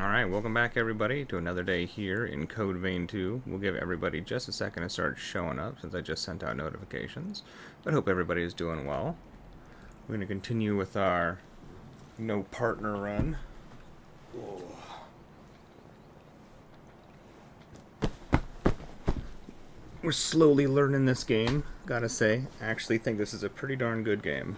Alright, welcome back everybody to another day here in Code Vein 2. We'll give everybody just a second to start showing up since I just sent out notifications. But I hope everybody is doing well. We're going to continue with our no partner run. Oh. We're slowly learning this game, gotta say. I actually think this is a pretty darn good game.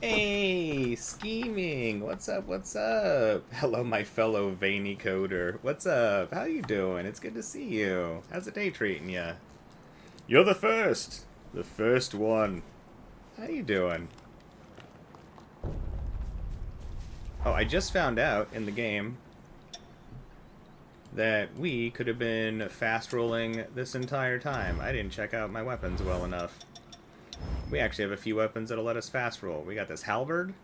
Hey, scheming! What's up? What's up? Hello, my fellow veiny coder. What's up? How you doing? It's good to see you. How's the day treating you? You're the first one. How you doing? Oh, I just found out in the game that we could have been fast rolling this entire time. I didn't check out my weapons well enough. We actually have a few weapons that'll let us fast roll. We got this halberd,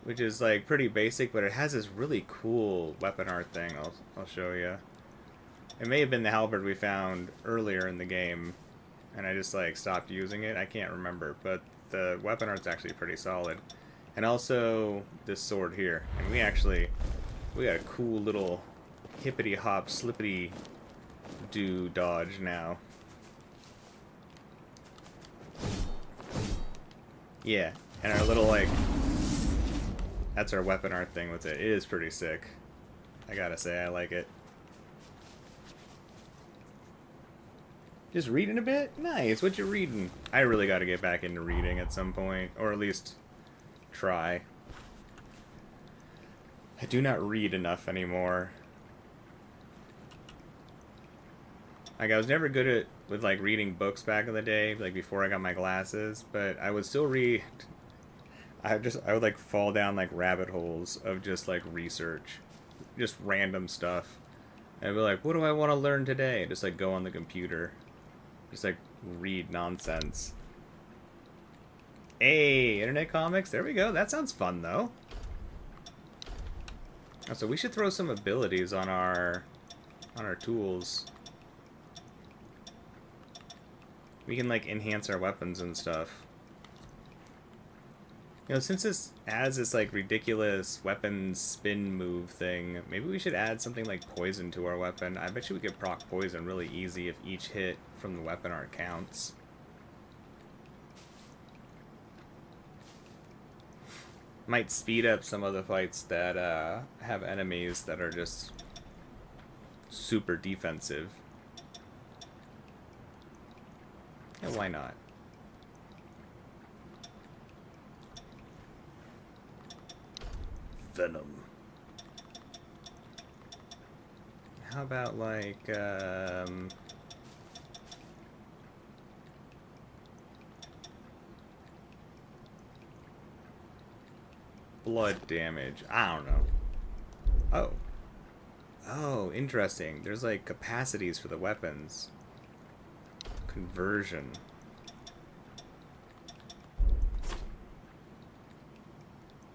which is like pretty basic, but it has this really cool weapon art thing. I'll show you. It may have been the halberd we found earlier in the game, and I just like stopped using it. I can't remember, but the weapon art's actually pretty solid. And also this sword here, and we got a cool little hippity hop slippity do dodge now. Yeah, and our little, like, that's our weapon art thing with it. It is pretty sick. I gotta say, I like it. Just reading a bit? Nice, what you reading? I really gotta get back into reading at some point, or at least try. I do not read enough anymore. Like, I was never good with like reading books back in the day, like before I got my glasses, but I would still read. I would like fall down like rabbit holes of just like research, just random stuff. And I'd be like, what do I want to learn today? Just like go on the computer, just like read nonsense. Hey, internet comics, there we go. That sounds fun though. Oh, so we should throw some abilities on our tools. We can, like, enhance our weapons and stuff. You know, since this has this, like, ridiculous weapon spin move thing, maybe we should add something like poison to our weapon. I bet you we could proc poison really easy if each hit from the weapon art counts. Might speed up some of the fights that have enemies that are just super defensive. Yeah, why not? Venom. How about like blood damage? I don't know. Oh. Oh, interesting. There's like capacities for the weapons. Conversion.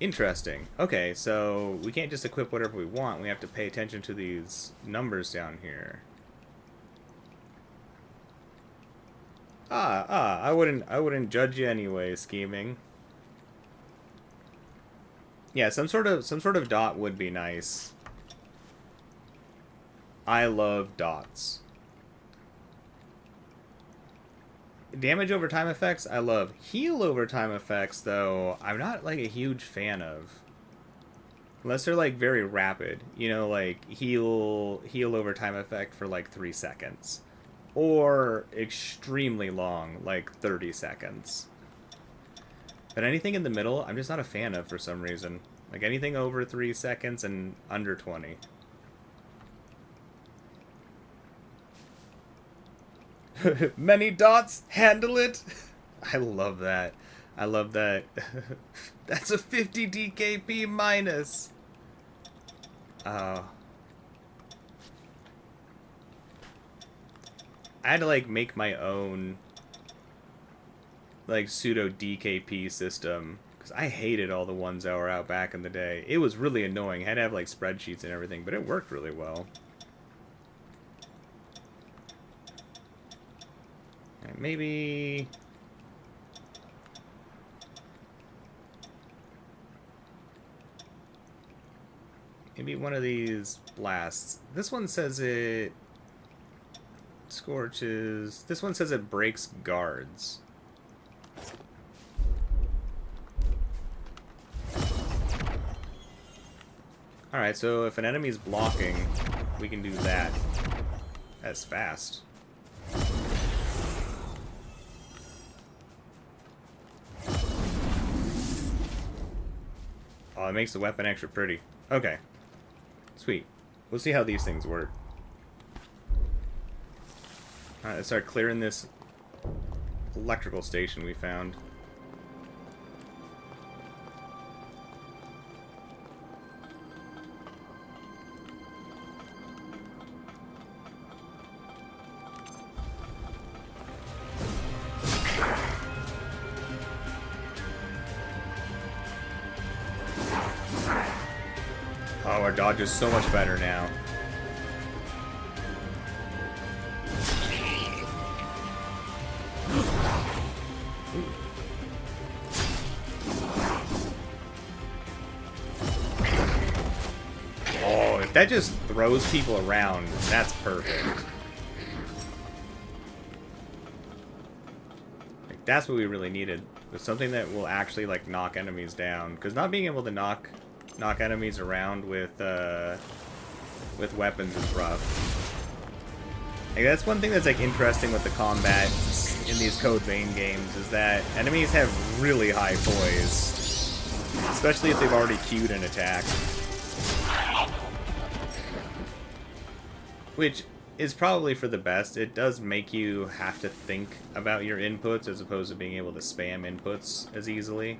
Interesting. Okay, so we can't just equip whatever we want. We have to pay attention to these numbers down here. I wouldn't judge you anyway, scheming. Yeah, some sort of dot would be nice. I love dots. Damage over time effects, I love. Heal over time effects, though, I'm not, like, a huge fan of. Unless they're, like, very rapid. You know, like, heal over time effect for, like, 3 seconds. Or extremely long, like 30 seconds. But anything in the middle, I'm just not a fan of for some reason. Like, anything over 3 seconds and under 20. Many dots, handle it. I love that. I love that. That's a 50 DKP minus. I had to like make my own like pseudo DKP system because I hated all the ones that were out back in the day. It was really annoying. I had to have like spreadsheets and everything, but it worked really well. Maybe Maybe one of these blasts. This one says it scorches. This one says it breaks guards. Alright, so if an enemy's blocking, we can do that. That's fast. Oh, it makes the weapon extra pretty. Okay. Sweet. We'll see how these things work. Alright, let's start clearing this electrical station we found. Oh, our dodge is so much better now. Oh, if that just throws people around, that's perfect. Like, that's what we really needed. Was something that will actually like knock enemies down. Because not being able to knock enemies around with weapons is rough. Like, that's one thing that's like interesting with the combat in these Code Vein games is that enemies have really high poise, especially if they've already queued an attack, which is probably for the best. It does make you have to think about your inputs as opposed to being able to spam inputs as easily.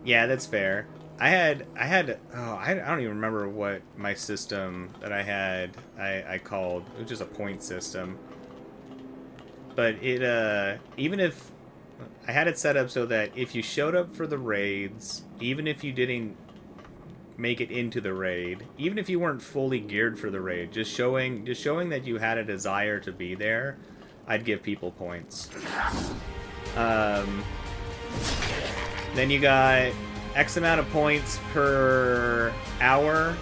Yeah, that's fair. I don't even remember what my system that I had I called. It was just a point system. But it even if I had it set up so that if you showed up for the raids, even if you didn't make it into the raid, even if you weren't fully geared for the raid, just showing that you had a desire to be there, I'd give people points. Then you got X amount of points per hour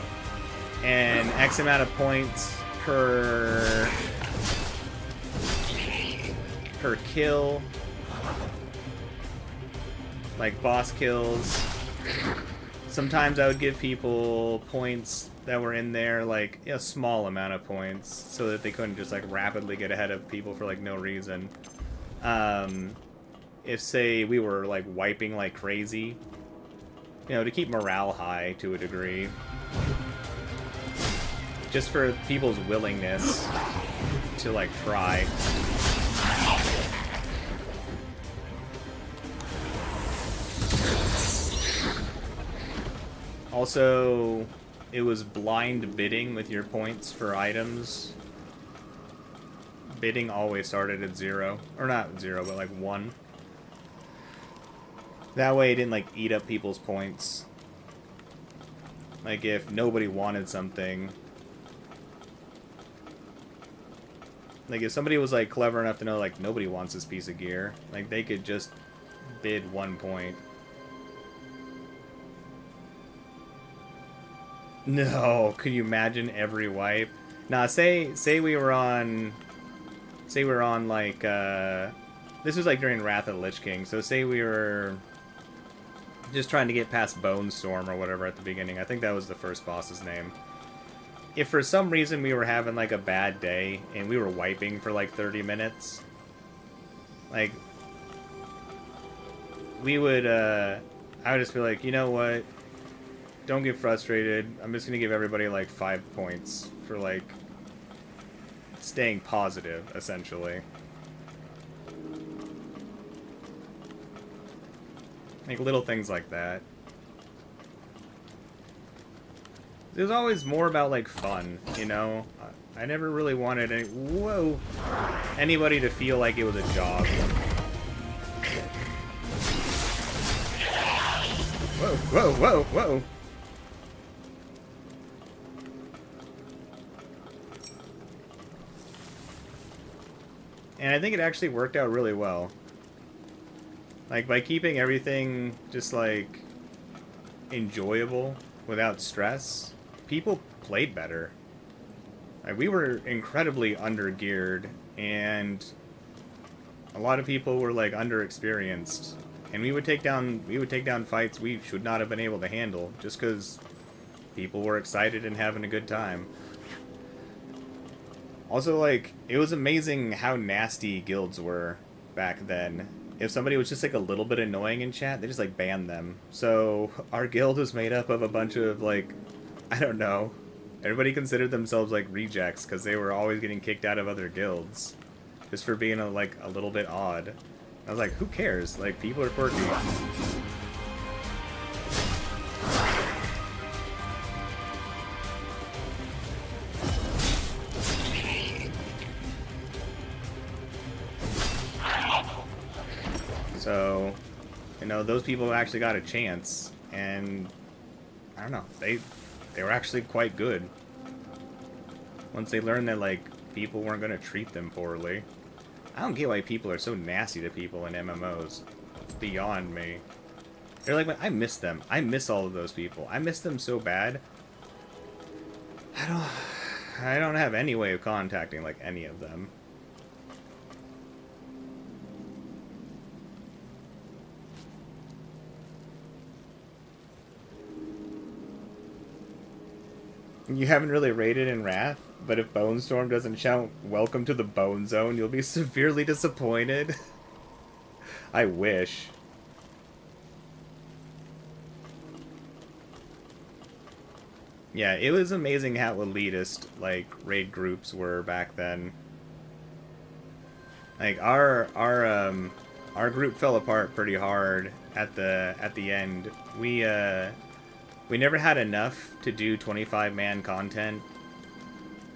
and X amount of points per kill. Like boss kills. Sometimes I would give people points that were in there, like a small amount of points, so that they couldn't just like rapidly get ahead of people for like no reason. If, say, we were, like, wiping like crazy, you know, to keep morale high to a degree. Just for people's willingness to, like, try. Also, it was blind bidding with your points for items. Bidding always started at 0. Or not 0, but like 1. That way it didn't like eat up people's points. Like if nobody wanted something. Like if somebody was like clever enough to know like nobody wants this piece of gear, like they could just bid 1 point. No, could you imagine every wipe? Nah, say we were on like this was like during Wrath of the Lich King, so say we were just trying to get past Bone Storm or whatever at the beginning. I think that was the first boss's name. If for some reason we were having like a bad day and we were wiping for like 30 minutes, like we would I would just be like, you know what? Don't get frustrated. I'm just gonna give everybody like 5 points for like staying positive, essentially. Like little things like that. There's always more about like fun, you know? I never really wanted anybody to feel like it was a job. Whoa, whoa, whoa, whoa! And I think it actually worked out really well. Like, by keeping everything just, like, enjoyable without stress, people played better. Like, we were incredibly under-geared, and a lot of people were, like, underexperienced. And we would take down fights we should not have been able to handle, just because people were excited and having a good time. Also, like, it was amazing how nasty guilds were back then. If somebody was just, like, a little bit annoying in chat, they just, like, banned them. So, our guild was made up of a bunch of, like, I don't know. Everybody considered themselves, like, rejects, because they were always getting kicked out of other guilds. Just for being, like, a little bit odd. I was like, who cares? Like, people are quirky. So, you know, those people actually got a chance, and I don't know, they were actually quite good. Once they learned that, like, people weren't going to treat them poorly. I don't get why people are so nasty to people in MMOs. It's beyond me. They're like, I miss them. I miss all of those people. I miss them so bad. I don't have any way of contacting, like, any of them. You haven't really raided in Wrath, but if Bone Storm doesn't shout, "Welcome to the Bone Zone," you'll be severely disappointed. I wish. Yeah, it was amazing how elitist, like, raid groups were back then. Like, our group fell apart pretty hard at the end. We never had enough to do 25-man content,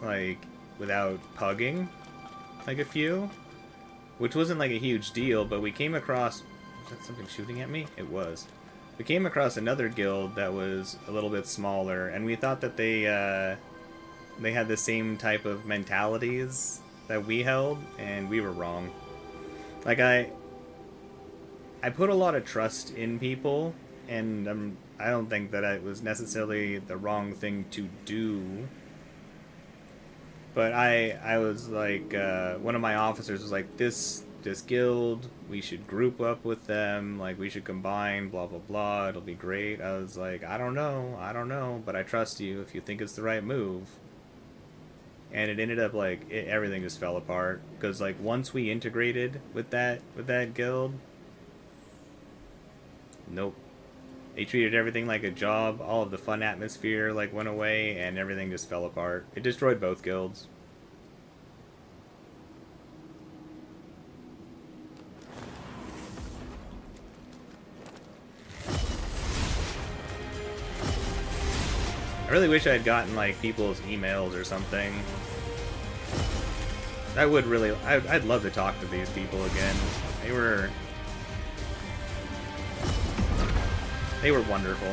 like, without pugging, like, a few. Which wasn't, like, a huge deal, but we came across... Was that something shooting at me? It was. We came across another guild that was a little bit smaller, and we thought that they had the same type of mentalities that we held, and we were wrong. Like, I put a lot of trust in people, and I don't think that it was necessarily the wrong thing to do. But I was like, one of my officers was like, this guild, we should group up with them, like, we should combine, blah, blah, blah, it'll be great. I was like, I don't know, but I trust you if you think it's the right move. And it ended up, like, everything just fell apart. Because, like, once we integrated with that guild, nope. They treated everything like a job, all of the fun atmosphere, like, went away, and everything just fell apart. It destroyed both guilds. I really wish I had gotten, like, people's emails or something. I would really... I'd love to talk to these people again. They were wonderful.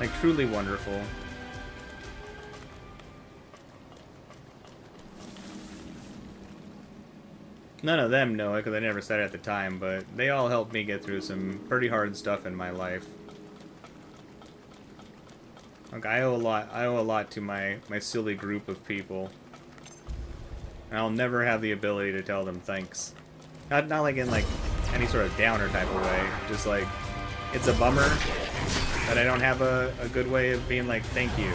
Like, truly wonderful. None of them know it, because I never said it at the time, but they all helped me get through some pretty hard stuff in my life. Like, I owe a lot to my silly group of people. And I'll never have the ability to tell them thanks. Not like in, like, any sort of downer type of way. Just, like, it's a bummer that I don't have a good way of being like, thank you.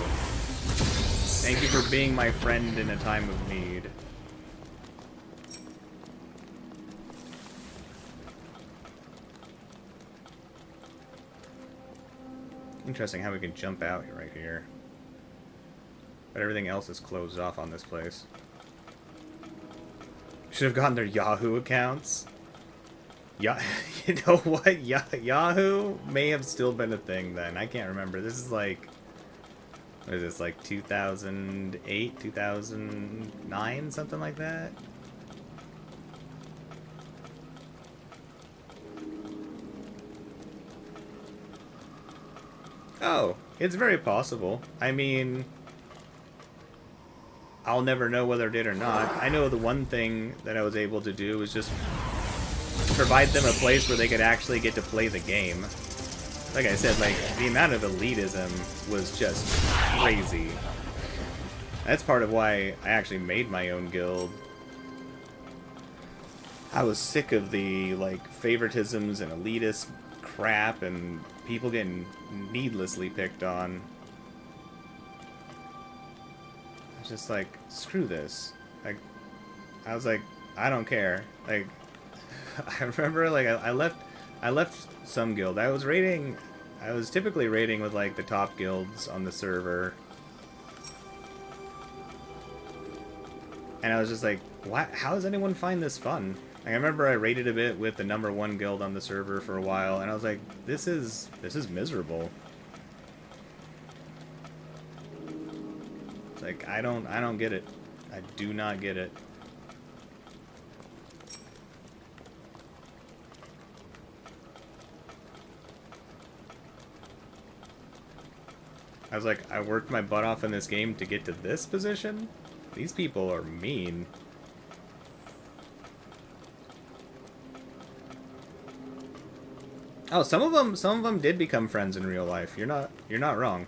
Thank you for being my friend in a time of need. Interesting how we can jump out right here. But everything else is closed off on this place. Should have gotten their Yahoo accounts. You know what? Yahoo may have still been a thing then. I can't remember. This is like... What is this? Like 2008? 2009? Something like that? Oh, it's very possible. I mean... I'll never know whether it did or not. I know the one thing that I was able to do was just provide them a place where they could actually get to play the game. Like I said, like, the amount of elitism was just crazy. That's part of why I actually made my own guild. I was sick of the, like, favoritisms and elitist crap and people getting needlessly picked on. I was just like, screw this. Like, I was like, I don't care. Like, I remember, like, I left some guild. I was typically raiding with, like, the top guilds on the server. And I was just like, what? How does anyone find this fun? Like, I remember I raided a bit with the #1 guild on the server for a while, and I was like, this is miserable. It's like, I don't get it. I do not get it. I was like, I worked my butt off in this game to get to this position? These people are mean. Oh, some of them did become friends in real life. You're not wrong.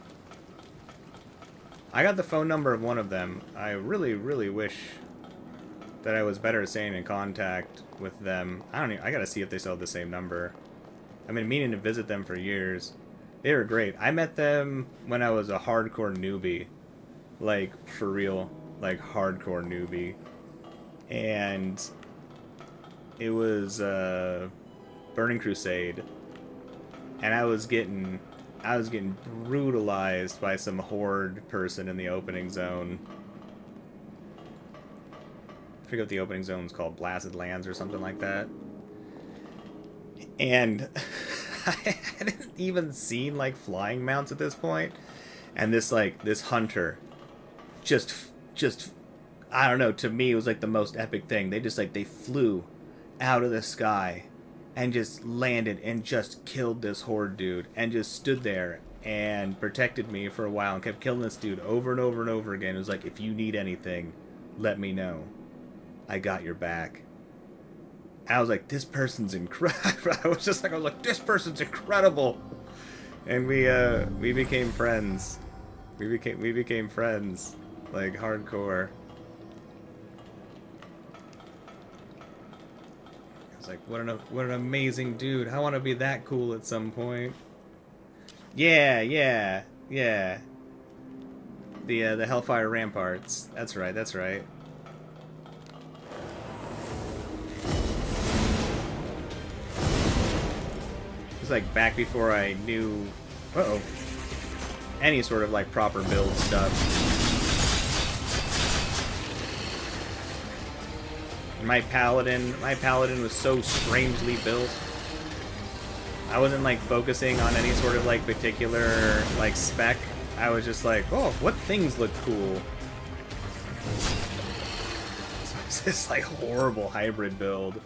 I got the phone number of one of them. I really, really wish that I was better at staying in contact with them. I gotta see if they still have the same number. I've been meaning to visit them for years. They were great. I met them when I was a hardcore newbie. Like, for real. Like, hardcore newbie. And it was Burning Crusade. And I was getting brutalized by some horde person in the opening zone. I forget what the opening zone's called, Blasted Lands or something like that. And I hadn't even seen, like, flying mounts at this point. And this hunter just I don't know, to me it was like the most epic thing. They flew out of the sky and just landed and just killed this horde dude and just stood there and protected me for a while and kept killing this dude over and over and over again. It was like, if you need anything, let me know. I got your back. I was like, this person's incredible. I was like, this person's incredible. And we became friends. We became friends, like, hardcore. I was like, what an amazing dude. I want to be that cool at some point. Yeah. The Hellfire Ramparts. That's right. It was like back before I knew any sort of, like, proper build stuff. My paladin was so strangely built. I wasn't, like, focusing on any sort of, like, particular, like, spec. I was just like, oh, what things look cool? So it's this, like, horrible hybrid build.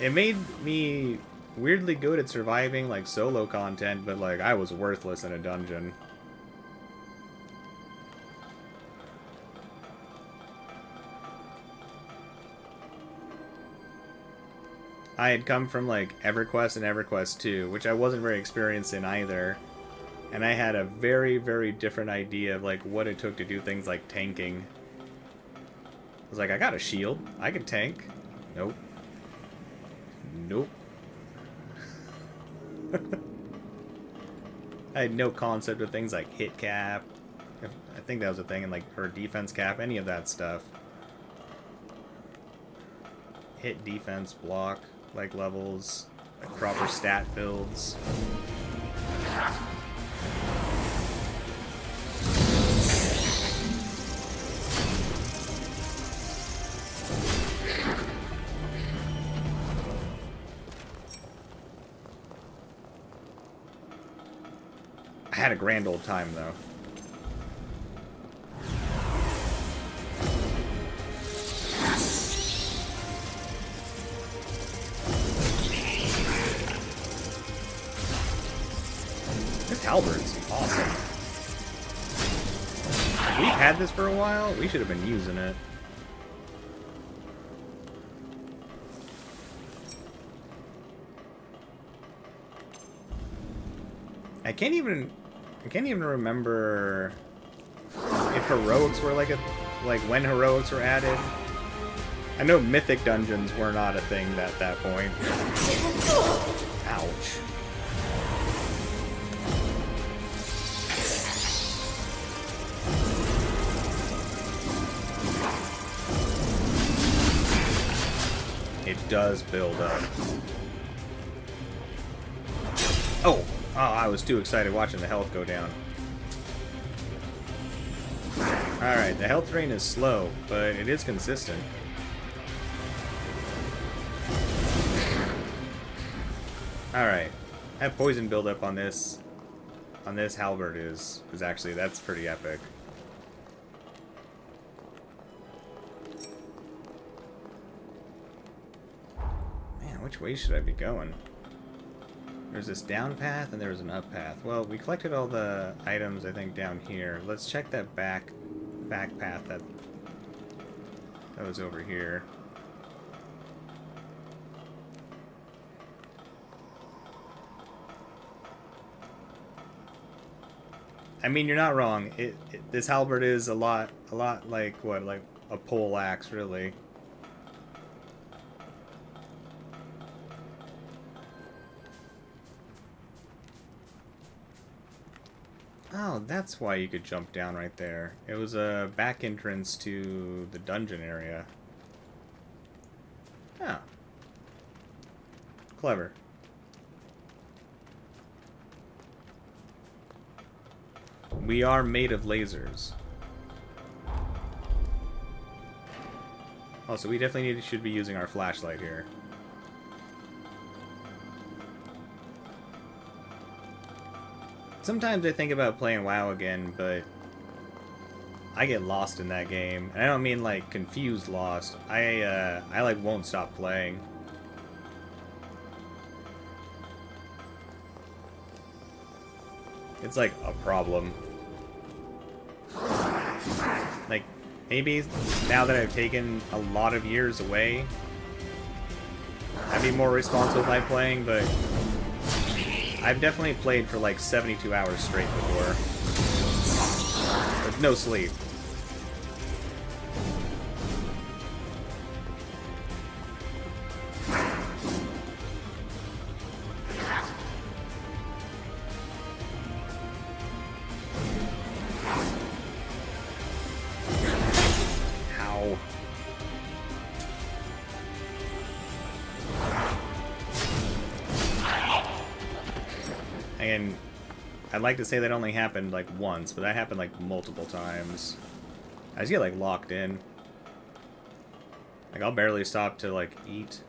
It made me weirdly good at surviving, like, solo content, but, like, I was worthless in a dungeon. I had come from, like, EverQuest and EverQuest 2, which I wasn't very experienced in either. And I had a very, very different idea of, like, what it took to do things like tanking. I was like, I got a shield. I can tank. Nope. I had no concept of things like hit cap. I think that was a thing, and, like, or defense cap, any of that stuff. Hit, defense, block, like, levels, like, proper stat builds. I had a grand old time, though. This halberd's awesome. We've had this for a while. We should have been using it. I can't even remember if heroics were like when heroics were added. I know mythic dungeons were not a thing at that point. Ouch. It does build up. Oh, I was too excited watching the health go down. Alright, the health drain is slow, but it is consistent. Alright, that poison buildup on this halberd is actually, that's pretty epic. Man, which way should I be going? There's this down path and there's an up path. Well, we collected all the items, I think, down here. Let's check that back path that was over here. I mean, you're not wrong. This halberd is a lot like what, like a pole axe, really. Oh, that's why you could jump down right there. It was a back entrance to the dungeon area. Oh. Clever. We are made of lasers. Also, we definitely should be using our flashlight here. Sometimes I think about playing WoW again, but I get lost in that game. And I don't mean like confused lost. I like won't stop playing. It's like a problem. Like, maybe now that I've taken a lot of years away, I'd be more responsible with my playing, but I've definitely played for like 72 hours straight before. With no sleep. And I'd like to say that only happened like once, but that happened like multiple times. I just get like locked in. Like I'll barely stop to like eat.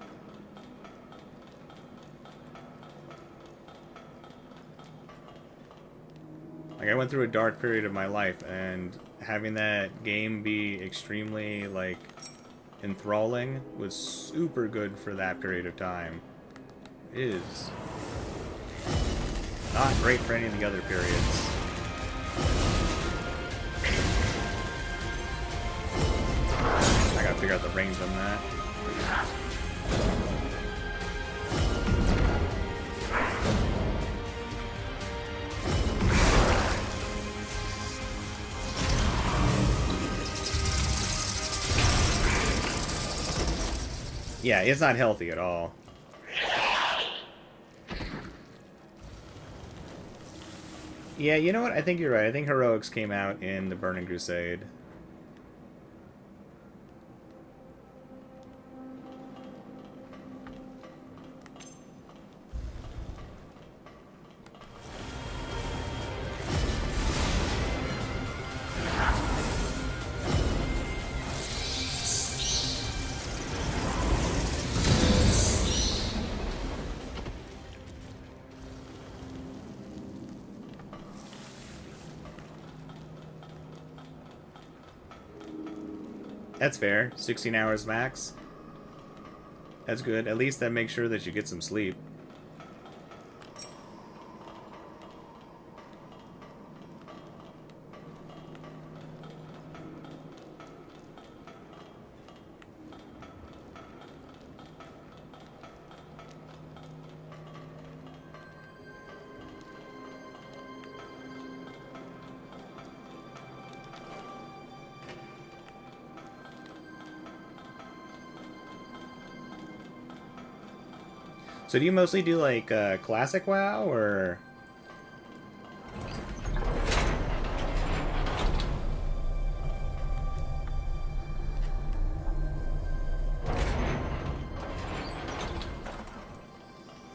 Like I went through a dark period of my life, and having that game be extremely like enthralling was super good for that period of time. It is not great for any of the other periods. I gotta figure out the range on that. Yeah, it's not healthy at all. Yeah, you know what? I think you're right. I think Heroics came out in the Burning Crusade. That's fair. 16 hours max. That's good. At least that makes sure that you get some sleep. So do you mostly do like classic WoW or?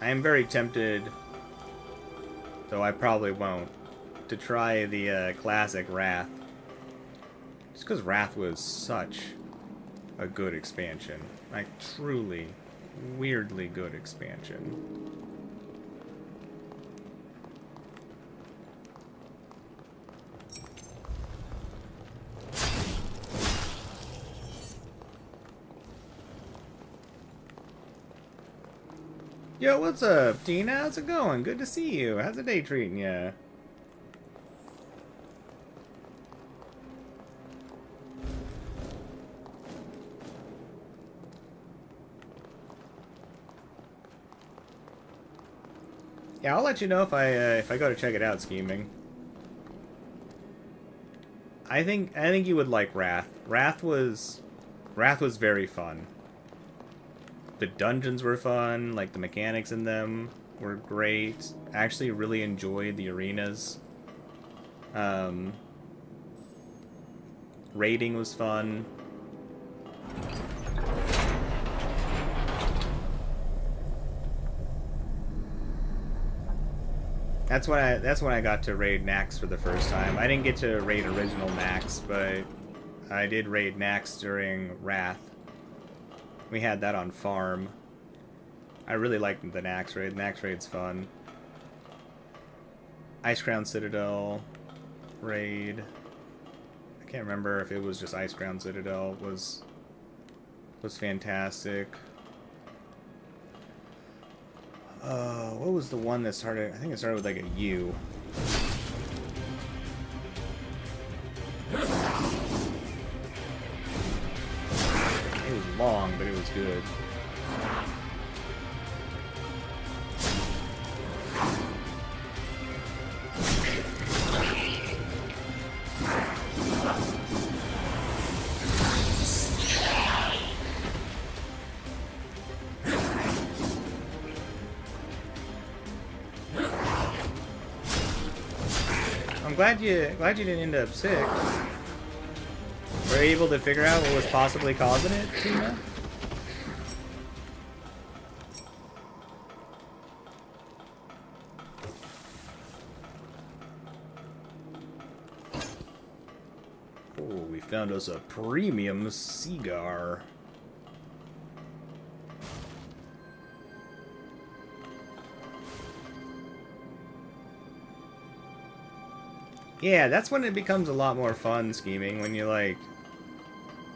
I am very tempted, though I probably won't, to try the classic Wrath. Just because Wrath was such a good expansion. Like, truly, weirdly good expansion. Yo, what's up, Tina? How's it going? Good to see you. How's the day treating you? Yeah, I'll let you know if I go to check it out. Scheming. I think you would like Wrath. Wrath was very fun. The dungeons were fun. Like the mechanics in them were great. I actually really enjoyed the arenas. Raiding was fun. That's when I got to raid Nax for the first time. I didn't get to raid original Nax, but I did raid Nax during Wrath. We had that on farm. I really liked the Nax raid. Nax raid's fun. Ice Crown Citadel raid. I can't remember if it was just Ice Crown Citadel was fantastic. What was the one that started? I think it started with like a U. It was long, but it was good. Glad you didn't end up sick. Were you able to figure out what was possibly causing it, Tina? Oh, we found us a premium cigar. Yeah, that's when it becomes a lot more fun scheming, when you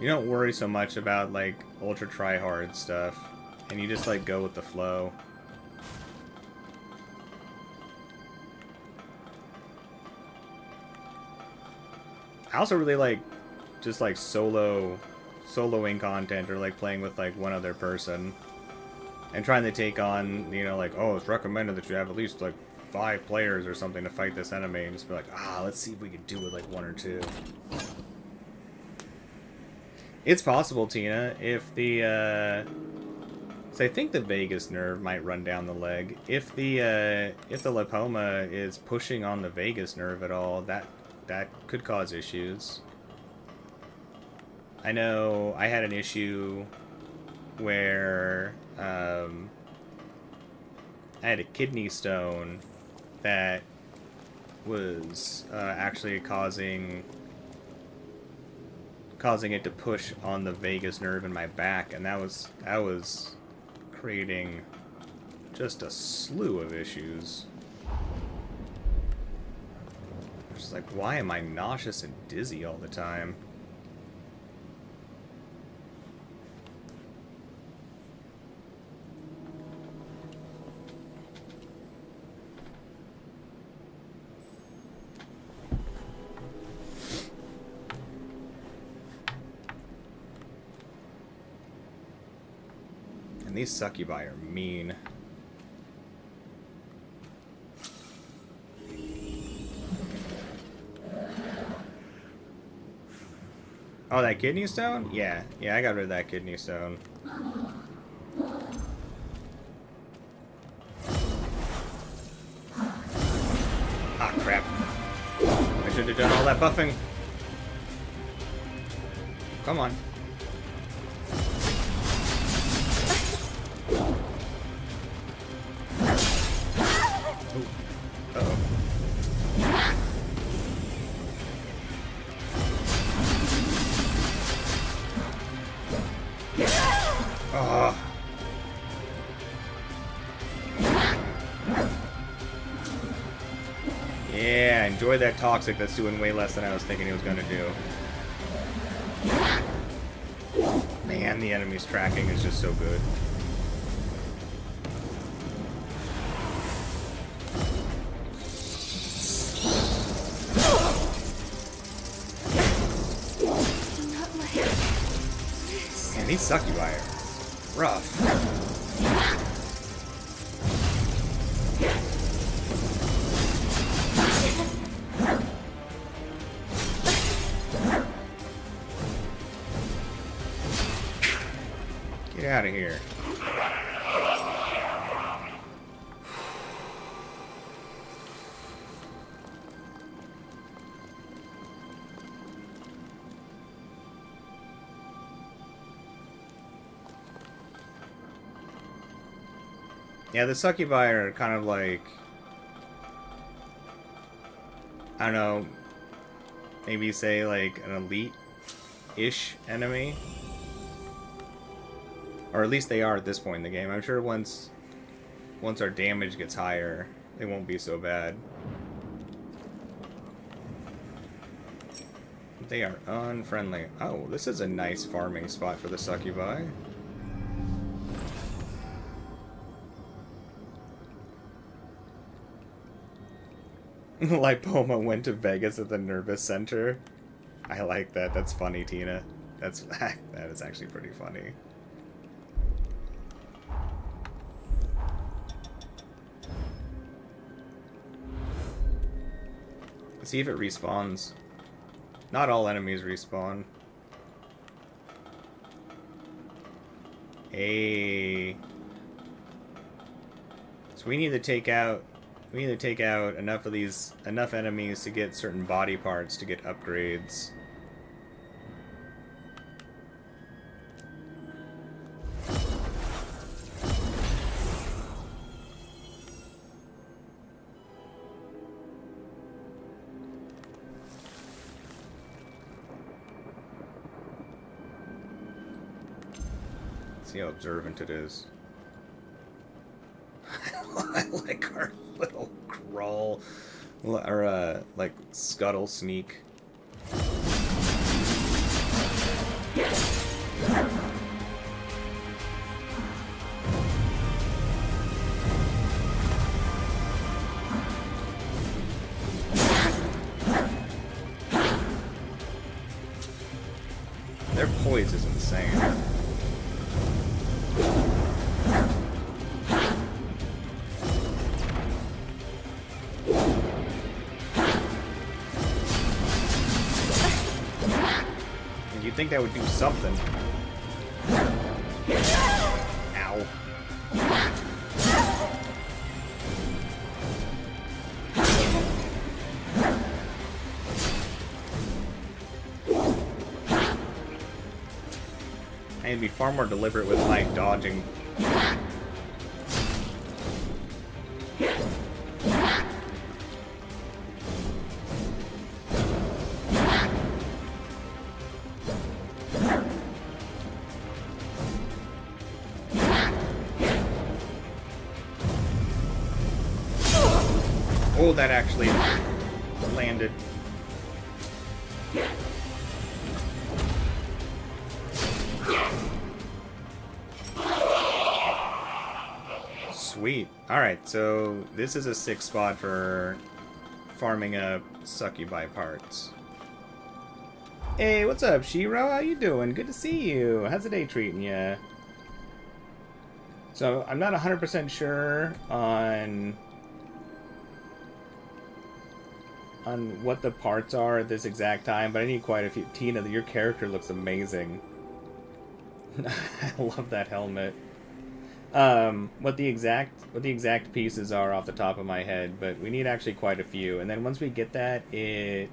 you don't worry so much about like ultra try-hard stuff, and you just like go with the flow. I also really like just like soloing content, or like playing with like one other person and trying to take on, you know, like, oh, it's recommended that you have at least like 5 players or something to fight this enemy, and just be like, let's see if we can do it like 1 or 2. It's possible, Tina, if the so I think the Vegas nerve might run down the leg. If the lipoma is pushing on the Vegas nerve at all, that could cause issues. I know I had an issue where I had a kidney stone that was actually causing it to push on the vagus nerve in my back, and that was creating just a slew of issues. Just like, why am I nauseous and dizzy all the time? And these succubi are mean. Oh, that kidney stone? Yeah, I got rid of that kidney stone. crap. I should have done all that buffing. Come on. Uh-oh. Oh. Yeah, enjoy that toxic. That's doing way less than I was thinking it was going to do. Man, the enemy's tracking is just so good. Man, these succubi are rough. Get out of here. Yeah, the succubi are kind of like, I don't know, maybe say like an elite-ish enemy. Or at least they are at this point in the game. I'm sure once our damage gets higher, they won't be so bad. They are unfriendly. Oh, this is a nice farming spot for the succubi. Lipoma went to Vegas at the nervous center. I like that. That's funny, Tina. That is actually pretty funny. Let's see if it respawns. Not all enemies respawn. Hey. So we need to take out enough enemies to get certain body parts to get upgrades. See how observant it is. I like our little crawl, or like scuttle sneak. Their poise is insane. You'd think that would do something. Ow. I need to be far more deliberate with my dodging. Oh, that actually landed. Sweet. Alright, so this is a 6 spot for farming up succubi parts. Hey, what's up, Shiro? How you doing? Good to see you. How's the day treating you? So, I'm not 100% sure on what the parts are at this exact time, but I need quite a few. Tina, your character looks amazing. I love that helmet. What the exact pieces are off the top of my head, but we need actually quite a few. And then once we get that, it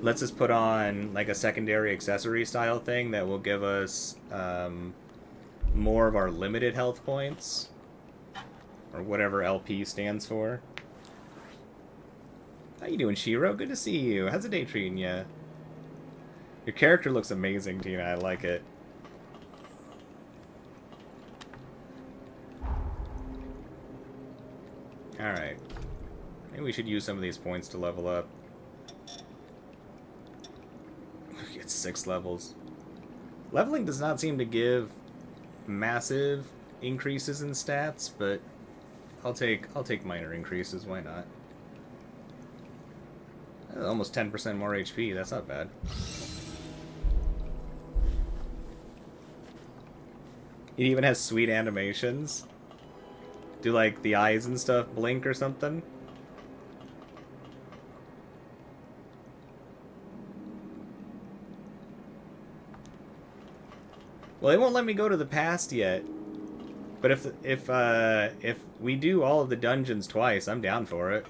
lets us put on like a secondary accessory style thing that will give us more of our limited health points, or whatever LP stands for. How you doing, Shiro? Good to see you. How's the day treating you? Your character looks amazing, Tina. I like it. Alright. Maybe we should use some of these points to level up. It's 6 levels. Leveling does not seem to give massive increases in stats, but I'll take minor increases, why not? Almost 10% more HP, that's not bad. It even has sweet animations. Do like the eyes and stuff blink or something? Well, it won't let me go to the past yet. But if we do all of the dungeons twice, I'm down for it.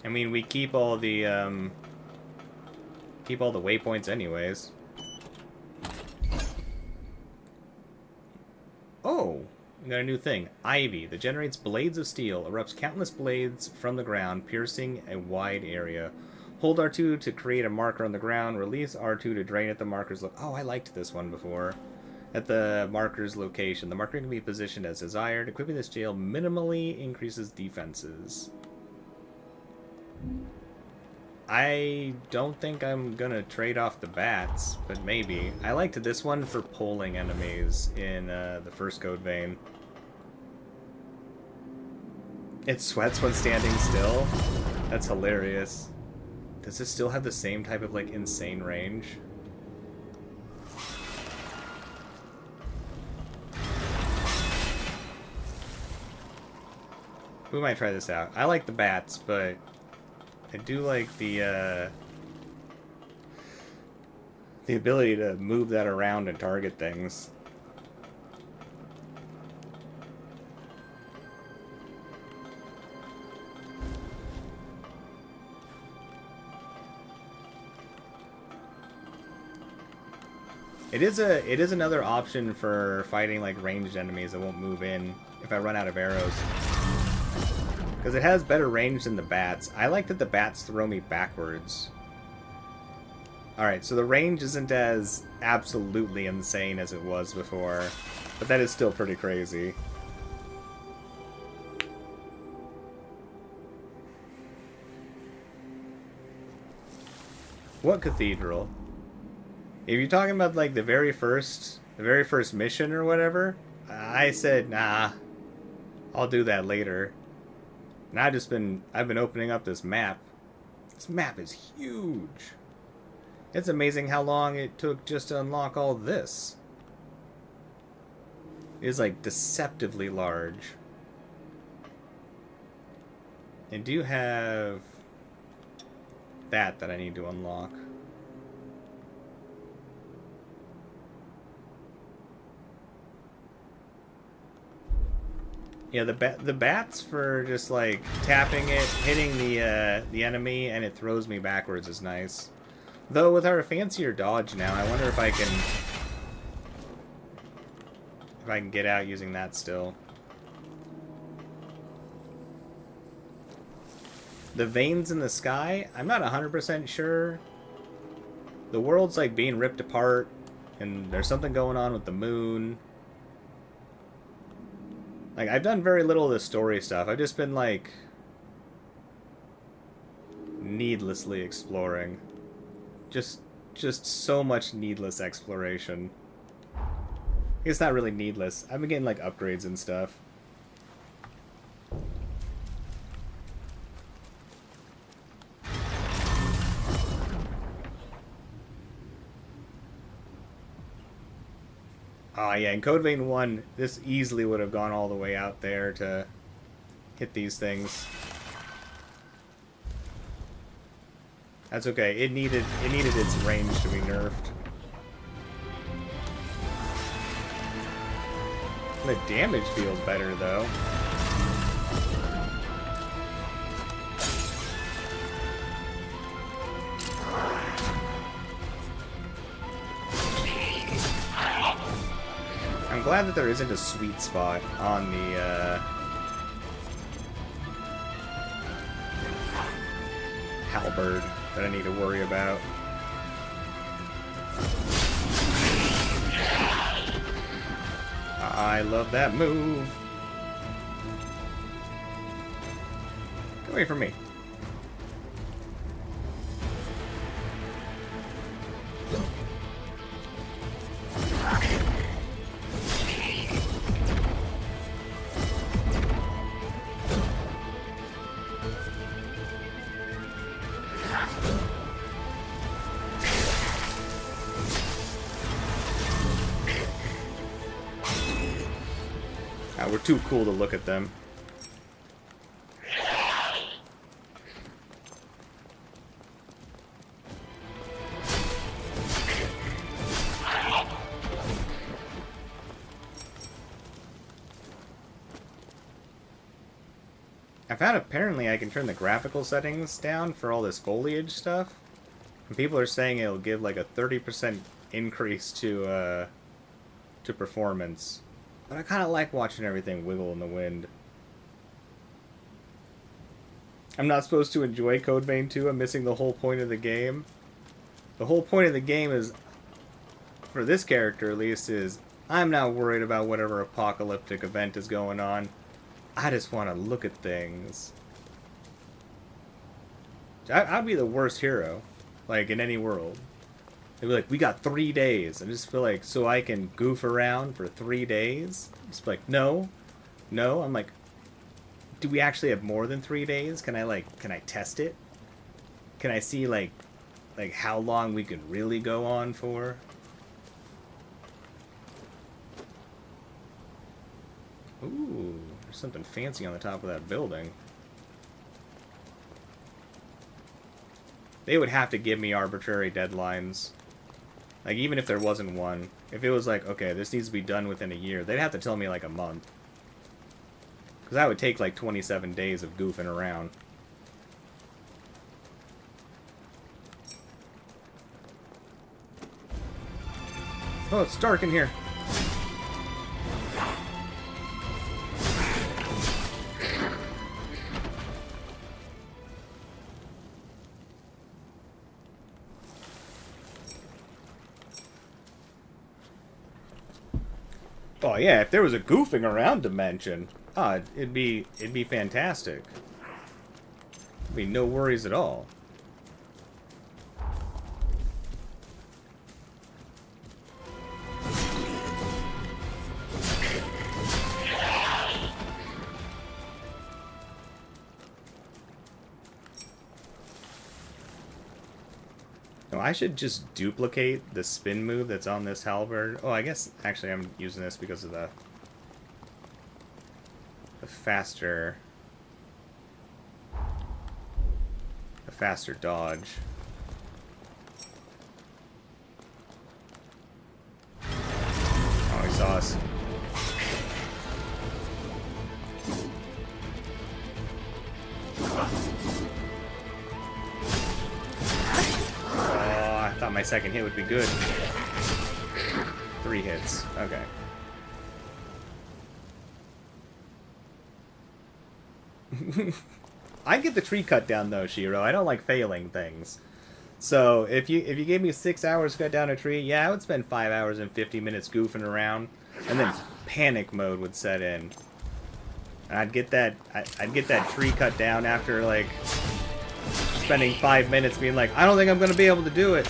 I mean, we keep all the waypoints anyways. Oh, we got a new thing. Ivy, that generates blades of steel, erupts countless blades from the ground, piercing a wide area. Hold R2 to create a marker on the ground. Release R2 to drain at the marker's Oh, I liked this one before. At the marker's location. The marker can be positioned as desired. Equipping this jail minimally increases defenses. I don't think I'm gonna trade off the bats, but maybe. I liked this one for pulling enemies in the first code vein. It sweats when standing still? That's hilarious. Does this still have the same type of, like, insane range? We might try this out. I like the bats, but I do like the ability to move that around and target things. It is another option for fighting like ranged enemies that won't move in if I run out of arrows. Because it has better range than the bats. I like that the bats throw me backwards. Alright, so the range isn't as absolutely insane as it was before, but that is still pretty crazy. What cathedral? If you're talking about like the very first mission or whatever, I said, nah, I'll do that later. And I've been opening up this map. This map is huge. It's amazing how long it took just to unlock all this. It is like deceptively large. I do have that I need to unlock. Yeah, the bats for just like tapping it, hitting the enemy, and it throws me backwards is nice. Though with our fancier dodge now, I wonder if I can get out using that still. The veins in the sky, I'm not 100% sure. The world's like being ripped apart, and there's something going on with the moon. Like, I've done very little of the story stuff. I've just been, like, needlessly exploring. Just so much needless exploration. It's not really needless. I've been getting, like, upgrades and stuff. Oh, yeah, in Code Vein 1, this easily would have gone all the way out there to hit these things. That's okay. It needed its range to be nerfed. The damage feels better though. I'm glad that there isn't a sweet spot on the halberd that I need to worry about. I love that move. Get away from me. We're too cool to look at them. I found apparently I can turn the graphical settings down for all this foliage stuff. And people are saying it'll give like a 30% increase to performance. But I kind of like watching everything wiggle in the wind. I'm not supposed to enjoy Code Vein 2. I'm missing the whole point of the game. The whole point of the game is, for this character at least, is I'm not worried about whatever apocalyptic event is going on. I just want to look at things. I'd be the worst hero, like, in any world. They'd be like, we got 3 days. I just feel like, so I can goof around for 3 days? Just be like, no. No. I'm like, do we actually have more than 3 days? Can I test it? Can I see, like how long we could really go on for? Ooh, there's something fancy on the top of that building. They would have to give me arbitrary deadlines. Like, even if there wasn't one. If it was like, okay, this needs to be done within a year, they'd have to tell me, like, a month. Because that would take, like, 27 days of goofing around. Oh, it's dark in here. Oh yeah, if there was a goofing around dimension, it'd be fantastic. There'd be no worries at all. No, I should just duplicate the spin move that's on this halberd. Oh, I guess actually I'm using this because of the faster dodge. Oh, he saw us. My second hit would be good. 3 hits. Okay. I get the tree cut down though, Shiro. I don't like failing things. So if you gave me 6 hours to cut down a tree, yeah, I would spend 5 hours and 50 minutes goofing around, and then panic mode would set in. And I'd get that tree cut down after like spending 5 minutes being like, I don't think I'm gonna be able to do it.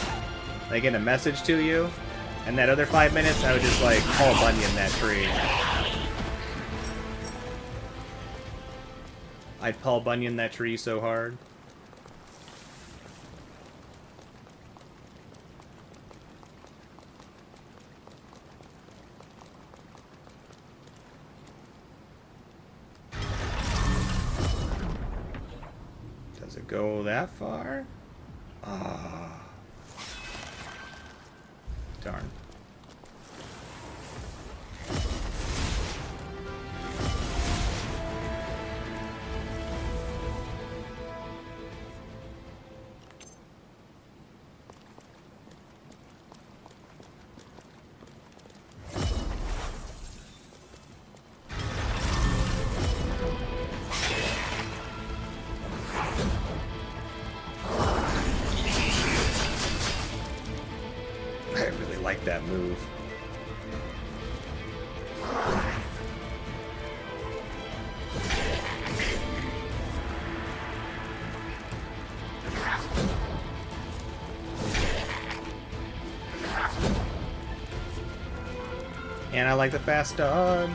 They get a message to you, and that other 5 minutes, I would just like Paul Bunyan that tree. I'd Paul Bunyan that tree so hard. Does it go that far? Ah. Darn. I really like that move. And I like the fast dodge.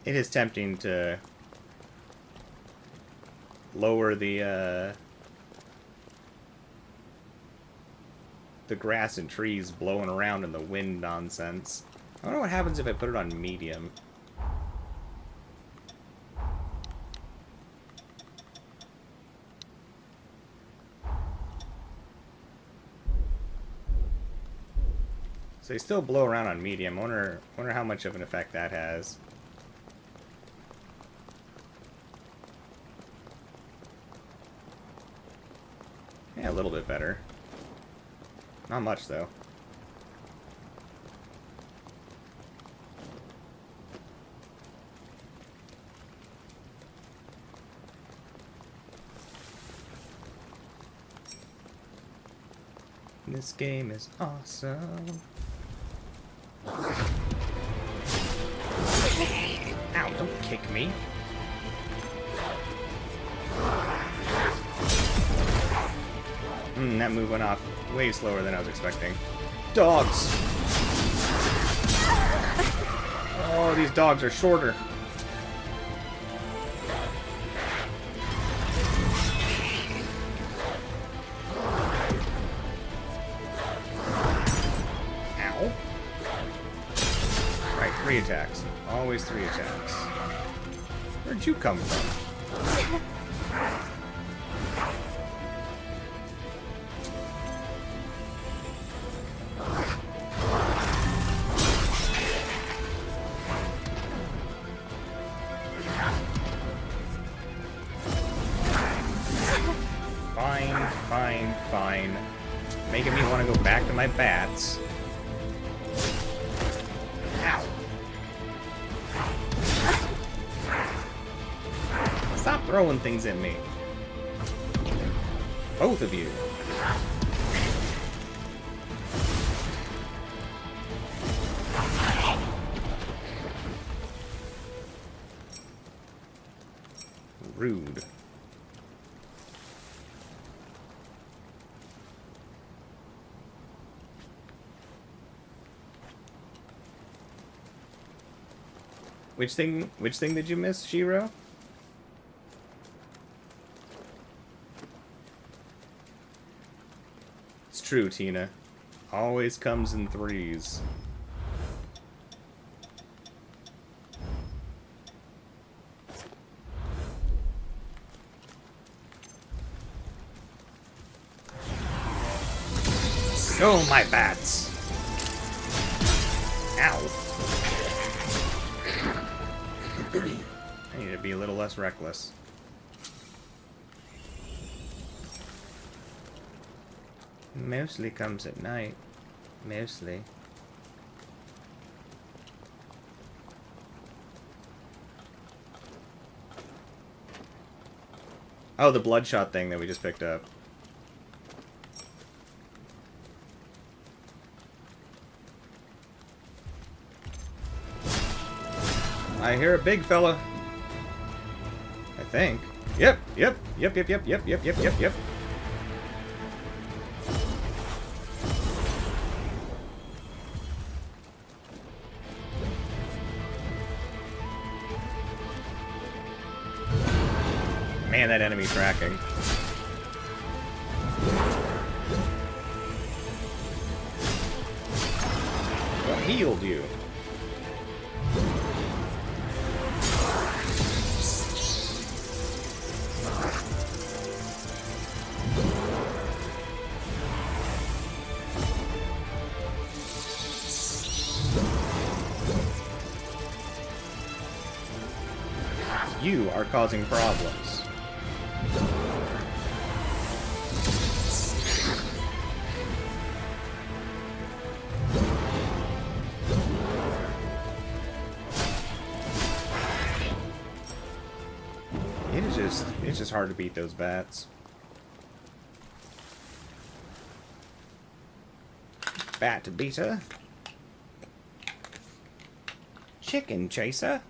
It is tempting to lower the grass and trees blowing around in the wind nonsense. I wonder what happens if I put it on medium. So they still blow around on medium. I wonder how much of an effect that has. Yeah, a little bit better. Not much, though. This game is awesome. Ow, don't kick me. That move went off way slower than I was expecting. Dogs! Oh, these dogs are shorter. Ow. Right, 3 attacks. Always 3 attacks. Where'd you come from? Fine. Making me want to go back to my bats. Ow. Stop throwing things at me. Both of you. Rude. Which thing did you miss, Shiro? It's true, Tina. Always comes in 3s. Go, my bats! Ow. I need to be a little less reckless. Mostly comes at night. Mostly. Oh, the bloodshot thing that we just picked up. I hear a big fella. I think. Yep. Man, that enemy tracking. What healed you? You are causing problems. It's just hard to beat those bats. Bat beater. Chicken chaser.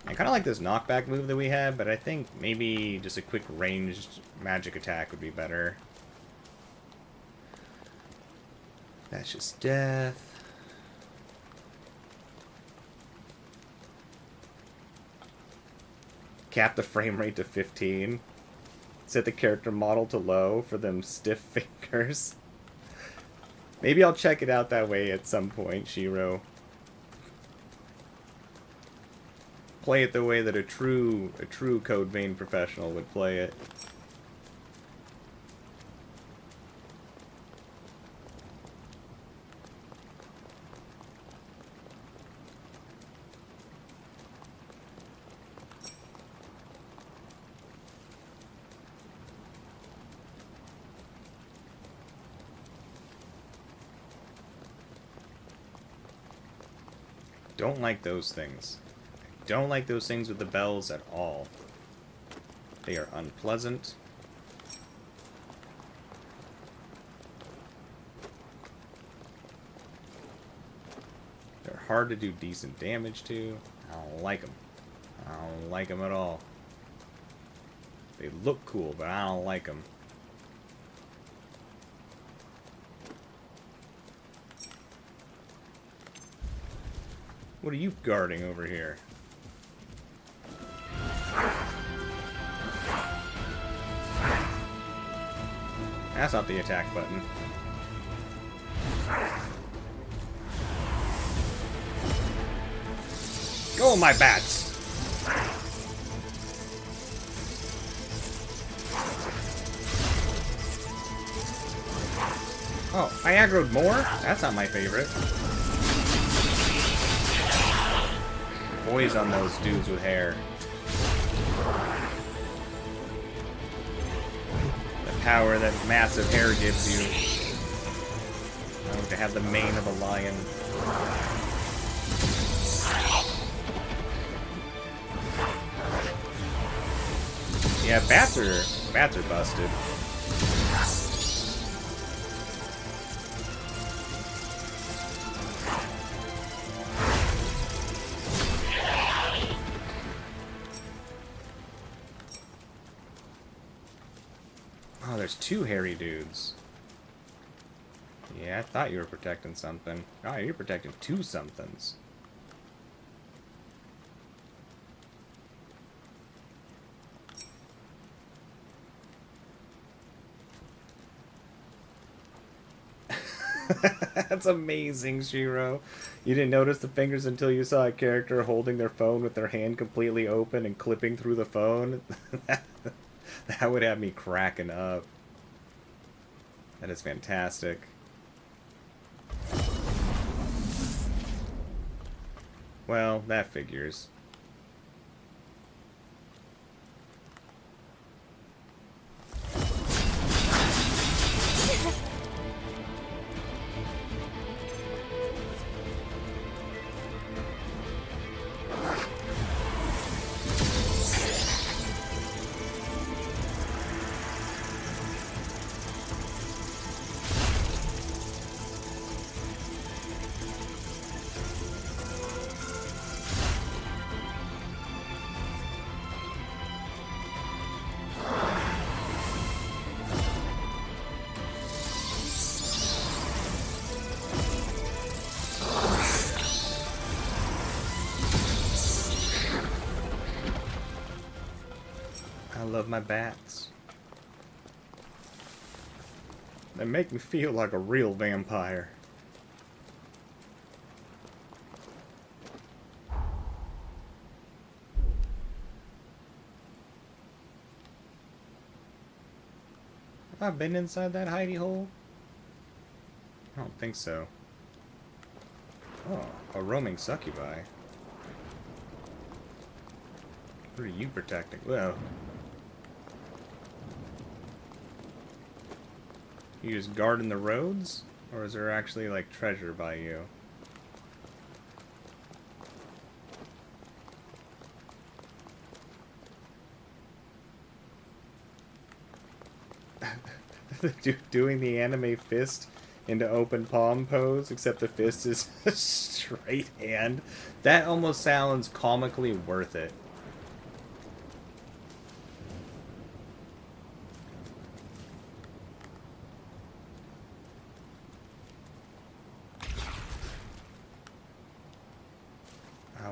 I kind of like this knockback move that we have, but I think maybe just a quick ranged magic attack would be better. That's just death. Cap the frame rate to 15. Set the character model to low for them stiff fingers. Maybe I'll check it out that way at some point, Shiro. Play it the way that a true Code Vein professional would play it. Don't like those things. Don't like those things with the bells at all. They are unpleasant. They're hard to do decent damage to. I don't like them. I don't like them at all. They look cool, but I don't like them. What are you guarding over here? That's not the attack button. Go, my bats! Oh, I aggroed more? That's not my favorite. Boys on those dudes with hair. Power that massive hair gives you. To have the mane of a lion. Yeah, bats are busted. Oh, there's two hairy dudes. Yeah, I thought you were protecting something. Oh, you're protecting two somethings. That's amazing, Shiro. You didn't notice the fingers until you saw a character holding their phone with their hand completely open and clipping through the phone? That would have me cracking up. That is fantastic. Well, that figures. love my bats. They make me feel like a real vampire. Have I been inside that hidey hole? I don't think so. Oh, a roaming succubi. What are you protecting? Well, you just guarding the roads? Or is there actually, like, treasure by you? Doing the anime fist into open palm pose, except the fist is a straight hand. That almost sounds comically worth it.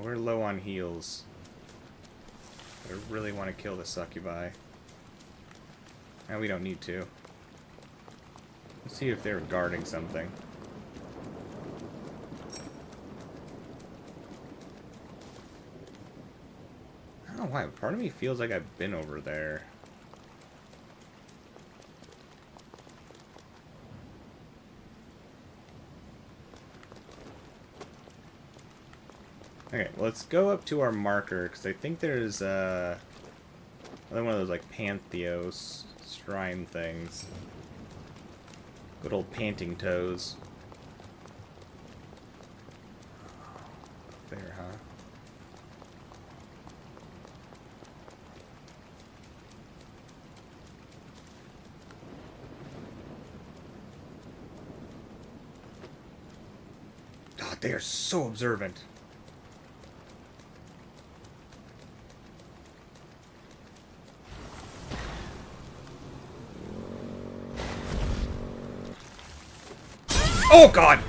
We're low on heals. I really want to kill the succubi. And we don't need to. Let's see if they're guarding something. I don't know why. Part of me feels like I've been over there. Okay, let's go up to our marker, because I think there's another one of those, like, Pantheos shrine things. Good old panting toes. There, huh? God, they are so observant. Oh, God!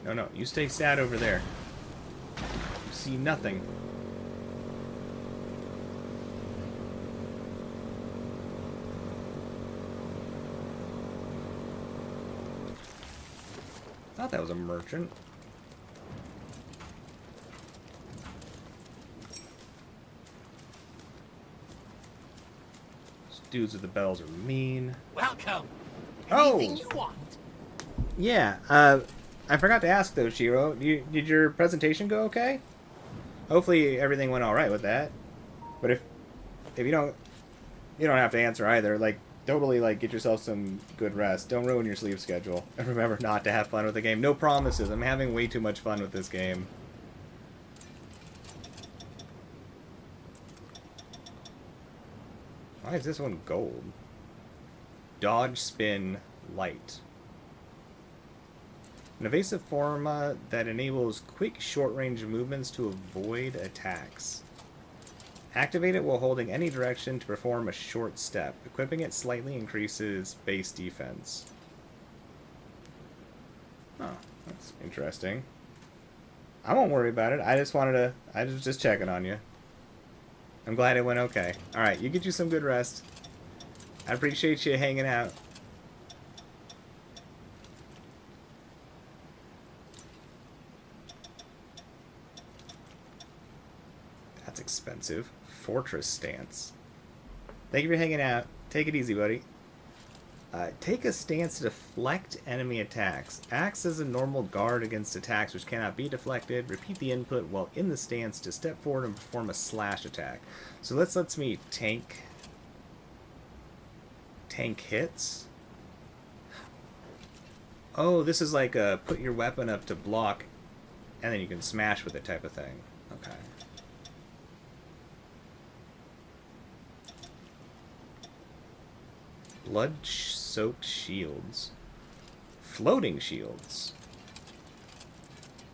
No, no, you stay sad over there. You see nothing. I thought that was a merchant. Dudes with the bells are mean. Welcome. Anything you want? Yeah, I forgot to ask though, Shiro. Did your presentation go okay? Hopefully everything went all right with that. But if you don't have to answer either. Like, totally, like, get yourself some good rest. Don't ruin your sleep schedule. And remember not to have fun with the game. No promises. I'm having way too much fun with this game. Why is this one gold? Dodge, spin, light. An evasive forma that enables quick short-range movements to avoid attacks. Activate it while holding any direction to perform a short step. Equipping it slightly increases base defense. Oh, that's interesting. I won't worry about it. I was just checking on you. I'm glad it went okay. Alright, you get you some good rest. I appreciate you hanging out. That's expensive. Fortress stance. Thank you for hanging out. Take it easy, buddy. Take a stance to deflect enemy attacks. Acts as a normal guard against attacks which cannot be deflected. Repeat the input while in the stance to step forward and perform a slash attack. So this lets me tank hits. Oh, this is like a put your weapon up to block and then you can smash with it type of thing. Okay. Blood-soaked shields. Floating shields.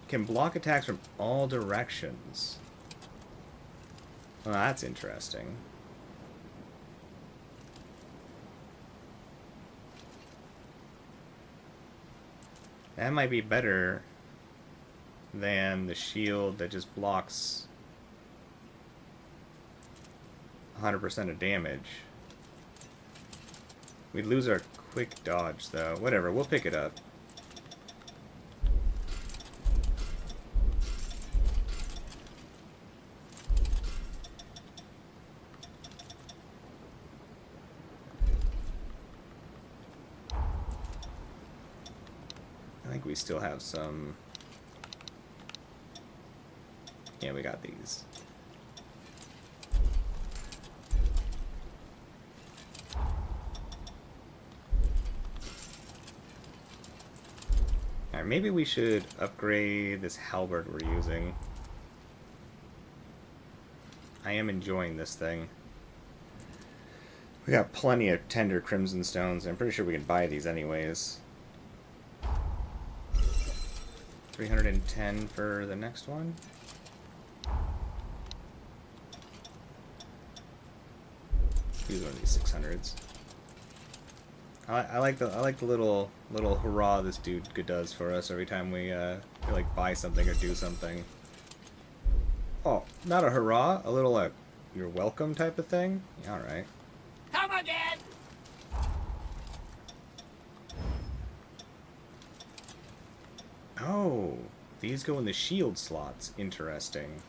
Can block attacks from all directions. Well, that's interesting. That might be better than the shield that just blocks 100% of damage. We'd lose our quick dodge, though. Whatever, we'll pick it up. I think we still have some... Yeah, we got these. Alright, maybe we should upgrade this halberd we're using. I am enjoying this thing. We got plenty of tender crimson stones. I'm pretty sure we can buy these anyways. 310 for the next one. Use one of these 600s. I like the little hurrah this dude does for us every time we like buy something or do something. Oh, not a hurrah, a little you're welcome type of thing. All right. Come again. Oh, these go in the shield slots. Interesting.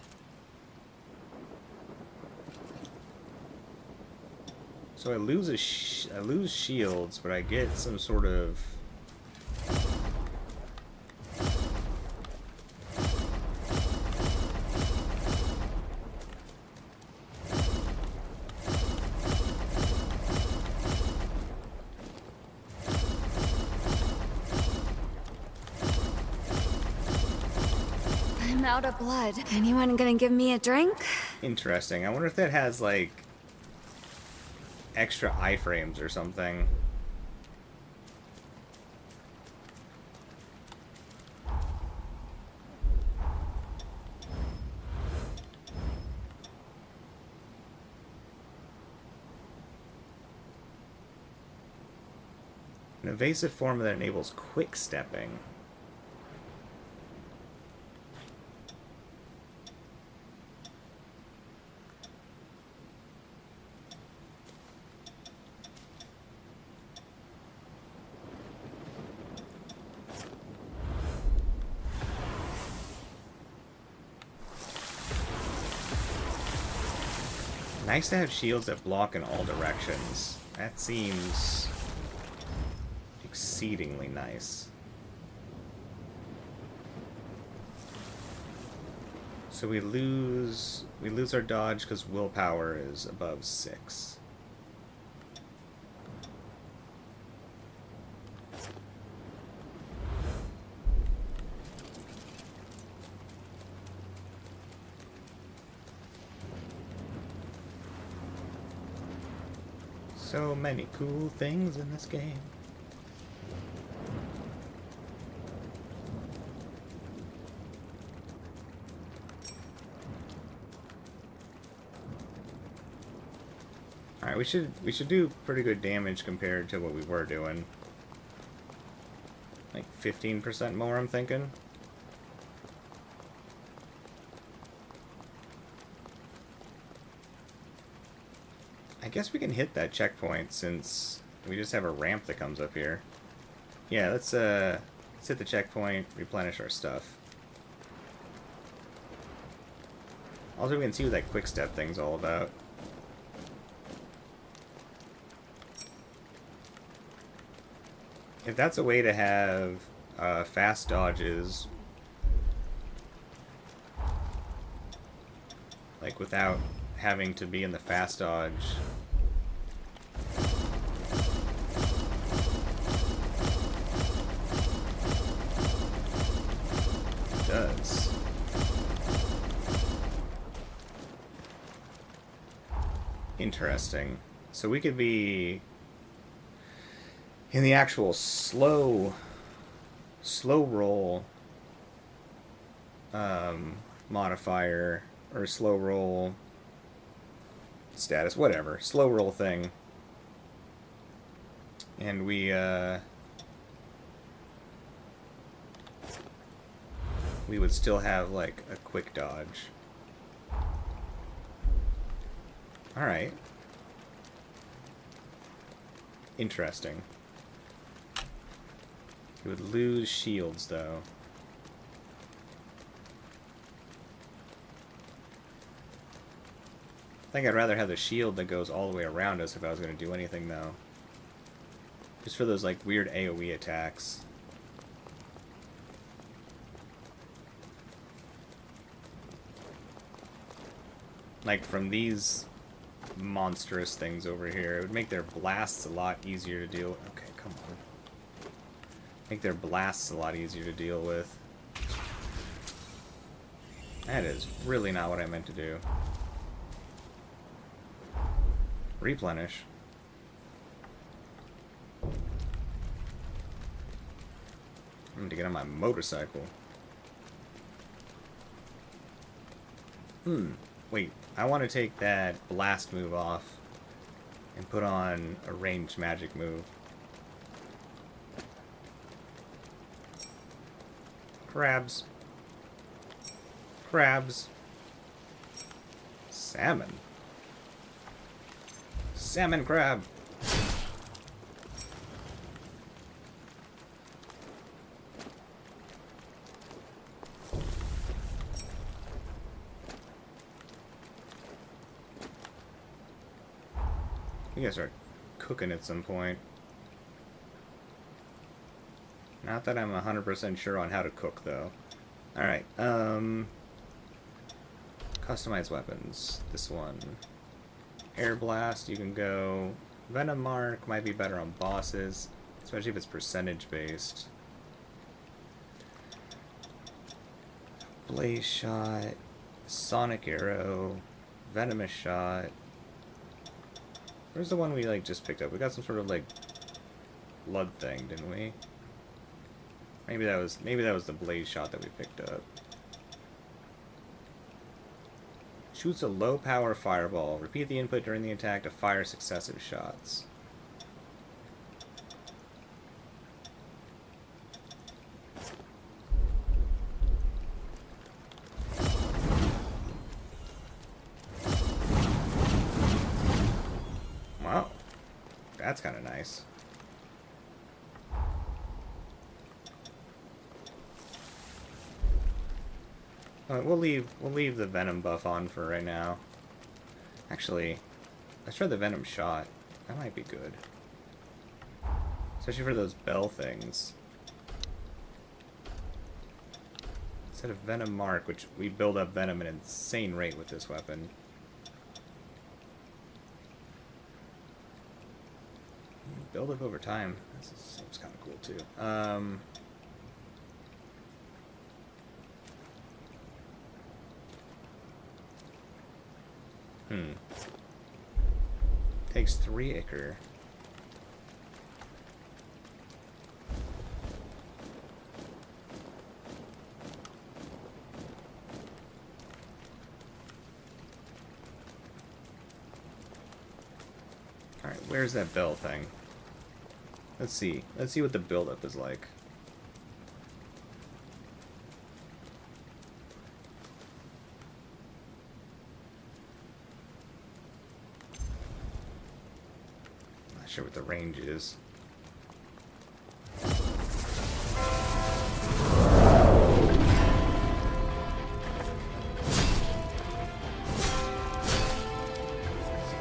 So I lose I lose shields, but I get some sort of... I'm out of blood. Anyone gonna give me a drink? Interesting. I wonder if that has, like, extra iframes or something. An evasive form that enables quick stepping. Nice to have shields that block in all directions. That seems exceedingly nice. So we lose our dodge because willpower is above 6. So many cool things in this game. Alright, we should do pretty good damage compared to what we were doing. Like 15% more, I'm thinking. I guess we can hit that checkpoint since we just have a ramp that comes up here. Yeah, let's hit the checkpoint, replenish our stuff. Also, we can see what that quick step thing's all about. If that's a way to have fast dodges, like without having to be in the fast dodge. It does. Interesting. So we could be in the actual slow roll modifier, or slow roll status, whatever, slow roll thing, and we we would still have, like, a quick dodge. Alright. Interesting. He would lose shields, though. I think I'd rather have the shield that goes all the way around us if I was going to do anything, though. Just for those, like, weird AoE attacks. Like, from these monstrous things over here, it would make their blasts a lot easier to deal with. Okay, come on. Make their blasts a lot easier to deal with. That is really not what I meant to do. Replenish. I'm going to get on my motorcycle. Wait, I want to take that blast move off and put on a ranged magic move. Crabs. Crabs. Salmon. Salmon crab. You guys are cooking at some point. Not that I'm 100% sure on how to cook, though. Alright, customize weapons. This one. Air Blast, you can go... Venom Mark might be better on bosses, especially if it's percentage-based. Blaze Shot, Sonic Arrow, Venomous Shot. Where's the one we, like, just picked up? We got some sort of, like, blood thing, didn't we? Maybe that was the Blaze Shot that we picked up. Shoots a low-power fireball. Repeat the input during the attack to fire successive shots. Wow. That's kind of nice. We'll leave the Venom buff on for right now. Actually, let's try the Venom Shot. That might be good. Especially for those bell things. Instead of Venom Mark, which we build up Venom at an insane rate with this weapon. Build up over time. That seems kind of cool too. Takes 3 Ichor. Alright, where's that bell thing? Let's see. Let's see what the buildup is like. Not sure what the range is.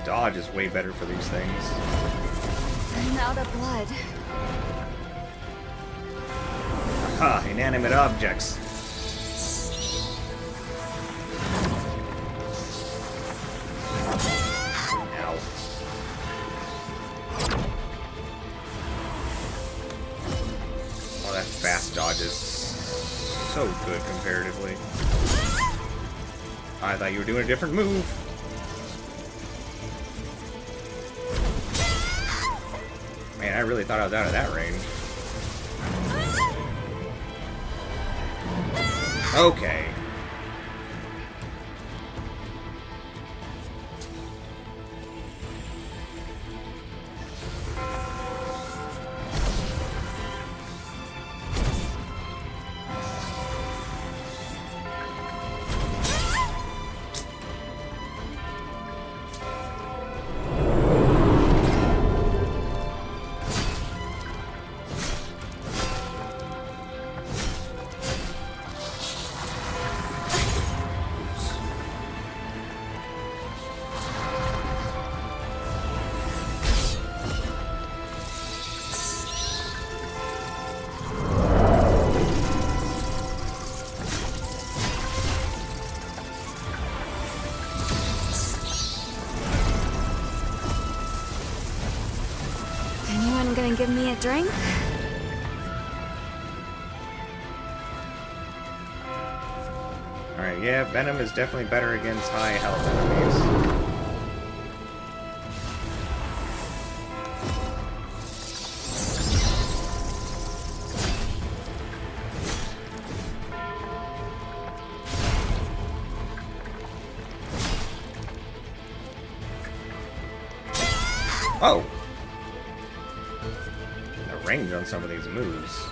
Dodge is way better for these things. I'm out of blood. Aha, inanimate objects. Ow. Oh, that fast dodge is so good comparatively. I thought you were doing a different move. Man, I really thought I was out of that range. Okay. gonna give me a drink? Alright, yeah, Venom is definitely better against high health enemies. Oh! The range on some of these moves.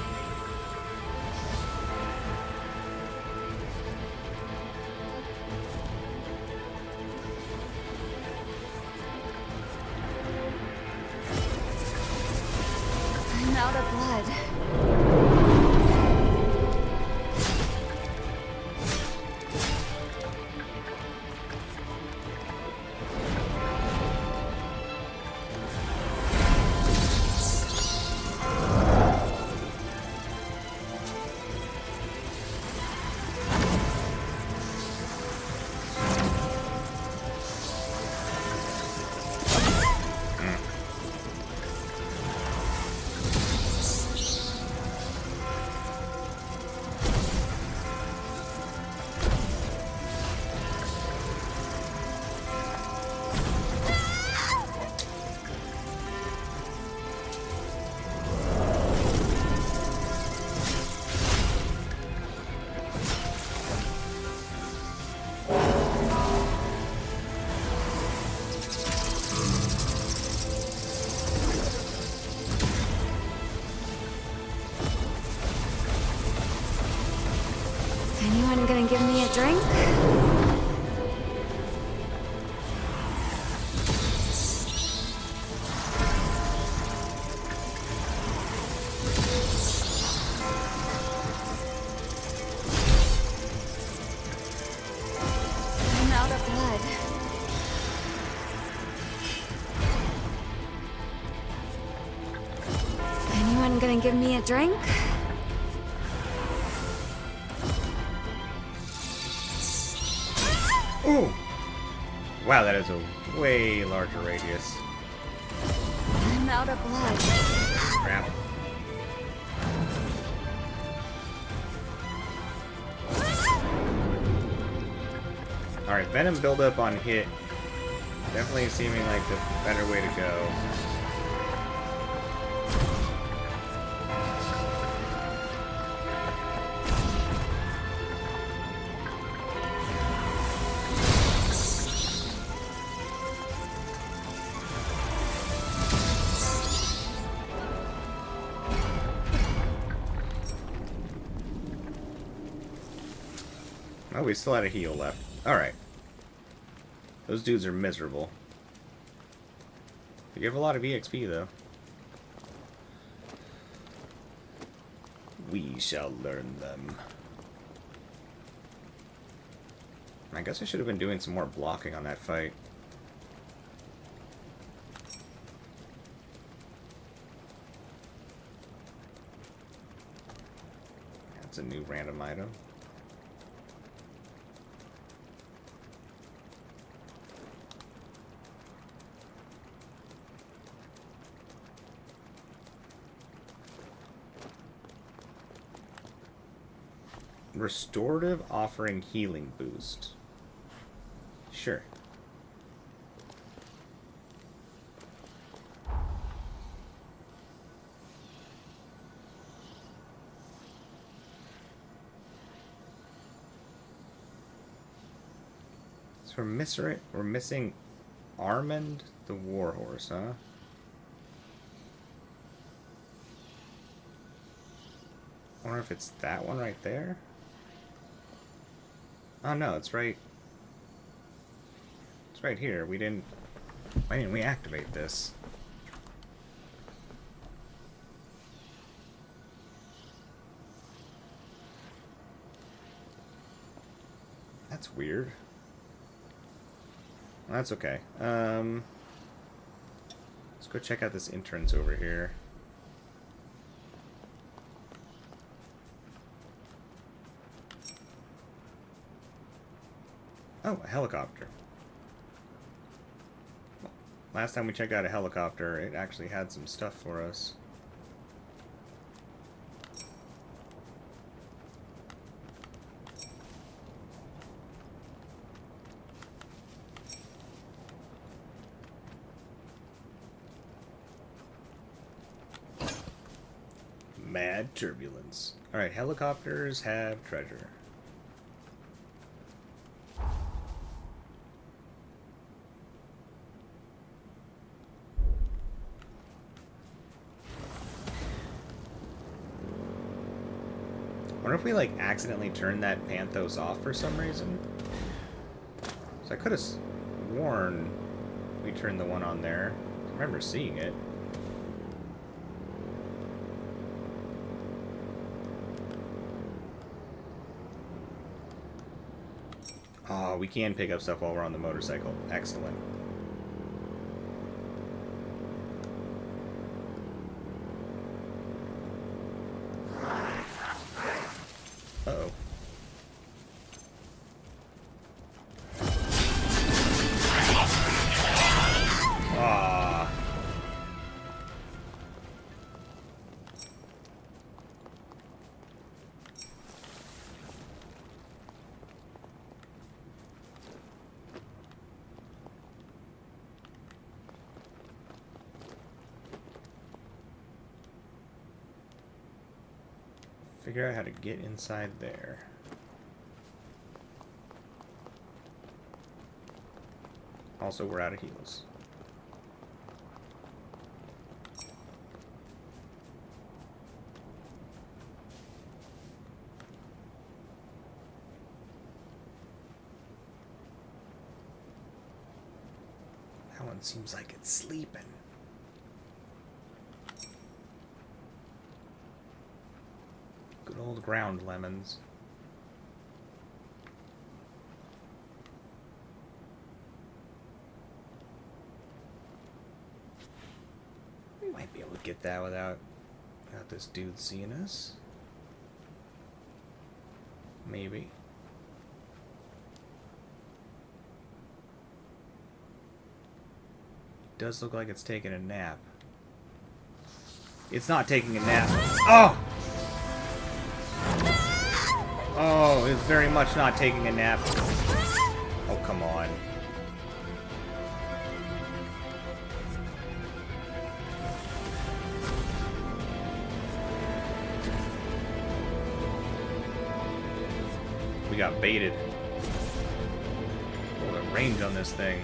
I'm out of blood. Anyone gonna give me a drink? I'm out of blood. Anyone gonna give me a drink? Ooh! Wow, that is a way larger radius. I'm out of blood. Crap. Alright, Venom buildup on hit. Definitely seeming like the better way to go. Oh, we still had a heal left. Alright. Those dudes are miserable. They give a lot of EXP, though. We shall learn them. I guess I should have been doing some more blocking on that fight. That's a new random item. Restorative offering healing boost. Sure. So we're missing Armand the Warhorse, huh? I wonder if it's that one right there. Oh no, it's right. It's right here. Why didn't we activate this? That's weird. Well, that's okay. Let's go check out this entrance over here. Oh, a helicopter. Last time we checked out a helicopter, it actually had some stuff for us. Mad turbulence. Alright, helicopters have treasure. I wonder if we, like, accidentally turned that Panthos off for some reason. So I could have sworn we turned the one on there. I remember seeing it. Oh, we can pick up stuff while we're on the motorcycle. Excellent. Uh-oh. Ah. Figure out how to get inside there. Also, we're out of heals. That one seems like it's sleeping. Good old ground lemons. We might be able to get that without this dude seeing us. Maybe. It does look like it's taking a nap. It's not taking a nap. Oh! Oh, it's very much not taking a nap. Oh, come on. We got baited. Oh, the range on this thing.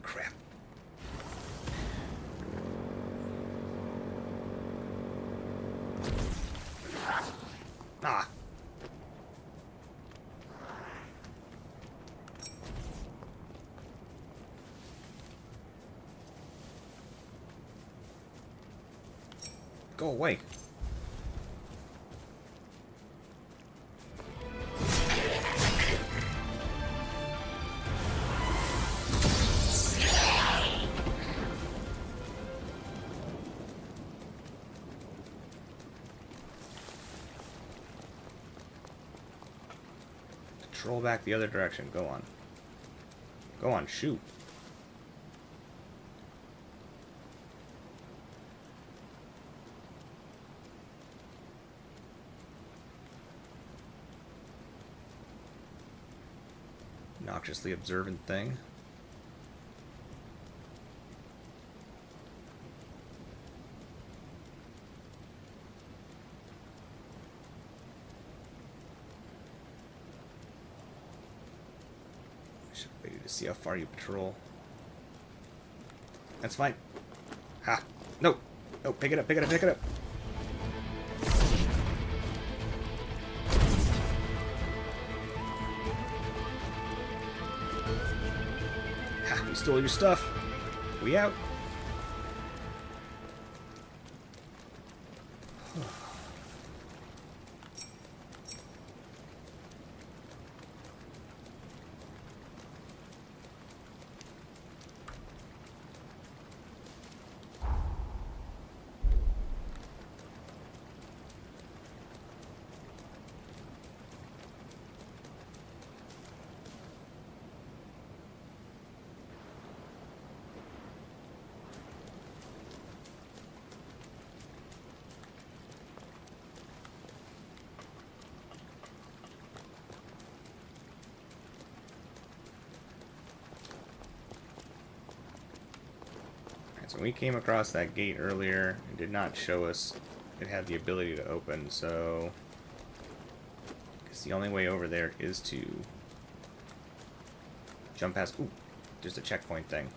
Crap. Ah. Go away. Troll back the other direction. Go on. Go on, shoot. Noxiously observant thing. Should wait to see how far you patrol. That's fine. Ha! No! No, pick it up, pick it up, pick it up! Ha! We stole your stuff. We out. So we came across that gate earlier. It did not show us it had the ability to open, so I guess the only way over there is to jump past. Ooh, there's a checkpoint thing.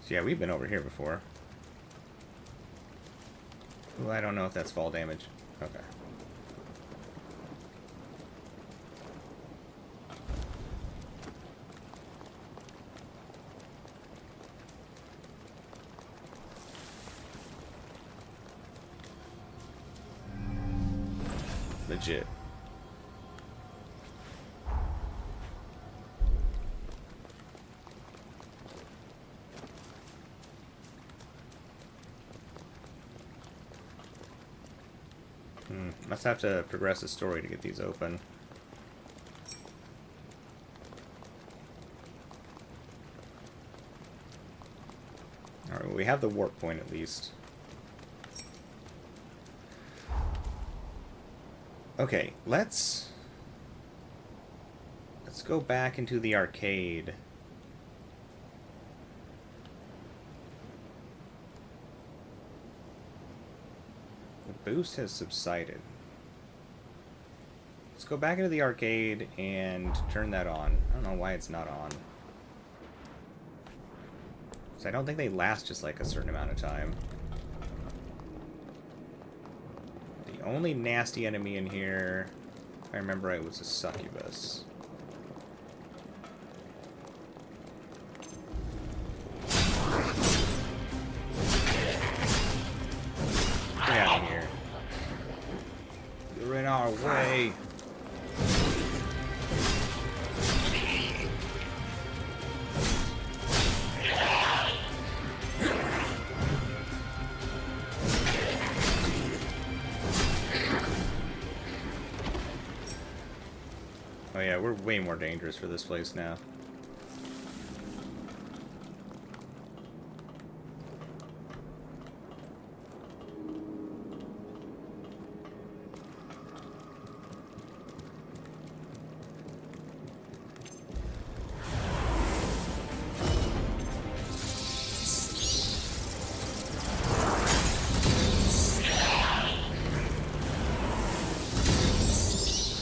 So yeah, we've been over here before. Ooh, I don't know if that's fall damage. Okay. Legit. Must have to progress the story to get these open. Alright, well, we have the warp point at least. Okay, let's go back into the arcade. The boost has subsided. Let's go back into the arcade and turn that on. I don't know why it's not on. So I don't think they last just like a certain amount of time. The only nasty enemy in here, if I remember right, was a succubus. Get out of here. You're in our way. Oh yeah, we're way more dangerous for this place now.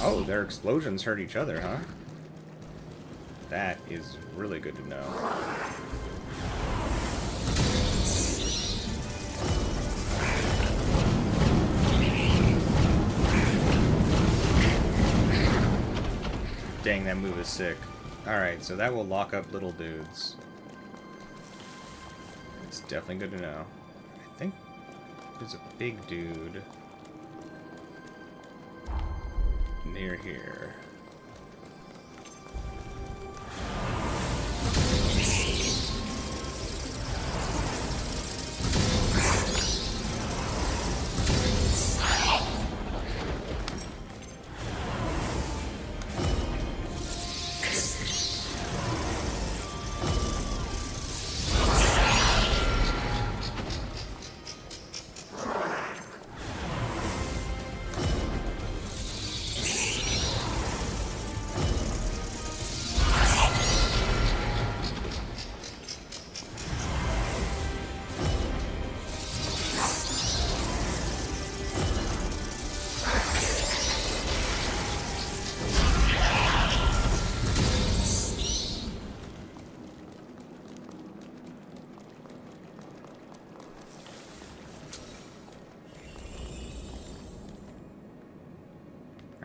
Oh, their explosions hurt each other, huh? That is really good to know. Dang, that move is sick. Alright, so that will lock up little dudes. It's definitely good to know. I think there's a big dude near here.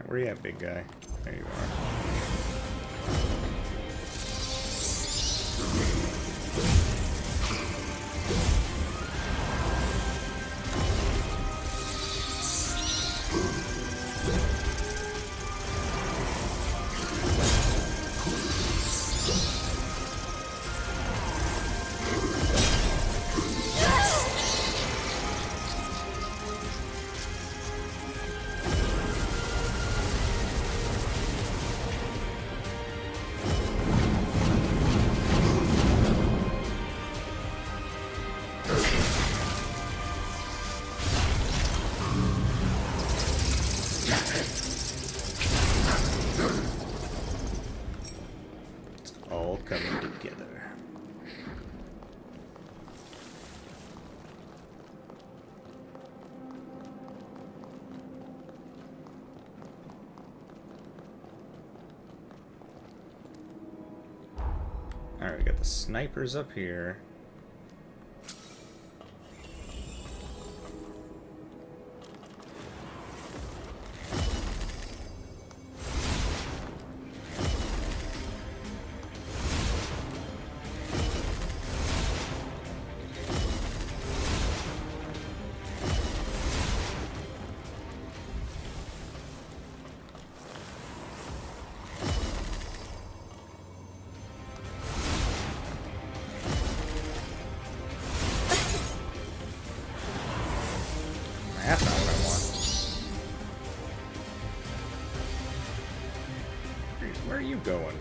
Where you at, big guy? There you are. all coming together. Alright, we got the snipers up here. That's not what I want. Where are you going?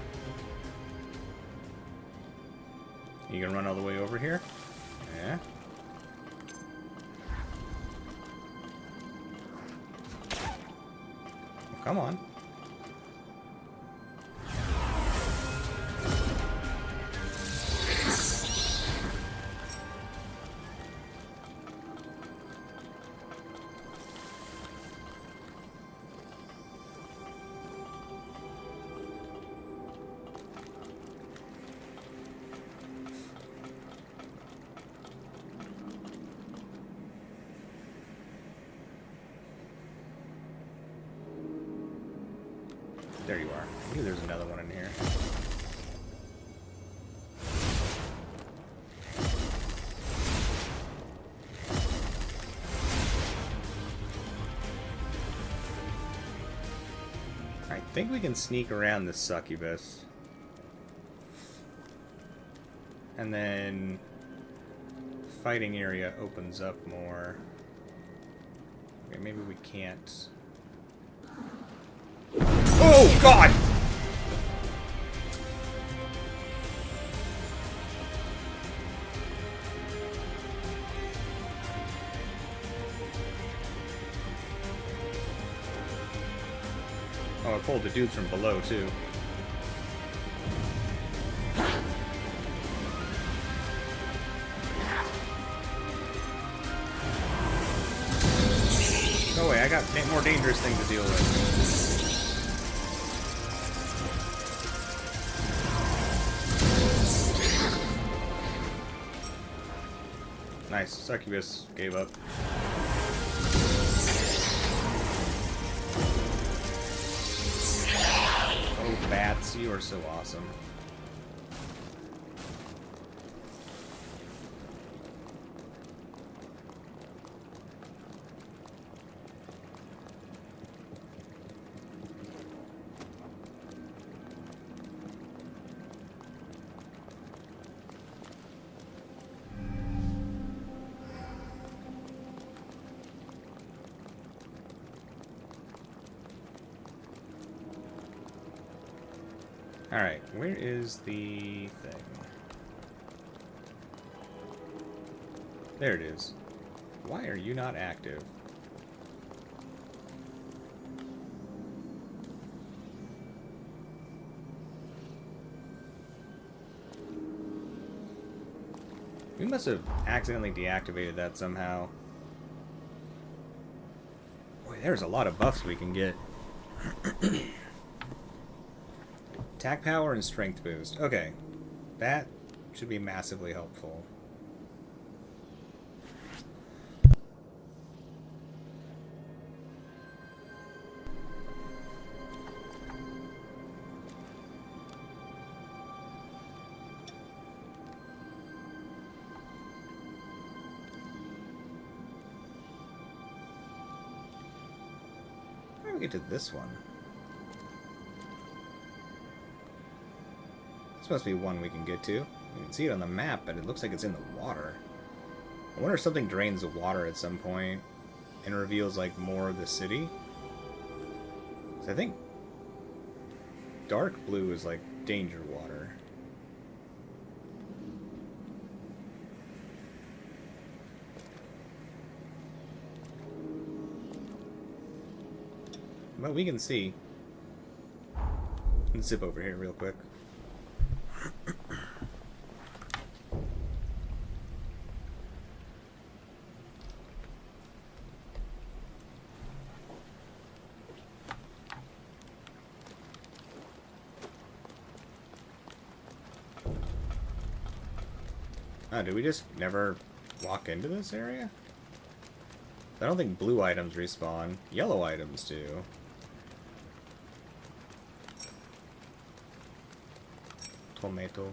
You gonna run all the way over here? Yeah. Well, come on. There you are. I knew there's another one in here. I think we can sneak around this succubus. And then fighting area opens up more. Okay, maybe we can't. Oh, God! Oh, I pulled the dudes from below, too. No way, I got more dangerous things to deal with. Nice. Succubus gave up. Oh, bats, you are so awesome. Alright, where is the thing? There it is. Why are you not active? We must have accidentally deactivated that somehow. Boy, there's a lot of buffs we can get. Attack power and strength boost. Okay. That should be massively helpful. How do we get to this one? This must be one we can get to. You can see it on the map, but it looks like it's in the water. I wonder if something drains the water at some point and reveals, like, more of the city. 'Cause I think dark blue is, like, danger water. But we can see. Let's zip over here real quick. Oh, did we just never walk into this area? I don't think blue items respawn. Yellow items do. Tomato.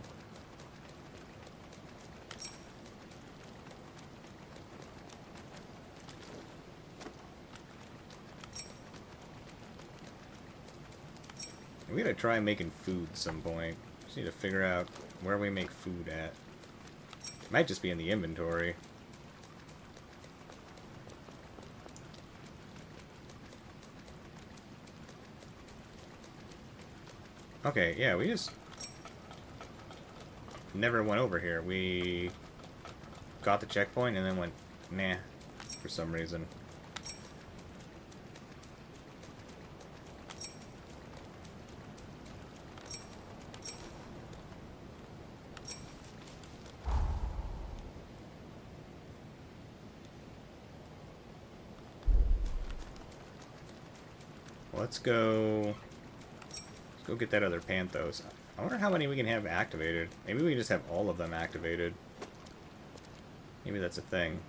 We gotta try making food at some point. Just need to figure out where we make food at. Might just be in the inventory. Okay, yeah, we just never went over here. We got the checkpoint and then went, nah, for some reason. Let's go get that other Panthos. I wonder how many we can have activated. Maybe we can just have all of them activated. Maybe that's a thing.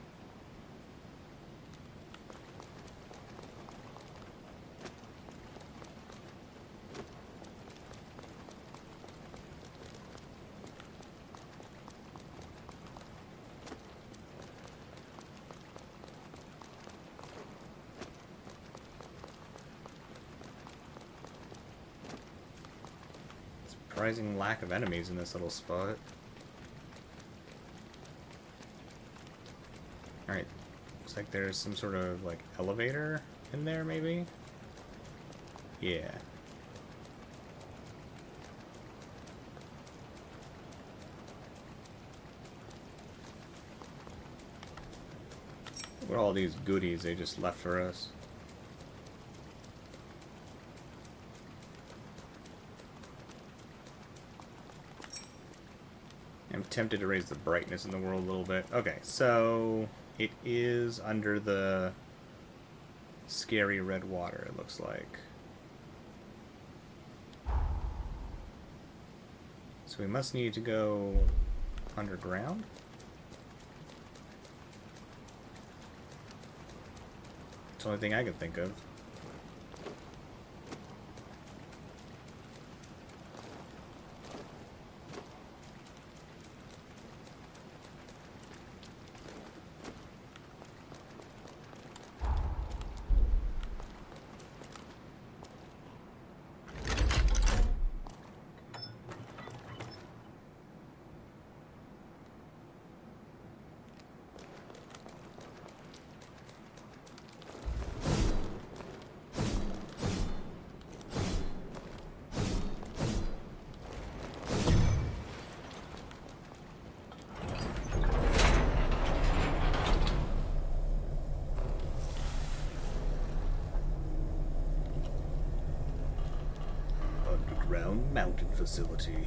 Surprising lack of enemies in this little spot. Alright, looks like there's some sort of, like, elevator in there, maybe? Yeah. What are all these goodies they just left for us? I'm tempted to raise the brightness in the world a little bit. Okay, so it is under the scary red water, it looks like. So we must need to go underground. It's the only thing I can think of. Mountain facility.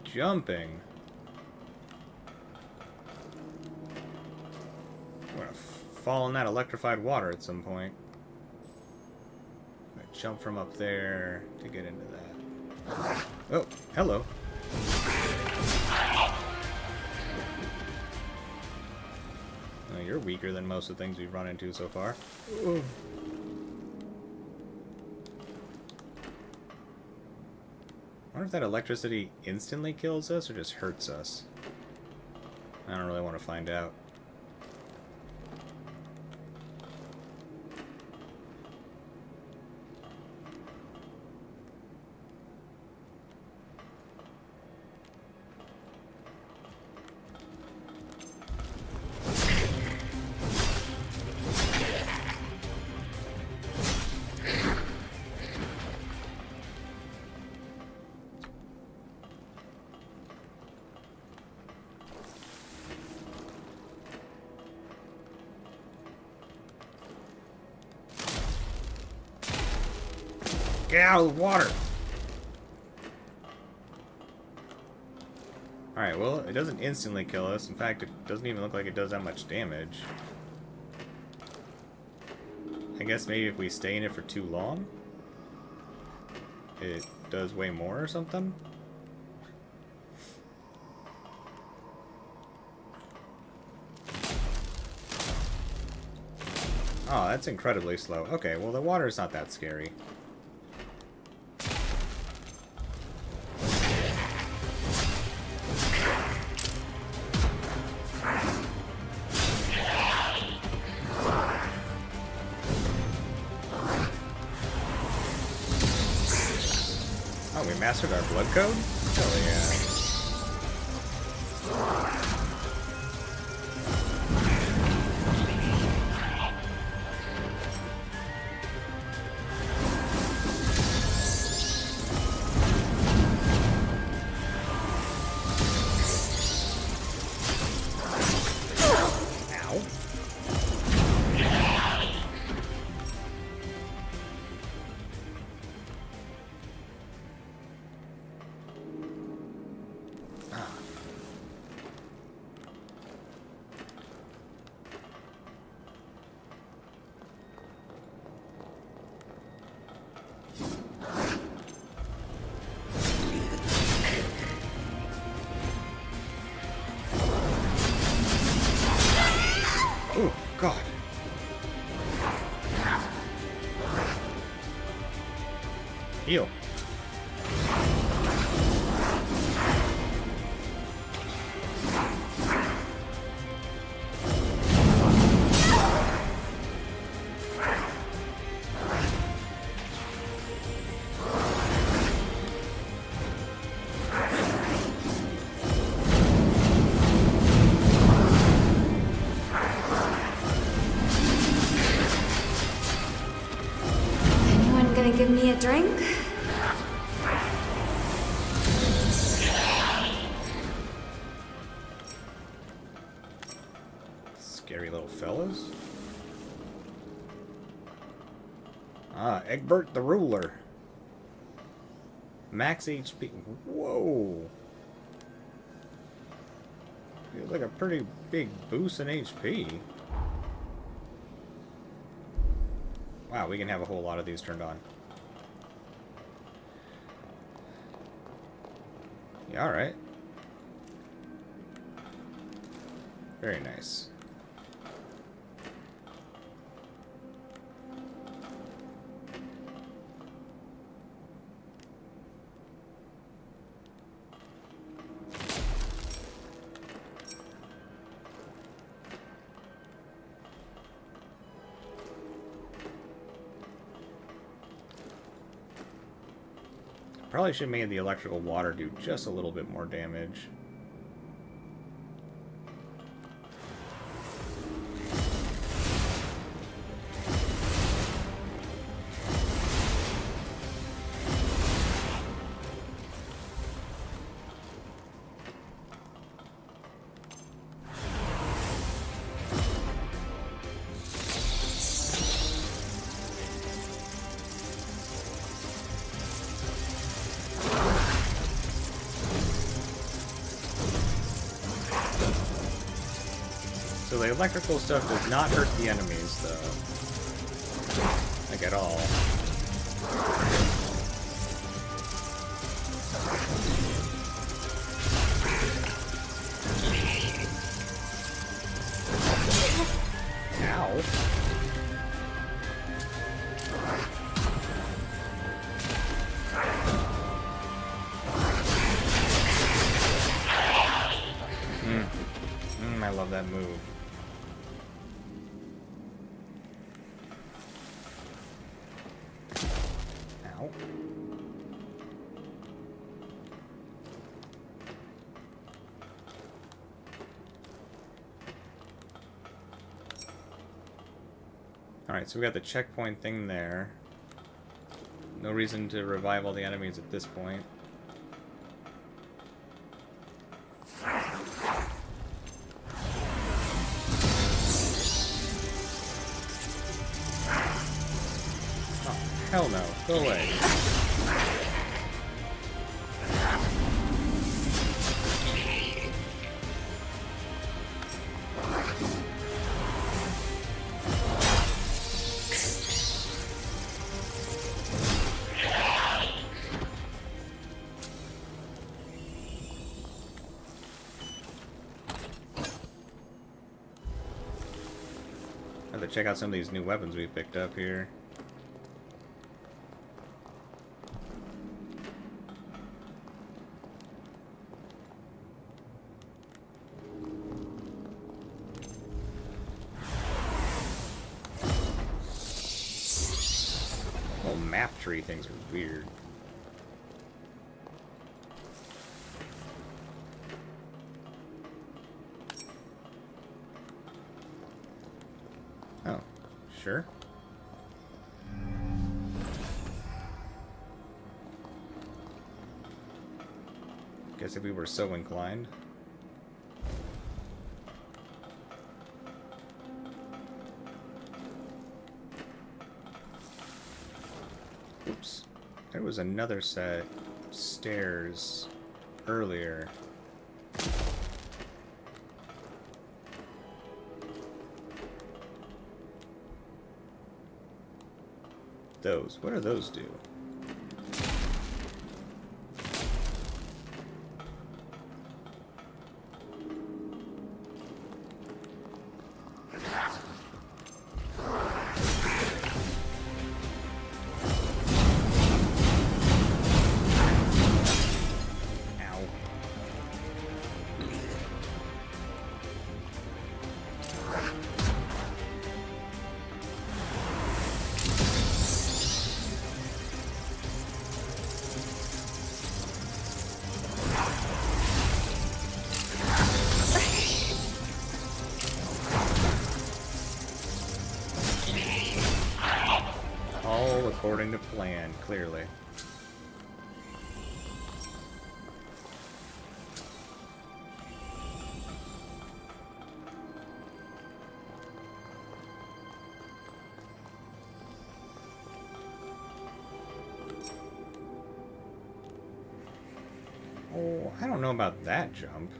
Jumping. Fall in that electrified water at some point. I jump from up there to get into that. Oh, hello. Oh, you're weaker than most of the things we've run into so far. Ooh. I wonder if that electricity instantly kills us or just hurts us. I don't really want to find out. Get out of the water! Alright, well, it doesn't instantly kill us. In fact, it doesn't even look like it does that much damage. I guess maybe if we stay in it for too long, it does way more or something? Oh, that's incredibly slow. Okay, well, the water is not that scary. Oh, we mastered our blood code? Hell yeah. Ow. Oh, God. Heal. Anyone gonna give me a drink? Scary little fellas. Ah, Egbert the Ruler. Max HP. Whoa. Feels like a pretty big boost in HP. Wow, we can have a whole lot of these turned on. Yeah, alright. Very nice. Probably should have made the electrical water do just a little bit more damage. So the electrical stuff does not hurt the enemies, though. Like, at all. Ow. I love that move. Ow. Alright, so we got the checkpoint thing there. No reason to revive all the enemies at this point. Hell no. Go away. I have to check out some of these new weapons we picked up here. Oh, map tree things are weird. Oh, sure. Guess if we were so inclined. Oops. There was another set of stairs earlier. Those. What do those do? Ow. All according to plan, clearly. Oh, I don't know about that jump.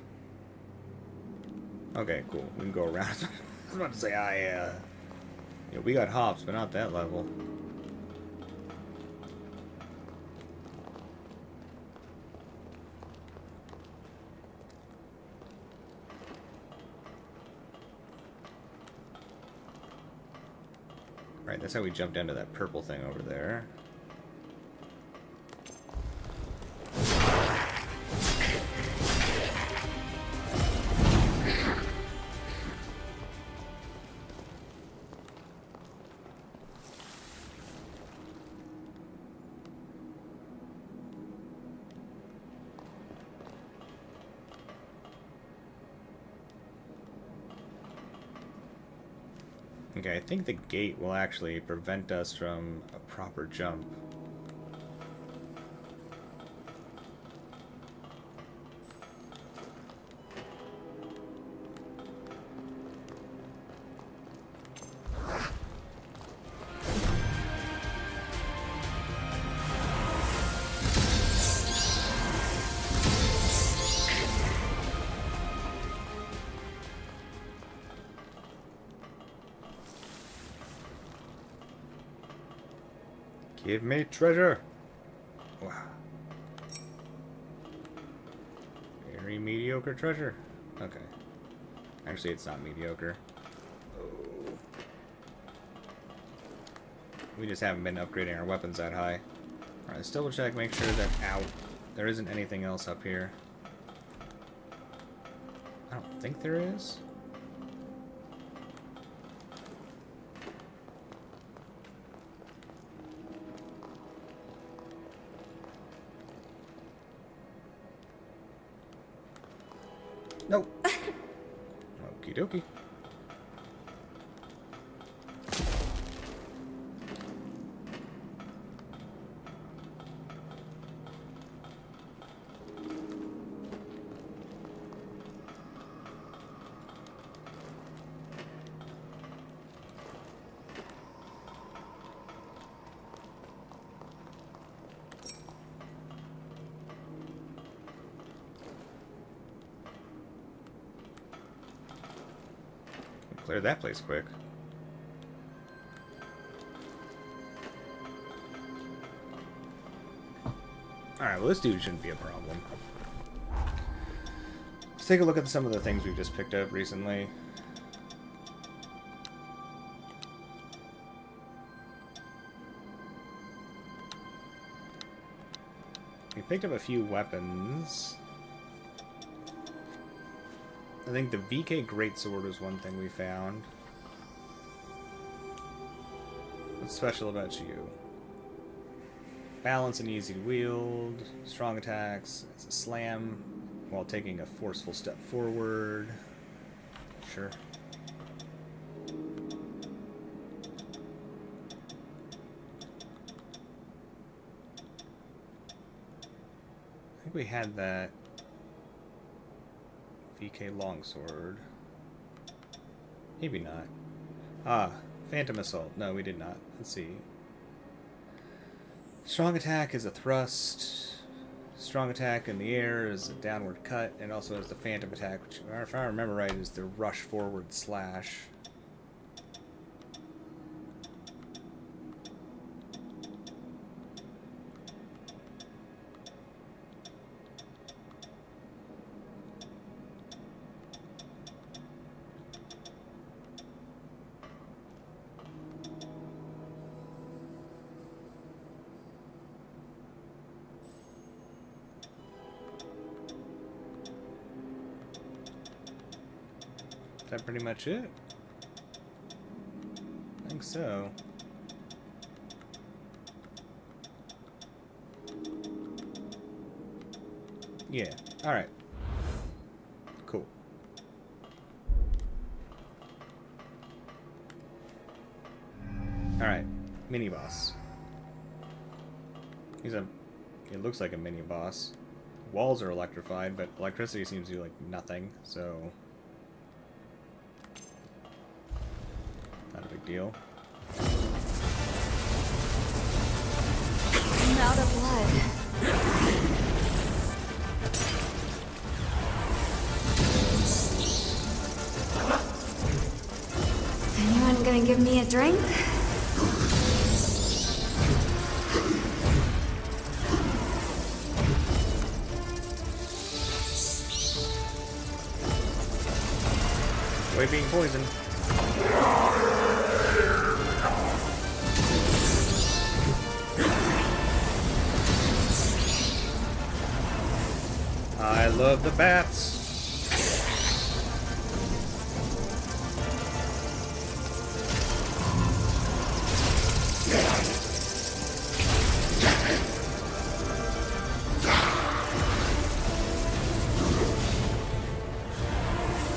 Okay, cool. We can go around. I was about to say, yeah, we got hops, but not that level. Right, that's how we jumped into that purple thing over there. Okay, I think the gate will actually prevent us from a proper jump. Give me treasure! Wow. Very mediocre treasure. Okay. Actually, it's not mediocre. Oh. We just haven't been upgrading our weapons that high. Alright, let's double check, make sure that... Ow. There isn't anything else up here. I don't think there is. Nope. Okie dokie. cleared that place quick. Alright, well this dude shouldn't be a problem. Let's take a look at some of the things we've just picked up recently. We picked up a few weapons. I think the VK Greatsword was one thing we found. What's special about you? Balance and easy to wield. Strong attacks. It's a slam while taking a forceful step forward. Sure. I think we had that VK Longsword. Maybe not. Ah, Phantom Assault. No, we did not. Let's see. Strong attack is a thrust. Strong attack in the air is a downward cut, and also has the Phantom attack, which, if I remember right, is the rush forward slash. Is that pretty much it? I think so. Yeah, alright. Cool. Alright, mini boss. It looks like a mini boss. Walls are electrified, but electricity seems to do like nothing, so not a big deal. I'm out of blood. Anyone gonna give me a drink? Avoid being poisoned. I love the bats.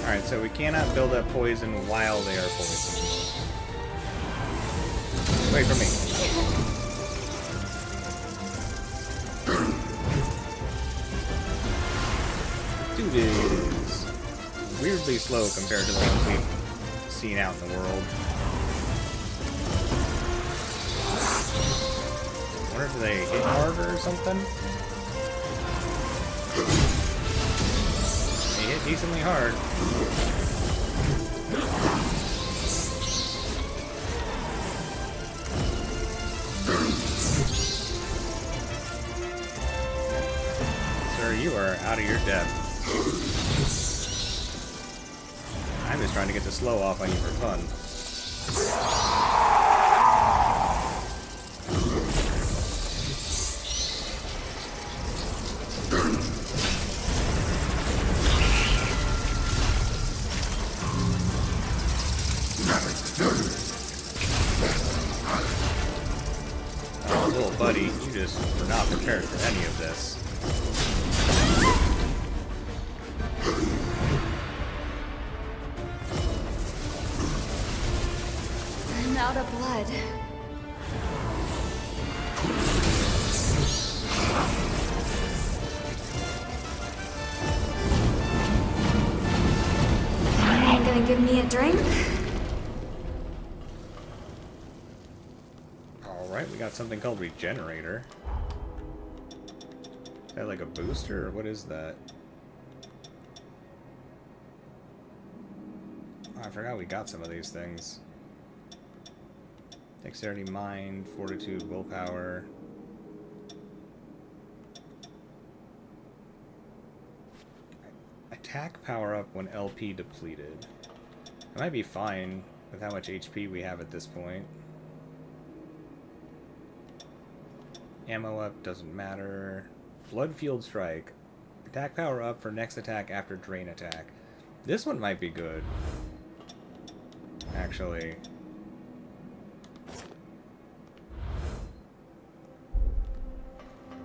Alright, so we cannot build up poison while they are poisoned. Wait for me. Dude is weirdly slow compared to the ones we've seen out in the world. I wonder if they hit harder or something? They hit decently hard. Sir, you are out of your depth. I'm just trying to get the slow off on you for fun. Oh, little buddy, you just were not prepared for any of this. I'm out of blood. Anyone gonna give me a drink? Alright, we got something called Regenerator. Is that like a booster, or what is that? Oh, I forgot we got some of these things. Dexterity, mind, fortitude, willpower. Attack power up when LP depleted. It might be fine with how much HP we have at this point. Ammo up, doesn't matter. Blood Field Strike. Attack power up for next attack after drain attack. This one might be good. Actually.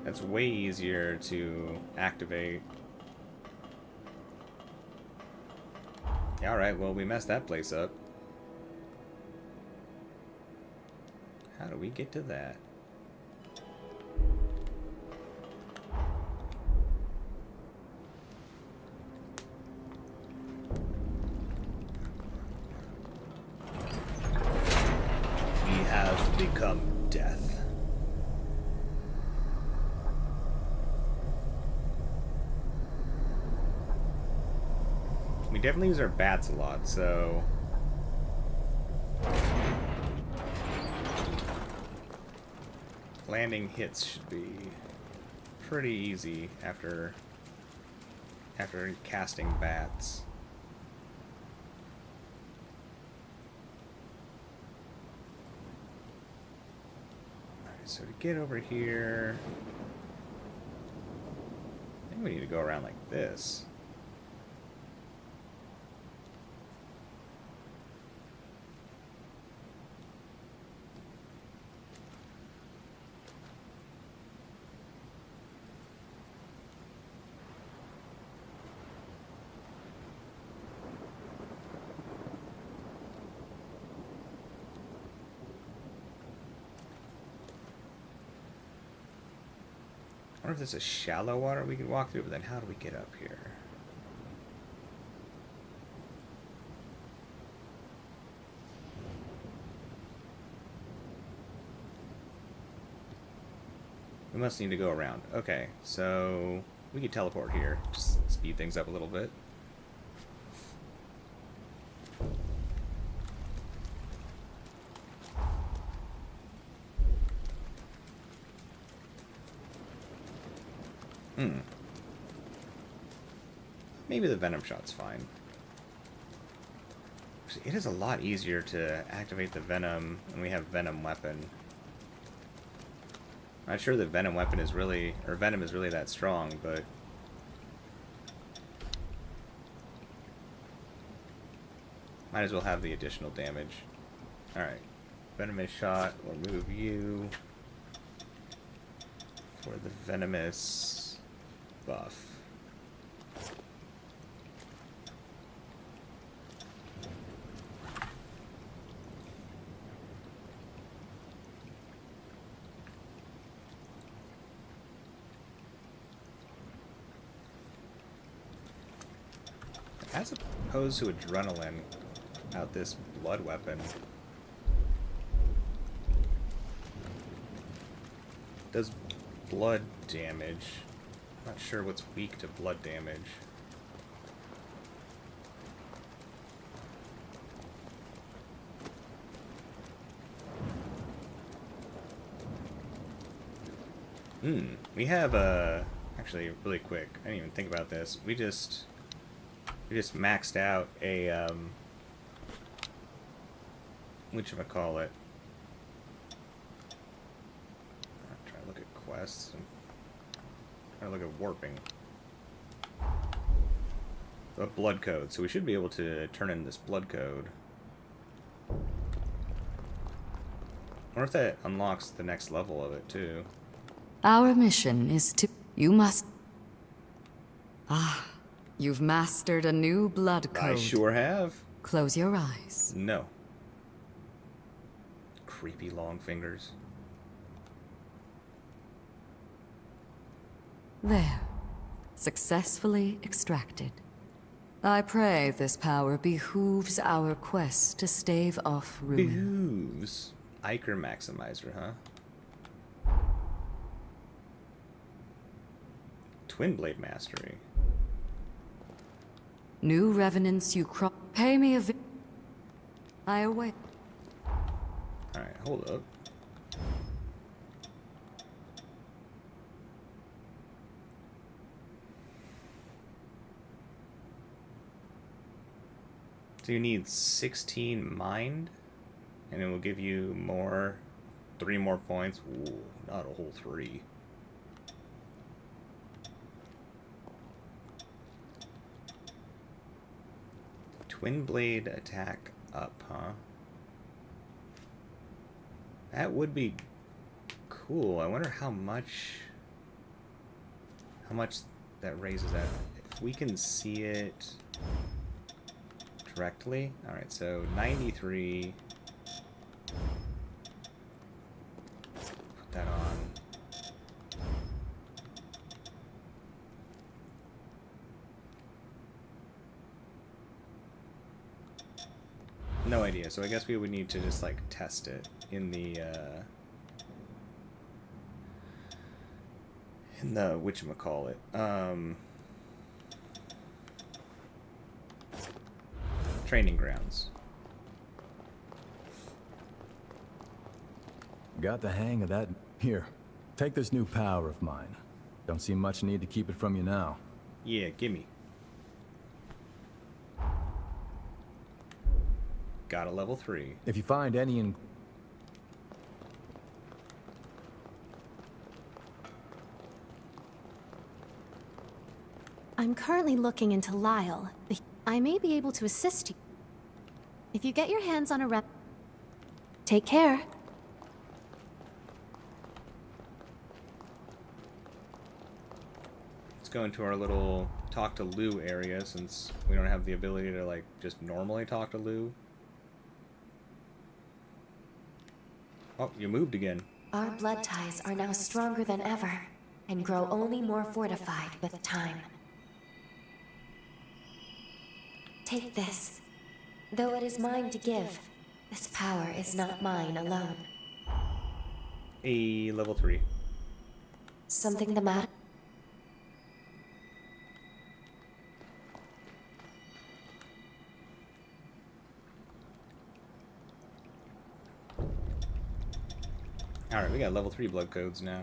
That's way easier to activate. Yeah, alright, well, we messed that place up. How do we get to that? We have become death. We definitely use our bats a lot, so... landing hits should be pretty easy after casting bats. Alright, so to get over here... I think we need to go around like this. I wonder if there's a shallow water we could walk through, but then how do we get up here? We must need to go around. Okay, so we could teleport here. Just speed things up a little bit. Maybe the Venom Shot's fine. It is a lot easier to activate the Venom when we have Venom Weapon. I'm not sure that Venom Weapon is really, or Venom is really that strong, but... might as well have the additional damage. Alright. Venomous Shot will move you for the Venomous buff. As opposed to adrenaline, out this blood weapon does blood damage. I'm not sure what's weak to blood damage. We have actually really quick. I didn't even think about this. We just maxed out a whatchamacallit. I'm trying to look at quests and trying to look at warping. A blood code, so we should be able to turn in this blood code. I wonder if that unlocks the next level of it too. Our mission is to... You must... Ah, you've mastered a new blood code. I sure have. Close your eyes. No. Creepy long fingers. There. Successfully extracted. I pray this power behooves our quest to stave off ruin. Behooves. Iker Maximizer, huh? Twin Blade Mastery. New revenants you Pay me a I await. Alright, hold up. So you need 16 mind, and it will give you more, 3 more points. Ooh, not a whole 3. Twin blade attack up, huh? That would be cool. I wonder how much that raises that. If we can see it directly. Alright, so 93. Put that on. No idea. So I guess we would need to just like test it in the whatchamacallit. Training grounds. Got the hang of that. Here, take this new power of mine. Don't see much need to keep it from you now. Yeah, gimme. Got a level 3. If you find any in... I'm currently looking into Lyle. I may be able to assist you. If you get your hands on a rep... Take care. Let's go into our little talk to Lou area since we don't have the ability to like just normally talk to Lou. Oh, you moved again. Our blood ties are now stronger than ever, and grow only more fortified with time. Take this. Though it is mine to give, this power is not mine alone. A level 3. Something the matter? Alright, we got level 3 blood codes now.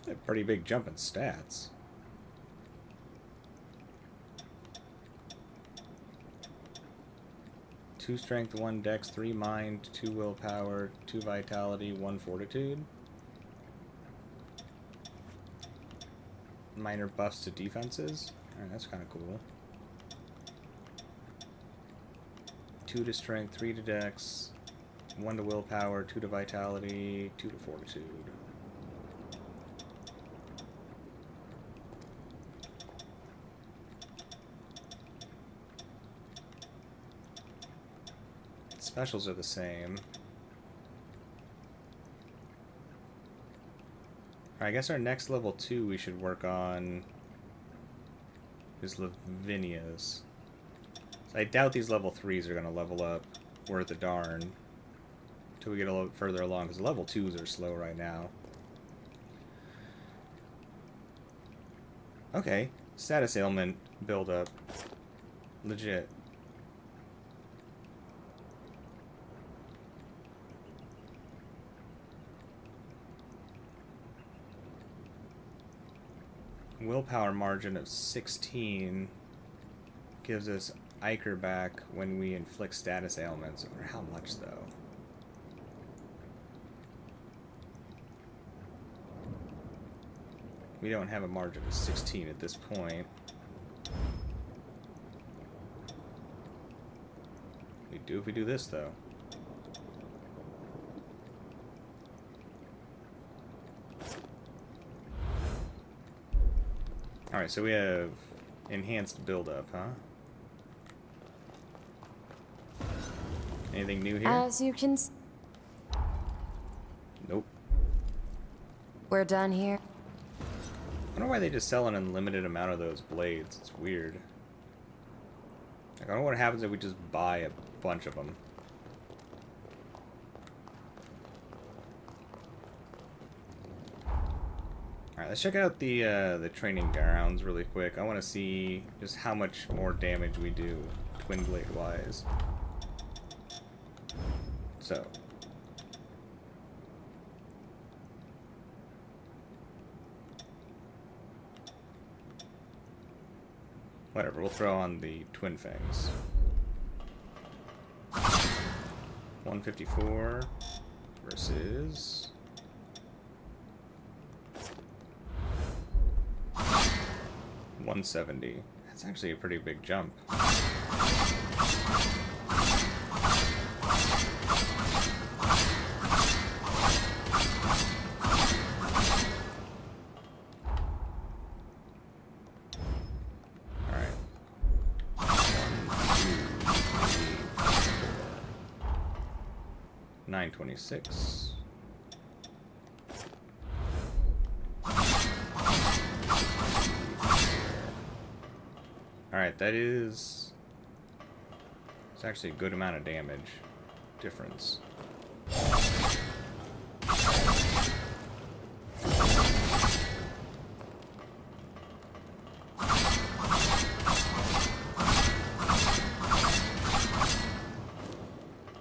A pretty big jump in stats. Two strength, 1 dex, 3 mind, 2 willpower, 2 vitality, 1 fortitude. Minor buffs to defenses. Alright, that's kind of cool. 2 to strength, 3 to dex, 1 to willpower, 2 to vitality, 2 to fortitude. Specials are the same. I guess our next level 2 we should work on is Lavinia's. So I doubt these level 3s are going to level up worth a darn until we get a little further along, because level 2s are slow right now. Okay, status ailment build up. Legit. Willpower margin of 16 gives us Iker back when we inflict status ailments. I wonder how much though. We don't have a margin of 16 at this point. We do if we do this though. Alright, so we have enhanced build-up, huh? Anything new here? As you can Nope. We're done here. I don't know why they just sell an unlimited amount of those blades. It's weird. Like, I don't know what happens if we just buy a bunch of them. Alright, Alright, let's check out the training grounds really quick. I want to see just how much more damage we do, twin blade wise. So. Whatever, we'll throw on the twin fangs. 154 versus 170. That's actually a pretty big jump. Alright. 926. Alright, that is... It's actually a good amount of damage difference.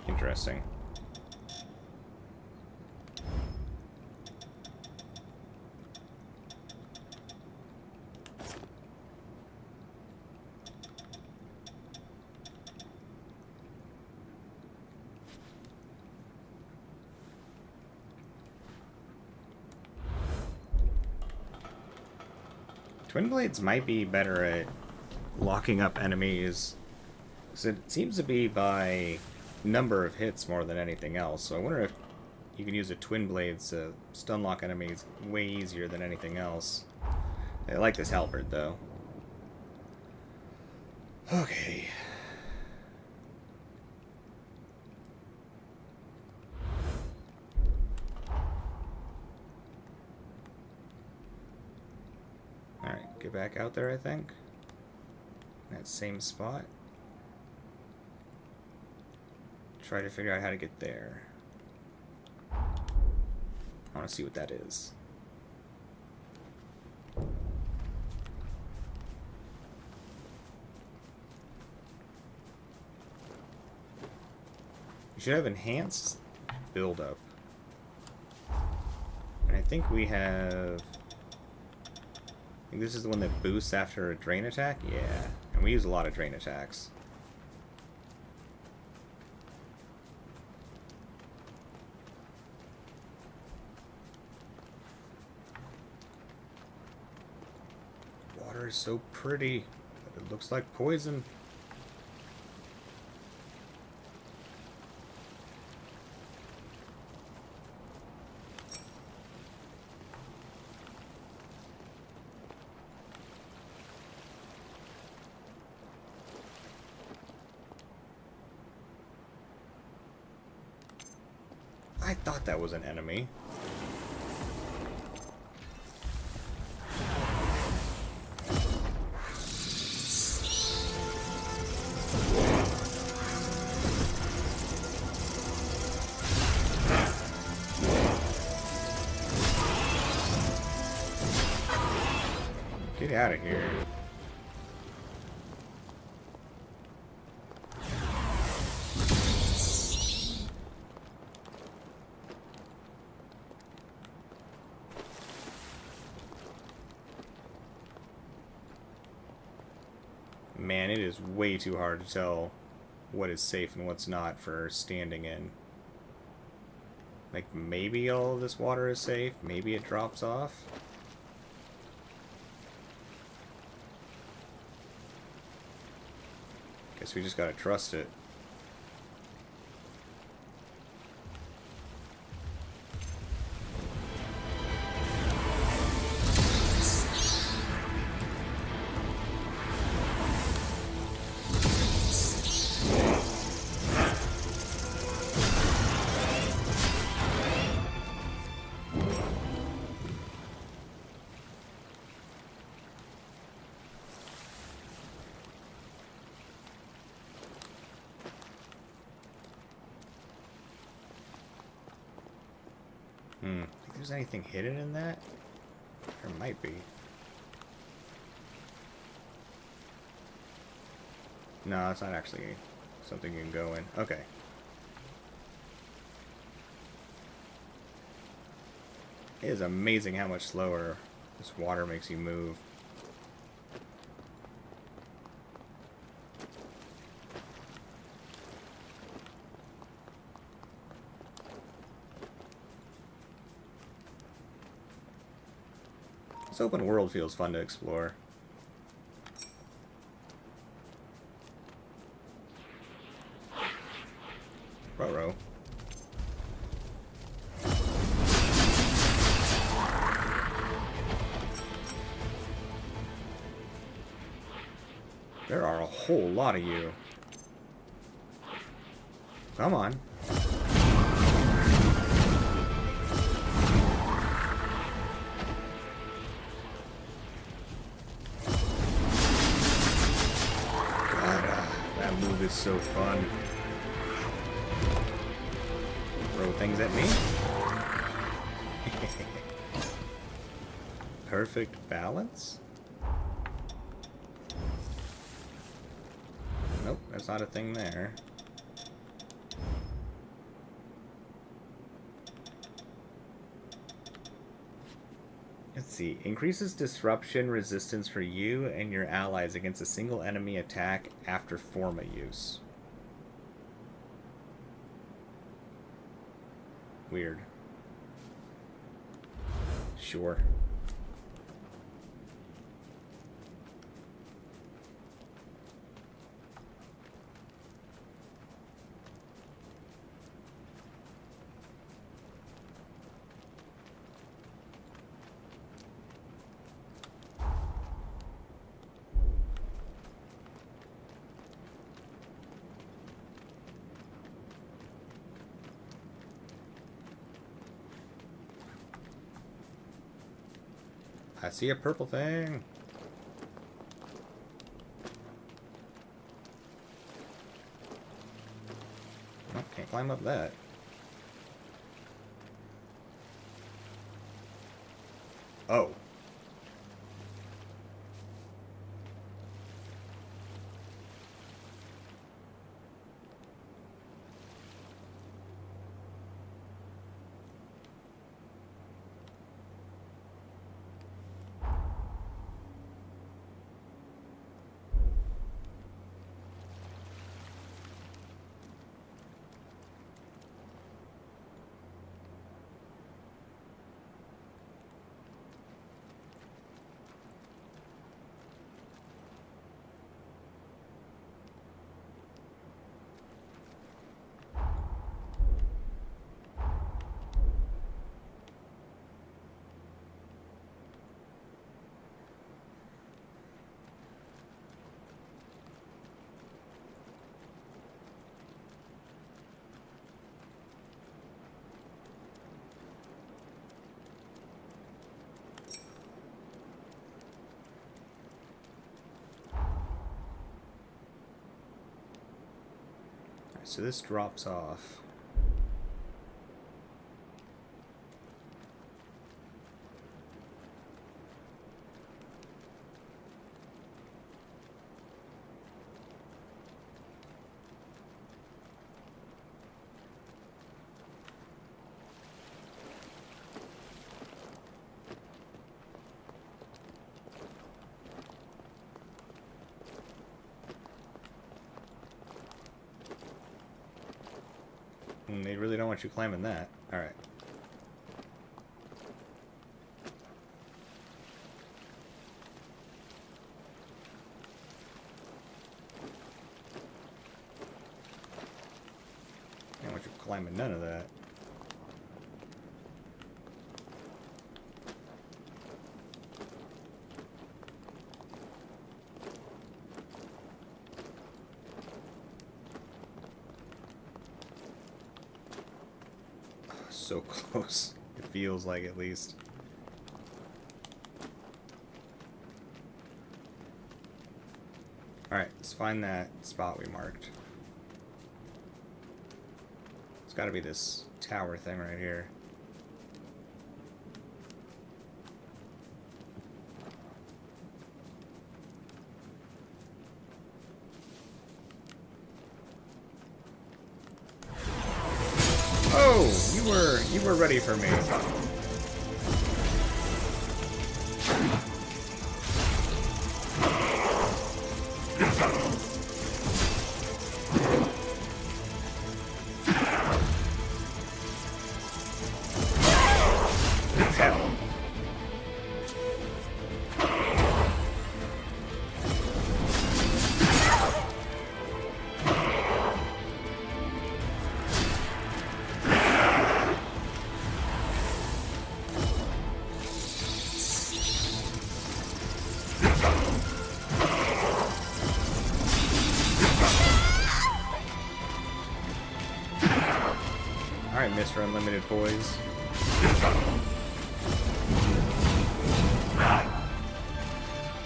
Interesting. Twin blades might be better at locking up enemies, because it seems to be by number of hits more than anything else. So I wonder if you can use a twin blades to stun lock enemies way easier than anything else. I like this halberd though. Okay. Alright, get back out there, I think. That same spot. Try to figure out how to get there. I want to see what that is. You should have enhanced build-up. And I think we have... I think this is the one that boosts after a drain attack? Yeah. And we use a lot of drain attacks. Water is so pretty, but it looks like poison. I thought that was an enemy. Get out of here. Man, it is way too hard to tell what is safe and what's not for standing in. Like, maybe all of this water is safe, maybe it drops off. Guess we just gotta trust it. Think there's anything hidden in that? There might be. No, it's not actually something you can go in. Okay. It is amazing how much slower this water makes you move. This open world feels fun to explore. Ruh-roh. There are a whole lot of you. Come on. That move is so fun. Throw things at me. Perfect balance? Nope, that's not a thing there. Let's see. Increases disruption resistance for you and your allies against a single enemy attack after Forma use. Weird. Sure. I see a purple thing. Oh, can't climb up that. Oh. So this drops off. They really don't want you climbing that. Alright. They don't want you climbing none of that. So close. It feels like, at least. Alright, let's find that spot we marked. It's gotta be this tower thing right here. You were ready for me. Hell. Alright, Mr. Unlimited Poise.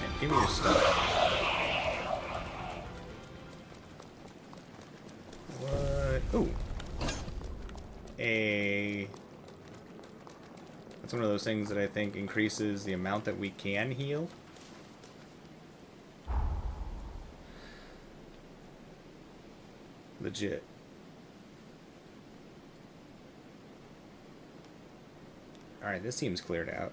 And give me your stuff. What? Ooh. That's one of those things that I think increases the amount that we can heal. Legit. Alright, this seems cleared out.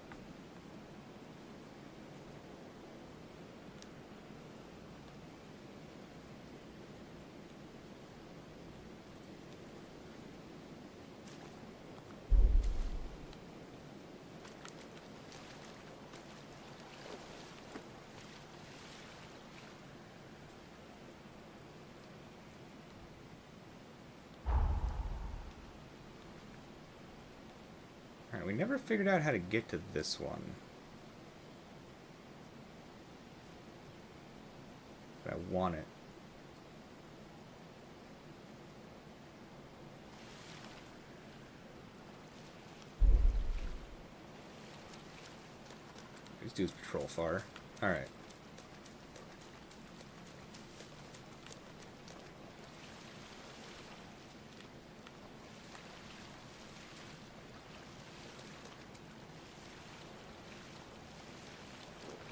Alright, we never figured out how to get to this one. But I want it. These dudes patrol far. Alright.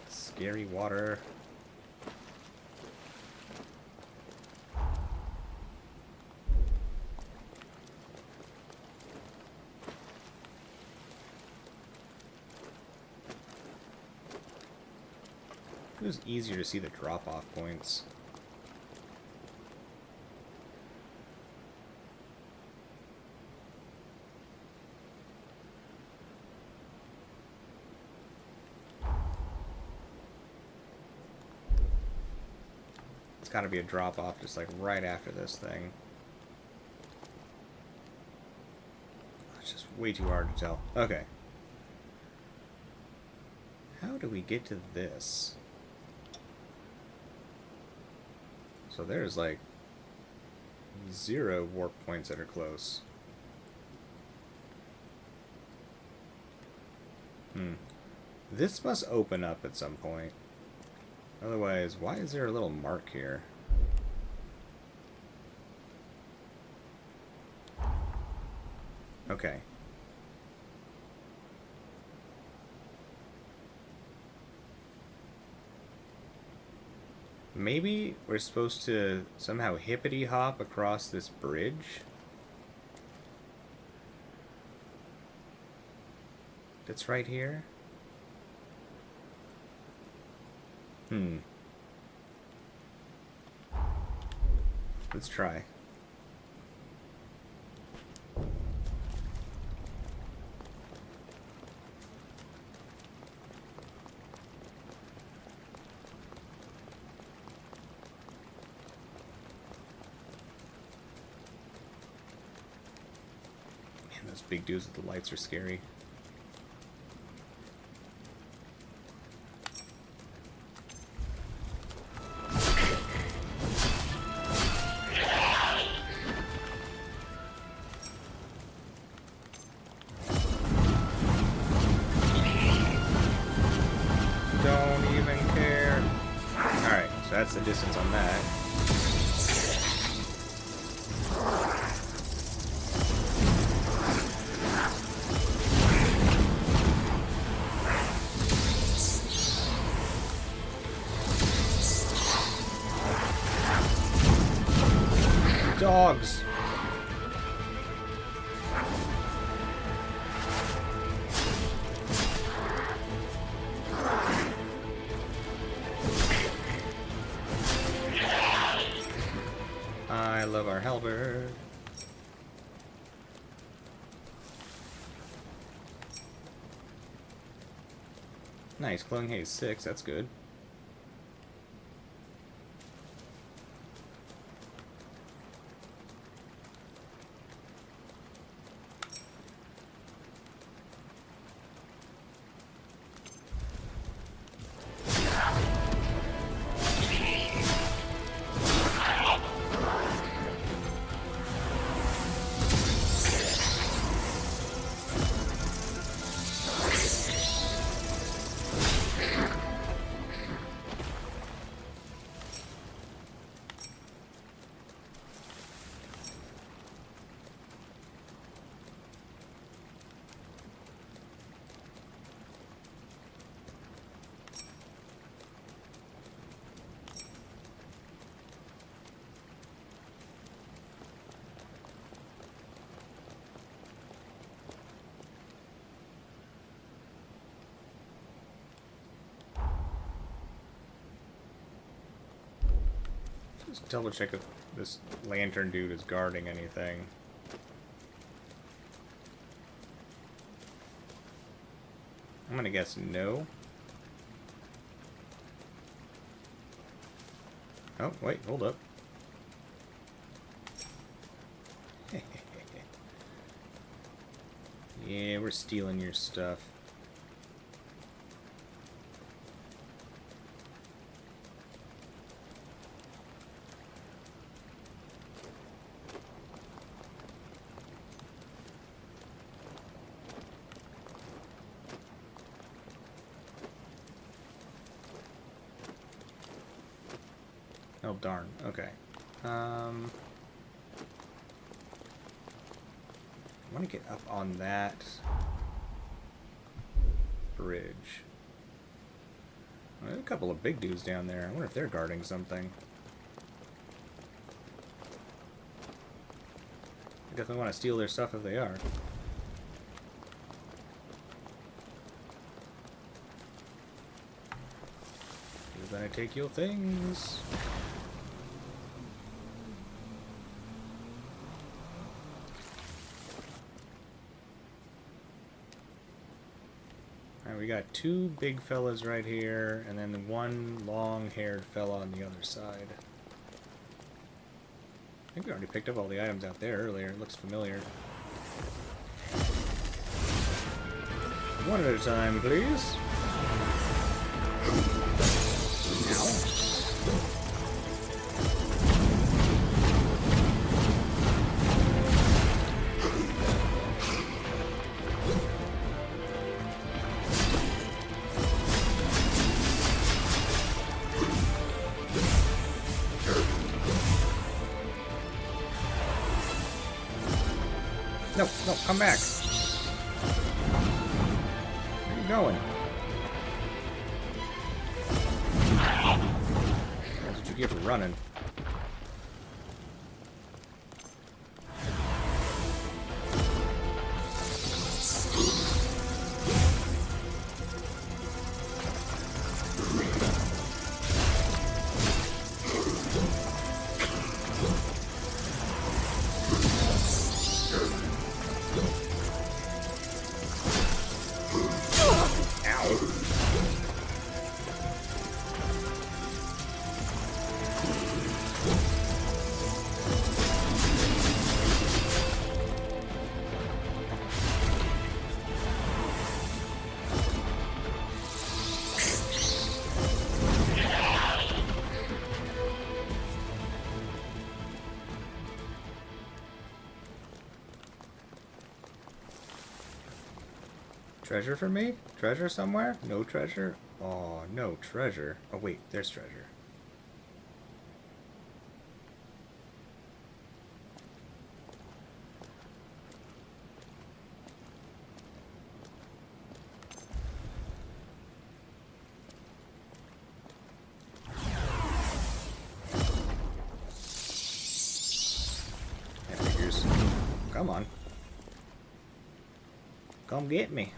Scary water. It was easier to see the drop-off points. It's gotta be a drop-off just like right after this thing. It's just way too hard to tell. Okay. How do we get to this? So there's like 0 warp points that are close. This must open up at some point. Otherwise, why is there a little mark here? Okay. Maybe we're supposed to somehow hippity hop across this bridge? That's right here? Let's try. Man, those big dudes with the lights are scary. That's the distance on that. Dogs. I love our halberd. Nice, Clothing Haze 6, that's good. Just double check if this lantern dude is guarding anything. I'm gonna guess no. Oh, wait, hold up. Yeah, we're stealing your stuff. Oh, darn. Okay. I want to get up on that bridge. Well, there's a couple of big dudes down there. I wonder if they're guarding something. I definitely want to steal their stuff if they are. You're gonna take your things. Alright, we got two big fellas right here, and then one long-haired fella on the other side. I think we already picked up all the items out there earlier. It looks familiar. One at a time, please. No, no, come back. Where are you going? That's what you get for running. Treasure for me? Treasure somewhere? No treasure? Oh, no treasure. Oh, wait, there's treasure. That figures. Come on. Come get me.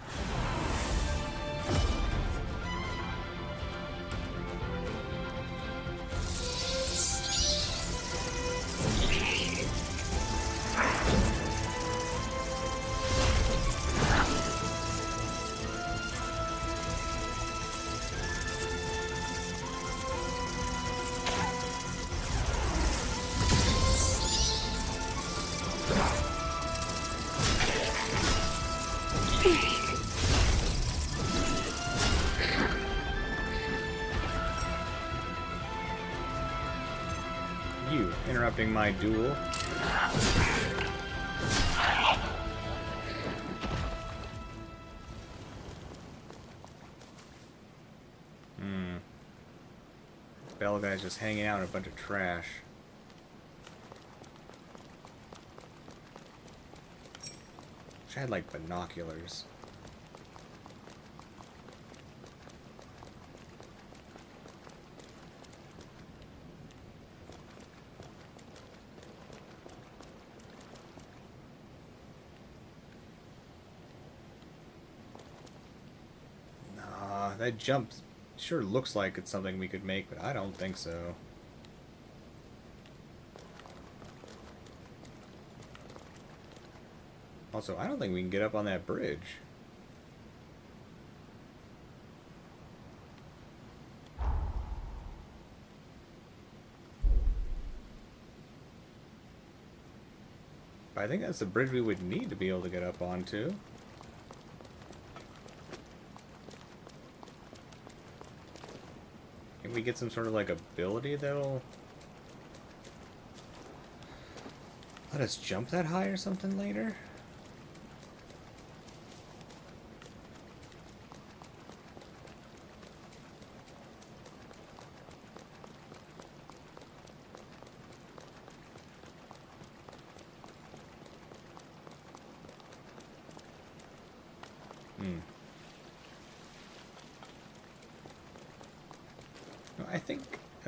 Interrupting my duel. Bell guy's just hanging out in a bunch of trash. Wish I had like binoculars. Nah, that jump sure looks like it's something we could make, but I don't think so. Also, I don't think we can get up on that bridge. But I think that's the bridge we would need to be able to get up onto. Can we get some sort of like ability that'll let us jump that high or something later?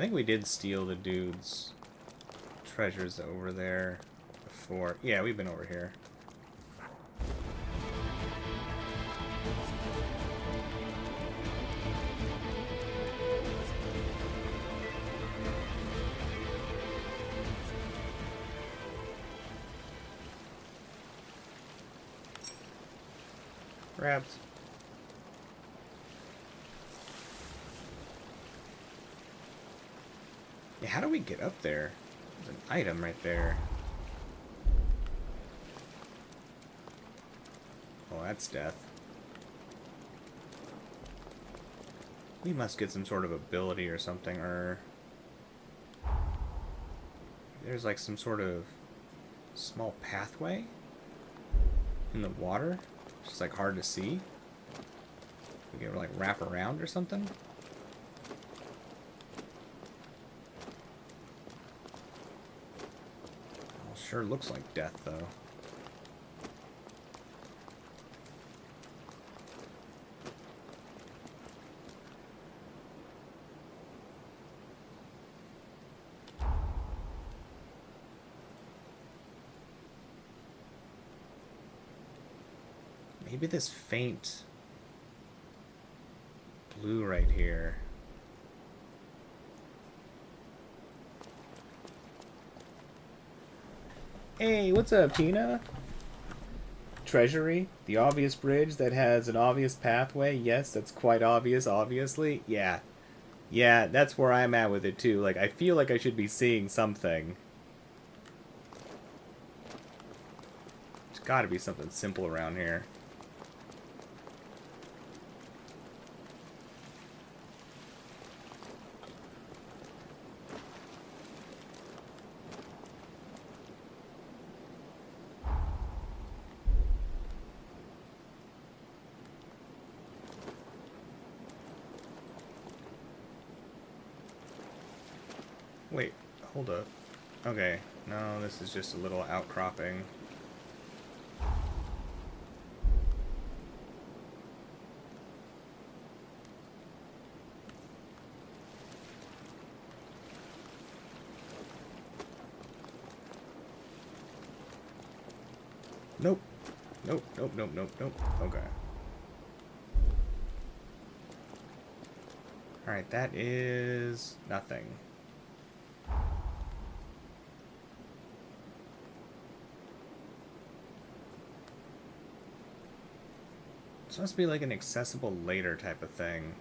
I think we did steal the dude's treasures over there before. Yeah, we've been over here. Grabs. Yeah, how do we get up there? There's an item right there. Oh, that's death. We must get some sort of ability or something, or... There's like some sort of small pathway in the water. It's just like hard to see. We can like wrap around or something. Sure looks like death, though. Maybe this faint blue right here. Hey, what's up, Tina? Treasury, the obvious bridge that has an obvious pathway. Yes, that's quite obvious, obviously. Yeah. Yeah, that's where I'm at with it, too. Like, I feel like I should be seeing something. There's gotta be something simple around here. Wait, hold up. Okay, no, this is just a little outcropping. Nope. Nope, nope, nope, nope, nope. Okay. Alright, that is nothing. This must be like an accessible later type of thing.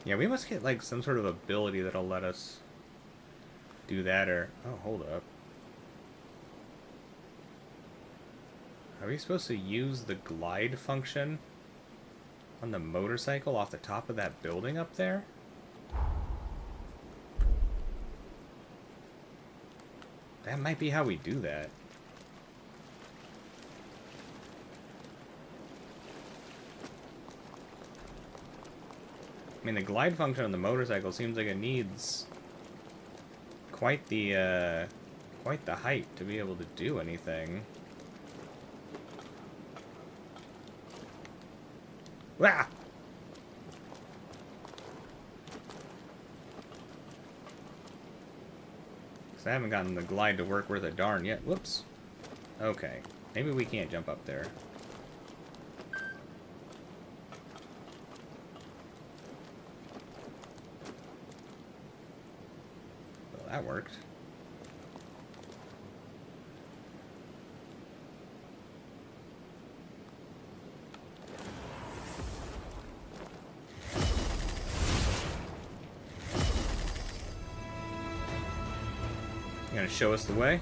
Yeah, we must get like some sort of ability that'll let us do that, or... Oh, hold up. Are we supposed to use the glide function on the motorcycle off the top of that building up there? That might be how we do that. I mean, the glide function on the motorcycle seems like it needs quite the height to be able to do anything. Wah! Because I haven't gotten the glide to work worth a darn yet. Whoops. Okay. Maybe we can't jump up there. Well, that worked. You gonna show us the way?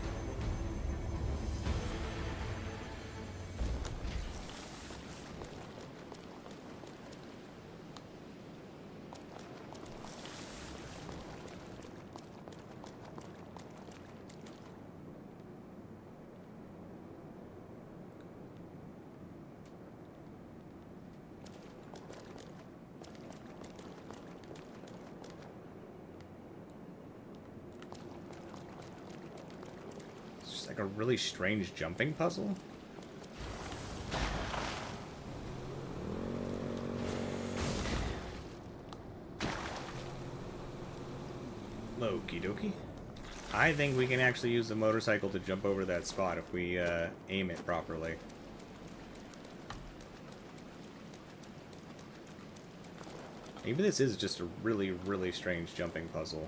Like a really strange jumping puzzle. Okie dokie. I think we can actually use the motorcycle to jump over that spot if we aim it properly. Maybe this is just a really, really strange jumping puzzle.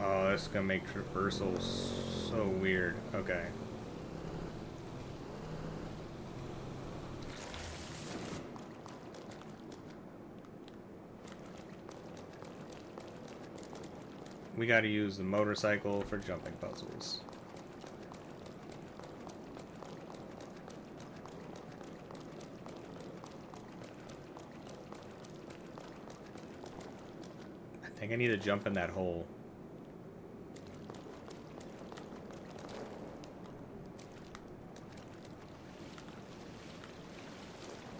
Oh, this is gonna make traversal so weird. Okay. We gotta use the motorcycle for jumping puzzles. I think I need to jump in that hole.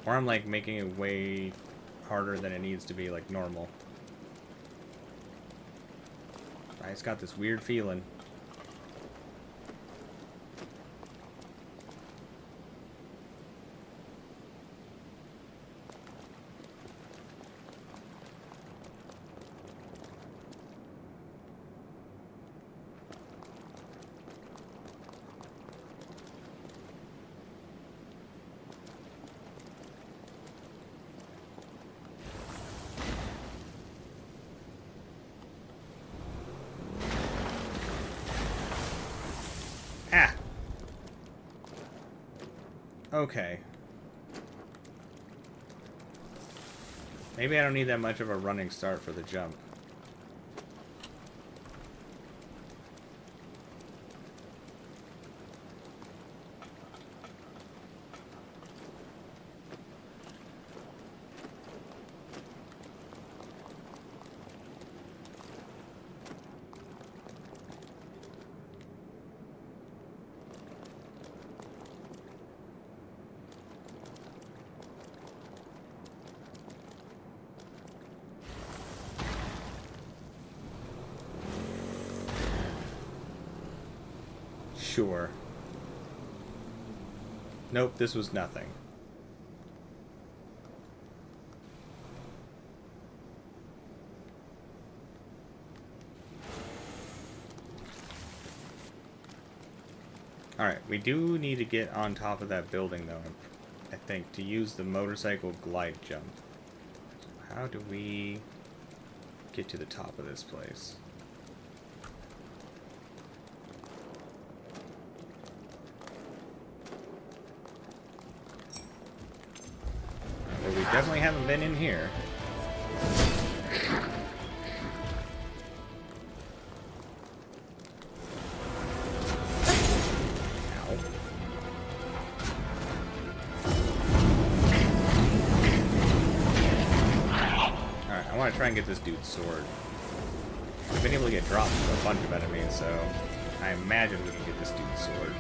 Or I'm like making it way harder than it needs to be, like normal. I just got this weird feeling. Ah! Okay. Maybe I don't need that much of a running start for the jump. Sure. Nope, this was nothing. Alright, we do need to get on top of that building, though. I think, to use the motorcycle glide jump. How do we get to the top of this place? Well, we definitely haven't been in here. I want to try and get this dude's sword. I've been able to get dropped from a bunch of enemies, so I imagine we can get this dude's sword.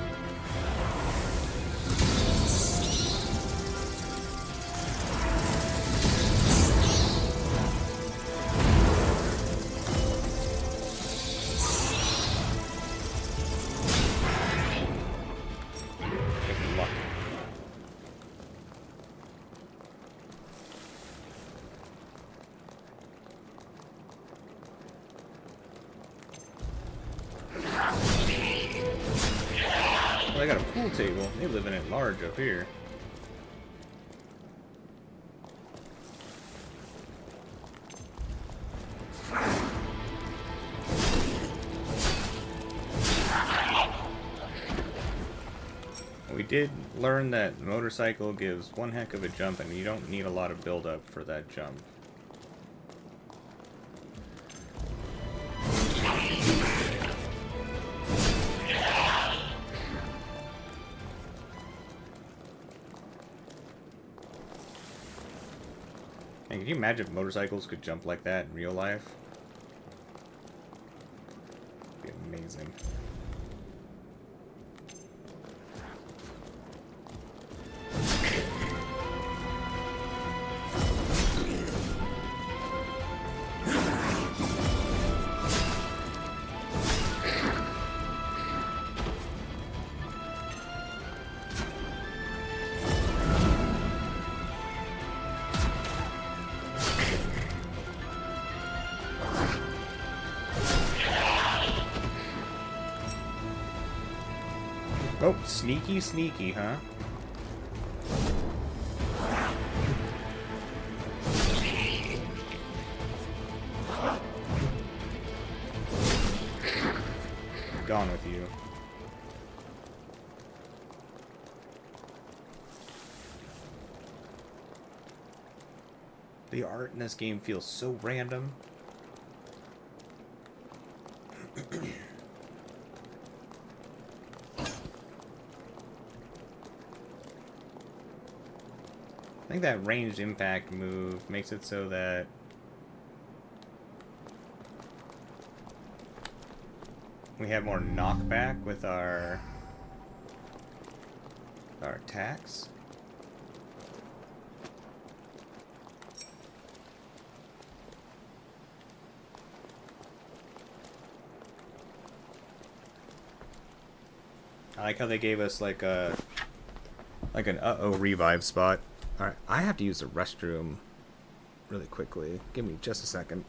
With luck. Well, they got a pool table. They live in it large up here. We did learn that motorcycle gives one heck of a jump, and you don't need a lot of build-up for that jump. And can you imagine if motorcycles could jump like that in real life? It'd be amazing. Oh, sneaky, sneaky, huh? Gone with you. The art in this game feels so random. I think that ranged impact move makes it so that we have more knockback with our attacks. I like how they gave us like an uh-oh revive spot. Alright, I have to use the restroom really quickly. Give me just a second.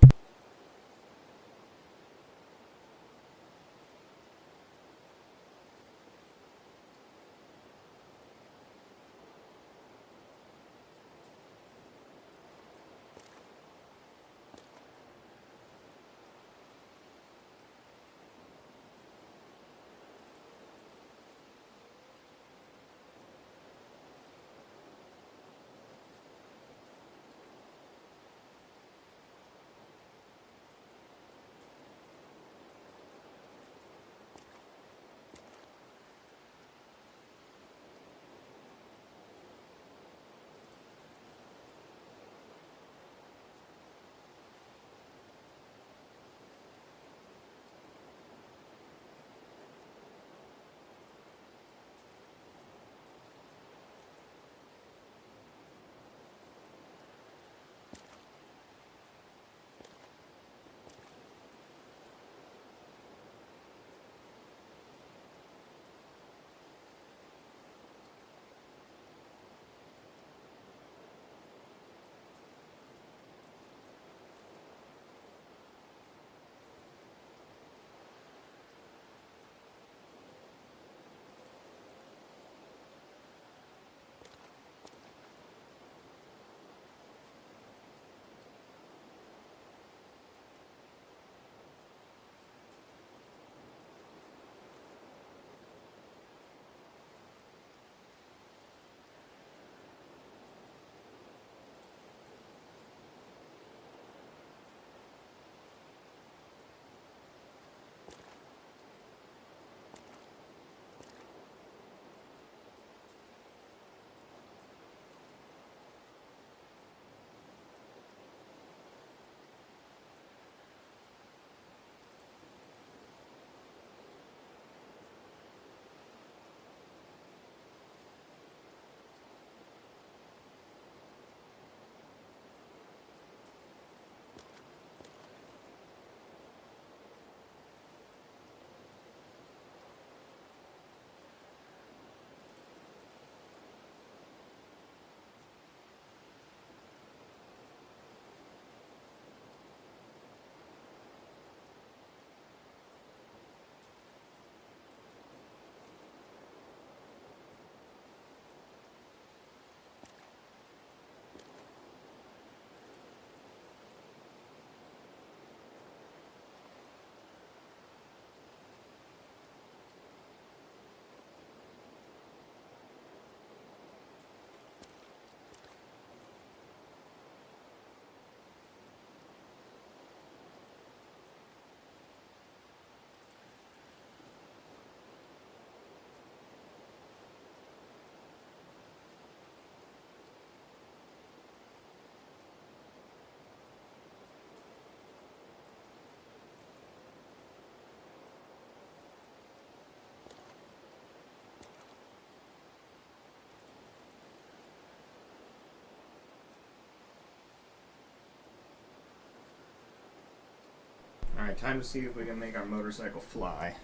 Alright, time to see if we can make our motorcycle fly.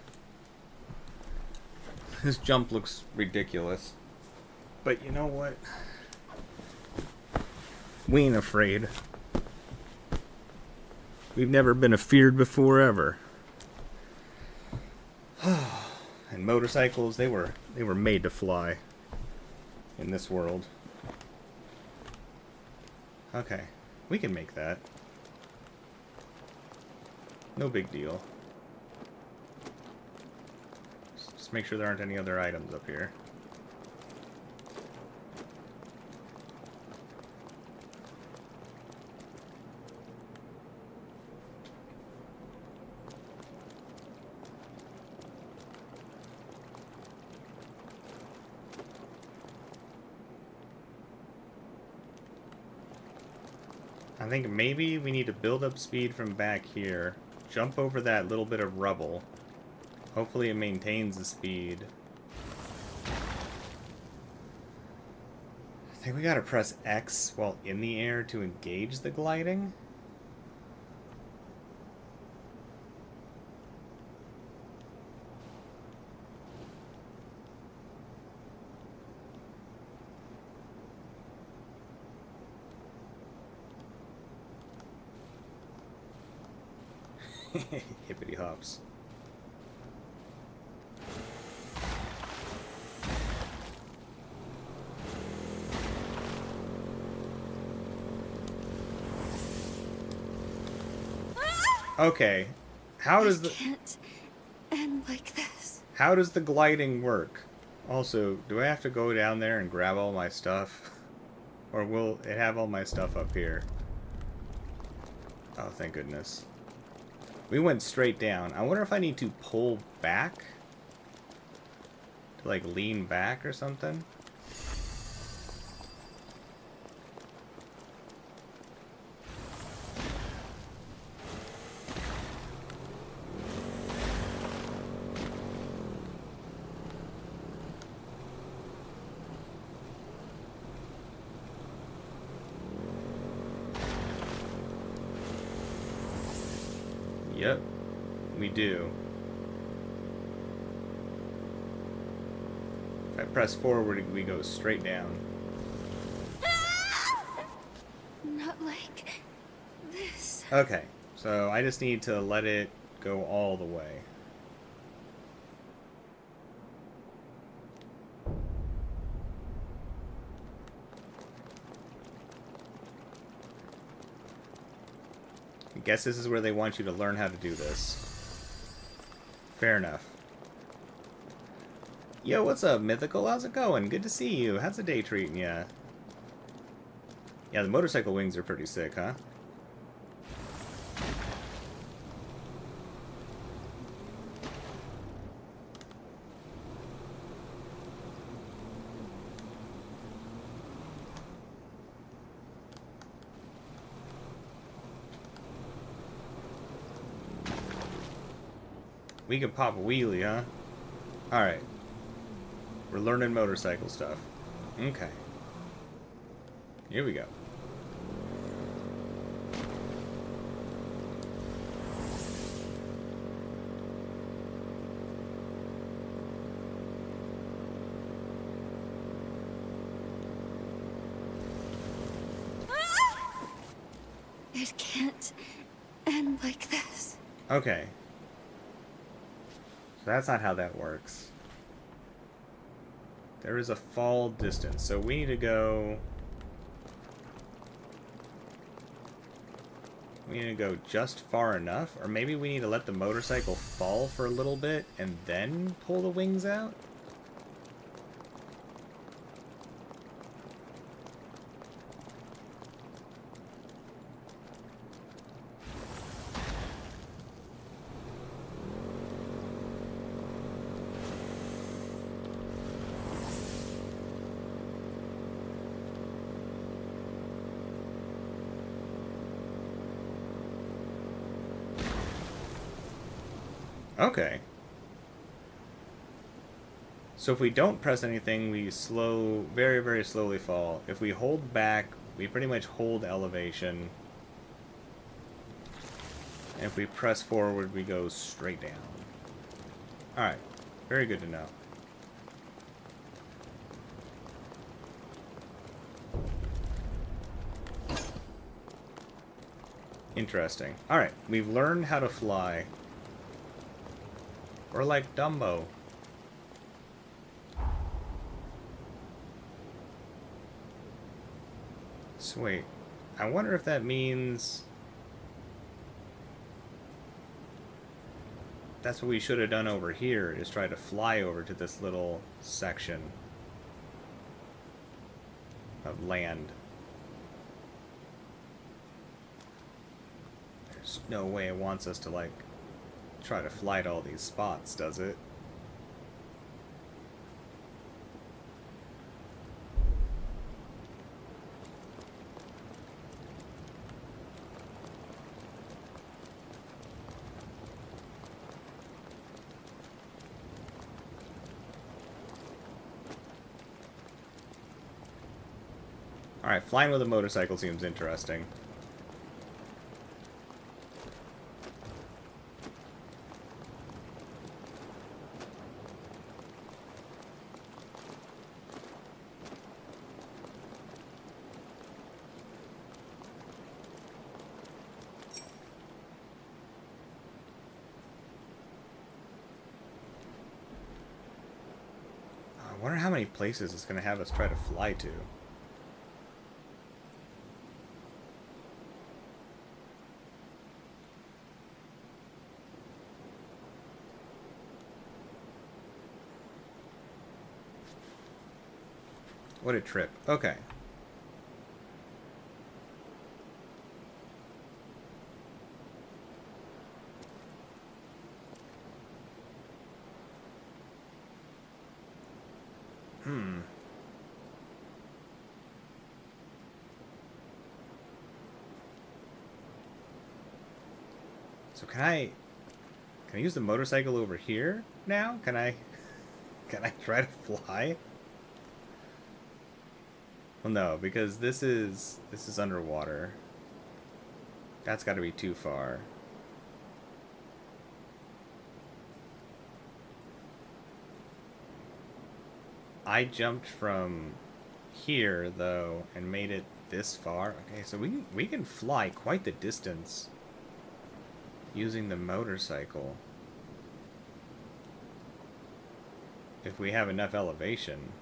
This jump looks ridiculous. But you know what? We ain't afraid. We've never been afeared before, ever. And motorcycles, they were made to fly in this world. Okay, we can make that. No big deal. Just make sure there aren't any other items up here. I think maybe we need to build up speed from back here. Jump over that little bit of rubble. Hopefully it maintains the speed. I think we gotta press X while in the air to engage the gliding. Hippity hops. Okay, how does the Can't end like this. how does the gliding work? Also, do I have to go down there and grab all my stuff, or will it have all my stuff up here? Oh, thank goodness. We went straight down. I wonder if I need to pull back? To, like, lean back or something? Yep, we do. If I press forward, we go straight down. Not like this. Okay, so I just need to let it go all the way. I guess this is where they want you to learn how to do this. Fair enough. Yo, what's up, Mythical? How's it going? Good to see you. How's the day treating ya? Yeah, the motorcycle wings are pretty sick, huh? We can pop a wheelie, huh? Alright. We're learning motorcycle stuff. Okay. Here we go. It can't end like this. Okay. So that's not how that works. There is a fall distance, so we need to go... We need to go just far enough, or maybe we need to let the motorcycle fall for a little bit and then pull the wings out? Okay. So if we don't press anything, we very, very slowly fall. If we hold back, we pretty much hold elevation. And if we press forward, we go straight down. Alright. Very good to know. Interesting. Alright, we've learned how to fly. We're like Dumbo. So wait, I wonder if that means... That's what we should have done over here, is try to fly over to this little section of land. There's no way it wants us to, like, try to fly to all these spots, does it? Alright, flying with a motorcycle seems interesting. I wonder how many places it's going to have us try to fly to. What a trip. Okay. So can I use the motorcycle over here now? Can I try to fly? Well, no, because this is underwater. That's got to be too far. I jumped from here though and made it this far. Okay, so we can fly quite the distance using the motorcycle if we have enough elevation.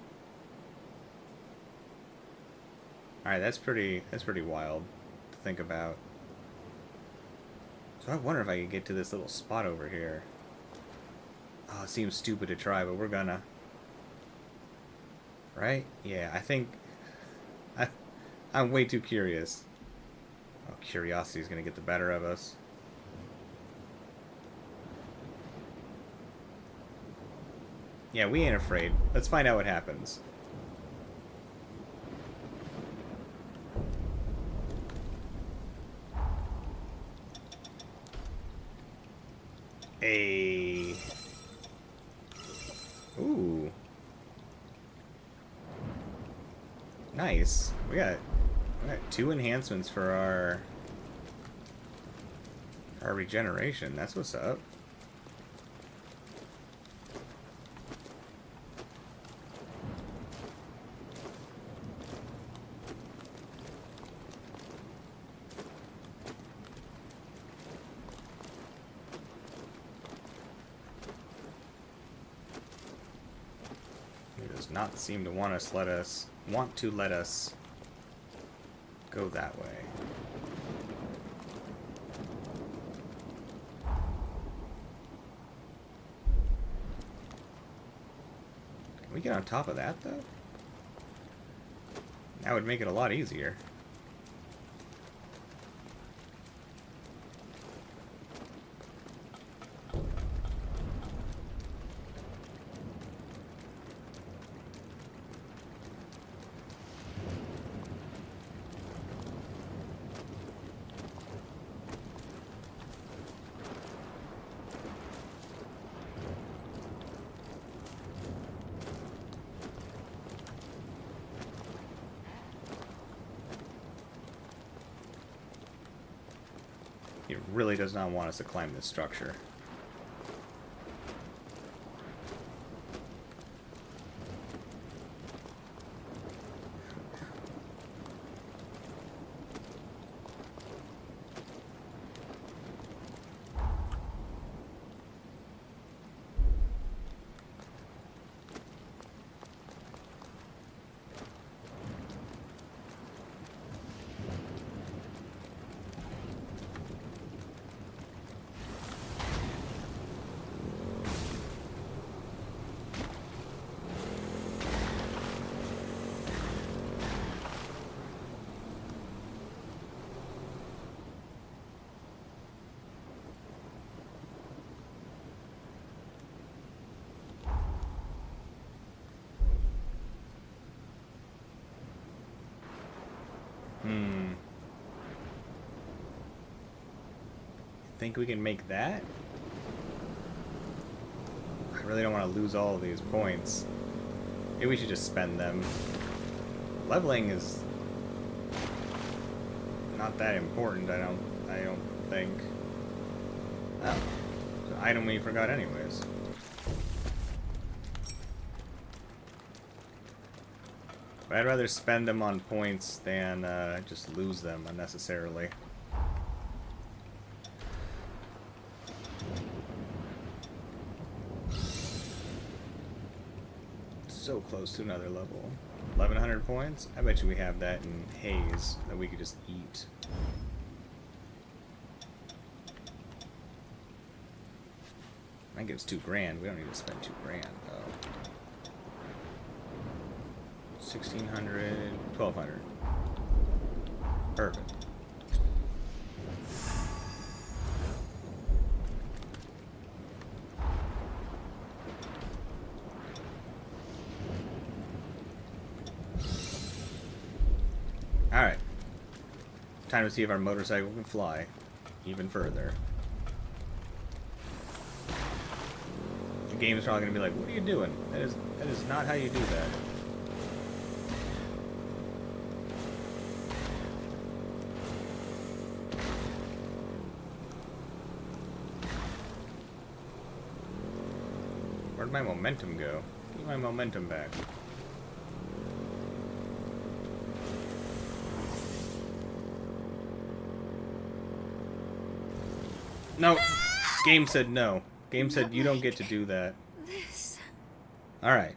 Alright, that's pretty wild to think about. So I wonder if I could get to this little spot over here. Oh, it seems stupid to try, but we're gonna. Right? Yeah, I think... I'm way too curious. Oh, curiosity is gonna get the better of us. Yeah, we ain't afraid. Let's find out what happens. Ooh. Nice. We got 2 enhancements for our regeneration. That's what's up. Not seem to want to let us go that way. Can we get on top of that though? That would make it a lot easier. He really does not want us to climb this structure. Think we can make that? I really don't want to lose all of these points. Maybe we should just spend them. Leveling is not that important, I don't think. Oh. It's an item we forgot anyways. But I'd rather spend them on points than just lose them unnecessarily. So close to another level. 1100 points? I bet you we have that in haze that we could just eat. That gives $2,000. We don't need to spend $2,000 though. 1600, 1200. Perfect. Alright. Time to see if our motorcycle can fly even further. The game's probably gonna be like, what are you doing? That is not how you do that. Where'd my momentum go? Give my momentum back. No. Game said no. Game said you don't get to do that. Alright.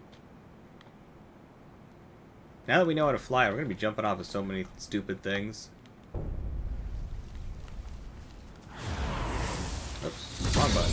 Now that we know how to fly, we're going to be jumping off of so many stupid things. Oops. Wrong button.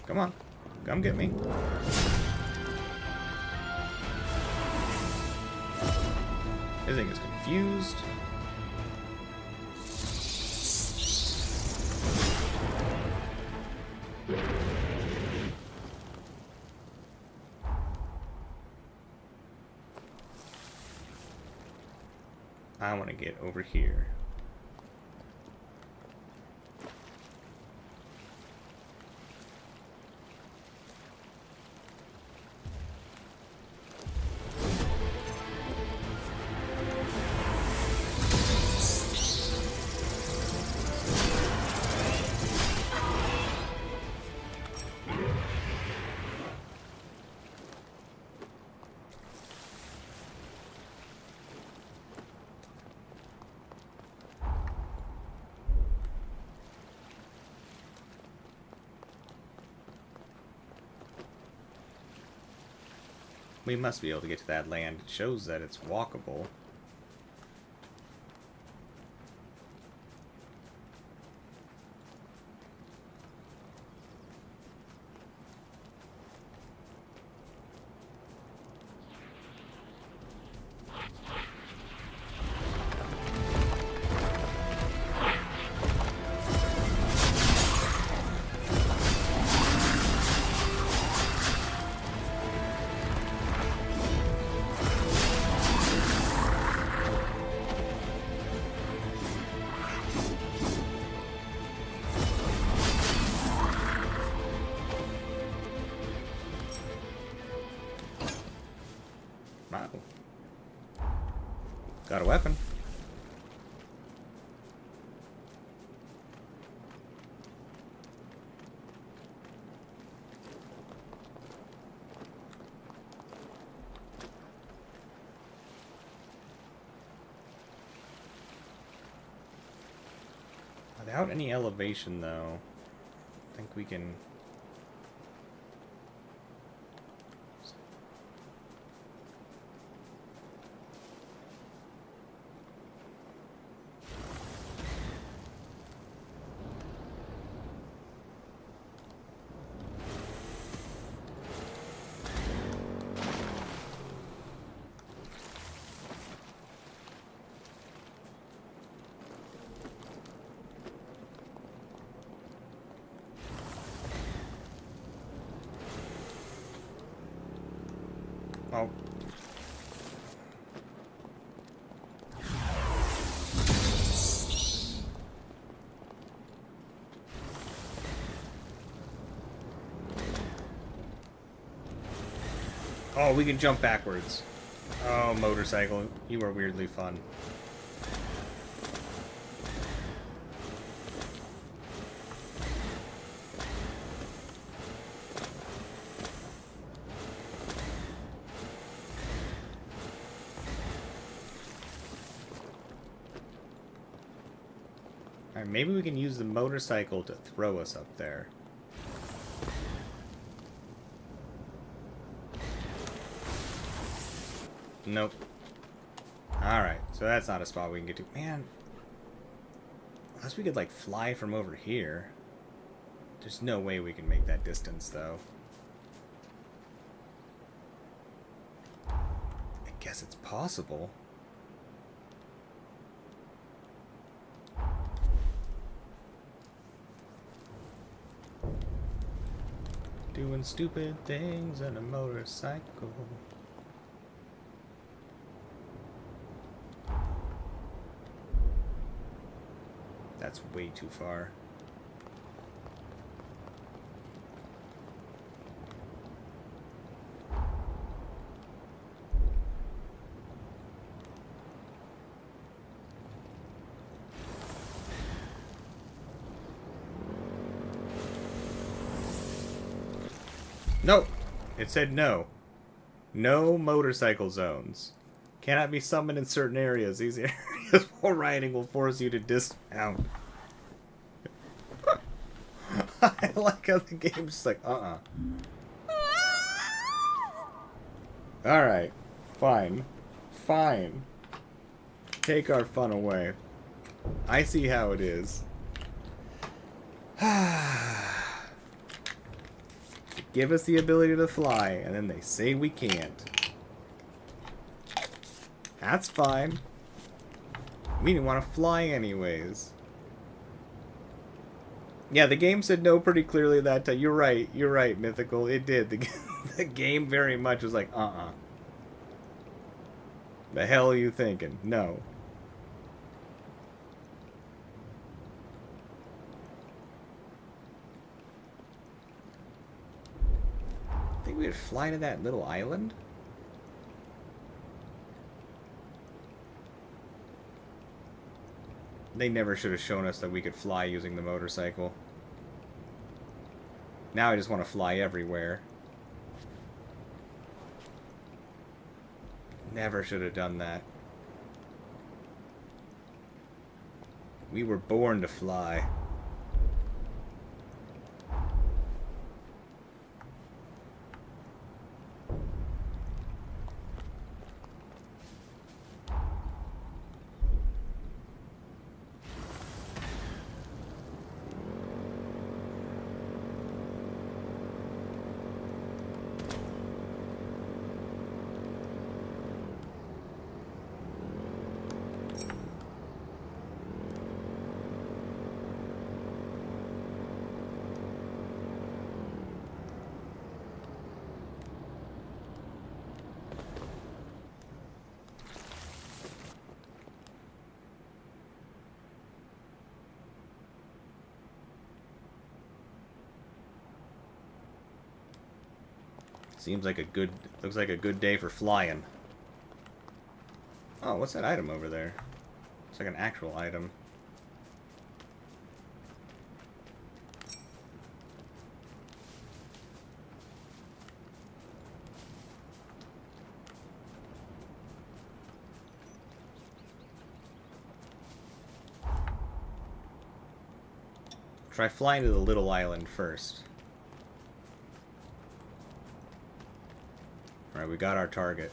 Come on. Come get me. This thing is confused. I want to get over here. We must be able to get to that land. It shows that it's walkable. Wow. Got a weapon. Without any elevation, though, I think we can... Oh. Oh, we can jump backwards. Oh, motorcycle, you are weirdly fun. Alright, maybe we can use the motorcycle to throw us up there. Nope. Alright, so that's not a spot we can get to. Man. Unless we could, like, fly from over here. There's no way we can make that distance, though. I guess it's possible. Doing stupid things on a motorcycle. That's way too far. No! It said no. No motorcycle zones. Cannot be summoned in certain areas. These areas while riding will force you to dismount. I like how the game's just like, Alright. Fine. Fine. Take our fun away. I see how it is. Give us the ability to fly, and then they say we can't. That's fine. We didn't want to fly anyways. Yeah, the game said no pretty clearly that time. You're right, Mythical. It did. The game very much was like, The hell are you thinking? No. I think we would fly to that little island? They never should have shown us that we could fly using the motorcycle. Now I just want to fly everywhere. Never should have done that. We were born to fly. Seems like a good, looks like a good day for flying. Oh, what's that item over there? It's like an actual item. Try flying to the little island first. Alright, we got our target.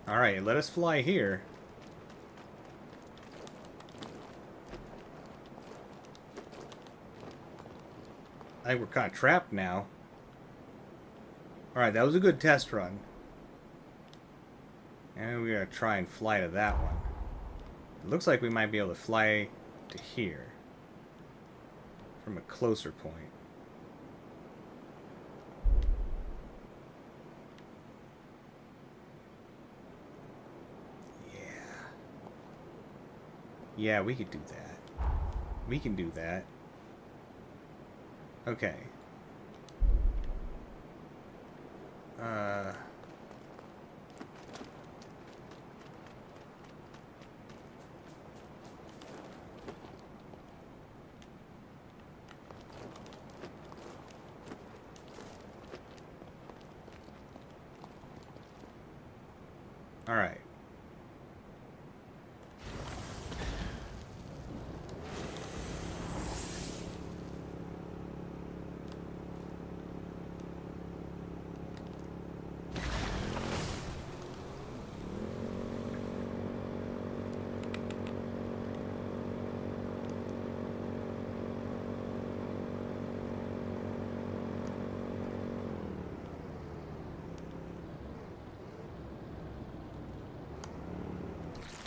Alright, let us fly here. I think we're kind of trapped now. Alright, that was a good test run. And we're going to try and fly to that one. It looks like we might be able to fly to here. From a closer point. Yeah, we could do that. We can do that. Okay. All right.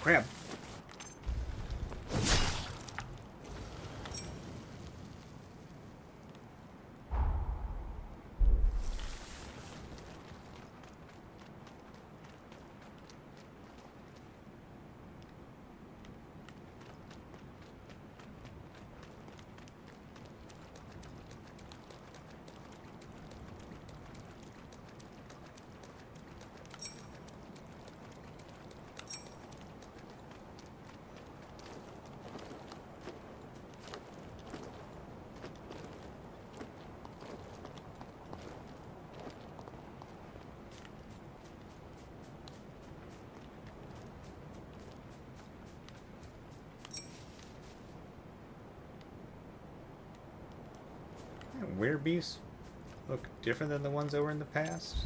Crap. Werebeasts look different than the ones that were in the past.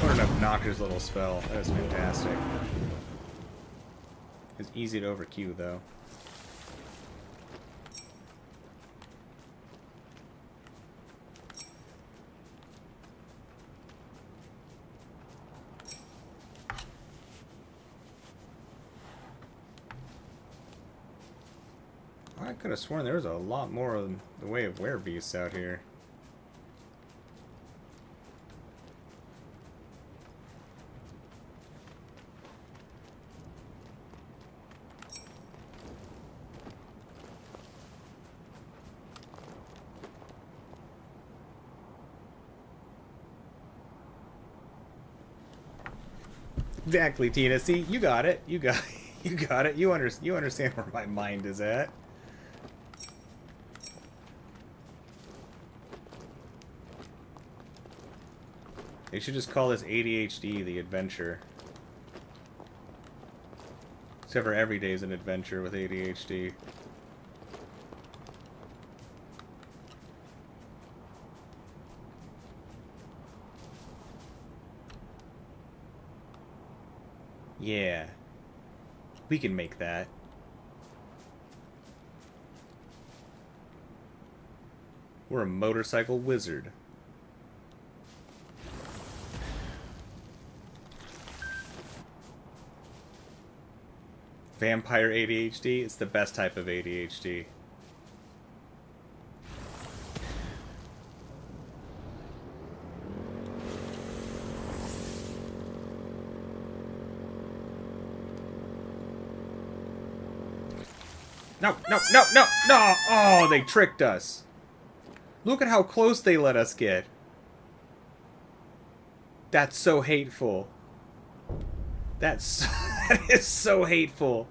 What an obnoxious little spell. That is fantastic. It's easy to overqueue though. I could have sworn there was a lot more in the way of werebeasts out here. Exactly, Tina. See, you got it. You got you got it. You understand where my mind is at. They should just call this ADHD the adventure. Except for every day is an adventure with ADHD. Yeah. We can make that. We're a motorcycle wizard. Vampire ADHD? It's the best type of ADHD. No, no, no, no, no! Oh, they tricked us. Look at how close they let us get. That's so hateful. That is so hateful.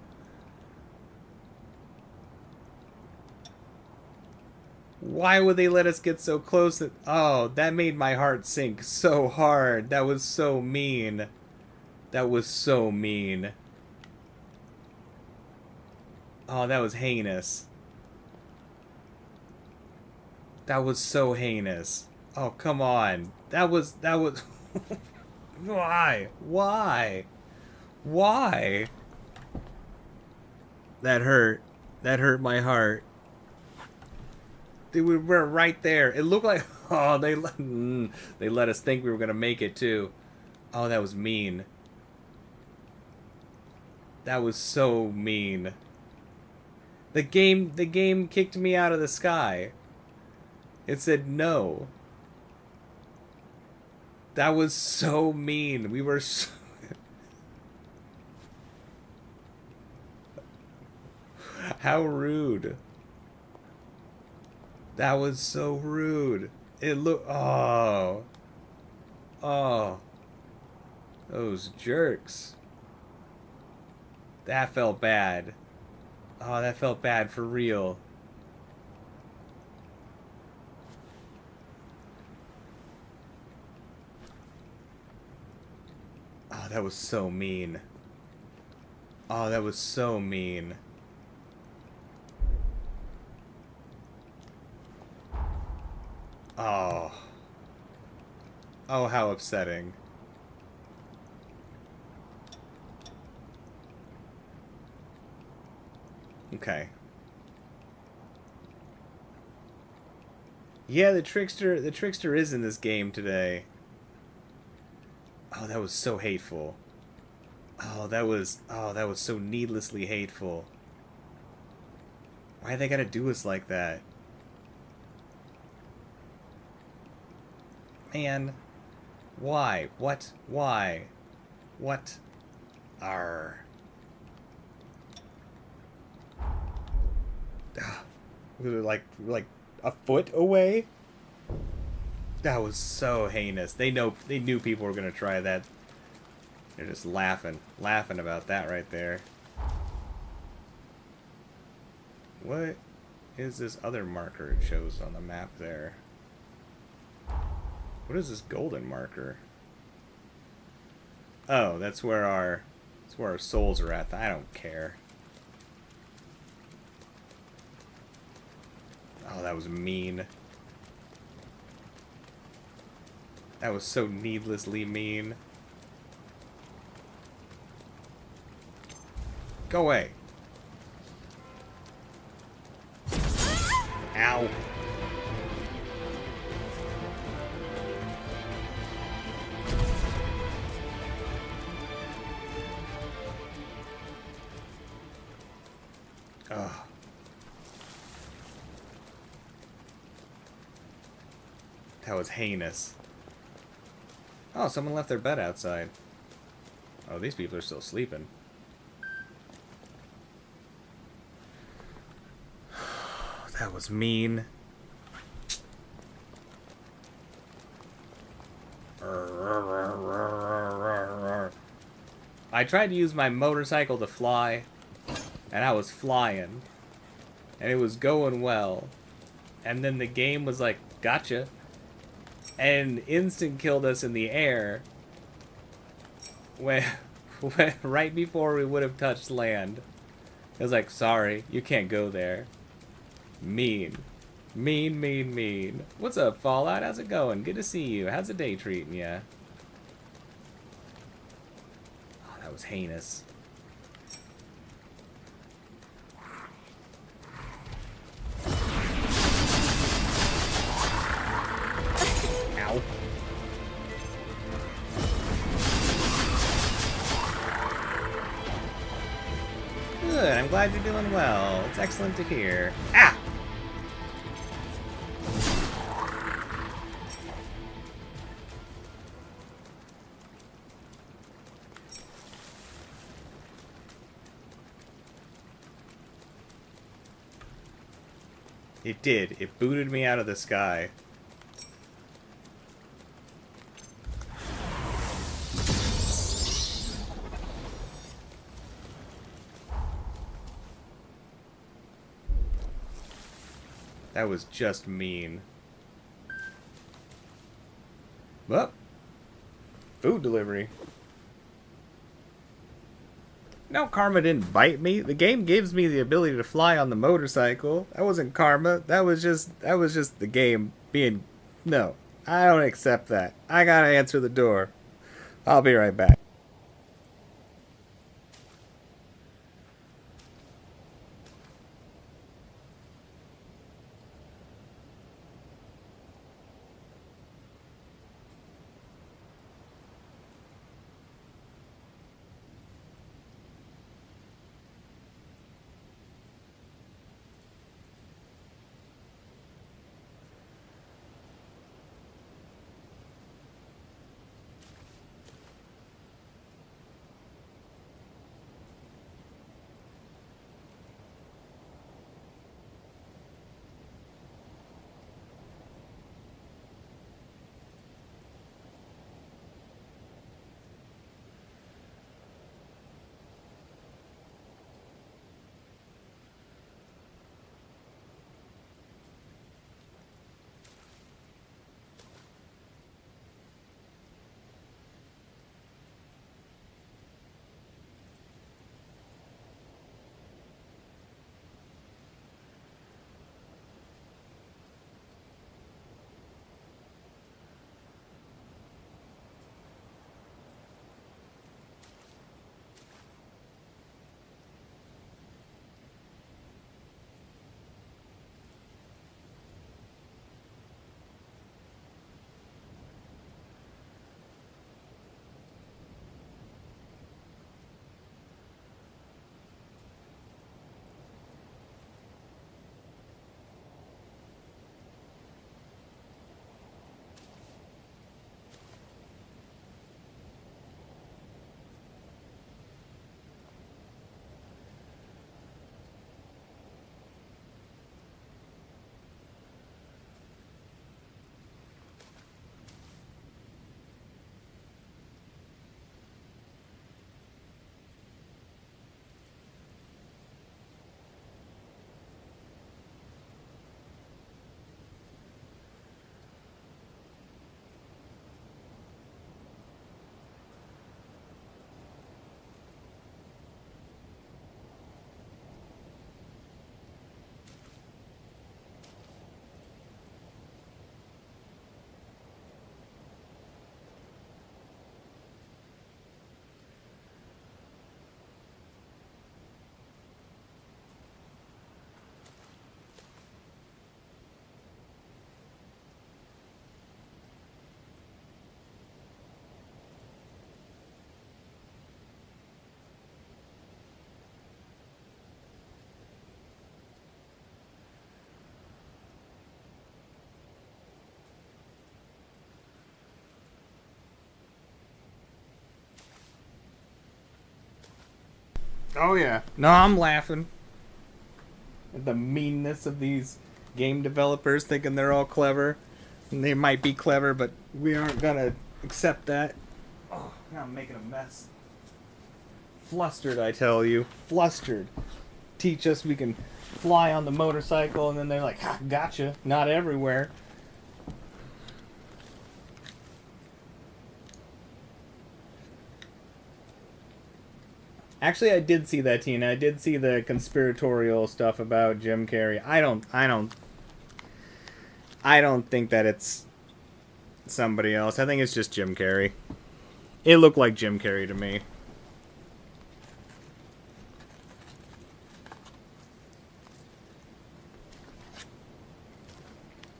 Why would they let us get so close? Oh, that made my heart sink so hard. That was so mean. That was so mean. Oh, that was heinous. That was so heinous. Oh, come on. That was... Why? Why? Why? That hurt. That hurt my heart. Dude, we were right there. It looked like... Oh, they let us think we were going to make it, too. Oh, that was mean. That was so mean. The game kicked me out of the sky. It said no. That was so mean. We were so... How rude. That was so rude. It looked... Oh. Oh. Those jerks. That felt bad. Oh, that felt bad for real. Oh, that was so mean. Oh, that was so mean. Oh. Oh, how upsetting. Okay. Yeah, the trickster is in this game today. Oh, that was so hateful. Oh, that was so needlessly hateful. Why they gotta do us like that? Man. Why? What? Why? What? Arr. We were like a foot away. That was so heinous. They knew people were gonna try that. They're just laughing about that right there. What is this other marker it shows on the map there? What is this golden marker? Oh, that's where our souls are at. I don't care. Oh, that was mean. That was so needlessly mean. Go away. Ow. Ugh. That was heinous. Oh, someone left their bed outside. Oh, these people are still sleeping. That was mean. I tried to use my motorcycle to fly, and I was flying, and it was going well. And then the game was like, gotcha. And instant killed us in the air when right before we would have touched land. It was like, sorry, you can't go there. Mean. Mean, mean, mean. What's up, Fallout? How's it going? Good to see you. How's the day treating ya? Oh, that was heinous. Ow. Good, I'm glad you're doing well. It's excellent to hear. Ah! It did. It booted me out of the sky. That was just mean. Well, food delivery. No, karma didn't bite me. The game gives me the ability to fly on the motorcycle. That wasn't karma. That was just the game being... No, I don't accept that. I gotta answer the door. I'll be right back. Oh yeah. No, I'm laughing at the meanness of these game developers thinking they're all clever. And they might be clever, but we aren't gonna accept that. Oh, now I'm making a mess. Flustered, I tell you. Flustered. Teach us we can fly on the motorcycle, and then they're like, ha, gotcha. Not everywhere. Actually, I did see that, Tina. I did see the conspiratorial stuff about Jim Carrey. I don't think that it's somebody else. I think it's just Jim Carrey. It looked like Jim Carrey to me.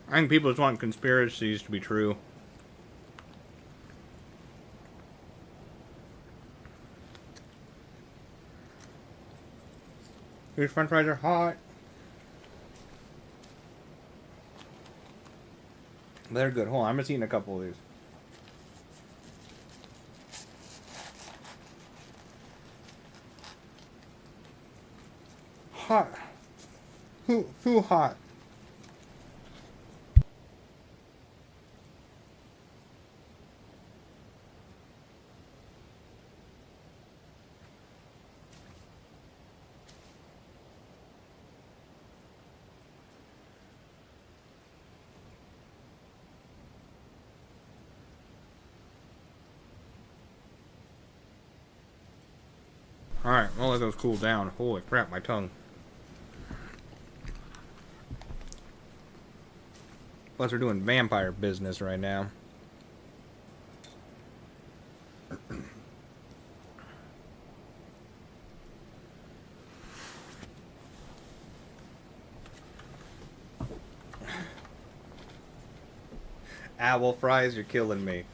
I think people just want conspiracies to be true. These french fries are hot. They're good. Hold on, I'm just eating a couple of these. Hot. Who hot? Alright, well, let those cool down. Holy crap, my tongue. Plus, we're doing vampire business right now. Owl fries, you're killing me.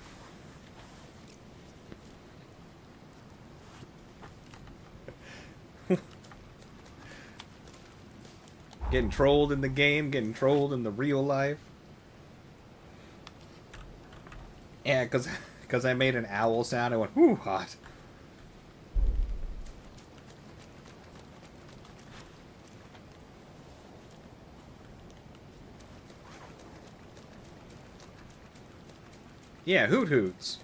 Getting trolled in the game, getting trolled in the real life. Yeah, cause I made an owl sound. I went, whoo, hot. Yeah, hoot hoots.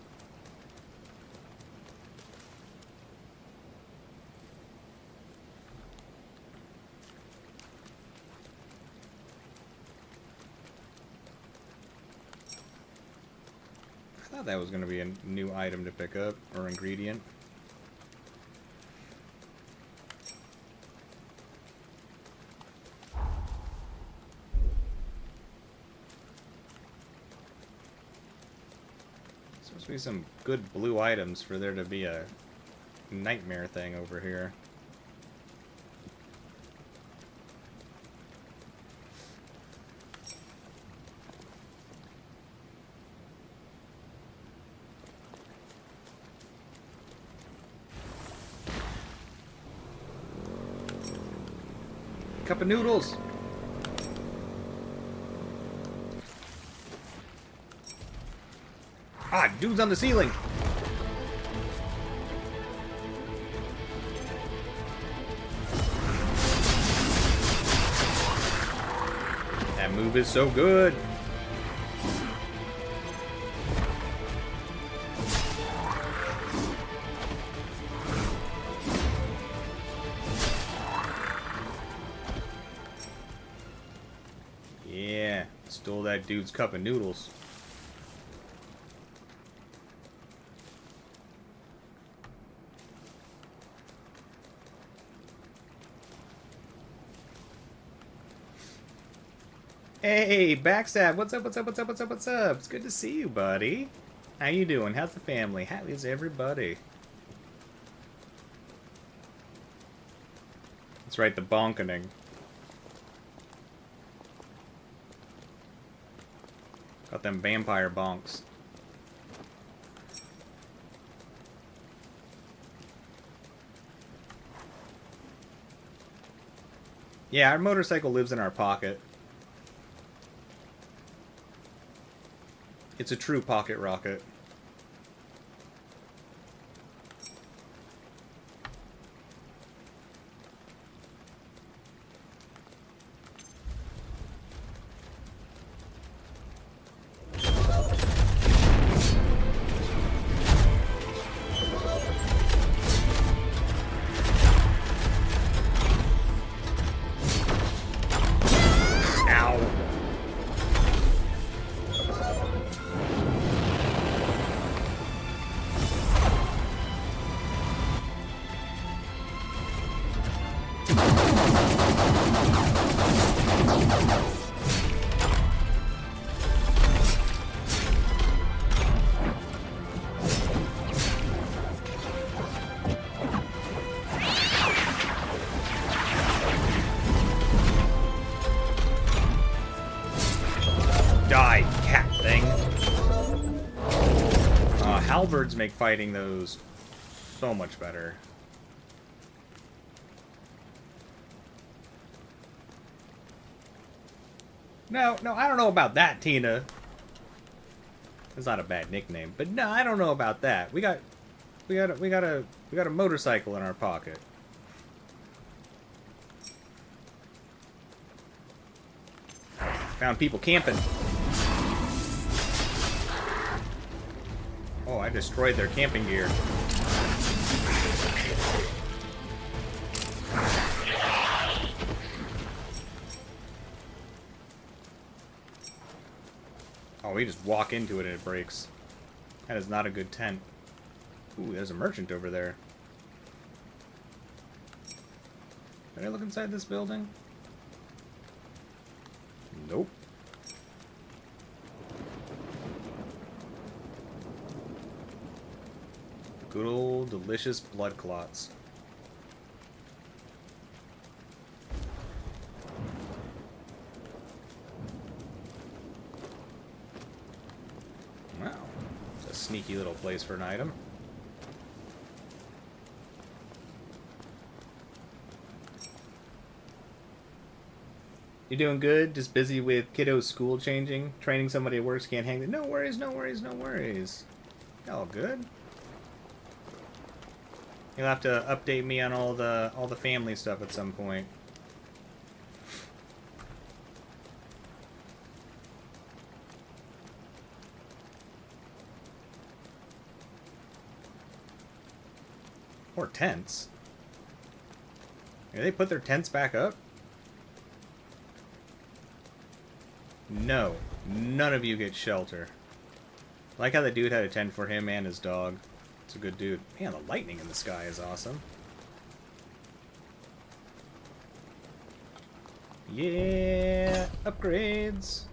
I thought that was going to be a new item to pick up, or ingredient. Supposed to be some good blue items for there to be a nightmare thing over here. Cup of noodles. Ah, dude's on the ceiling. That move is so good. Yeah, stole that dude's cup of noodles. Hey, Backstab, what's up, what's up, what's up, what's up, what's up? It's good to see you, buddy. How you doing? How's the family? How is everybody? That's right, the bonkening. Got them vampire bonks. Yeah, our motorcycle lives in our pocket. It's a true pocket rocket. Die, cat thing. Halberds make fighting those so much better. No, no, I don't know about that, Tina. It's not a bad nickname, but no, I don't know about that. We got a motorcycle in our pocket. Found people camping. Oh, I destroyed their camping gear. Oh, we just walk into it and it breaks. That is not a good tent. Ooh, there's a merchant over there. Did I look inside this building? Nope. Good old delicious blood clots. Wow. It's a sneaky little place for an item. You doing good? Just busy with kiddos school changing? Training somebody at work can't hang the... No worries, no worries, no worries. All good. You'll have to update me on all the family stuff at some point. Or tents. Did they put their tents back up? No. None of you get shelter. I like how the dude had a tent for him and his dog. It's a good dude. Man, the lightning in the sky is awesome. Yeah! Upgrades!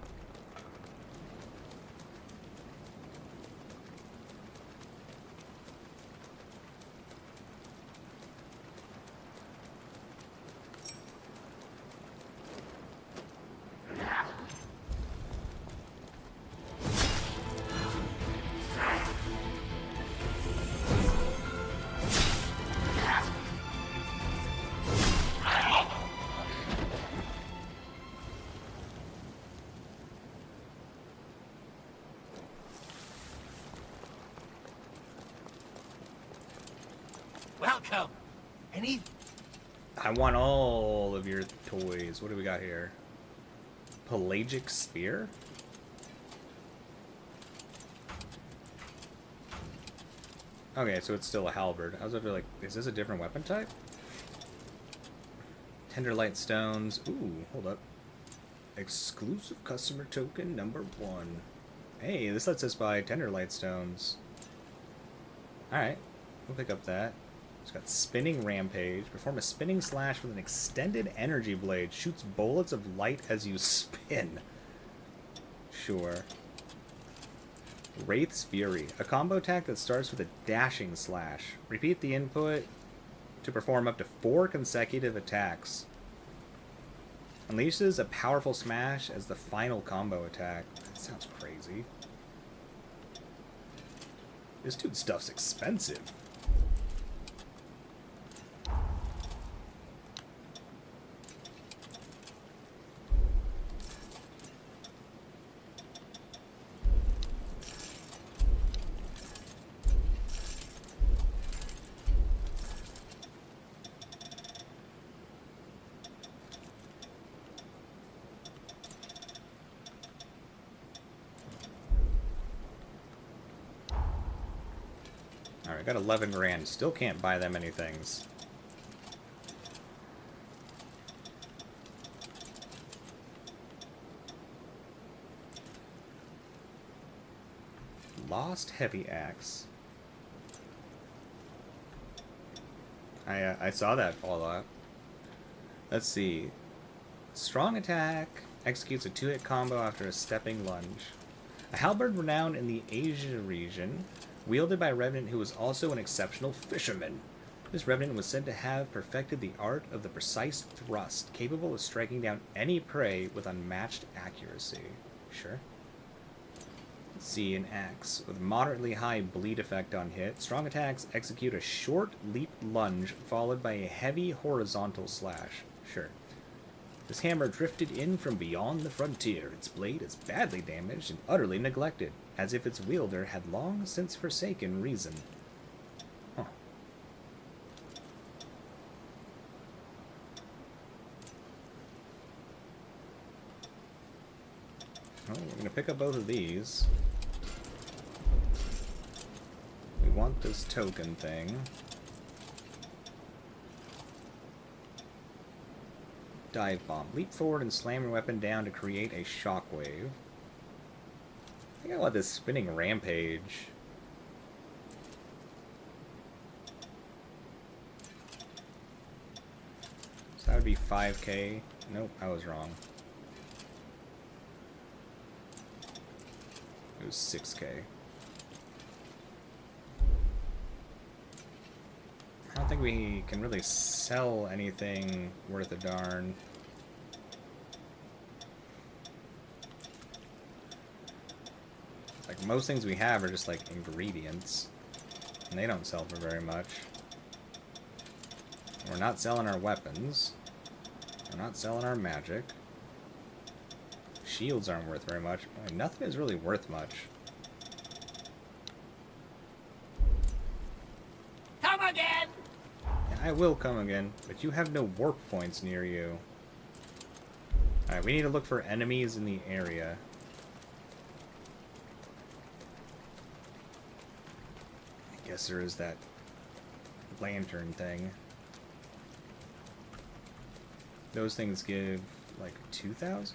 Welcome. Any? I want all of your toys. What do we got here? Pelagic Spear? Okay, so it's still a halberd. I was over like, is this a different weapon type? Tenderlight Stones. Ooh, hold up. Exclusive customer token number 1. Hey, this lets us buy Tenderlight Stones. Alright, we'll pick up that. It's got Spinning Rampage. Perform a spinning slash with an extended energy blade. Shoots bullets of light as you spin. Sure. Wraith's Fury. A combo attack that starts with a dashing slash. Repeat the input to perform up to 4 consecutive attacks. Unleashes a powerful smash as the final combo attack. That sounds crazy. This dude's stuff's expensive. Alright, got 11 grand. Still can't buy that many things. Lost Heavy Axe. I saw that fall out. Let's see. Strong attack. Executes a 2-hit combo after a stepping lunge. A halberd renowned in the Asia region. Wielded by a revenant who was also an exceptional fisherman. This revenant was said to have perfected the art of the precise thrust, capable of striking down any prey with unmatched accuracy. Sure. Let's see, an axe. With moderately high bleed effect on hit, strong attacks execute a short leap lunge followed by a heavy horizontal slash. Sure. This hammer drifted in from beyond the frontier. Its blade is badly damaged and utterly neglected, as if its wielder had long since forsaken reason. Huh. Well, we're going to pick up both of these. We want this token thing. Dive bomb. Leap forward and slam your weapon down to create a shockwave. I think I want this spinning rampage. So that would be 5k. Nope, I was wrong. It was 6k. I don't think we can really sell anything worth a darn. Like, most things we have are just like ingredients, and they don't sell for very much. We're not selling our weapons. We're not selling our magic. Shields aren't worth very much. Nothing is really worth much. Come again! I will come again, but you have no warp points near you. Alright, we need to look for enemies in the area. I guess there is that lantern thing. Those things give, like, 2,000?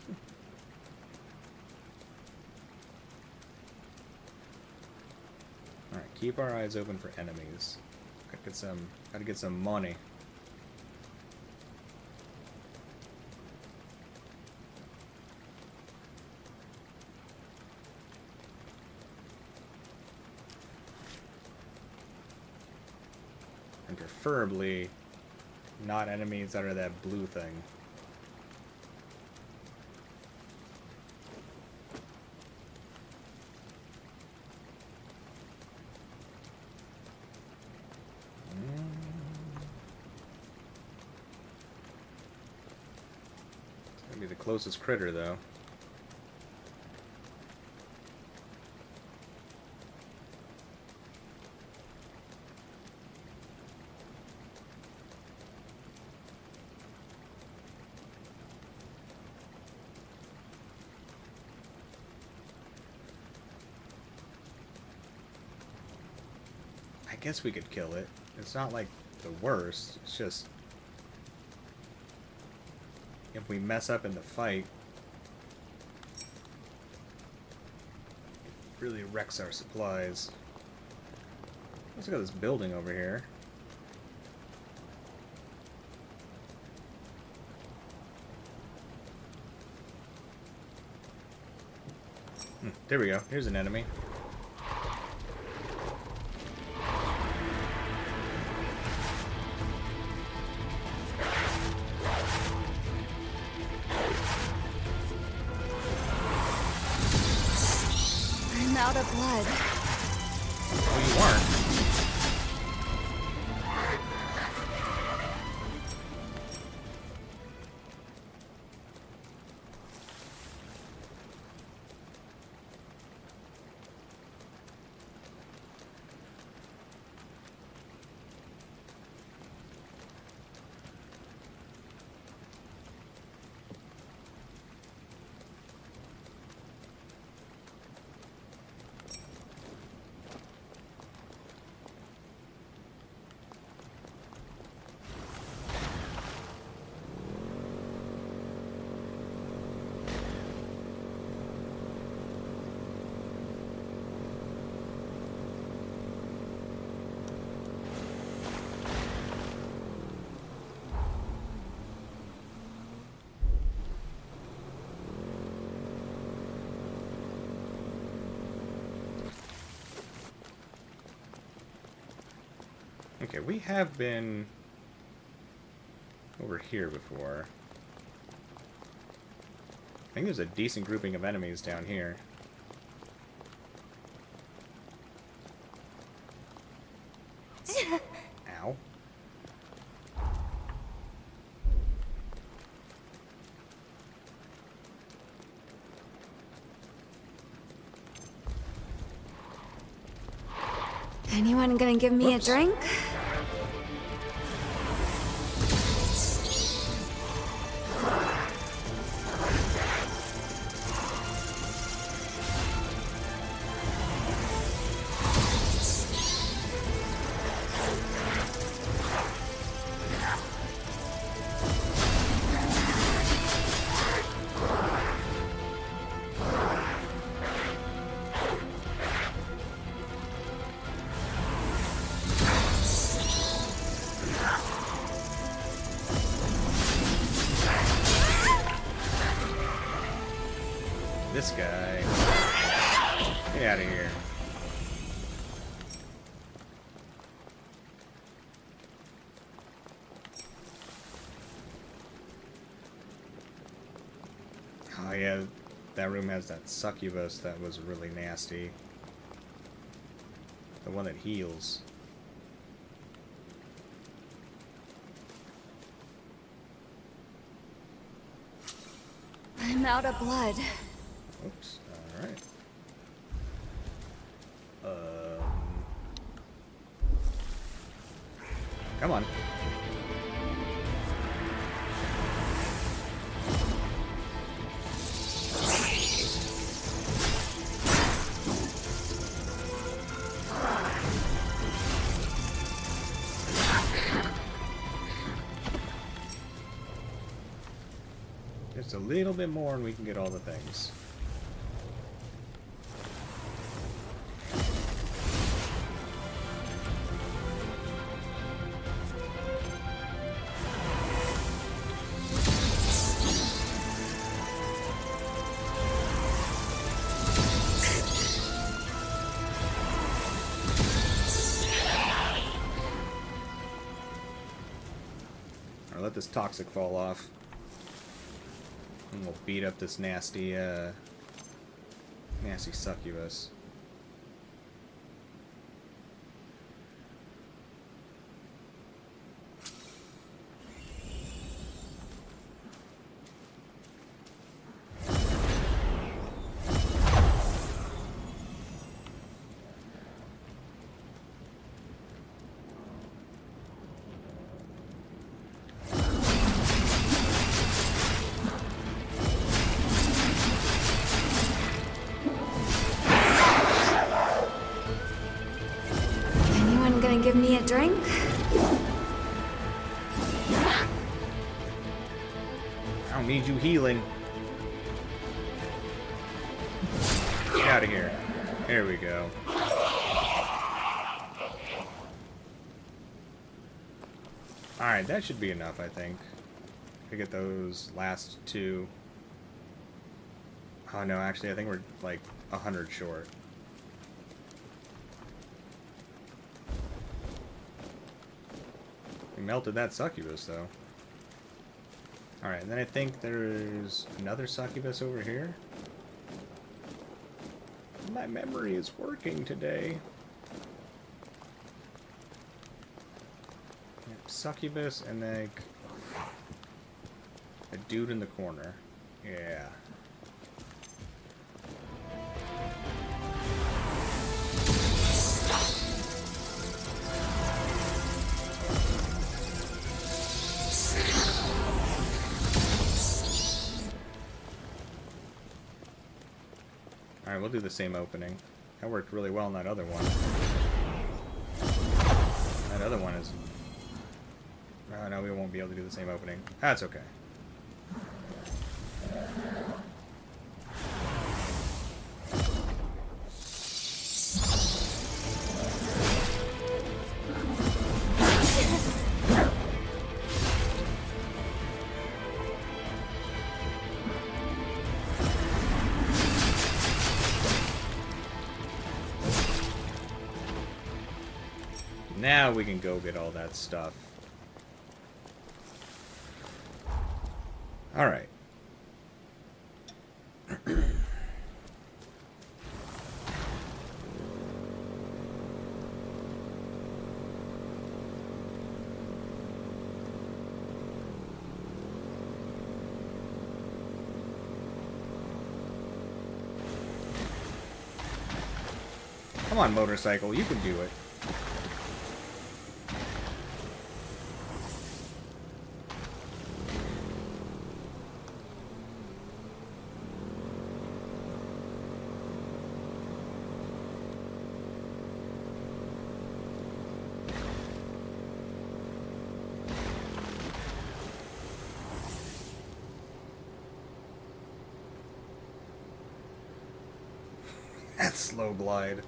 Alright, keep our eyes open for enemies. Gotta get some money. And preferably not enemies that are that blue thing. Be the closest critter, though. I guess we could kill it. It's not like the worst. It's just if we mess up in the fight, it really wrecks our supplies. Let's look at this building over here. There we go. Here's an enemy. I'm out of blood. Oh, you aren't. Okay, we have been over here before. I think there's a decent grouping of enemies down here. Ow. Anyone gonna give me Whoops. a drink? This guy. Get out of here. Oh yeah, that room has that succubus that was really nasty. The one that heals. I'm out of blood. Oops. Alright. Come on. Just a little bit more and we can get all the things. Or let this toxic fall off. And we'll beat up this nasty, nasty succubus. Anyone gonna give me a drink? I don't need you healing. Get out of here. There we go. Alright, that should be enough, I think. To get those last two. Oh no, actually, I think we're like 100 short. We melted that succubus, though. Alright, and then I think there's another succubus over here. My memory is working today. Yep, succubus and like a dude in the corner. Yeah. Alright, we'll do the same opening. That worked really well in that other one. That other one is... Oh, no, we won't be able to do the same opening. That's okay. Now we can go get all that stuff. Alright. Come on, motorcycle, you can do it. slow glide.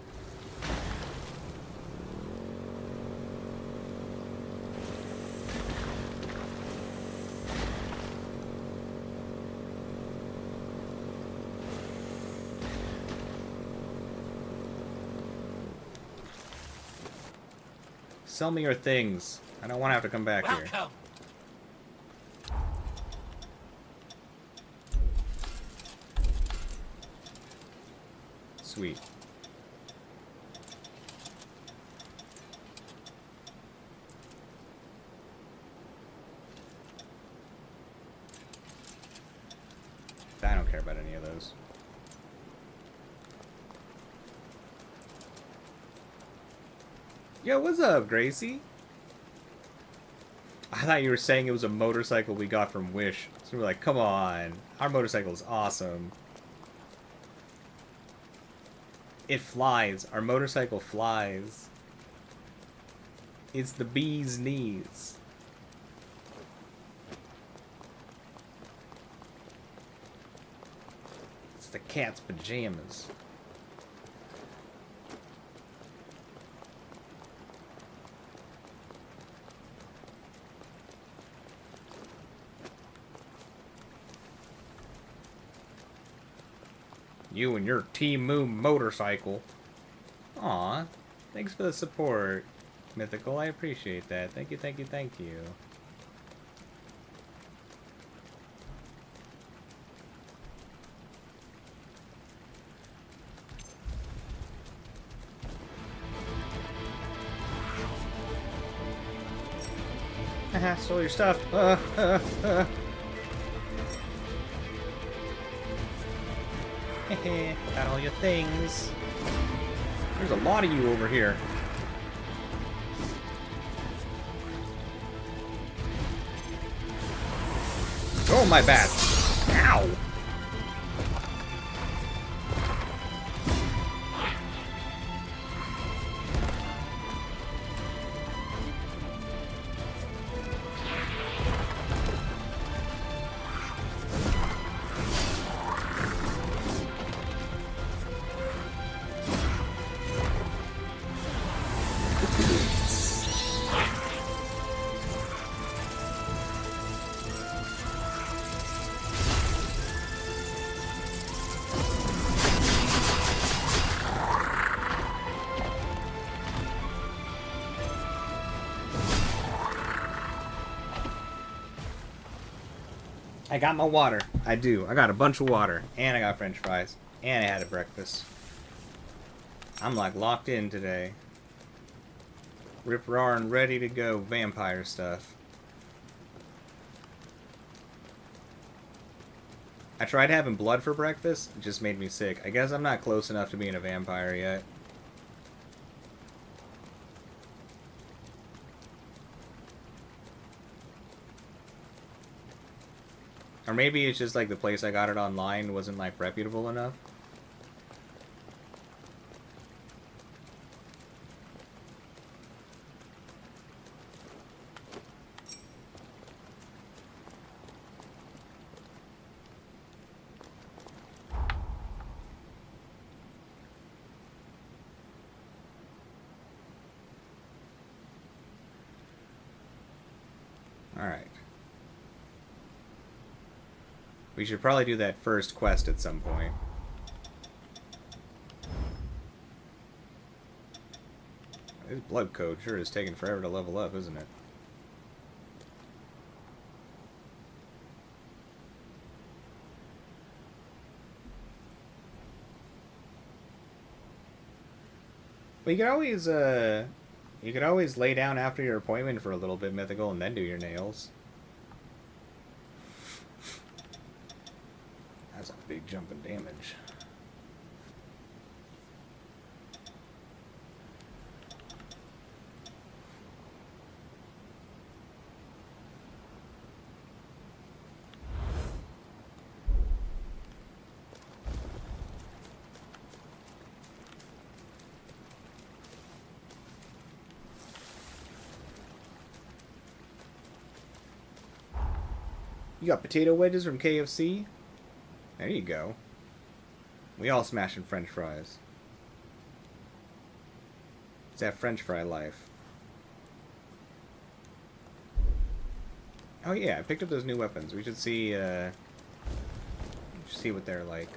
Sell me your things. I don't want to have to come back here. Sweet. I don't care about any of those. Yo, what's up, Gracie? I thought you were saying it was a motorcycle we got from Wish. So we're like, come on. Our motorcycle is awesome. It flies. Our motorcycle flies. It's the bee's knees. It's the cat's pajamas. You and your Team Moon motorcycle. Aw, thanks for the support, Mythical. I appreciate that. Thank you, thank you, thank you. Haha, stole your stuff. Got all your things. There's a lot of you over here. Oh, my bad. Ow! I got my water. I do. I got a bunch of water. And I got french fries. And I had a breakfast. I'm like locked in today. Rip roaring, ready to go vampire stuff. I tried having blood for breakfast. It just made me sick. I guess I'm not close enough to being a vampire yet. Or maybe it's just like the place I got it online wasn't like reputable enough. Alright. We should probably do that first quest at some point. This blood code sure is taking forever to level up, isn't it? Well, you could always lay down after your appointment for a little bit, Mythical, and then do your nails. That's a big jump in damage. You got potato wedges from KFC? There you go. We all smashing french fries. that French fry life. Oh yeah, I picked up those new weapons. We should see what they're like.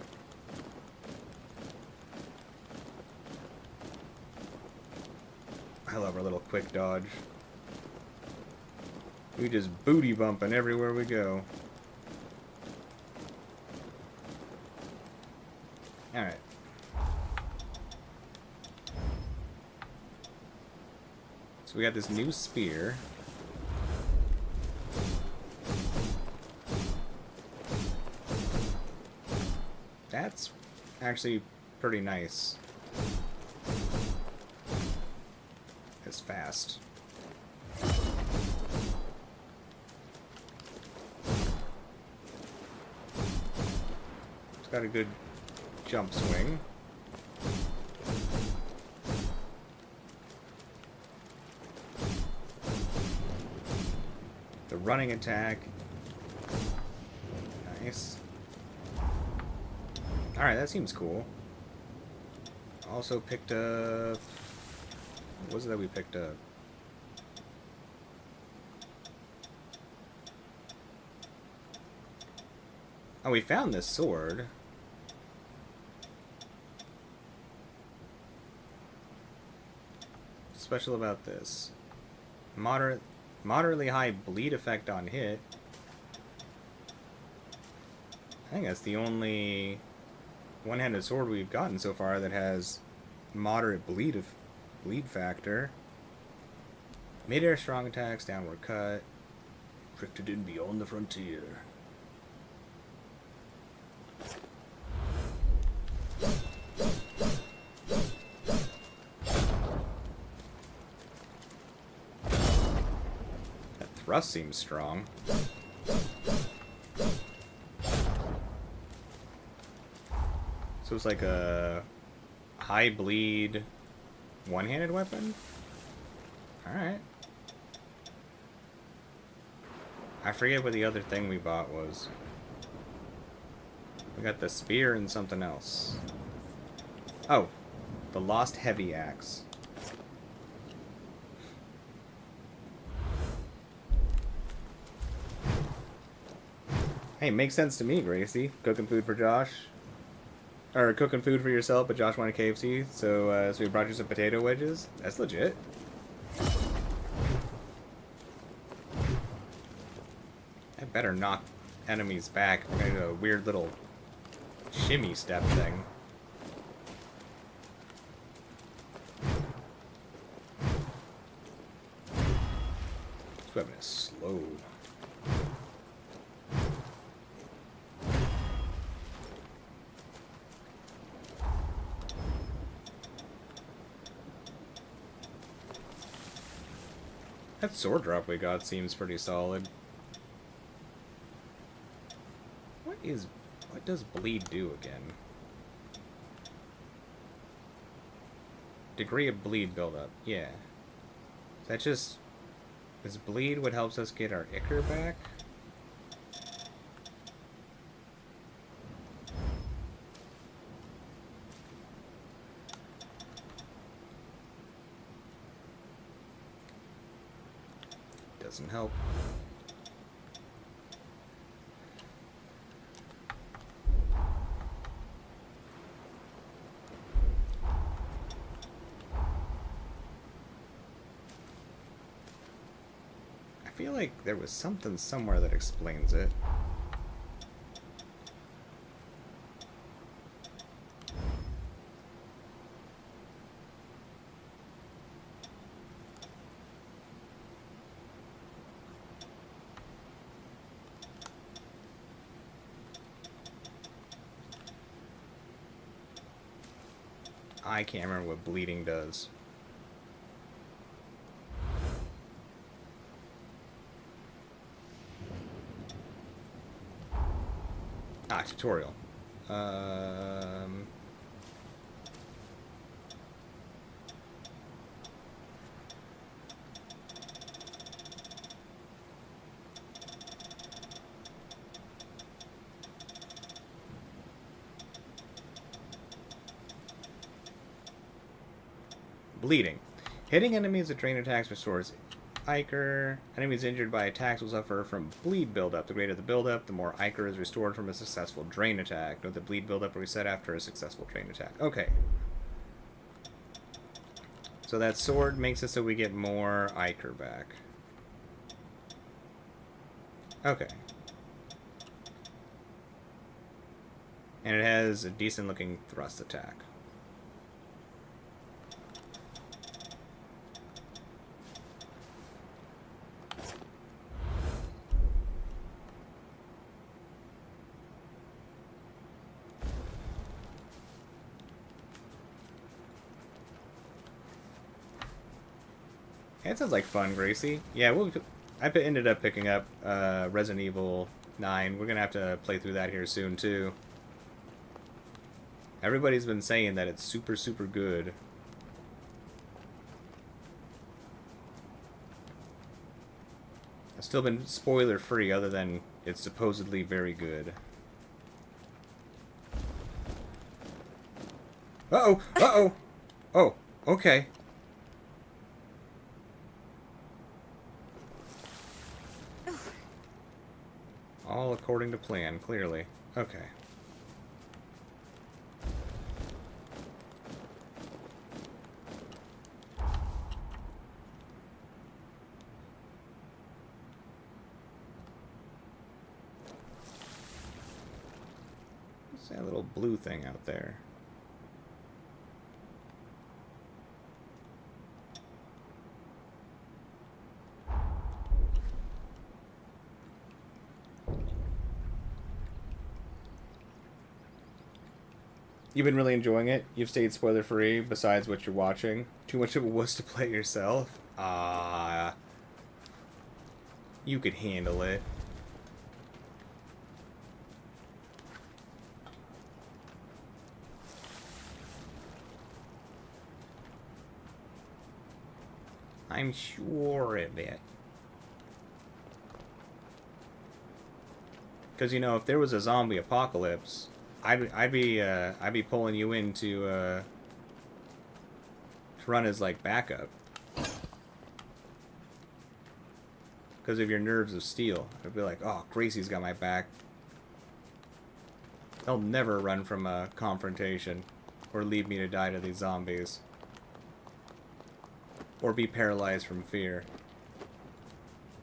I love our little quick dodge. We just booty bumping everywhere we go. Alright. So we got this new spear. That's actually pretty nice. It's fast. It's got a good jump swing. The running attack. Nice. Alright, that seems cool. Also picked up... What was it that we picked up? Oh, we found this sword. What's special about this? Moderately high bleed effect on hit. I think that's the only one-handed sword we've gotten so far that has moderate bleed factor. Mid-air strong attacks, downward cut. Drifted in beyond the frontier. That thrust seems strong. So it's like a high bleed one-handed weapon? Alright. I forget what the other thing we bought was. We got the spear and something else. Oh, the Lost Heavy Axe. Hey, makes sense to me, Gracie. Cooking food for Josh. Or cooking food for yourself, but Josh wanted KFC, so we brought you some potato wedges. That's legit. I better knock enemies back. We're gonna do a weird little shimmy step thing. This weapon is slow. That sword drop we got seems pretty solid. What does bleed do again? Degree of bleed buildup. Yeah. Is that just... Is bleed what helps us get our ichor back? Doesn't help. I feel like there was something somewhere that explains it. I can't remember what bleeding does. Ah, tutorial. Bleeding. Hitting enemies with drain attacks restores Ichor. Enemies injured by attacks will suffer from bleed buildup. The greater the buildup, the more Ichor is restored from a successful drain attack. Note the bleed buildup will reset after a successful drain attack. Okay. So that sword makes it so we get more Ichor back. Okay. And it has a decent looking thrust attack. That sounds like fun, Gracie. Yeah, I ended up picking up Resident Evil 9. We're going to have to play through that here soon, too. Everybody's been saying that it's super, super good. I've still been spoiler-free, other than it's supposedly very good. Uh-oh! Uh-oh! Oh, okay. All according to plan, clearly. Okay. What's that little blue thing out there? You've been really enjoying it? You've stayed spoiler-free, besides what you're watching? Too much of it was to play yourself? You could handle it. I'm sure of it. Because, you know, if there was a zombie apocalypse, I'd be pulling you in to run as like backup. Because of your nerves of steel. I'd be like, oh, Gracie's got my back. They'll never run from a confrontation or leave me to die to these zombies. Or be paralyzed from fear.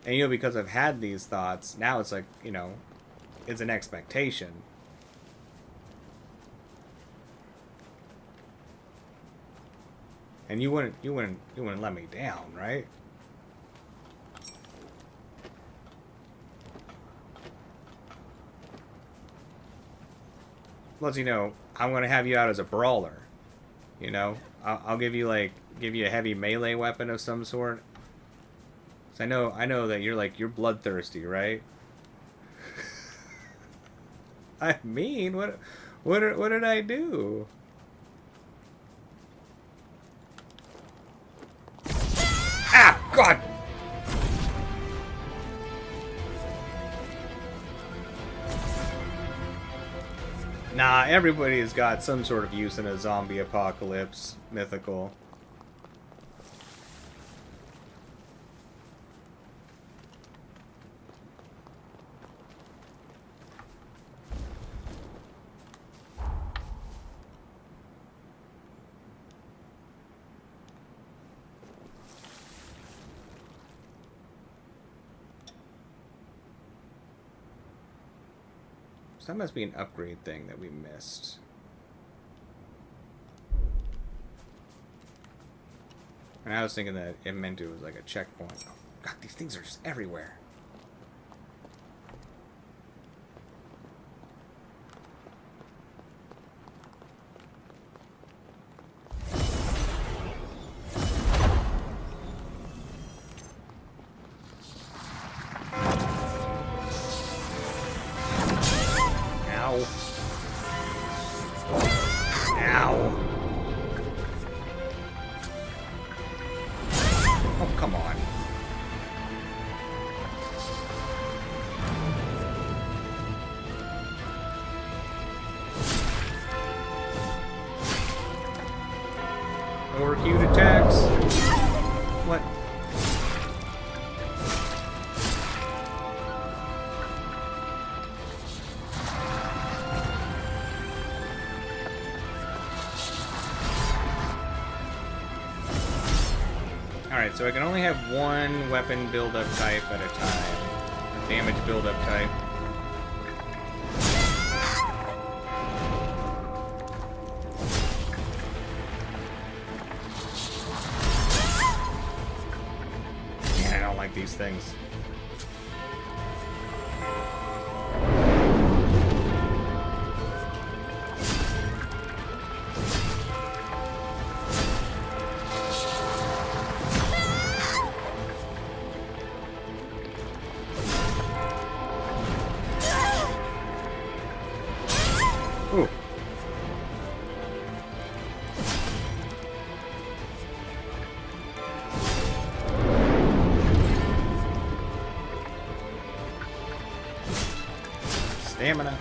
And you know, because I've had these thoughts, now it's like, you know, it's an expectation. And you wouldn't let me down, right? Plus, you know, I'm gonna have you out as a brawler. You know, I'll give you a heavy melee weapon of some sort. 'Cause I know that you're bloodthirsty, right? I mean, what did I do? Ah, God! Nah, everybody's got some sort of use in a zombie apocalypse, mythical. So that must be an upgrade thing that we missed. And I was thinking that it meant it was like a checkpoint. Oh, God, these things are just everywhere. Overqueued attacks. Alright, so I can only have one weapon build-up type at a time. Or damage build-up type. Man, I don't like these things. Ooh. Stamina.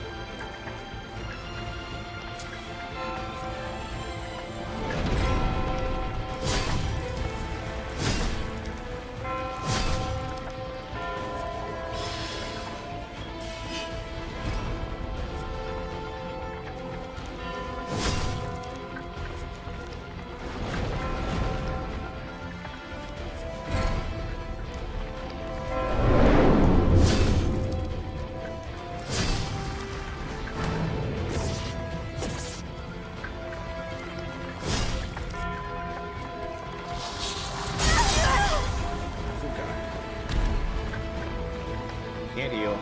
Can't heal.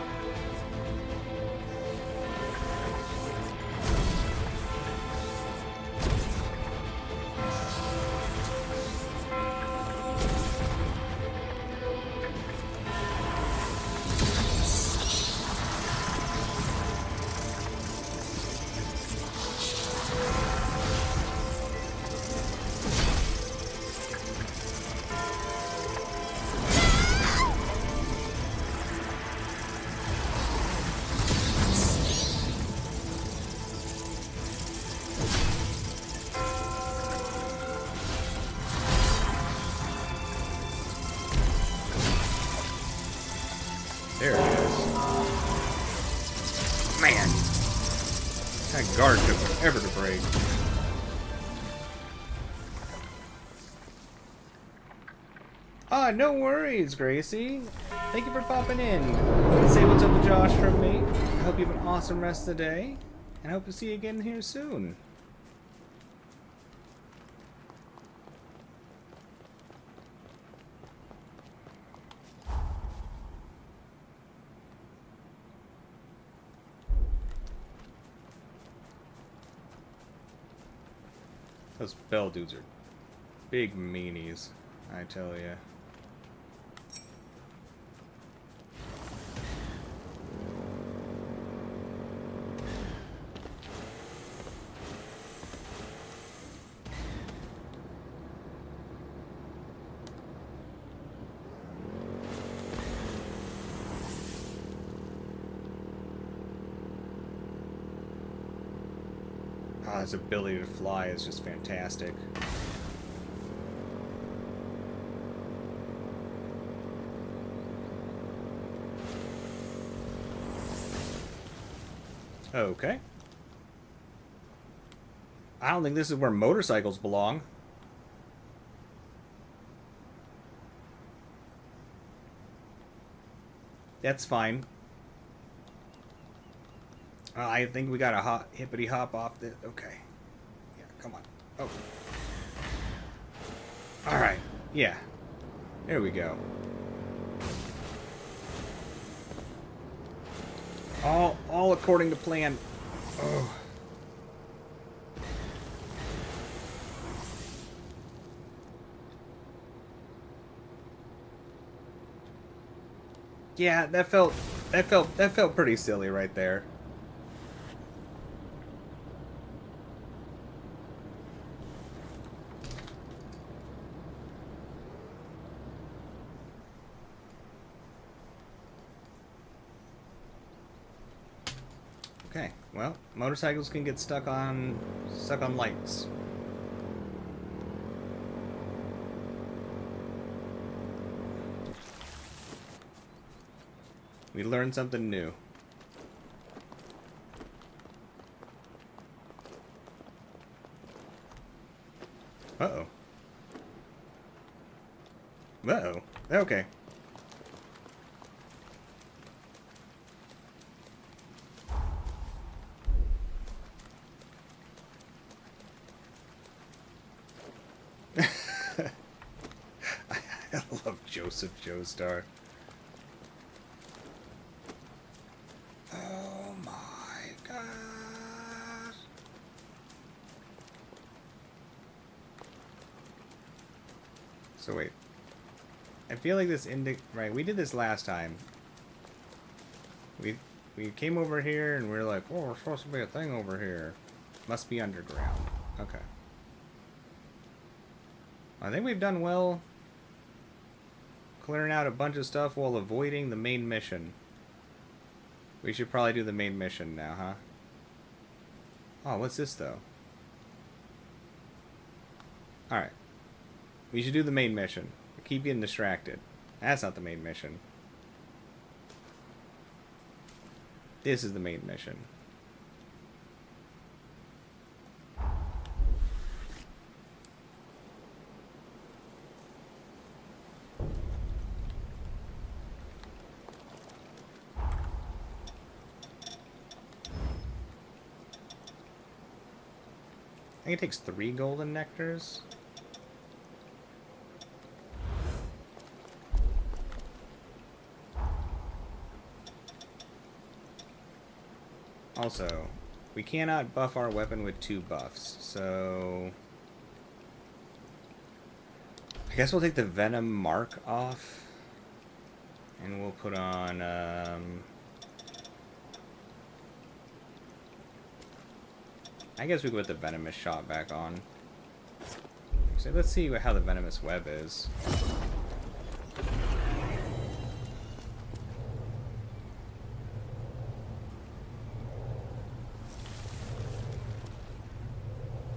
There it is. Man! That guard took forever to break. Ah, no worries, Gracie. Thank you for popping in. Say what's up to Josh from me. I hope you have an awesome rest of the day. And I hope to see you again here soon. Those bell dudes are big meanies, I tell ya. Oh, his ability to fly is just fantastic. Okay. I don't think this is where motorcycles belong. That's fine. I think we got a hippity hop off this. Okay. Yeah, come on. Oh. Alright. Yeah. There we go. All according to plan. Oh. Yeah, that felt pretty silly right there. Okay, well, motorcycles can get stuck on lights. We learned something new. Uh-oh. Okay. I love Joseph Joestar. Oh my god. So wait. I feel like this right, we did this last time. We came over here and we are like, oh, there's supposed to be a thing over here. Must be underground. Okay. I think we've done well clearing out a bunch of stuff while avoiding the main mission. We should probably do the main mission now, huh? Oh, what's this, though? Alright. We should do the main mission. I keep getting distracted. That's not the main mission. This is the main mission. I think it takes 3 golden nectars. Also, we cannot buff our weapon with 2 buffs, so I guess we'll take the venom mark off, and we'll put on I guess we could put the venomous shot back on. So let's see how the venomous web is.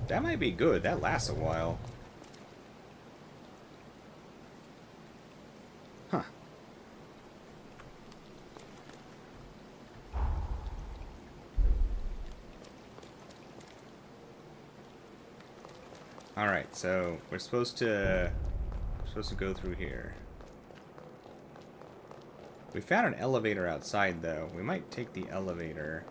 That might be good. That lasts a while. Huh. Alright, so we're supposed to go through here. We found an elevator outside, though. We might take the elevator.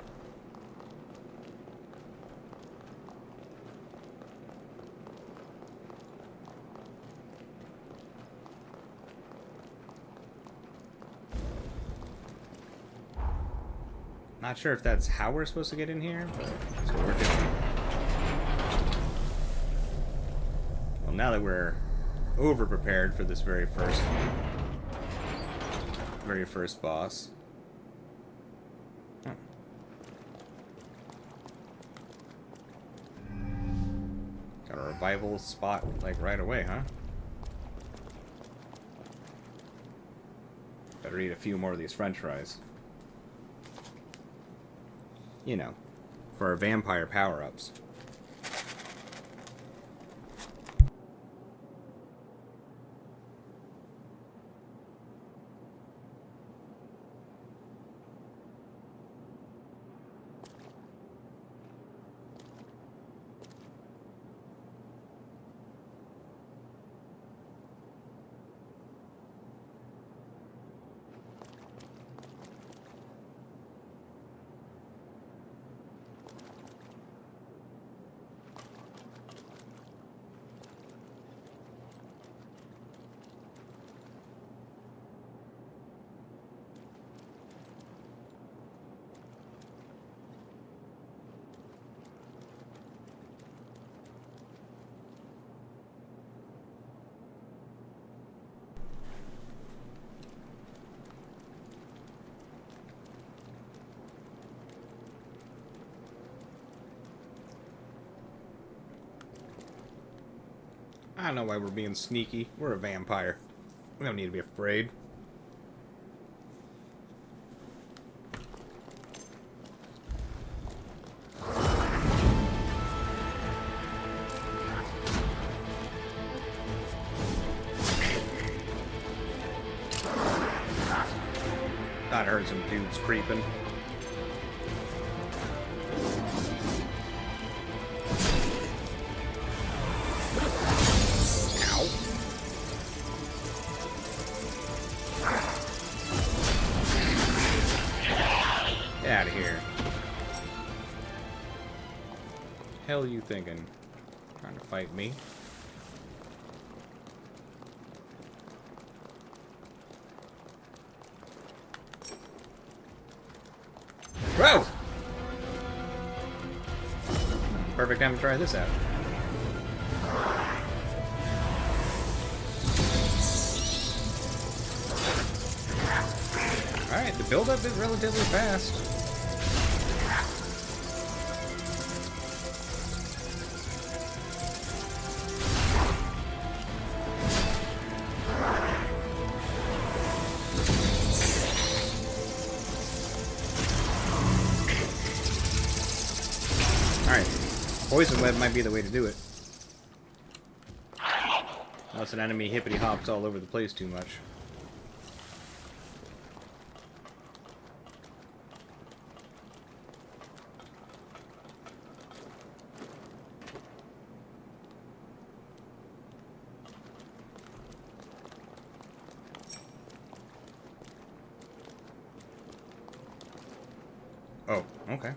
Not sure if that's how we're supposed to get in here, but that's what we're doing. Well, now that we're over-prepared for this very first boss. Huh. Got a revival spot, like, right away, huh? Better eat a few more of these french fries. You know, for our vampire power-ups. I don't know why we're being sneaky. We're a vampire. We don't need to be afraid. Thought I heard some dudes creeping. out of here. Hell you thinking? Trying to fight me? Whoa! Perfect time to try this out. Alright, the build-up is relatively fast. Alright, poison web might be the way to do it. Unless an enemy hippity hops all over the place too much. Oh, okay.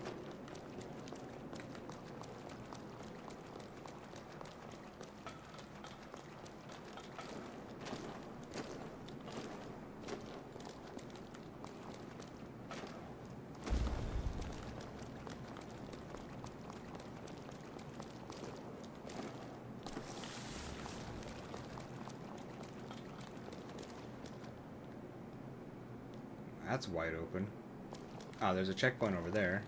That's wide open. Oh, there's a checkpoint over there.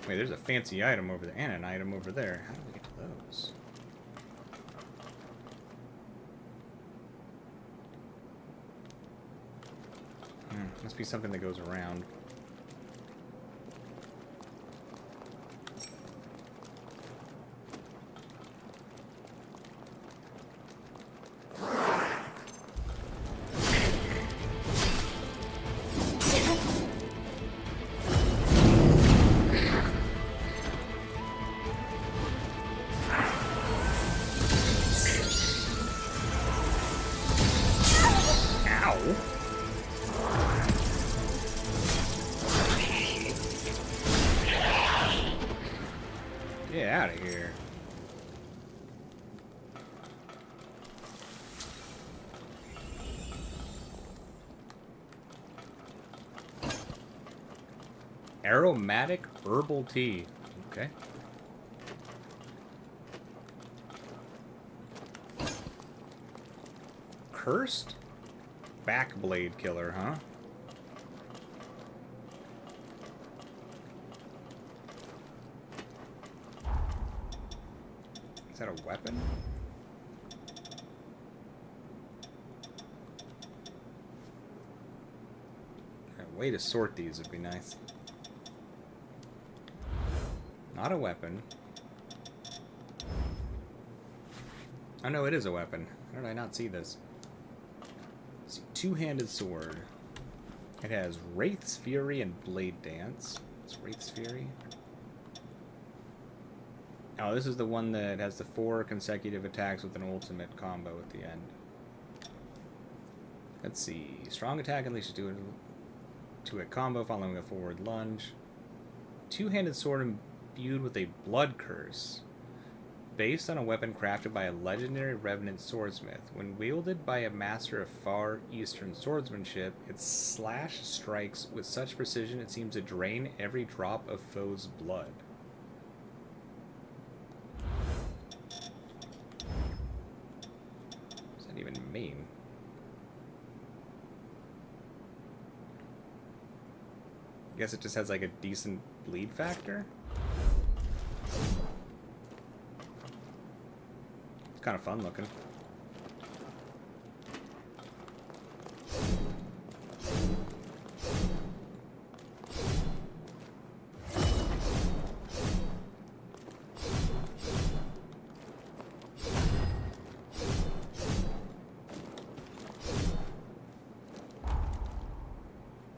Wait, there's a fancy item over there and an item over there. How do we get to those? Must be something that goes around. Get out of here. Aromatic herbal tea. Okay. Cursed backblade killer, huh? Is that a weapon? A way to sort these would be nice. Not a weapon. Oh no, it is a weapon. How did I not see this? Let's see, two-handed sword. It has Wraith's Fury and Blade Dance. It's Wraith's Fury. Oh, this is the one that has the 4 consecutive attacks with an ultimate combo at the end. Let's see. Strong attack unleashes to a combo following a forward lunge. Two-handed sword imbued with a blood curse. Based on a weapon crafted by a legendary revenant swordsmith. When wielded by a master of Far Eastern swordsmanship, its slash strikes with such precision it seems to drain every drop of foe's blood. What does that even mean? I guess it just has like a decent bleed factor? It's kind of fun looking.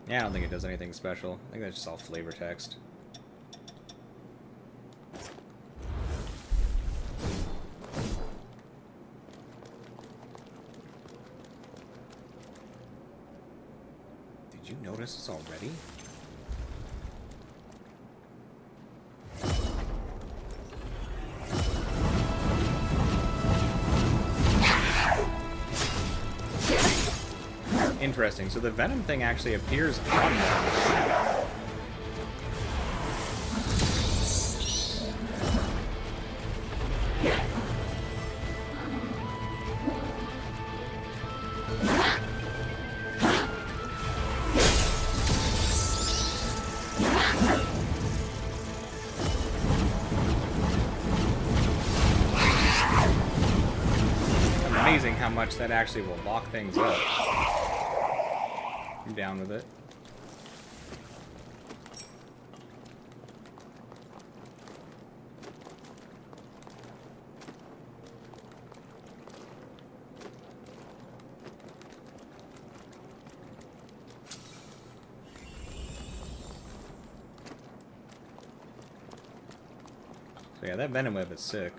Yeah, I don't think it does anything special. I think that's just all flavor text. resources already? Interesting. So the venom thing actually appears on them. Amazing how much that actually will lock things up. I'm down with it. So yeah, that venom web is sick.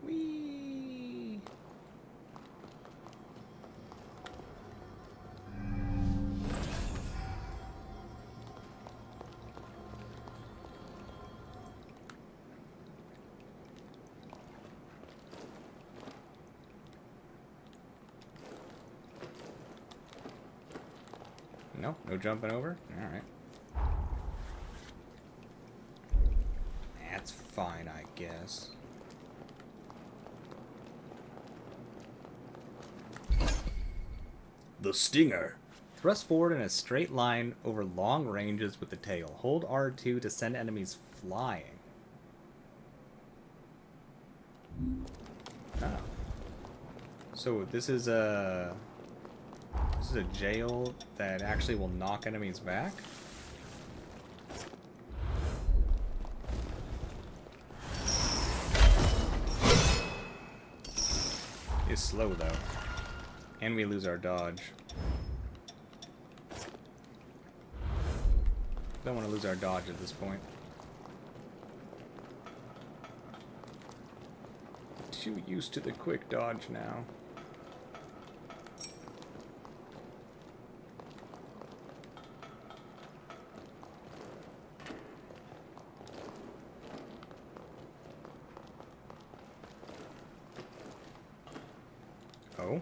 Whee! No, no jumping over? Alright. That's fine, I guess. The Stinger. Thrust forward in a straight line over long ranges with the tail. Hold R2 to send enemies flying. Oh. So this is a jail that actually will knock enemies back? It's slow though. And we lose our dodge. Don't want to lose our dodge at this point. Too used to the quick dodge now. Oh.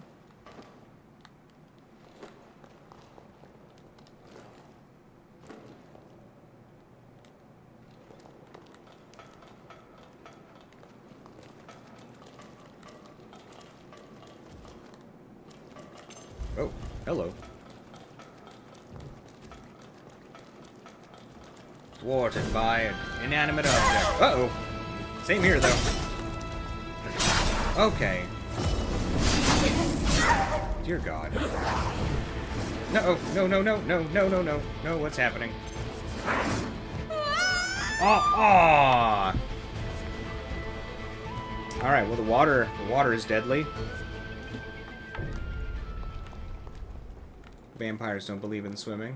Oh, hello. Thwarted by an inanimate object. Uh-oh. Same here, though. Okay. Dear God. No, no, no, no, no, no, no, no. No, what's happening? Oh, Alright, well the water is deadly. Vampires don't believe in swimming.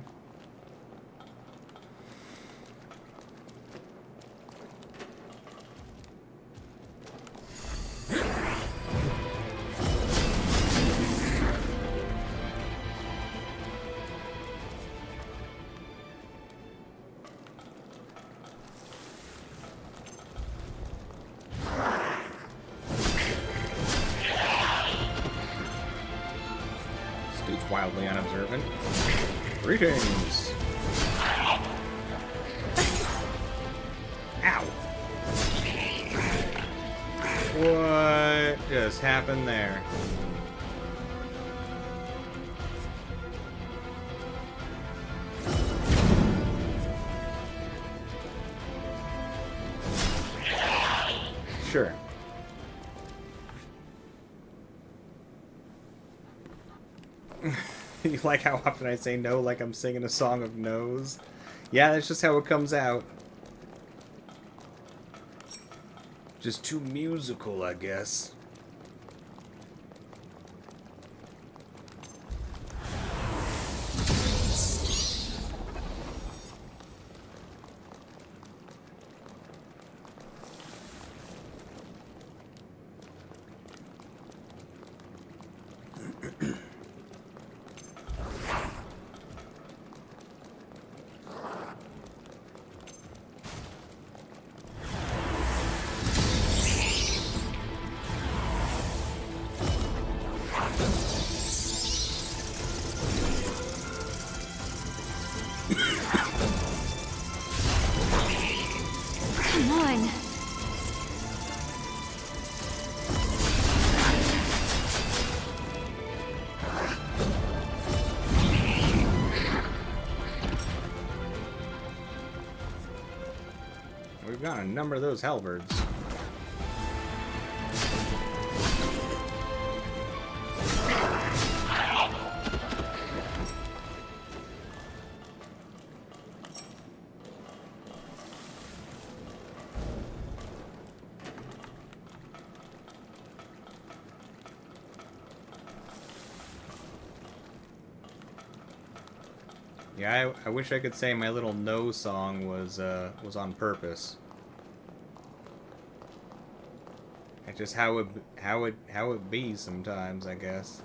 Dude's wildly unobservant. Greetings! Ow! What just happened there? Sure. You like how often I say no like I'm singing a song of no's? Yeah, that's just how it comes out. Just too musical, I guess. got a number of those halberds. Yeah, I wish I could say my little no song was on purpose. It's just how it be sometimes, I guess.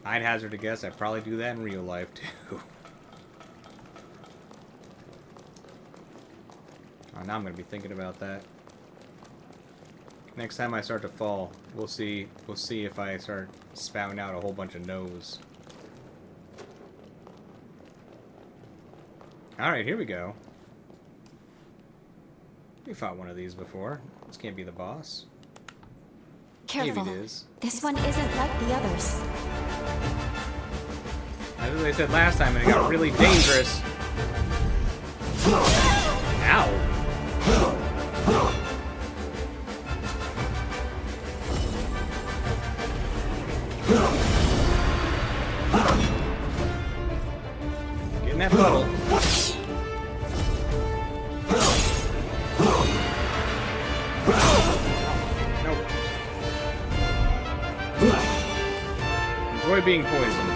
I'd hazard a guess I probably do that in real life too. Oh, now I'm gonna be thinking about that. Next time I start to fall, we'll see if I start spouting out a whole bunch of no's. Alright, here we go. We fought one of these before. This can't be the boss. Careful. Maybe it is. This one isn't like the others. As I said last time, and it got really dangerous. Ow! Get in that puddle. Nope. Enjoy being poisoned.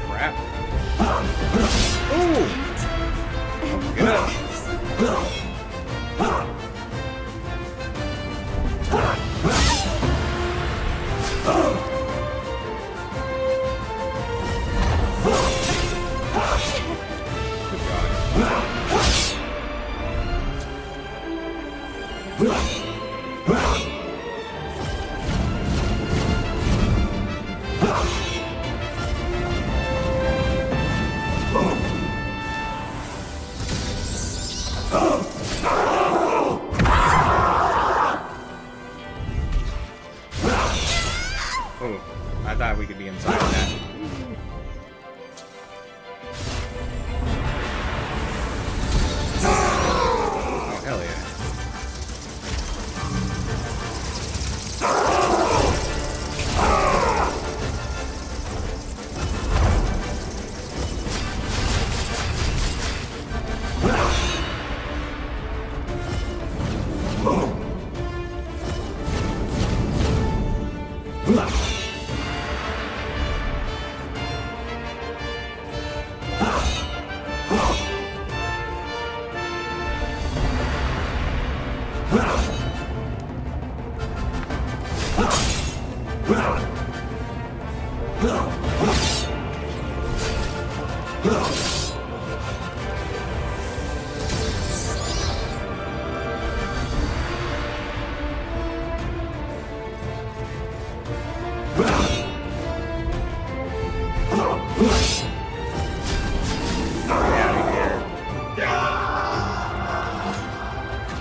Crap. Ooh! Get up. Oh, I thought we could be inside of that. Oh, hell yeah.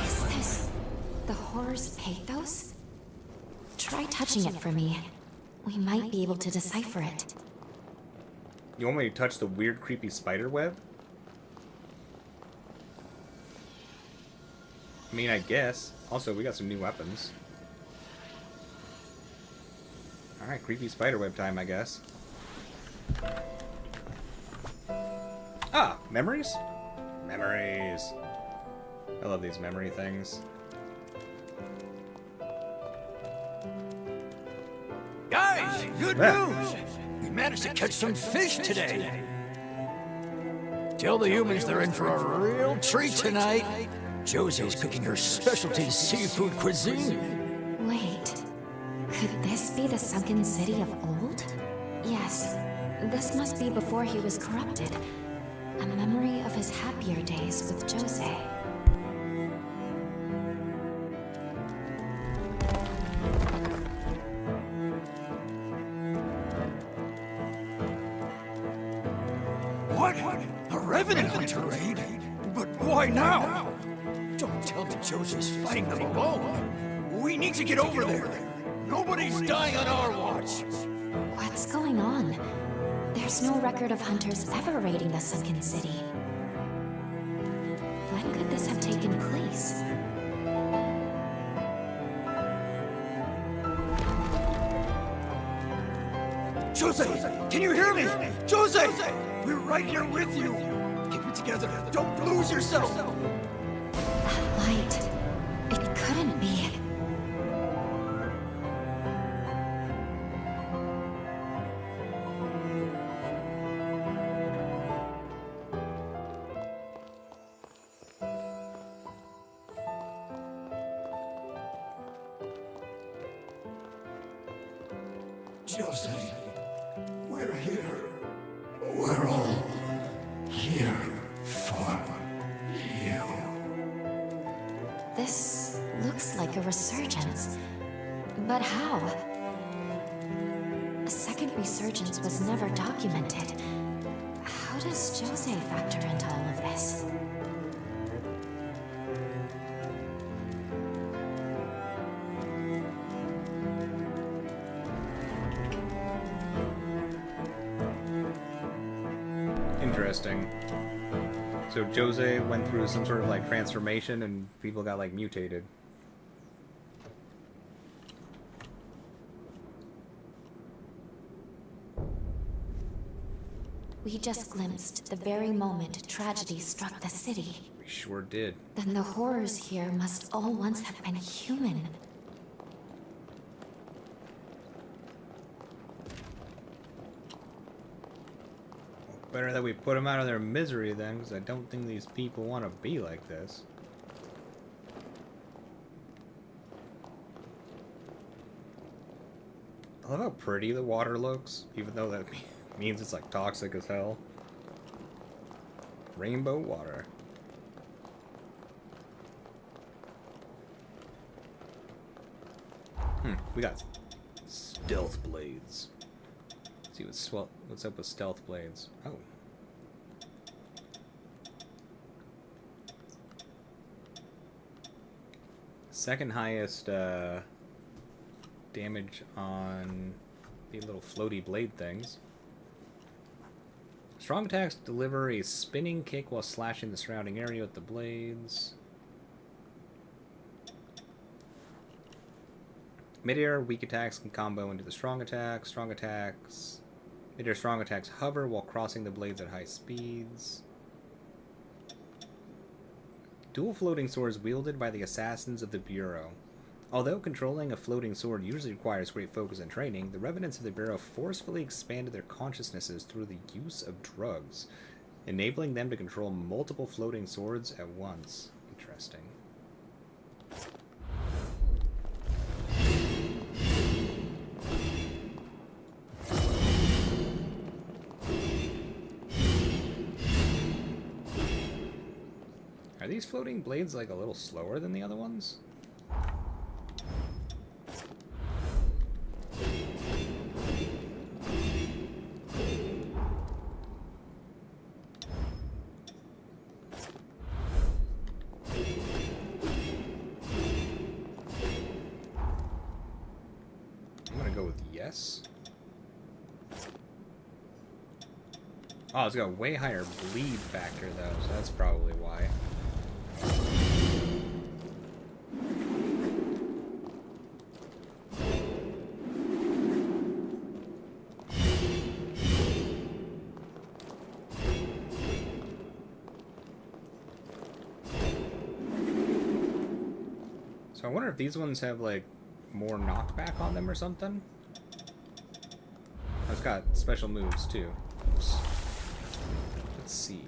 Is this the horror's pathos? Try touching it for me. We might be able to decipher it. You want me to touch the weird, creepy spider web? I mean, I guess. Also, we got some new weapons. Alright, creepy spiderweb time, I guess. Ah, memories? Memories. I love these memory things. Guys, good Yeah. news! We managed to catch some fish today. Tell the humans they're in for a real treat tonight. Josie's cooking her specialty seafood cuisine. Wait, could this be the sunken city of old? Yes, this must be before he was corrupted. A memory of his happier days with Jose. What? A revenant hunter raid? But why now? Don't tell me Jose's fighting them alone. We need to get over there. Nobody's dying on our watch. What's going on? There's no record of hunters ever raiding a sunken city. When could this have taken place? Jose, can you hear me? Jose! We're right here with you. Keep it together. Don't lose yourself. That light. It couldn't be. Jose, we're here. We're all here for you. This looks like a resurgence. But how? A second resurgence was never documented. How does Jose factor into all of this? Interesting. So Jose went through some sort of like transformation and people got like mutated. We just glimpsed the very moment tragedy struck the city. We sure did. Then the horrors here must all once have been human. Better that we put them out of their misery then, because I don't think these people want to be like this. I love how pretty the water looks, even though that means it's like toxic as hell. Rainbow water. We got stealth blades. Let's see what's up with stealth blades. Oh. Second highest damage on the little floaty blade things. Strong attacks deliver a spinning kick while slashing the surrounding area with the blades. Mid-air weak attacks can combo into the strong attacks. Mid-air strong attacks hover while crossing the blades at high speeds. Dual floating swords wielded by the assassins of the Bureau. Although controlling a floating sword usually requires great focus and training, the revenants of the Bureau forcefully expanded their consciousnesses through the use of drugs, enabling them to control multiple floating swords at once. Interesting. Are these floating blades like a little slower than the other ones? I'm gonna go with yes. Oh, it's got a way higher bleed factor though, so that's probably why. So I wonder if these ones have like more knockback on them or something. Oh, it's got special moves too. Oops. Let's see.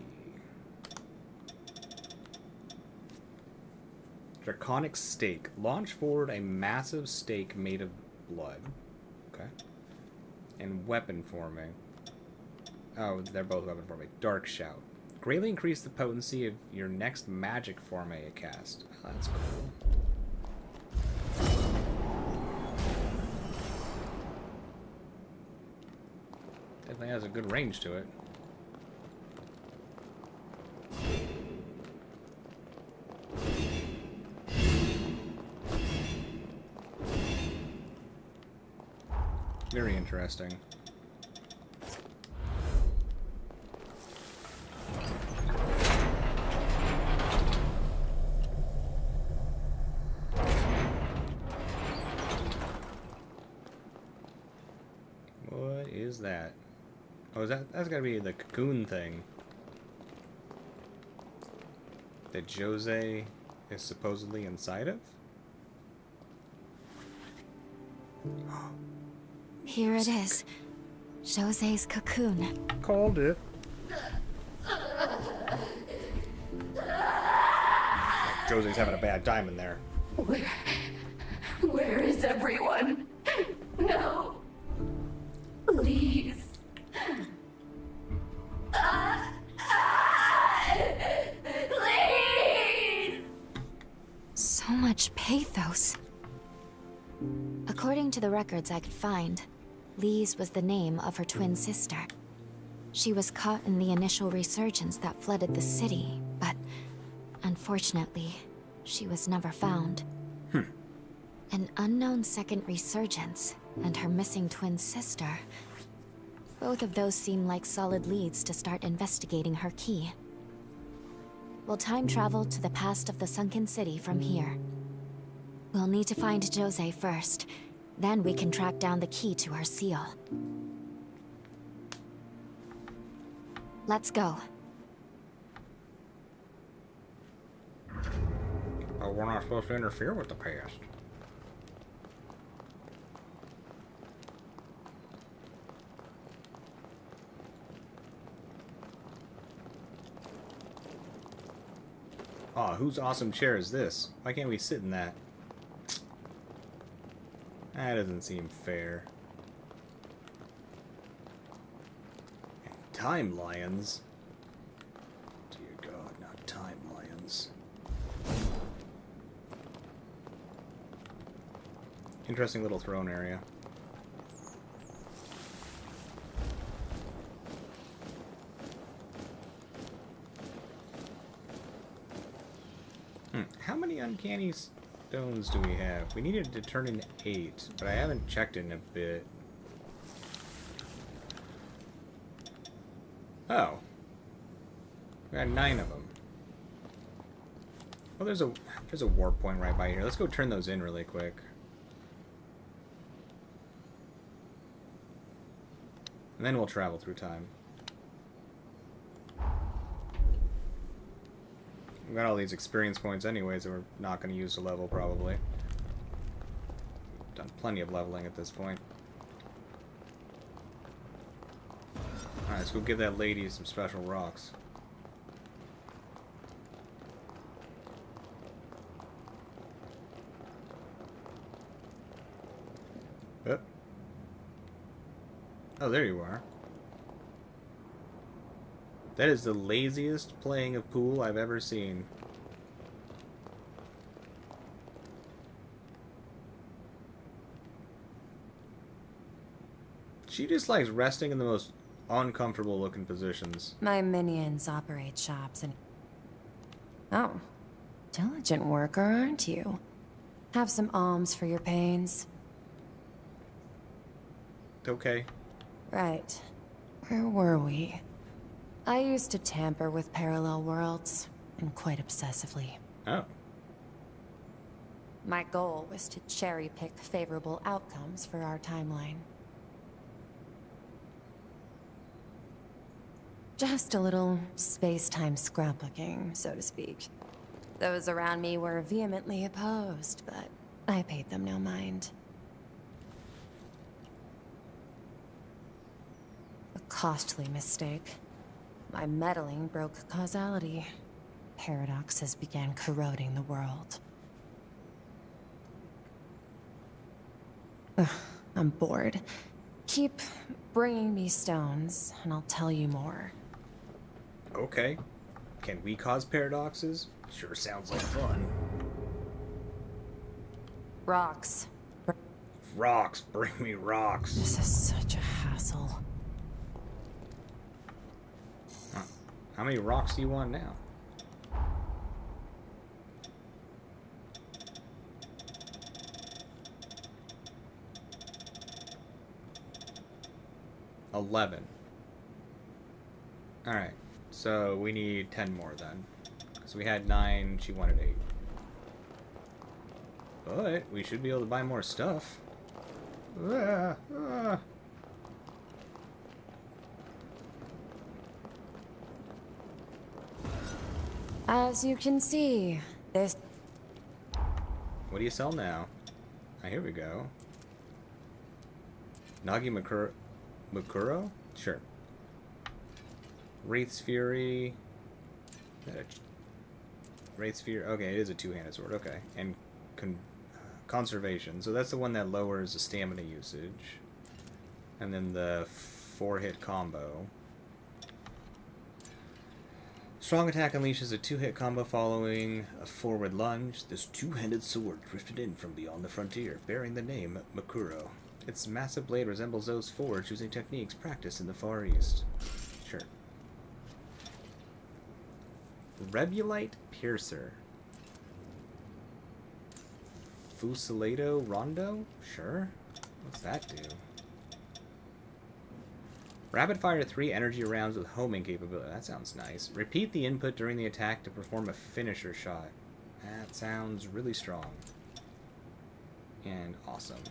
Draconic stake. Launch forward a massive stake made of blood. Okay. And weapon forming. Oh, they're both weapon forming. Dark Shout. Greatly increase the potency of your next magic form you cast. Oh, that's cool. Definitely has a good range to it. Very interesting. What is that? Oh, that's gotta be the cocoon thing that Jose is supposedly inside of? Here it is. Jose's cocoon. Called it. Jose's having a bad time in there. Where is everyone? No. Please. Please! So much pathos. According to the records I could find, Lise was the name of her twin sister. She was caught in the initial resurgence that flooded the city, but unfortunately, she was never found. An unknown second resurgence and her missing twin sister. Both of those seem like solid leads to start investigating her key. We'll time travel to the past of the sunken city from here. We'll need to find Jose first. Then we can track down the key to her seal. Let's go. Oh, we're not supposed to interfere with the past. Aw, whose awesome chair is this? Why can't we sit in that? That doesn't seem fair. And time lions? Dear God, not time lions. Interesting little throne area. How many uncanny stones do we have? We needed to turn in 8, but I haven't checked in a bit. Oh. We got 9 of them. Oh, there's a warp point right by here. Let's go turn those in really quick. And then we'll travel through time. We got all these experience points anyways that we're not going to use to level, probably. Done plenty of leveling at this point. Alright, let's go give that lady some special rocks. Yep. Oh, there you are. That is the laziest playing of pool I've ever seen. She just likes resting in the most uncomfortable looking positions. My minions operate shops and... Oh. Diligent worker, aren't you? Have some alms for your pains. Okay. Right. Where were we? I used to tamper with parallel worlds, and quite obsessively. Oh. My goal was to cherry-pick favorable outcomes for our timeline. Just a little space-time scrapbooking, so to speak. Those around me were vehemently opposed, but I paid them no mind. A costly mistake. My meddling broke causality. Paradoxes began corroding the world. Ugh, I'm bored. Keep bringing me stones, and I'll tell you more. Okay. Can we cause paradoxes? Sure sounds like fun. Rocks. Rocks, bring me rocks. This is such a hassle. Huh. How many rocks do you want now? $11. Alright, so we need 10 more then. Because we had 9, she wanted 8. But we should be able to buy more stuff. As you can see, this... What do you sell now? Here we go. Nagi Makuro? Sure. Wraith's Fury. Wraith's Fury. Okay, it is a two-handed sword. Okay. And Conservation. So that's the one that lowers the stamina usage. And then the 4-hit combo. Strong attack unleashes a 2-hit combo following a forward lunge. This two-handed sword drifted in from beyond the frontier, bearing the name Makuro. Its massive blade resembles those forged using techniques practiced in the Far East. Sure. Rebulite Piercer. Fusilato Rondo? Sure. What's that do? Rapid fire 3 energy rounds with homing capability. That sounds nice. Repeat the input during the attack to perform a finisher shot. That sounds really strong. And awesome.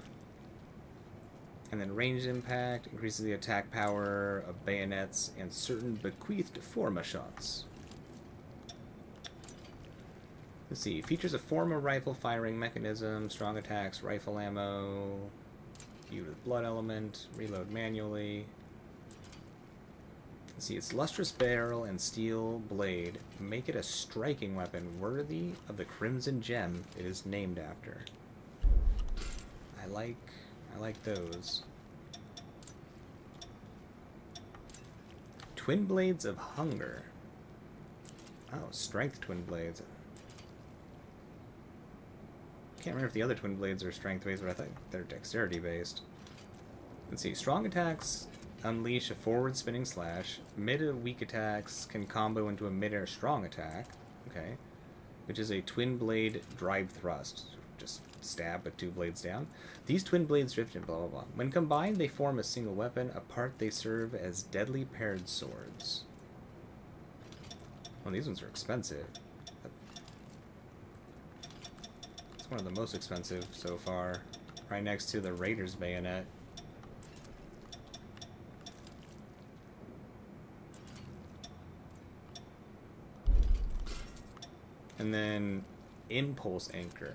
And then ranged impact increases the attack power of bayonets and certain bequeathed forma shots. Let's see. Features a forma rifle firing mechanism, strong attacks, rifle ammo, viewed with blood element, reload manually. Let's see. Its lustrous barrel and steel blade make it a striking weapon worthy of the crimson gem it is named after. I like those. Twin Blades of Hunger. Oh, strength twin blades. Can't remember if the other twin blades are strength based, but I thought they're dexterity based. Let's see. Strong attacks unleash a forward spinning slash. Mid and weak attacks can combo into a mid-air strong attack. Okay. Which is a twin blade drive thrust. Just stab with 2 blades down. These twin blades drift and blah blah blah. When combined, they form a single weapon. Apart, they serve as deadly paired swords. Well, these ones are expensive. It's one of the most expensive so far. Right next to the Raider's bayonet. And then Impulse Anchor.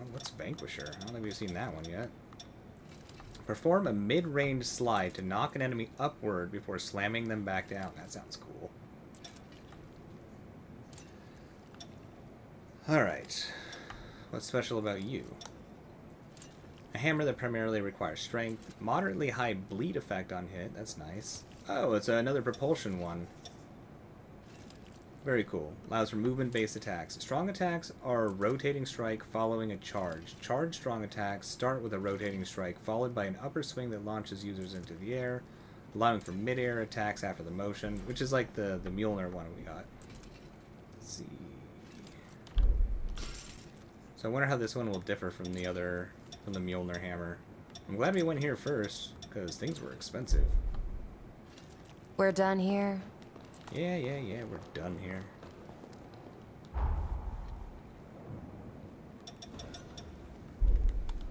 Oh, what's Vanquisher? I don't think we've seen that one yet. Perform a mid-range slide to knock an enemy upward before slamming them back down. That sounds cool. Alright. What's special about you? A hammer that primarily requires strength. Moderately high bleed effect on hit. That's nice. Oh, it's another propulsion one. Very cool. Allows for movement-based attacks. Strong attacks are a rotating strike following a charge. Charged strong attacks start with a rotating strike, followed by an upper swing that launches users into the air, allowing for mid-air attacks after the motion, which is like the Mjolnir one we got. Let's see. So I wonder how this one will differ from the Mjolnir hammer. I'm glad we went here first, because things were expensive. We're done here. Yeah, we're done here.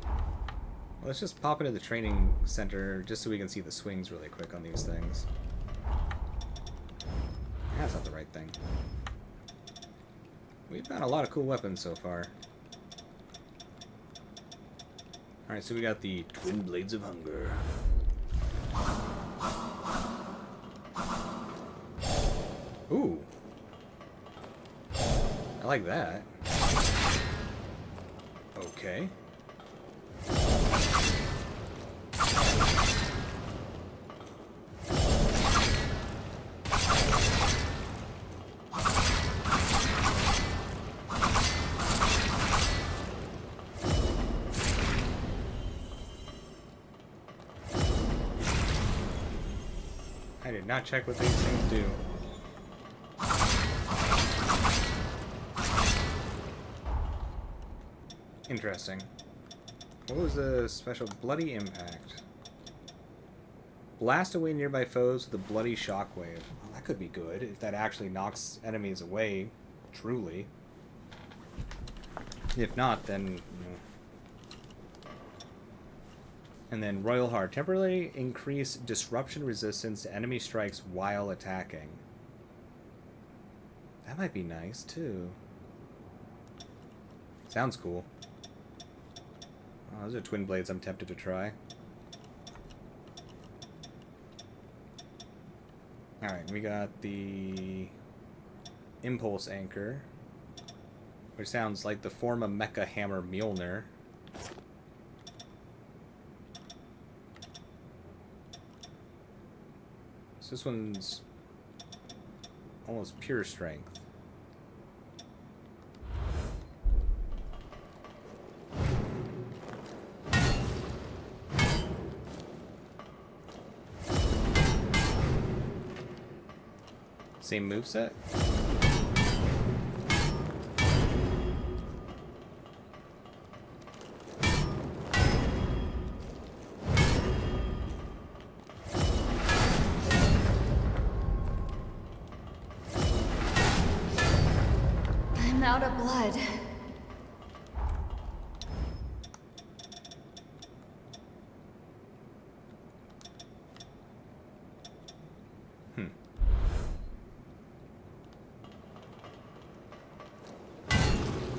Well, let's just pop into the training center just so we can see the swings really quick on these things. That's not the right thing. We've got a lot of cool weapons so far. Alright, so we got the Twin Blades of Hunger. Ooh. I like that. I did not check what these things do. Interesting. What was the special? Bloody impact. Blast away nearby foes with a bloody shockwave. Well, that could be good if that actually knocks enemies away, truly. If not, then... You know. And then Royal Heart. Temporarily increase disruption resistance to enemy strikes while attacking. That might be nice, too. Sounds cool. Oh, those are twin blades I'm tempted to try. Alright, we got the Impulse Anchor, which sounds like the form of Mecha Hammer Mjolnir. So this one's almost pure strength. Same moveset? I'm out of blood.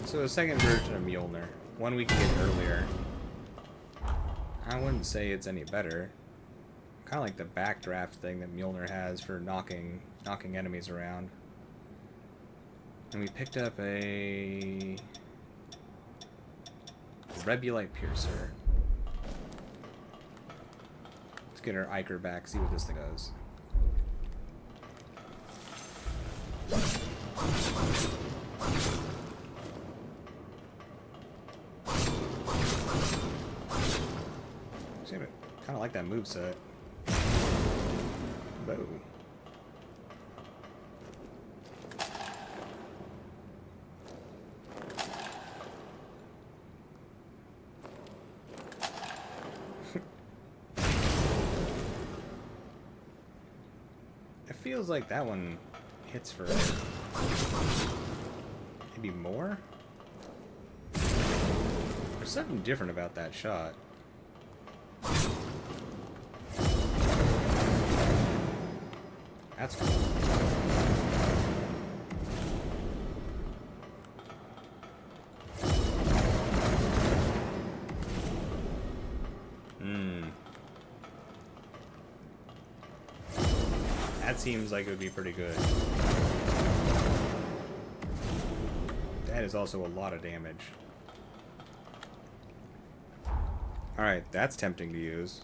So a second version of Mjolnir, one we could get earlier. I wouldn't say it's any better. Kind of like the backdraft thing that Mjolnir has for knocking enemies around. And we picked up a Rebulite Piercer. Let's get our Iker back, see what this thing does. Kind of like that moveset. Whoa. It feels like that one hits for maybe more? There's something different about that shot. That's cool. That seems like it would be pretty good. That is also a lot of damage. Alright, that's tempting to use.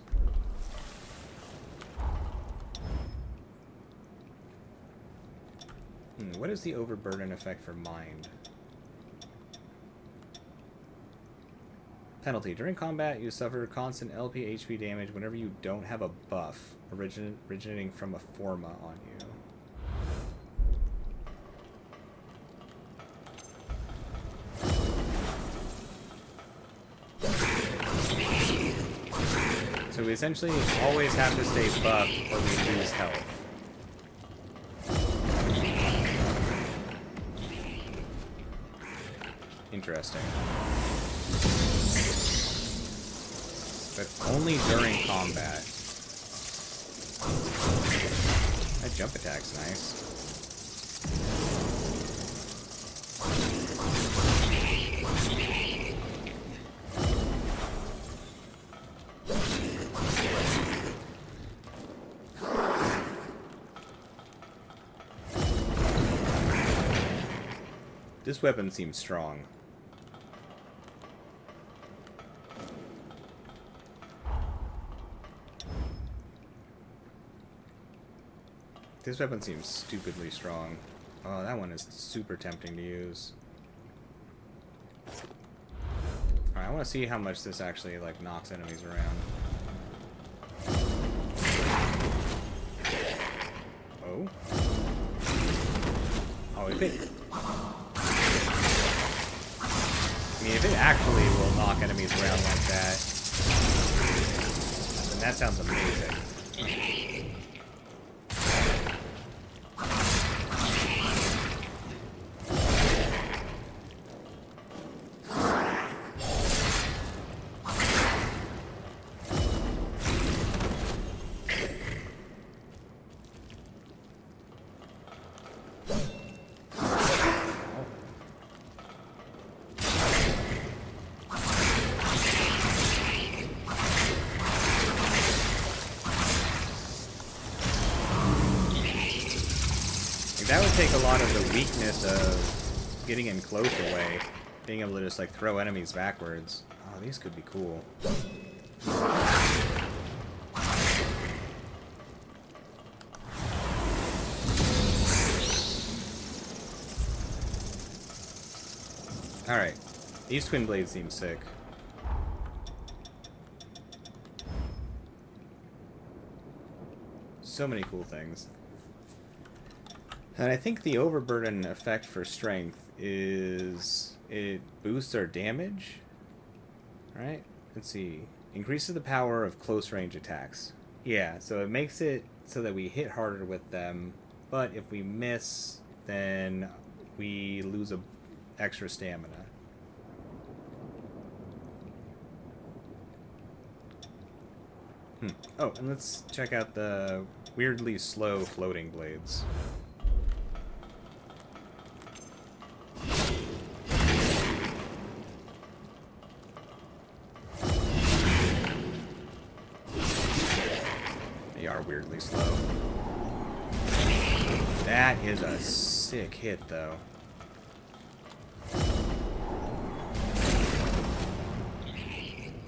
What is the overburden effect for mind? Penalty. During combat, you suffer constant LP HP damage whenever you don't have a buff originating from a forma on you. So we essentially always have to stay buffed or we lose health. Interesting. But only during combat. That jump attack's nice. This weapon seems strong. This weapon seems stupidly strong. Oh, that one is super tempting to use. Alright, I want to see how much this actually, like, knocks enemies around. Oh. Oh, if it... I mean, if it actually will knock enemies around like that, then that sounds amazing. That would take a lot of the weakness of getting in close away, being able to just like throw enemies backwards. Oh, these could be cool. Alright, these twin blades seem sick. So many cool things. And I think the overburden effect for strength is it boosts our damage, right? Let's see. Increases the power of close range attacks. Yeah, so it makes it so that we hit harder with them, but if we miss, then we lose a extra stamina. Oh, and let's check out the weirdly slow floating blades. They are weirdly slow. That is a sick hit, though.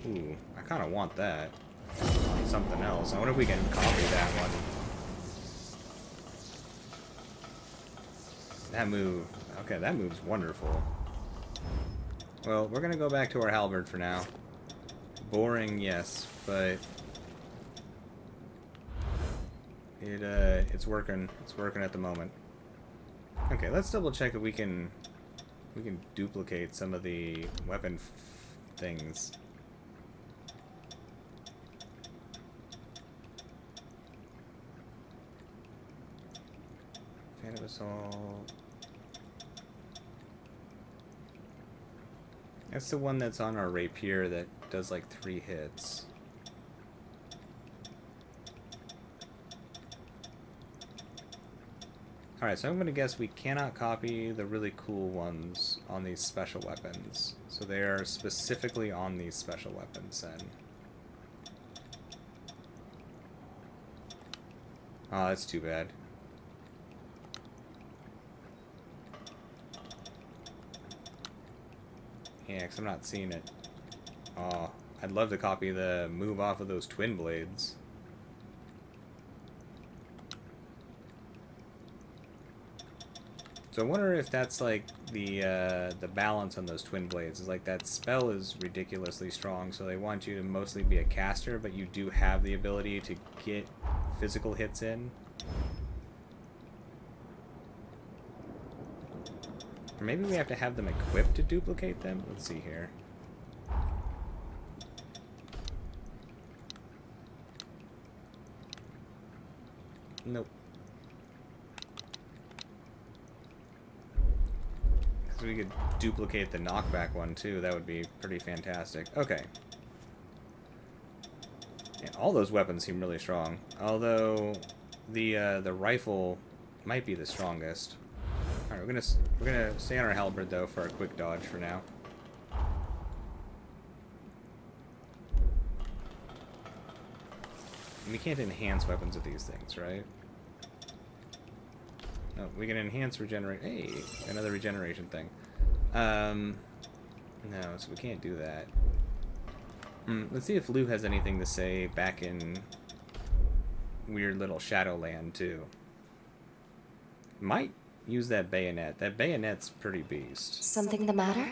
Ooh, I kind of want that. On something else. I wonder if we can copy that one. That move. Okay, that move's wonderful. Well, we're gonna go back to our halberd for now. Boring, yes, but it's working. It's working at the moment. Okay, let's double check if we can duplicate some of the weapon things. Fan of Assault. That's the one that's on our rapier that does like 3 hits. Alright, so I'm gonna guess we cannot copy the really cool ones on these special weapons. So they are specifically on these special weapons then. Oh, that's too bad. Yeah, because I'm not seeing it. Oh, I'd love to copy the move off of those twin blades. So I wonder if that's like the balance on those twin blades. Is like that spell is ridiculously strong, so they want you to mostly be a caster, but you do have the ability to get physical hits in. Or maybe we have to have them equipped to duplicate them? Let's see here. Nope. Because we could duplicate the knockback one too. That would be pretty fantastic. Okay. Yeah, all those weapons seem really strong. Although the rifle might be the strongest. Alright, we're gonna stay on our halberd though for a quick dodge for now. And we can't enhance weapons with these things, right? No, we can enhance regenerate. Hey, another regeneration thing. No, so we can't do that. Let's see if Lou has anything to say back in weird little Shadowland too. Might use that bayonet. That bayonet's pretty beast. Something the matter?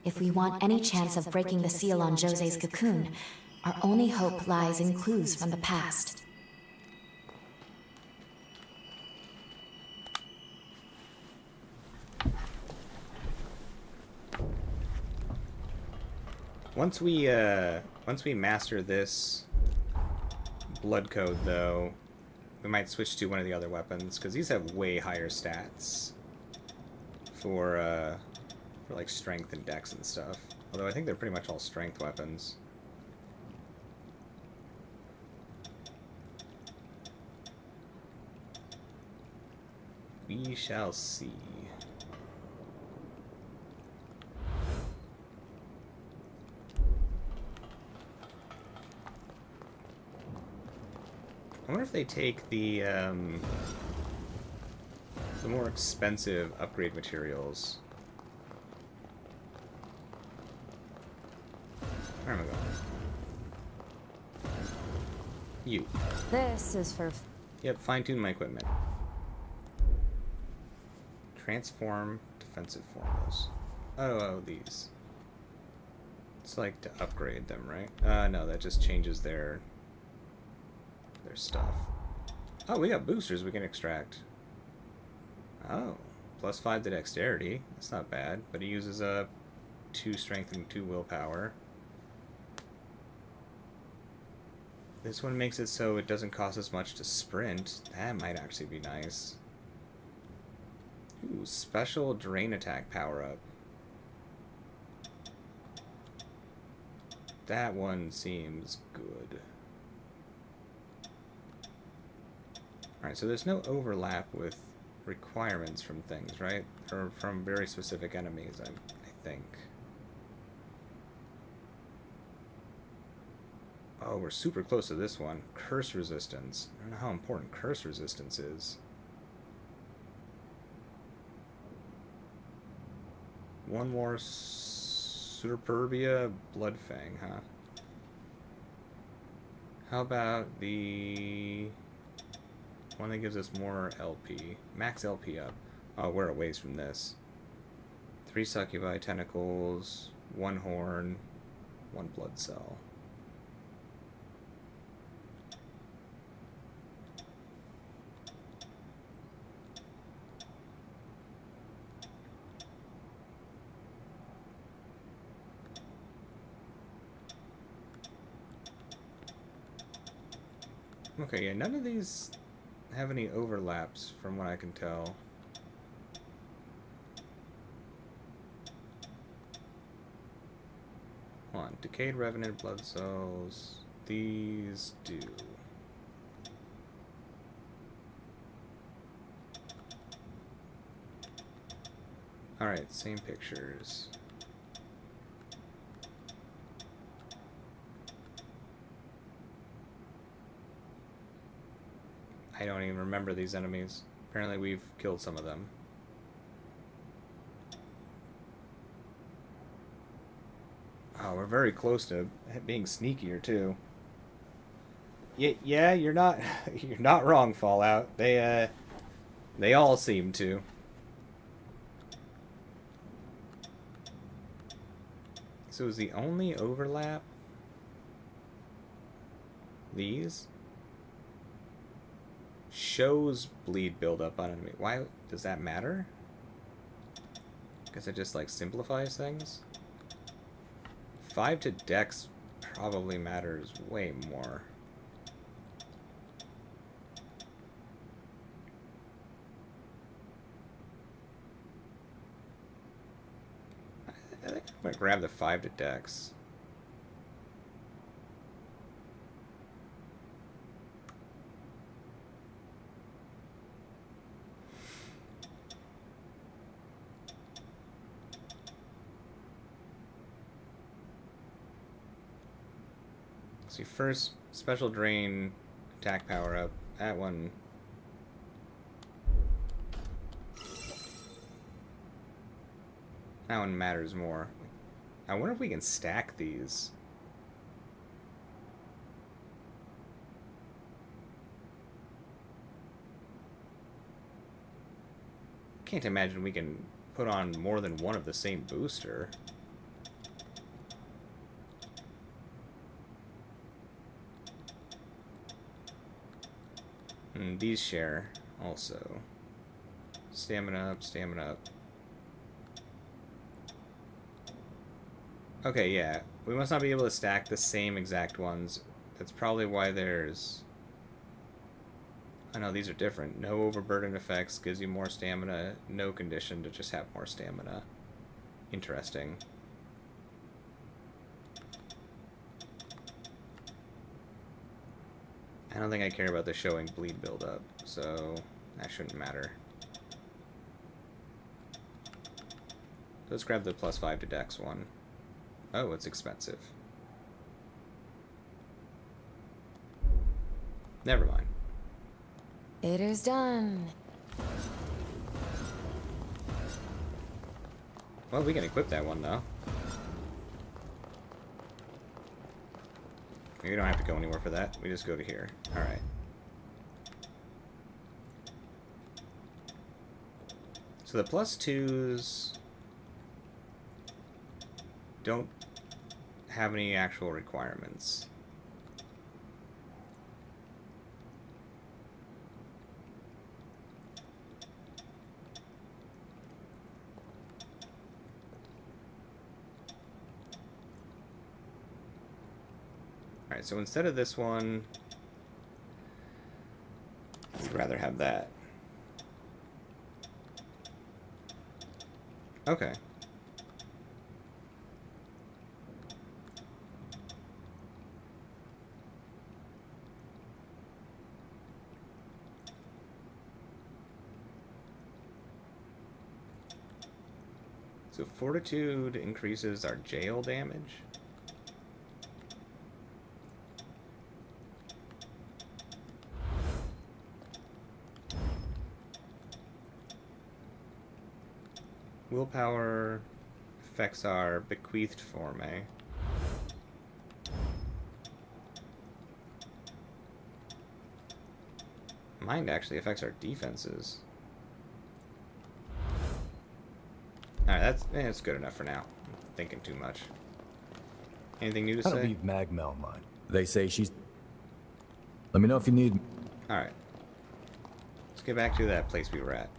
If we want any chance of breaking the seal on Jose's cocoon, our only hope lies in clues from the past. Once we master this blood code, though, we might switch to one of the other weapons, because these have way higher stats for like strength and dex and stuff. Although I think they're pretty much all strength weapons. We shall see. I wonder if they take the more expensive upgrade materials. Where am I going? You. This is for... Yep, fine-tune my equipment. Transform defensive formulas. Oh, these. It's like to upgrade them, right? No, that just changes their stuff. Oh, we got boosters we can extract. Oh, +5 to dexterity. That's not bad, but he uses 2 strength and 2 willpower. This one makes it so it doesn't cost as much to sprint. That might actually be nice. Ooh, special drain attack power up. That one seems good. Alright, so there's no overlap with requirements from things, right? Or from very specific enemies, I think. Oh, we're super close to this one. Curse resistance. I don't know how important curse resistance is. One more Superbia Bloodfang, huh? How about the one that gives us more LP? Max LP up. Oh, we're a ways from this. 3 succubi tentacles, 1 horn, 1 blood cell. Okay, yeah, none of these have any overlaps from what I can tell. Hold on, decayed revenant blood cells. These do. Alright, same pictures. I don't even remember these enemies. Apparently we've killed some of them. Oh, we're very close to being sneakier too. Yeah, you're not you're not wrong, Fallout. They all seem to. So is the only overlap these? Shows bleed buildup on enemy. Why does that matter? Guess it just like simplifies things. 5 to dex probably matters way more. I think I'm gonna grab the 5 to dex. See, first, special drain, attack power up. That one. That one matters more. I wonder if we can stack these. Can't imagine we can put on more than one of the same booster. And these share also. Stamina up, stamina up. Okay, yeah. We must not be able to stack the same exact ones. That's probably why there's... I know these are different. No overburden effects gives you more stamina. No condition to just have more stamina. Interesting. I don't think I care about the showing bleed buildup, so that shouldn't matter. Let's grab the +5 to Dex one. Oh, it's expensive. Never mind. It is done. Well, we can equip that one, though. We don't have to go anywhere for that. We just go to here. Alright. So the +2s don't have any actual requirements. Alright, so instead of this one, I'd rather have that. Okay. So Fortitude increases our jail damage. Willpower affects our bequeathed form, eh? Mind actually affects our defenses. Alright, that's good enough for now. I'm thinking too much. Anything new to I don't say? leave Magmel mine. They say she's... Let me know if you need... Alright. Let's get back to that place we were at.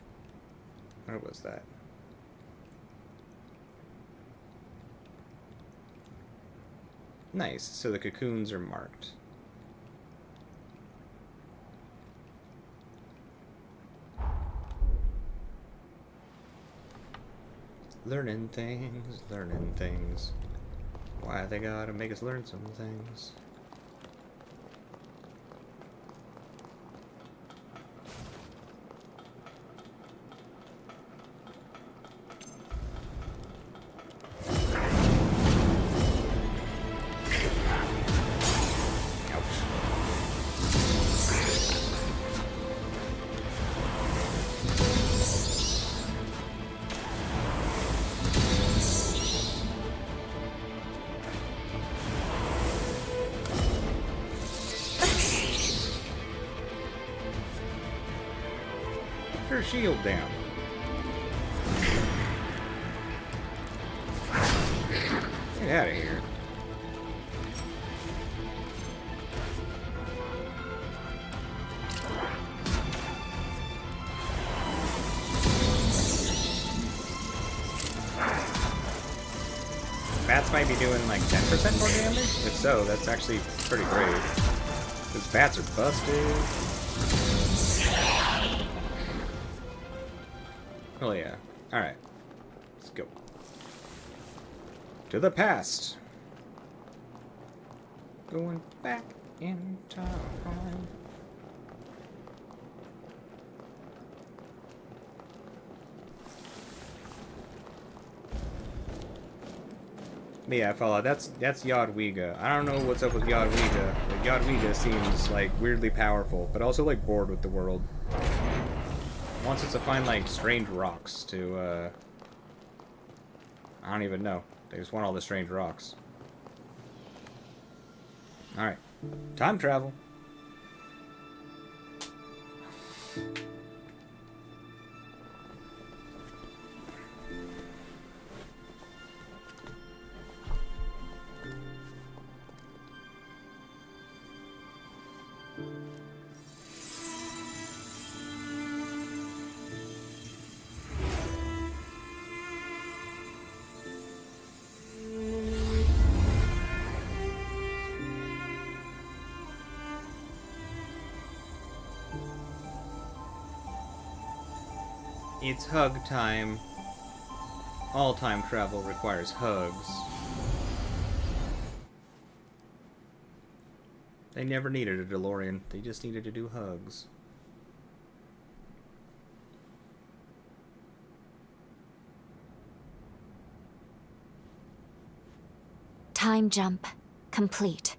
Where was that? Nice. So the cocoons are marked. Learning things, learning things. Why they gotta make us learn some things? Put her shield down. Get out of here. Bats might be doing like 10% more damage? If so, that's actually pretty great. Because bats are busted. Oh yeah. Alright. Let's go. To the past. Going back in time. But yeah, Fallout, that's Yodwiga. I don't know what's up with Yodwiga, but Yodwiga seems like weirdly powerful, but also like bored with the world. Wants us to find like strange rocks to I don't even know. They just want all the strange rocks. Alright. Time travel. It's hug time. All time travel requires hugs. They never needed a DeLorean. They just needed to do hugs. Time jump complete.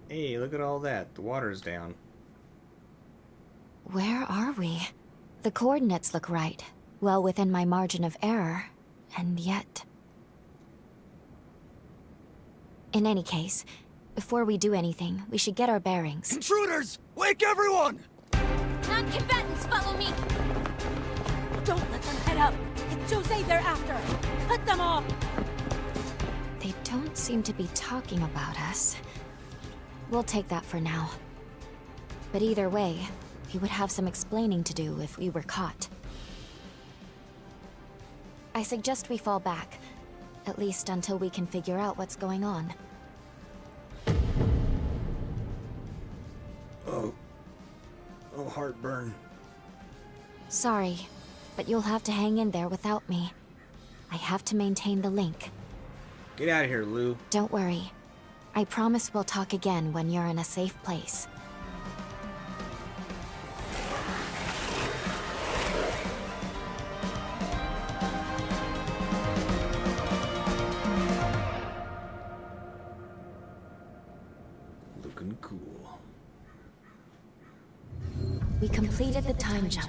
Hey, look at all that. The water's down. Where are we? The coordinates look right, well within my margin of error, and yet... In any case, before we do anything, we should get our bearings. Intruders! Wake everyone! Non-combatants, follow me! Don't let them head up! It's Jose they're after! Cut them off! They don't seem to be talking about us. We'll take that for now. But either way, we would have some explaining to do if we were caught. I suggest we fall back, at least until we can figure out what's going on. Oh, heartburn. Sorry, but you'll have to hang in there without me. I have to maintain the link. Get out of here, Lou. Don't worry. I promise we'll talk again when you're in a safe place. Looking cool. We completed the time jump.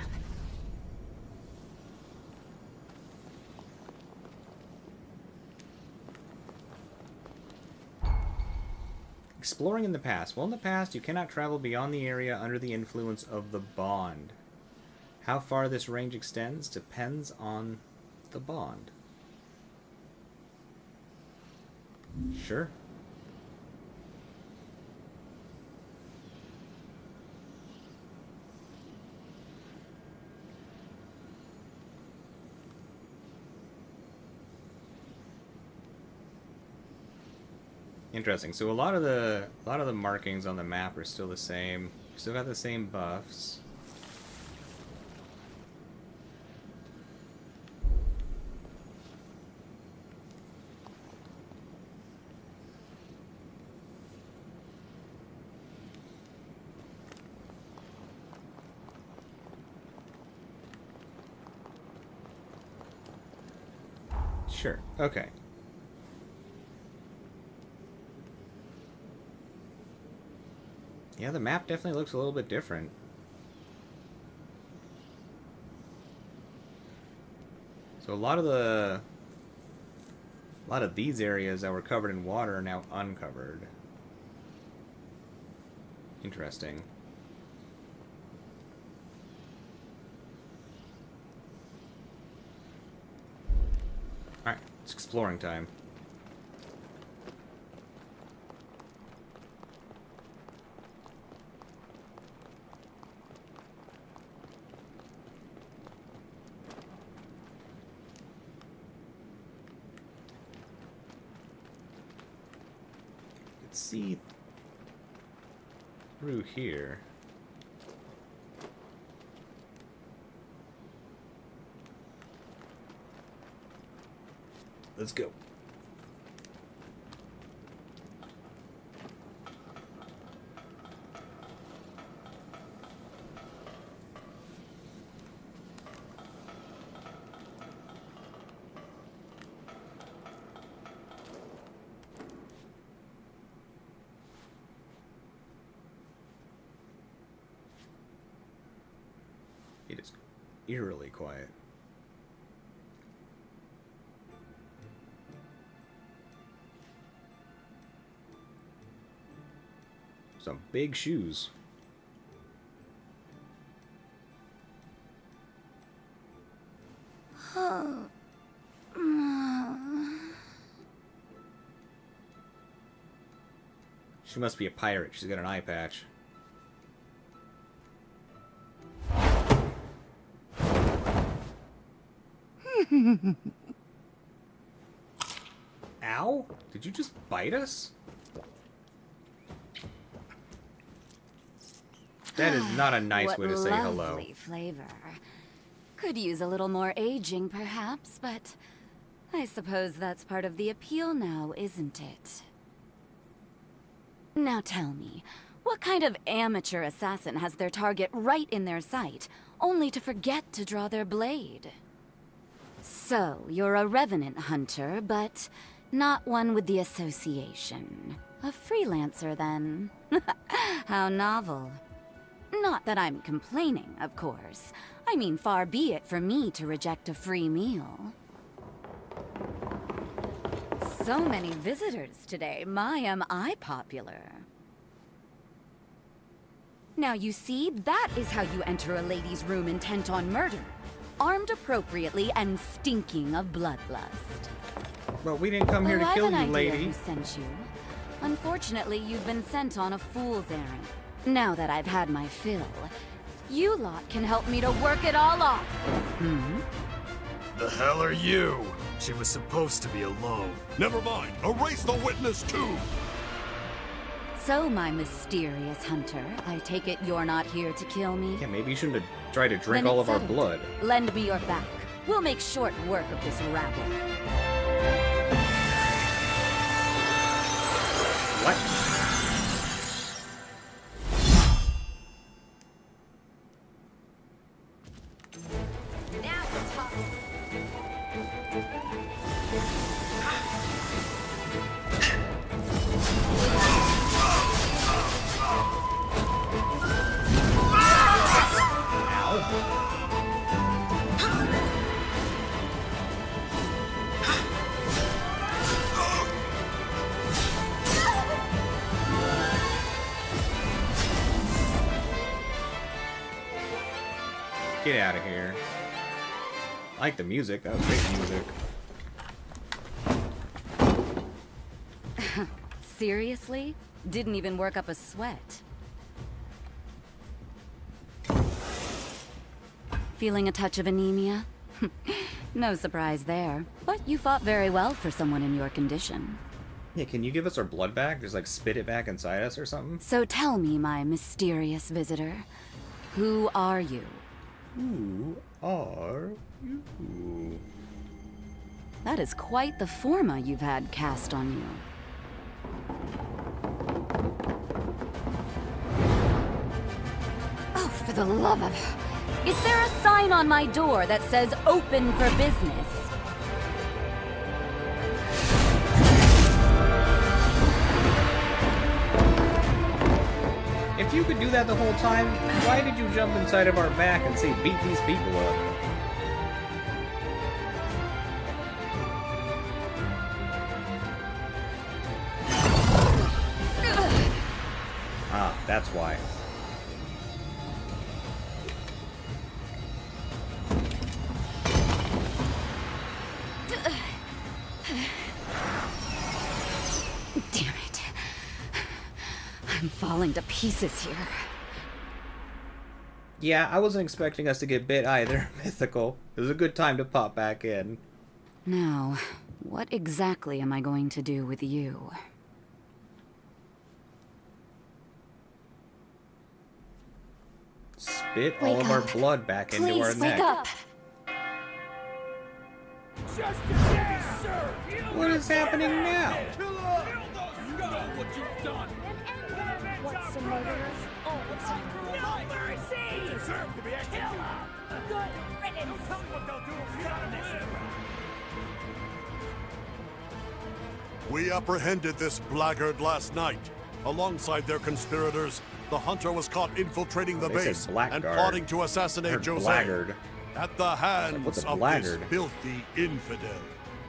Exploring in the past. Well, in the past, you cannot travel beyond the area under the influence of the bond. How far this range extends depends on the bond. Sure. Interesting. So a lot of the markings on the map are still the same. Still got the same buffs. Sure. Okay. Yeah, the map definitely looks a little bit different. So a lot of these areas that were covered in water are now uncovered. Interesting. Alright, it's exploring time. Let's see through here. Let's go. It is eerily quiet. Some big shoes. She must be a pirate. She's got an eye patch. Ow? Did you just bite us? That is not a nice way to say hello. Lovely flavor. Could use a little more aging, perhaps, but I suppose that's part of the appeal now, isn't it? Now tell me, what kind of amateur assassin has their target right in their sight, only to forget to draw their blade? So, you're a revenant hunter, but not one with the association. A freelancer, then. How novel. Not that I'm complaining, of course. I mean, far be it for me to reject a free meal. So many visitors today. My, am I popular. Now you see, that is how you enter a lady's room intent on murder. Armed appropriately and stinking of bloodlust. But we didn't come here to kill you, I have an idea lady. who sent you. Unfortunately, you've been sent on a fool's errand. Now that I've had my fill, you lot can help me to work it all off. The hell are you? She was supposed to be alone. Never mind. Erase the witness, too. So, my mysterious hunter, I take it you're not here to kill me? Yeah, maybe you shouldn't have tried to drink Then all it's of our settled. blood. Lend me your back. We'll make short work of this rabble. What? Now we're talking. Get out of here. I like the music. That was great music. Seriously? Didn't even work up a sweat. Feeling a touch of anemia? No surprise there. But you fought very well for someone in your condition. Yeah, can you give us our blood back? Just like spit it back inside us or something? So tell me, my mysterious visitor, who are you? Who are you? That is quite the forma you've had cast on you. Oh, for the love of... Is there a sign on my door that says open for business? If you could do that the whole time, why did you jump inside of our back and say beat these people up? Ah, that's why. Damn it. I'm falling to pieces here. Yeah, I wasn't expecting us to get bit either, Mythical. It was a good time to pop back in. Now, what exactly am I going to do with you? Spit all of our blood back into our Please, neck. wake up. What is happening now? What's some murderers? Oh, what's some no mercy! Deserve to be executed. Good riddance. Tell me what they'll do if you don't live. We apprehended this blackguard last night. Alongside their conspirators, the hunter was caught infiltrating the They said base and blackguard. plotting to assassinate Heard Jose. blackguard. At the hands What's a of this blackguard? filthy infidel,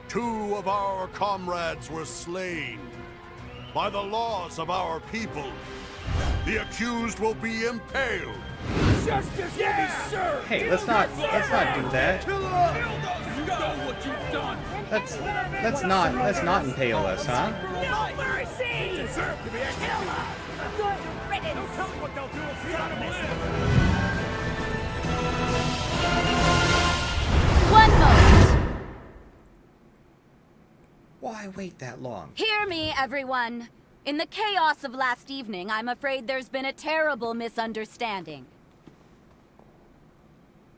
2 of our comrades were slain. By the laws of our people, the accused will be impaled. Justice will be served. Hey, let's not do that. You know what you've done. Let's not impale us, huh? No mercy! Deserve to be executed. Good riddance. Tell me what they'll do if you don't live. One moment! Why wait that long? Hear me, everyone. In the chaos of last evening, I'm afraid there's been a terrible misunderstanding.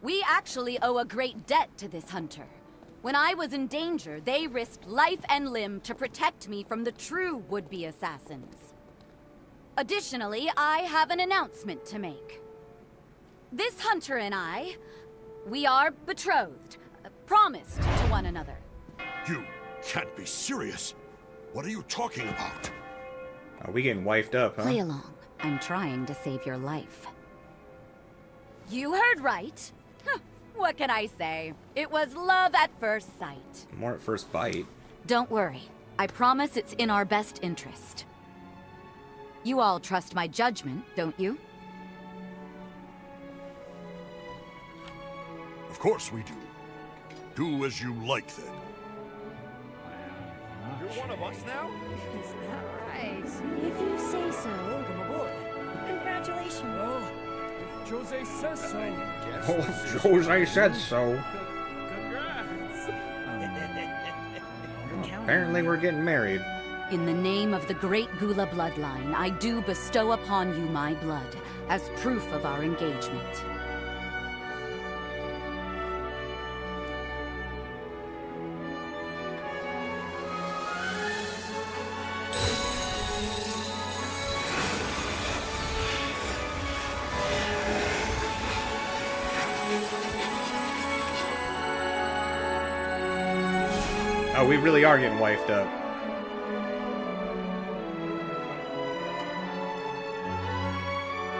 We actually owe a great debt to this hunter. When I was in danger, they risked life and limb to protect me from the true would-be assassins. Additionally, I have an announcement to make. This hunter and I, we are betrothed, promised to one another. You can't be serious. What are you talking about? Are we getting wifed up, huh? Play along. I'm trying to save your life. You heard right. What can I say? It was love at first sight. More at first bite. Don't worry. I promise it's in our best interest. You all trust my judgment, don't you? Of course we do. Do as you like, then. You're one of us now? Is that right? If you say so. Welcome aboard. Congratulations. Well, if Jose says so, yes. Oh, Jose said so. Congrats. Apparently we're getting married. In the name of the great Gula bloodline, I do bestow upon you my blood as proof of our engagement. Oh, we really are getting wifed up.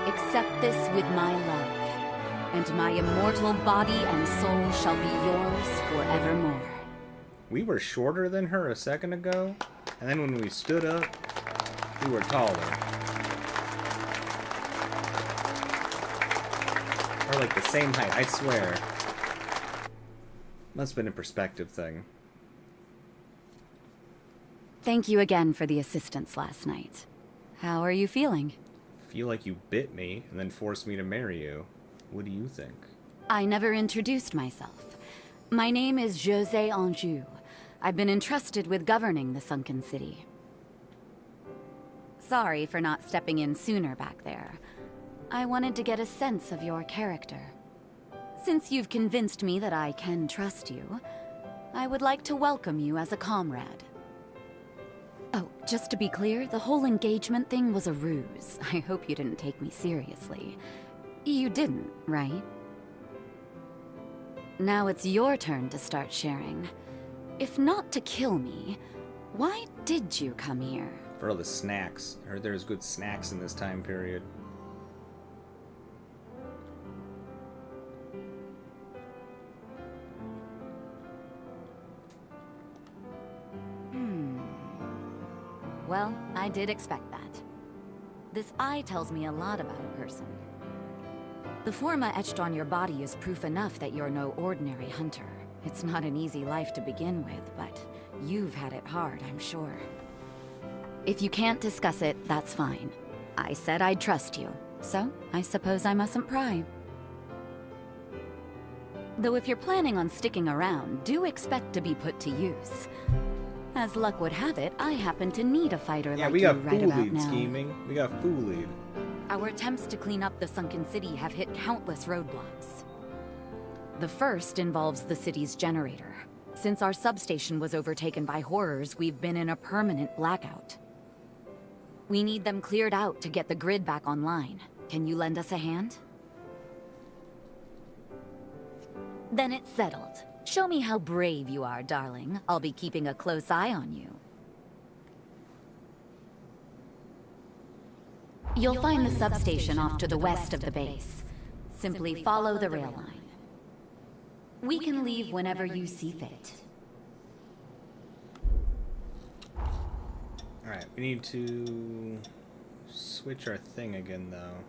Accept this with my love, and my immortal body and soul shall be yours forevermore. We were shorter than her a second ago, and then when we stood up, we were taller. Or like the same height, I swear. Must have been a perspective thing. Thank you again for the assistance last night. How are you feeling? Feel like you bit me and then forced me to marry you. What do you think? I never introduced myself. My name is Jose Anjou. I've been entrusted with governing the sunken city. Sorry for not stepping in sooner back there. I wanted to get a sense of your character. Since you've convinced me that I can trust you, I would like to welcome you as a comrade. Oh, just to be clear, the whole engagement thing was a ruse. I hope you didn't take me seriously. You didn't, right? Now it's your turn to start sharing. If not to kill me, why did you come here? For all the snacks. I heard there's good snacks in this time period. Well, I did expect that. This eye tells me a lot about a person. The forma etched on your body is proof enough that you're no ordinary hunter. It's not an easy life to begin with, but you've had it hard, I'm sure. If you can't discuss it, that's fine. I said I'd trust you, so I suppose I mustn't pry. Though if you're planning on sticking around, do expect to be put to use. As luck would have it, I happen to need a fighter like we you got right about foolied now. scheming. We got foolied. Our attempts to clean up the sunken city have hit countless roadblocks. The first involves the city's generator. Since our substation was overtaken by horrors, we've been in a permanent blackout. We need them cleared out to get the grid back online. Can you lend us a hand? Then it's settled. Show me how brave you are, darling. I'll be keeping a close eye on you. You'll find the substation off to the west of the base. Simply follow the rail line. We can leave whenever you see fit. Alright, we need to switch our thing again, though.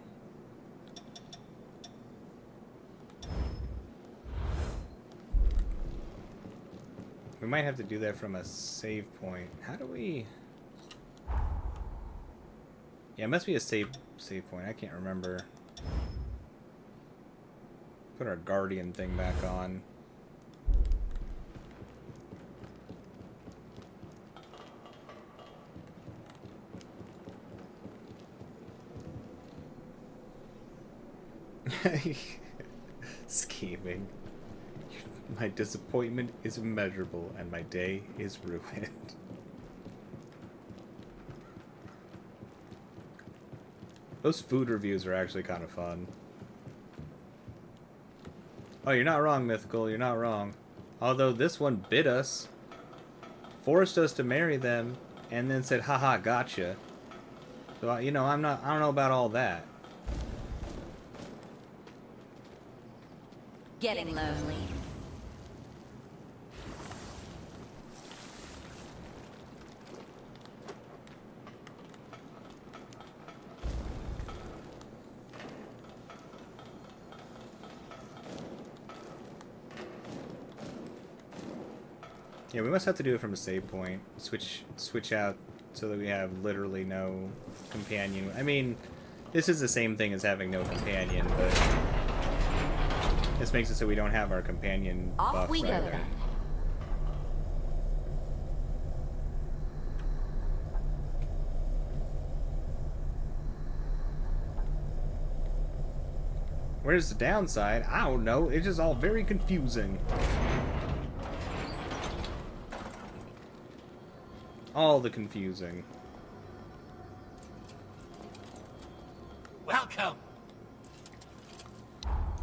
We might have to do that from a save point. How do we... Yeah, it must be a save point. I can't remember. Put our guardian thing back on. Scheming. My disappointment is immeasurable, and my day is ruined. Those food reviews are actually kind of fun. Oh, you're not wrong, Mythical. You're not wrong. Although this one bit us, forced us to marry them, and then said, haha, gotcha. So, you know, I don't know about all that. Getting lonely. Yeah, we must have to do it from a save point. Switch out so that we have literally no companion. I mean, this is the same thing as having no companion, but this makes it so we don't have our companion Off buff we go either. then. Where's the downside? I don't know. It's just all very confusing. All the confusing. Welcome.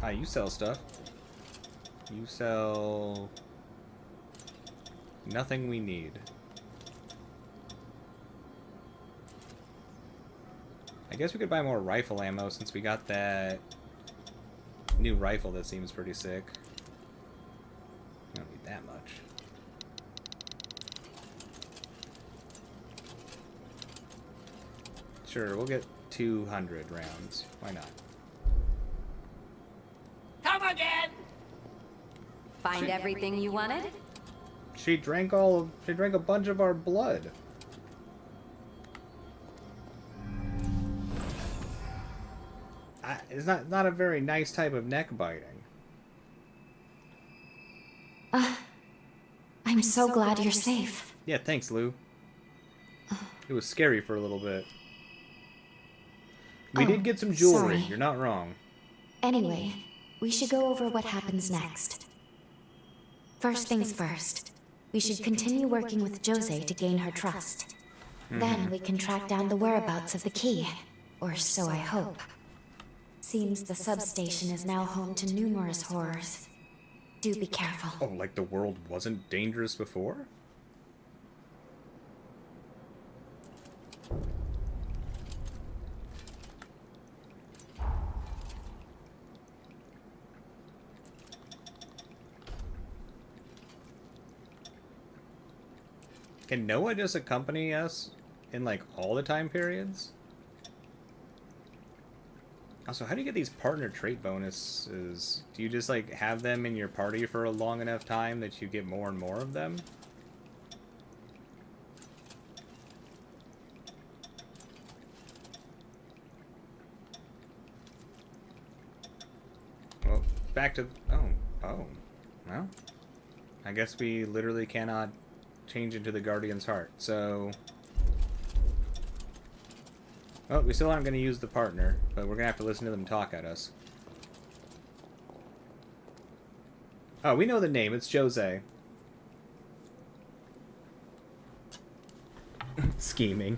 Ah, you sell stuff. You sell nothing we need. I guess we could buy more rifle ammo since we got that new rifle that seems pretty sick. I don't need that much. Sure, we'll get 200 rounds. Why not? Come again! Find everything you wanted? She drank a bunch of our blood. It's not a very nice type of neck biting. I'm so glad you're safe. Yeah, thanks, Lou. It was scary for a little bit. We did get some jewelry. Sorry. You're not wrong. Anyway, we should go over what happens next. First things first, we should continue working with Jose to gain her trust. Then we can track down the whereabouts of the key. Or so I hope. Seems the substation is now home to numerous horrors. Do be careful. Oh, like the world wasn't dangerous before? Can Noah just accompany us in, like, all the time periods? Also, how do you get these partner trait bonuses? Do you just, like, have them in your party for a long enough time that you get more and more of them? Well, back to... Oh. Well, I guess we literally cannot change into the Guardian's heart, so... Well, we still aren't going to use the partner, but we're going to have to listen to them talk at us. Oh, we know the name. It's Jose. Scheming.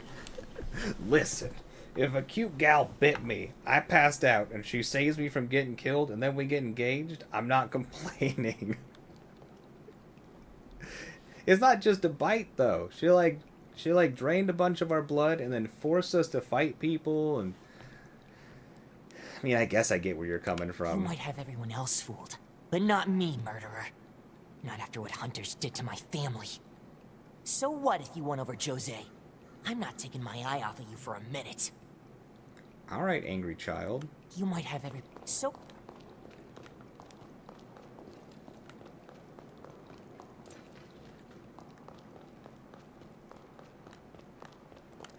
Listen, if a cute gal bit me, I passed out, and she saves me from getting killed, and then we get engaged, I'm not complaining. It's not just a bite, though. She drained a bunch of our blood and then forced us to fight people, and... I mean, I guess I get where you're coming from. You might have everyone else fooled, but not me, murderer. Not after what Hunters did to my family. So what if you won over Jose? I'm not taking my eye off of you for a minute. Alright, angry child. You might have every... So...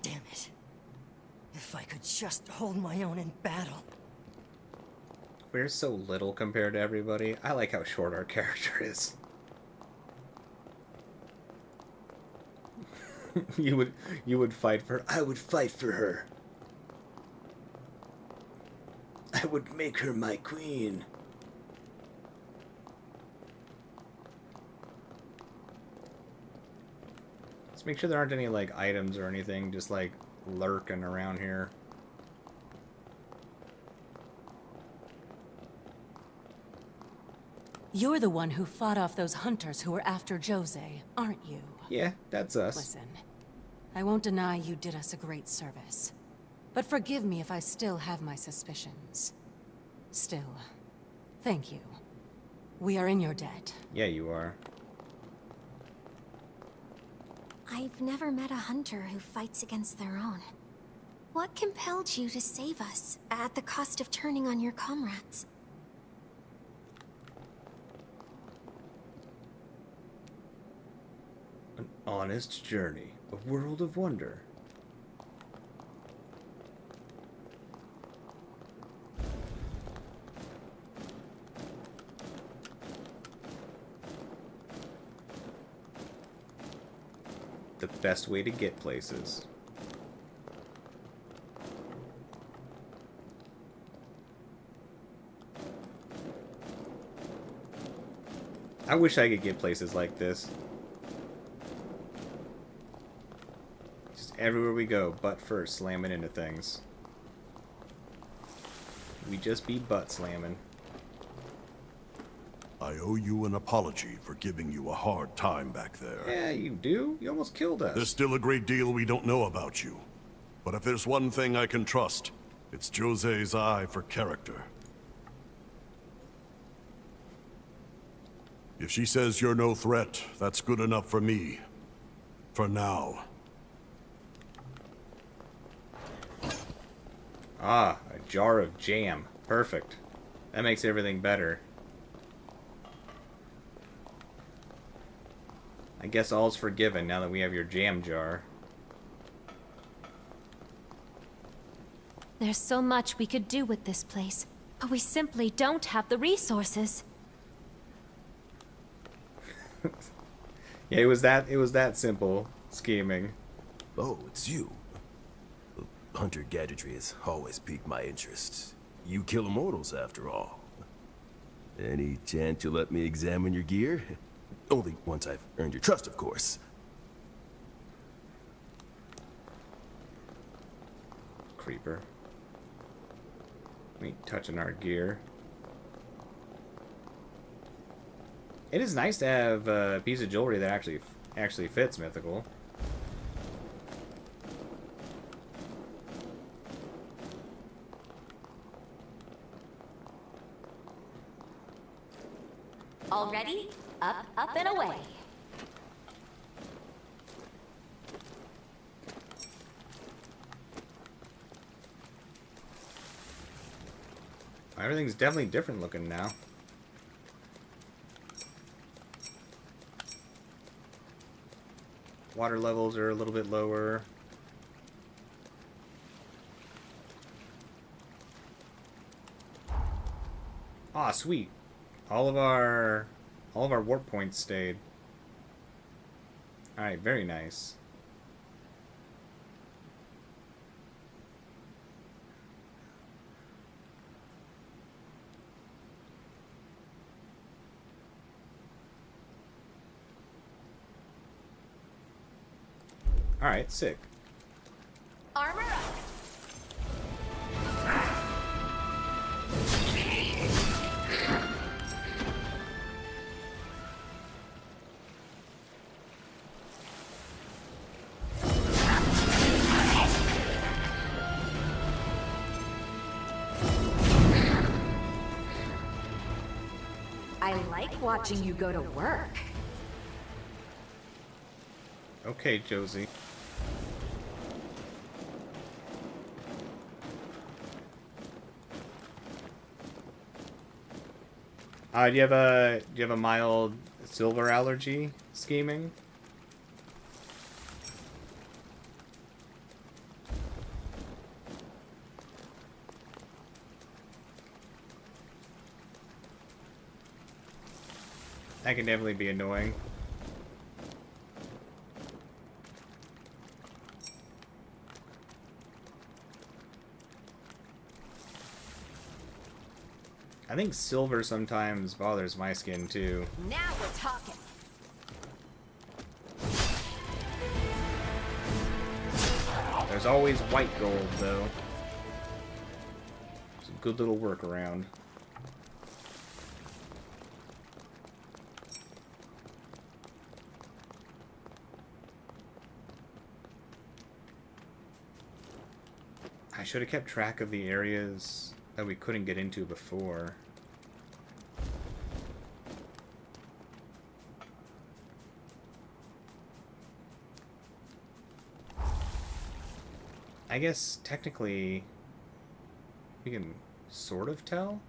Damn it. If I could just hold my own in battle. We're so little compared to everybody. I like how short our character is. You would fight for her. I would fight for her. I would make her my queen. Let's make sure there aren't any, like, items or anything just, like, lurking around here. You're the one who fought off those hunters who were after Jose, aren't you? Yeah, that's us. Listen, I won't deny you did us a great service. But forgive me if I still have my suspicions. Still, thank you. We are in your debt. Yeah, you are. I've never met a hunter who fights against their own. What compelled you to save us, at the cost of turning on your comrades? An honest journey, a world of wonder. The best way to get places. I wish I could get places like this. Just everywhere we go, butt first, slamming into things. We just be butt slamming. I owe you an apology for giving you a hard time back there. Yeah, you do. You almost killed us. There's still a great deal we don't know about you. But if there's one thing I can trust, it's Jose's eye for character. If she says you're no threat, that's good enough for me. For now. Ah, a jar of jam. Perfect. That makes everything better. I guess all's forgiven now that we have your jam jar. There's so much we could do with this place, but we simply don't have the resources. Yeah, it was that simple scheming. Oh, it's you. Hunter gadgetry has always piqued my interest. You kill immortals, after all. Any chance you'll let me examine your gear? Only once I've earned your trust, of course. Creeper. We touching our gear. It is nice to have a piece of jewelry that actually fits mythical. All ready? Up, up, and away. Everything's definitely different looking now. Water levels are a little bit lower. Ah, sweet. All of our warp points stayed. Alright, very nice. Alright, sick. Armor up. I like watching you go to work. Okay, Josie. Do you have a mild silver allergy scheming? That can definitely be annoying. think silver sometimes bothers my skin too. Now we're talking. There's always white gold, though. It's a good little workaround. I should have kept track of the areas that we couldn't get into before. I guess technically we can sort of tell.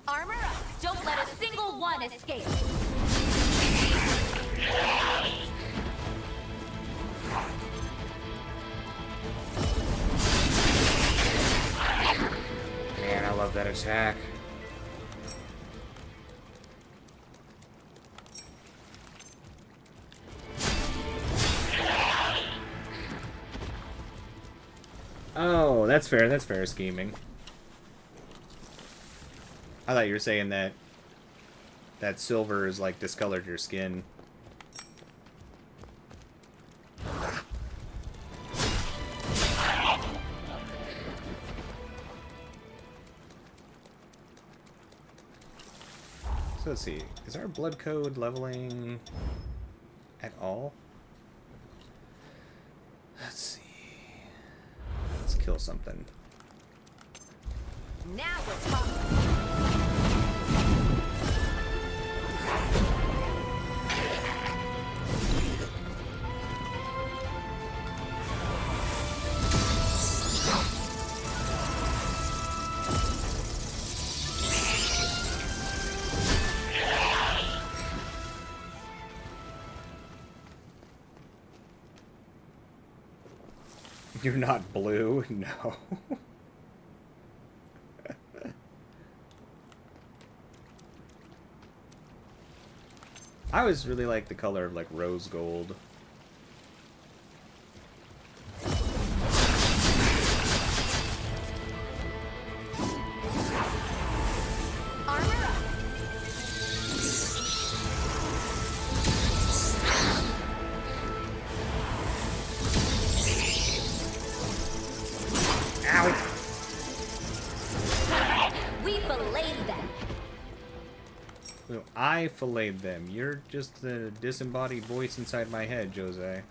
Armor up! Don't let a single one escape! Man, I love that attack. Oh, that's fair. That's fair scheming. I thought you were saying that silver is like discolored your skin. So let's see. Is our blood code leveling at all? Let's see. Let's kill something. Now we're talking. You're not blue? No. I always really like the color of like rose gold. Armor up! Ow! We filleted them. No, I filleted them. You're just the disembodied voice inside my head, Jose.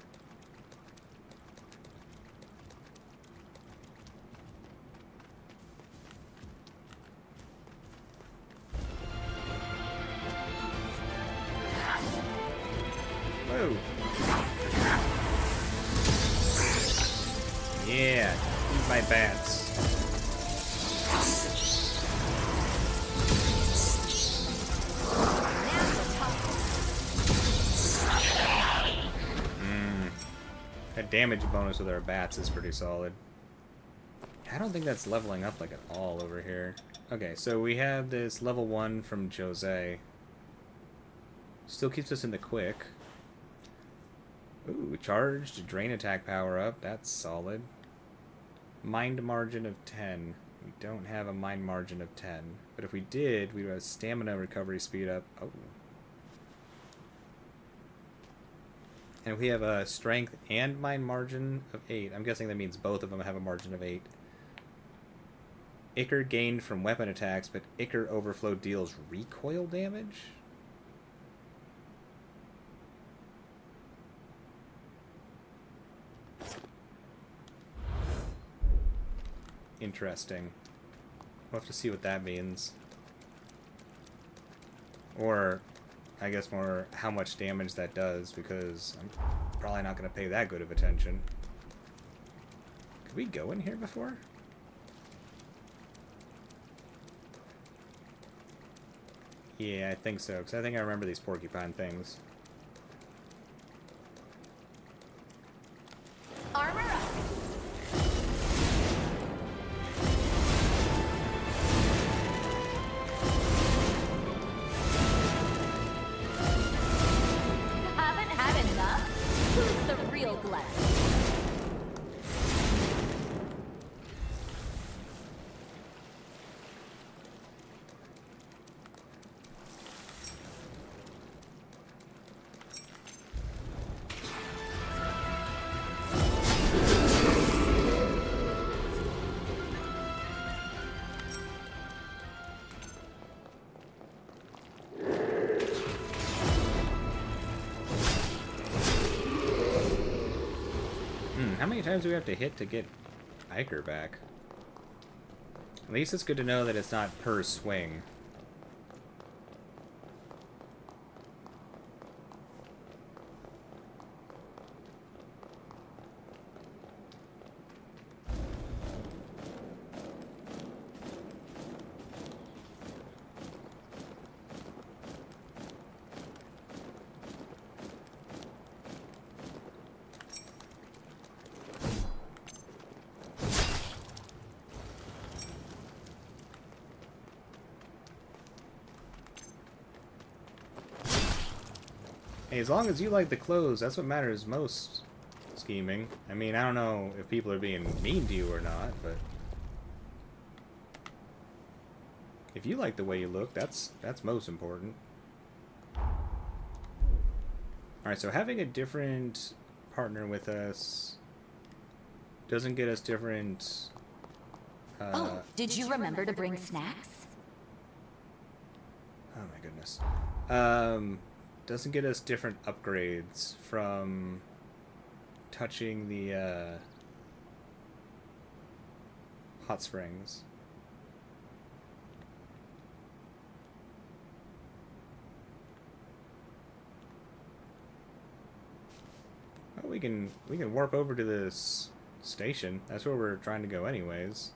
Whoa. Yeah, eat my bats. That damage bonus with our bats is pretty solid. I don't think that's leveling up like at all over here. Okay, so we have this level 1 from Jose. Still keeps us in the quick. Ooh, charged, drain attack power up. That's solid. Mind margin of 10. We don't have a mind margin of 10. But if we did, we would have stamina recovery speed up. Oh. And we have a strength and mind margin of 8. I'm guessing that means both of them have a margin of 8. Ichor gained from weapon attacks, but Ichor overflow deals recoil damage? Interesting. We'll have to see what that means. Or, I guess more how much damage that does, because I'm probably not going to pay that good of attention. Could we go in here before? Yeah, I think so, because I think I remember these porcupine things. Armor up! Haven't had enough? Who's the real glutton? how many times do we have to hit to get Iker back? At least it's good to know that it's not per swing. Hey, as long as you like the clothes, that's what matters most, scheming. I mean, I don't know if people are being mean to you or not, but if you like the way you look, that's most important. Alright, so having a different partner with us doesn't get us different... oh, did you remember to bring snacks? Oh my goodness. Doesn't get us different upgrades from touching the hot springs. Well, we can warp over to this station. That's where we're trying to go anyways.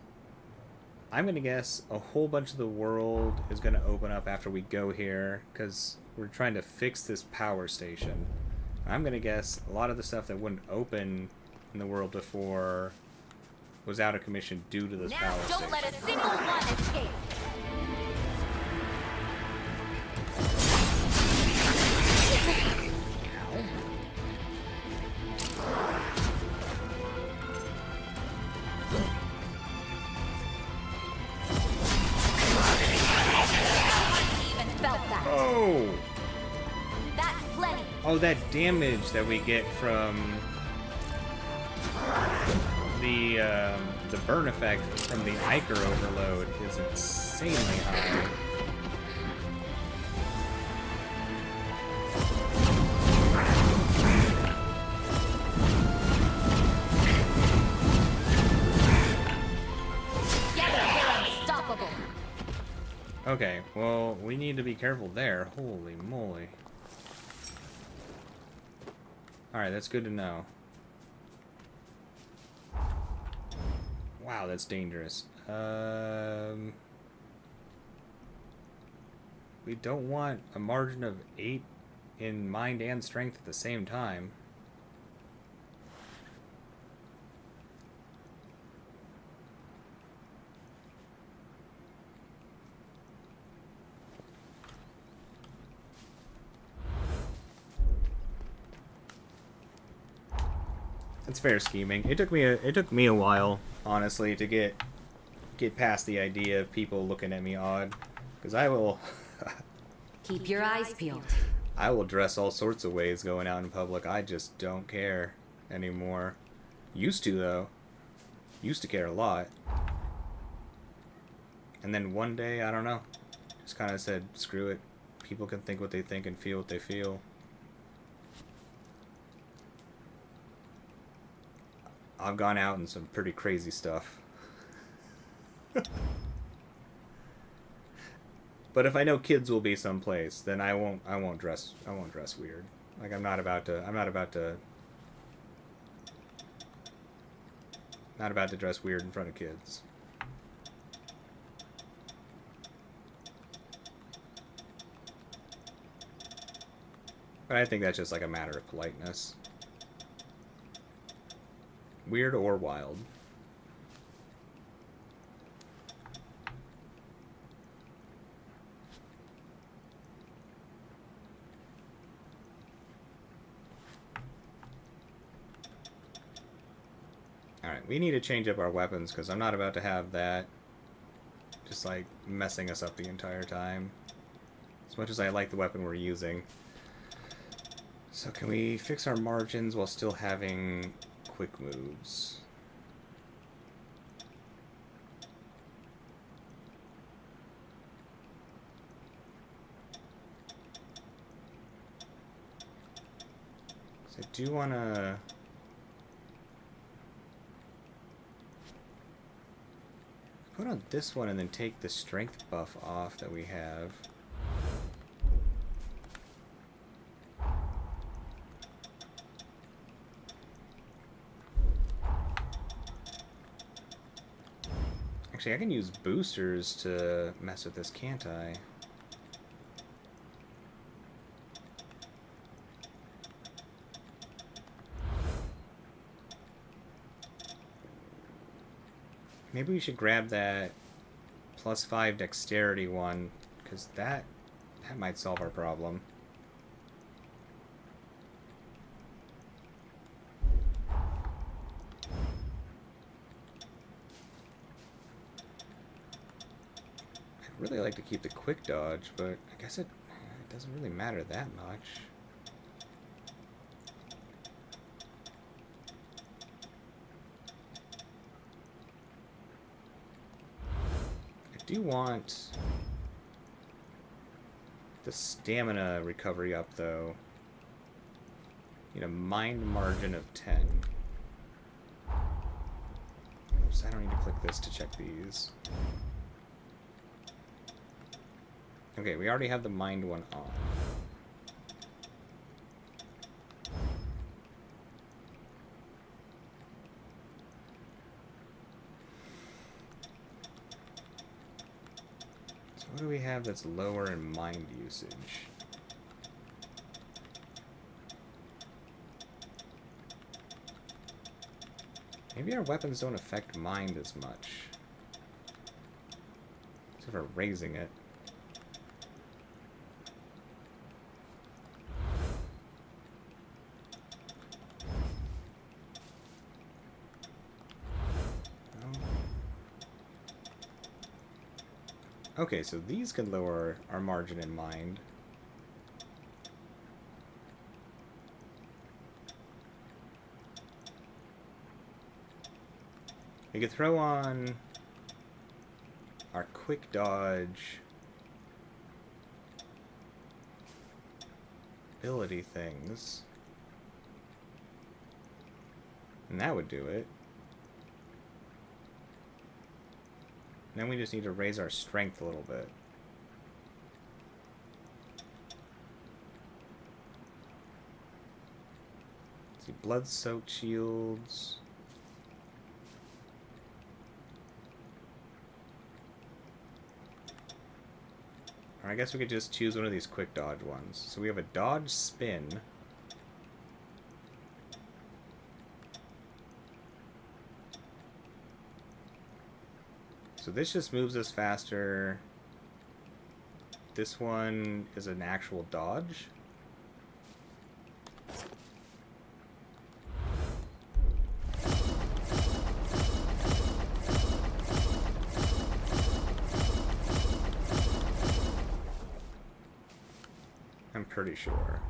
I'm gonna guess a whole bunch of the world is gonna open up after we go here, because we're trying to fix this power station. I'm gonna guess a lot of the stuff that wouldn't open in the world before was out of commission due to this power station. Don't let a single one escape! Oh! That's plenty. Oh, that damage that we get from the burn effect from the Iker overload is insanely high. Okay, well, we need to be careful there. Holy moly. Alright, that's good to know. Wow, that's dangerous. We don't want a margin of 8 in mind and strength at the same time. It's fair scheming. It took me a while, honestly, to get past the idea of people looking at me odd, because I will Keep your eyes peeled. I will dress all sorts of ways going out in public. I just don't care anymore. Used to though. Used to care a lot. And then one day, I don't know, just kind of said, screw it. People can think what they think and feel what they feel. I've gone out in some pretty crazy stuff. But if I know kids will be someplace, then I won't dress weird. Like I'm not about to dress weird in front of kids. But I think that's just like a matter of politeness. Weird or wild. Alright, we need to change up our weapons because I'm not about to have that just like messing us up the entire time. As much as I like the weapon we're using. So can we fix our margins while still having quick moves? So I do want to put on this one and then take the strength buff off that we have. Actually, I can use boosters to mess with this, can't I? Maybe we should grab that +5 dexterity one, because that might solve our problem. I'd really like to keep the quick dodge, but I guess it doesn't really matter that much. I do want the stamina recovery up, though. Need a mind margin of 10. Oops, I don't need to click this to check these. Okay, we already have the mind one on. So what do we have that's lower in mind usage? Maybe our weapons don't affect mind as much. Except for raising it. Okay, so these can lower our margin in mind. We could throw on our quick dodge ability things. And that would do it. Then we just need to raise our strength a little bit. Let's see, blood-soaked shields. Or I guess we could just choose one of these quick dodge ones. So we have a dodge spin. So this just moves us faster. This one is an actual dodge. I'm pretty sure.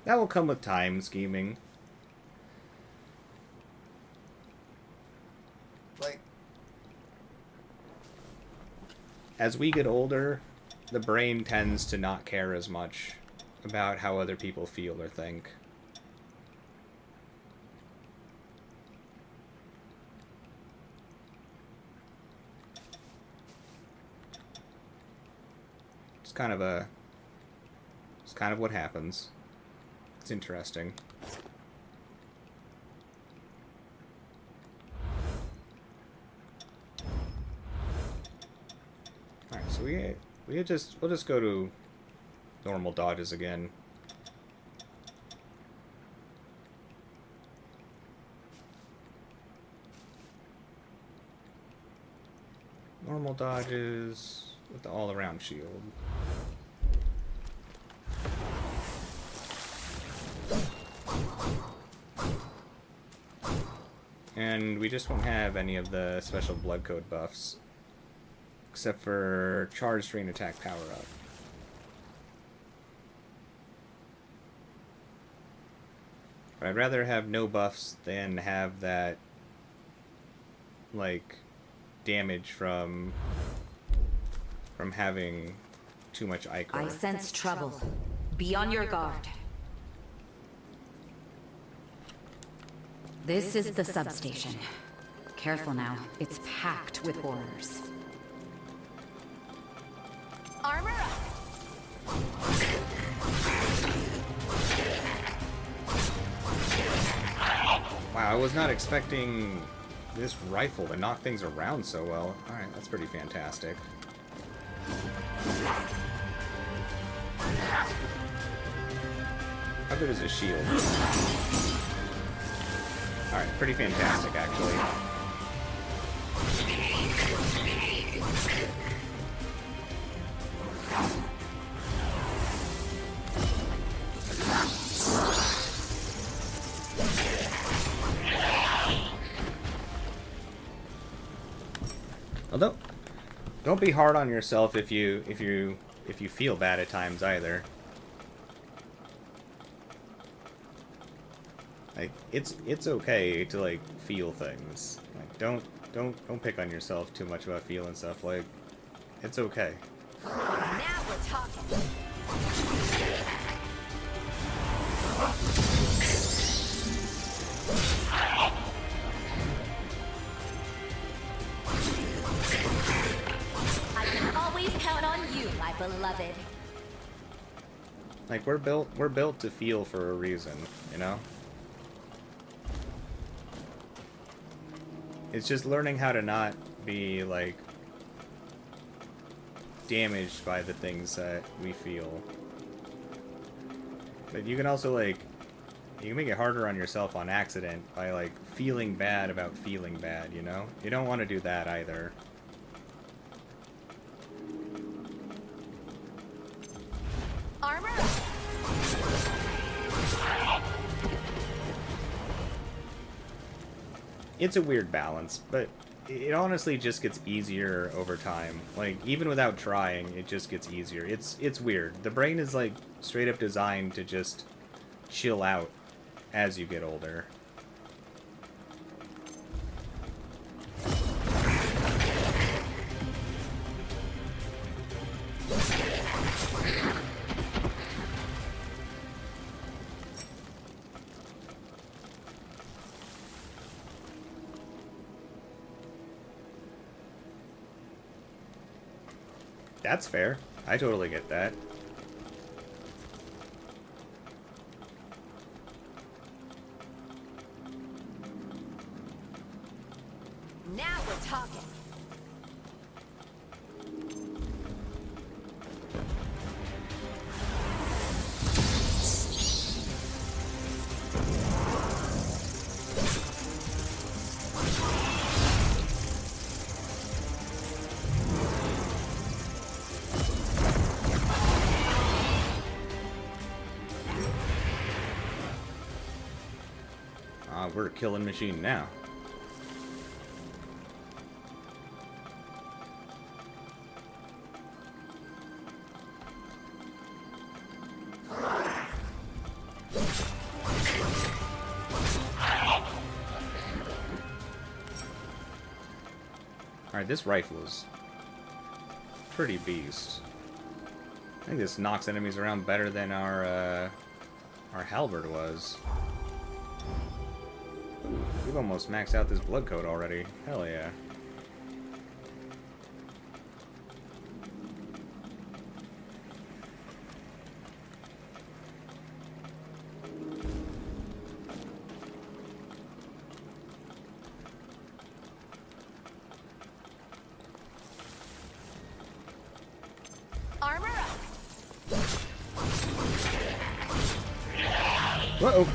That will come with time scheming. Like, as we get older, the brain tends to not care as much about how other people feel or think. It's kind of what happens. It's interesting. Alright, so we'll just go to normal dodges again. Normal dodges with the all-around shield. And we just won't have any of the special blood code buffs, except for charge, drain, attack, power up. But I'd rather have no buffs than have that like damage from having too much ichor. I sense trouble. Be on your guard. This is the substation. Careful now. It's packed with horrors. Armor up! Wow, I was not expecting this rifle to knock things around so well. Alright, that's pretty fantastic. How good is a shield? Alright, pretty fantastic, actually. Well, don't be hard on yourself if you feel bad at times either. Like it's okay to like feel things. Like don't pick on yourself too much about feeling stuff. Like it's okay. Now we're talking. I can always count on you, my beloved. Like we're built to feel for a reason, you know? It's just learning how to not be like damaged by the things that we feel. But you can also like you can make it harder on yourself on accident by like feeling bad about feeling bad, you know? You don't want to do that either. Armor! It's a weird balance, but it honestly just gets easier over time. Like, even without trying, it just gets easier. It's weird. The brain is, like, straight up designed to just chill out as you get older. That's fair. I totally get that. Now we're talking. We're a killing machine now. Alright, this rifle is pretty beast. I think this knocks enemies around better than our halberd was. We've almost maxed out this blood coat already. Hell yeah. Armor up. Uh-oh.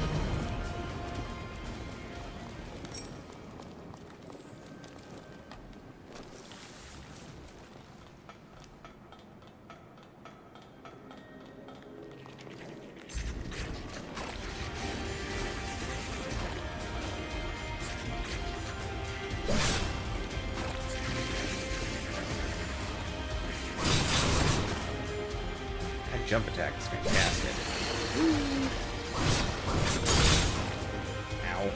That jump attack is fantastic. Ow.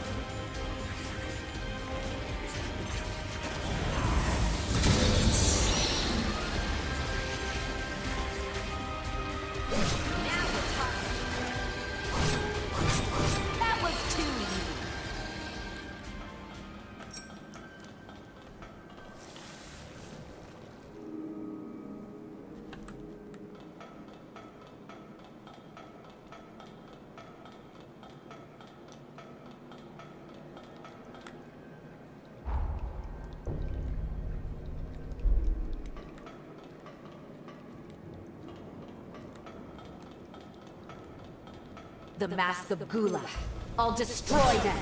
The Mask of Gula. I'll destroy them.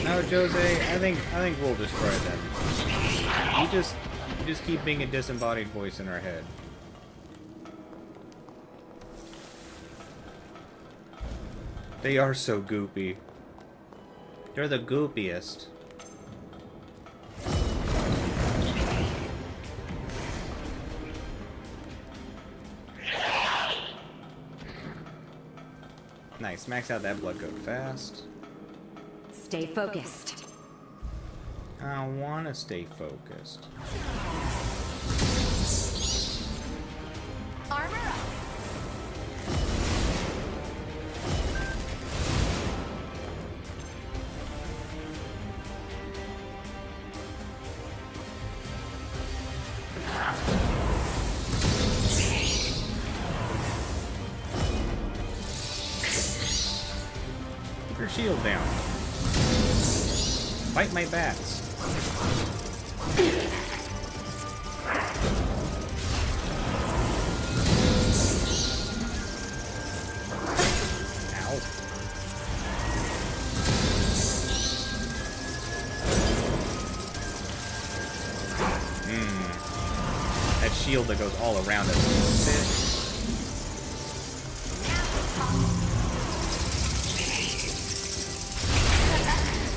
No, Jose, I think we'll destroy them. You just keep being a disembodied voice in our head. They are so goopy. They're the goopiest. Nice, max out that blood code fast. Stay focused. I wanna stay focused. Armor up. Keep your shield down. Fight my bats. Ow. That shield that goes all around us.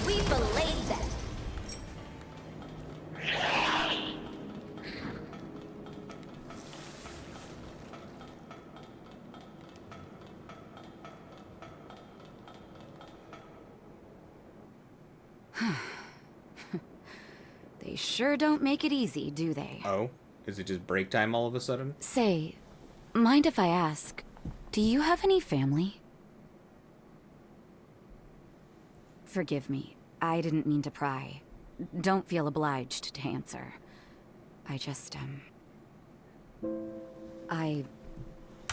We belayed them. They sure don't make it easy, do they? Oh? Is it just break time all of a sudden? Say, mind if I ask, do you have any family? Forgive me, I didn't mean to pry. Don't feel obliged to answer. I just, I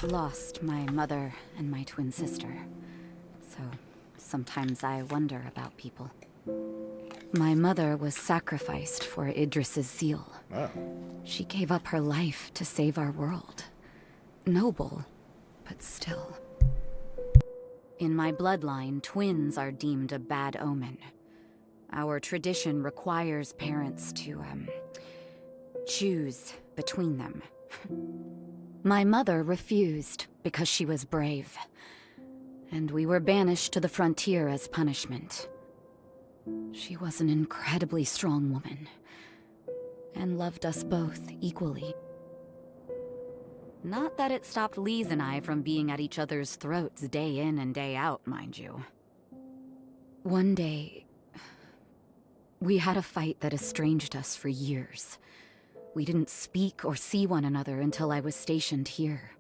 lost my mother and my twin sister. So, sometimes I wonder about people. My mother was sacrificed for Idris's seal. Oh. She gave up her life to save our world. Noble, but still. In my bloodline, twins are deemed a bad omen. Our tradition requires parents to, choose between them. My mother refused because she was brave. And we were banished to the frontier as punishment. She was an incredibly strong woman, and loved us both equally. Not that it stopped Lise and I from being at each other's throats day in and day out, mind you. One day, we had a fight that estranged us for years. We didn't speak or see one another until I was stationed here.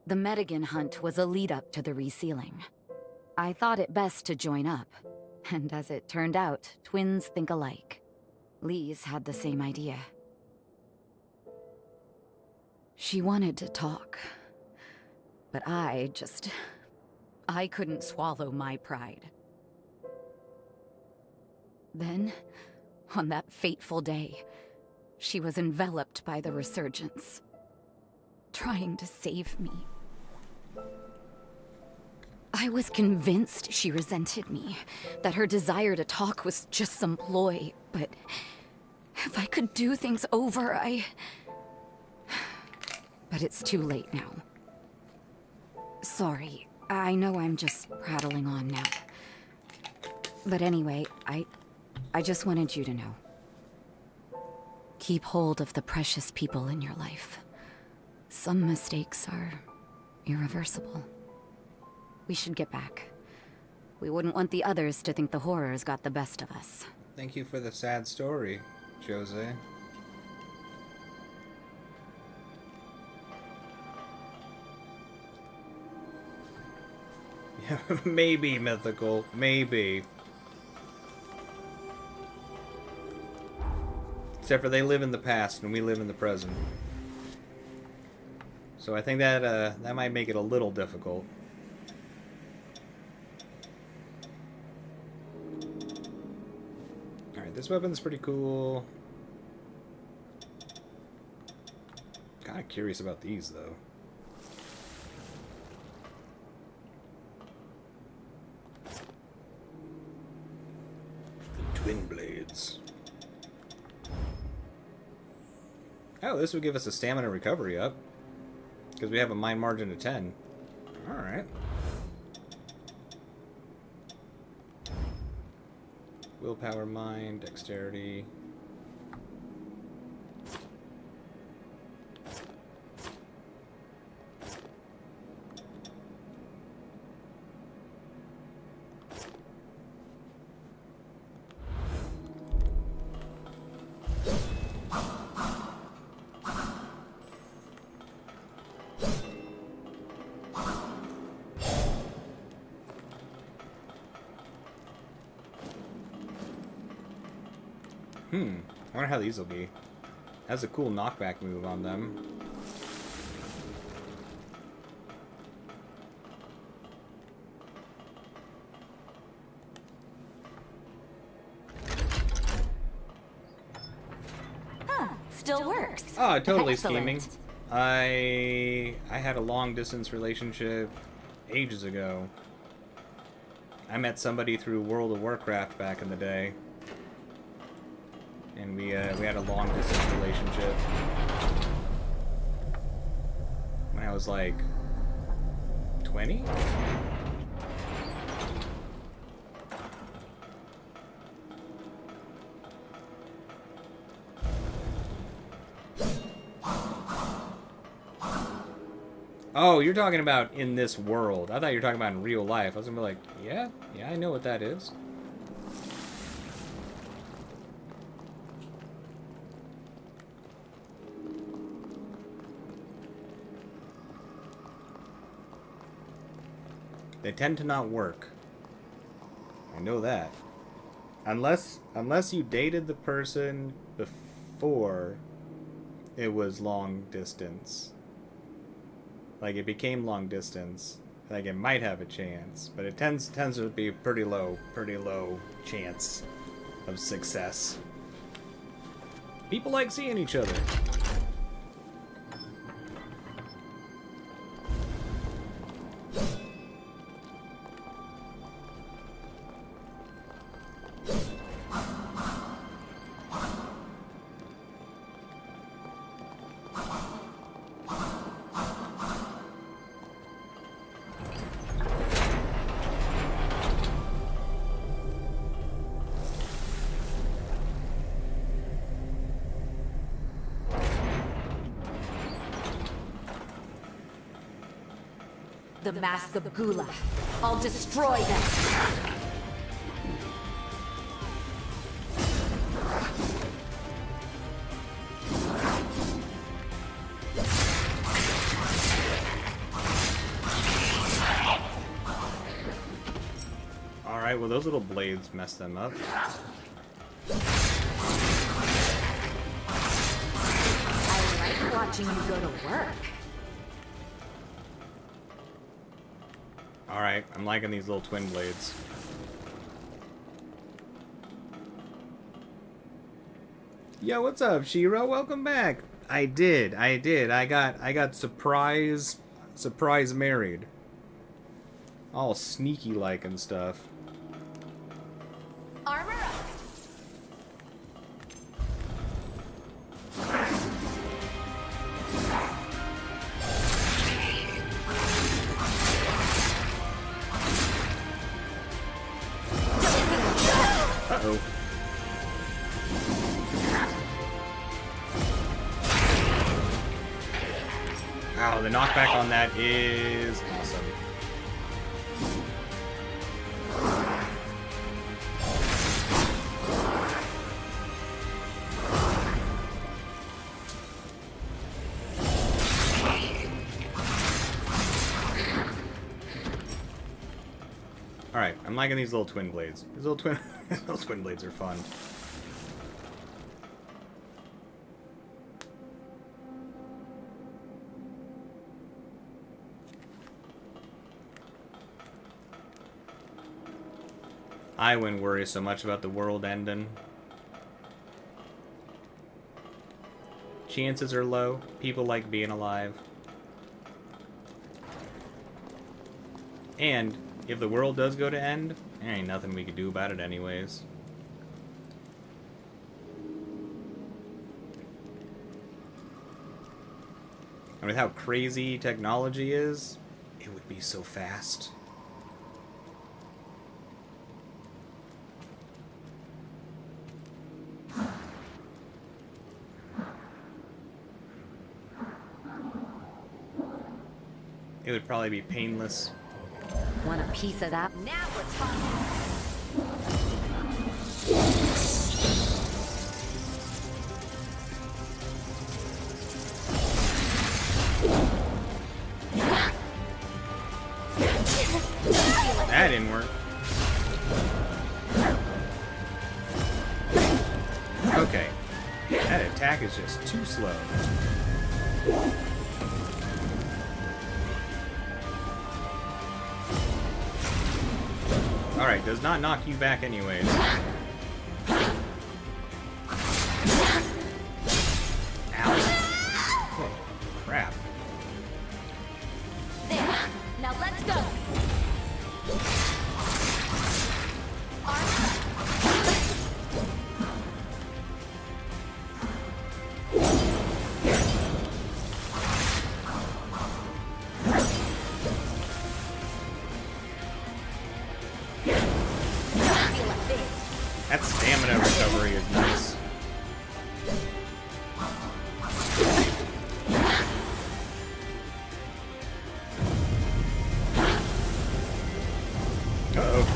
The Medigan hunt was a lead-up to the resealing. I thought it best to join up, and as it turned out, twins think alike. Lise had the same idea. She wanted to talk, but I couldn't swallow my pride. Then, on that fateful day, she was enveloped by the resurgence, trying to save me. I was convinced she resented me, that her desire to talk was just some ploy, but if I could do things over, But it's too late now. Sorry, I know I'm just prattling on now. But anyway, I just wanted you to know. Keep hold of the precious people in your life. Some mistakes are irreversible. We should get back. We wouldn't want the others to think the horrors got the best of us. Thank you for the sad story, Jose. Yeah, maybe mythical, maybe. Except for they live in the past and we live in the present. So I think that that might make it a little difficult. This weapon's pretty cool. Kind of curious about these, though. The twin blades. Oh, this would give us a stamina recovery up. Because we have a mind margin of 10. Alright. Willpower, mind, dexterity. I wonder how these will be. Has a cool knockback move on them. Huh, still works. Oh, totally Excellent. scheming. I had a long distance relationship ages ago. I met somebody through World of Warcraft back in the day. And we had a long distance relationship when I was like 20. Oh, you're talking about in this world. I thought you were talking about in real life. I was gonna be like, yeah, I know what that is. They tend to not work. I know that. Unless you dated the person before it was long distance. Like it became long distance. Like it might have a chance, but it tends to be pretty low chance of success. People like seeing each other. The Mask of Gula. I'll destroy them. Alright, well those little blades mess them up. I like watching you go to work. Alright, I'm liking these little twin blades. Yo, what's up, Shiro? Welcome back. I did. I got surprise married. All sneaky like and stuff. Armor up. Uh-oh. Wow, the knockback on that is awesome. Alright, I'm liking these little twin blades. These little twin blades are fun. I wouldn't worry so much about the world ending. chances are low. People like being alive. And if the world does go to end, there ain't nothing we could do about it anyways. And with how crazy technology is, it would be so fast. It would probably be painless. Want a piece of that? Now we're talking. That didn't work. Okay. That attack is just too slow. Alright, does not knock you back anyways. Ow. Oh, crap. There. Now let's go. That stamina recovery is nice. Uh-oh.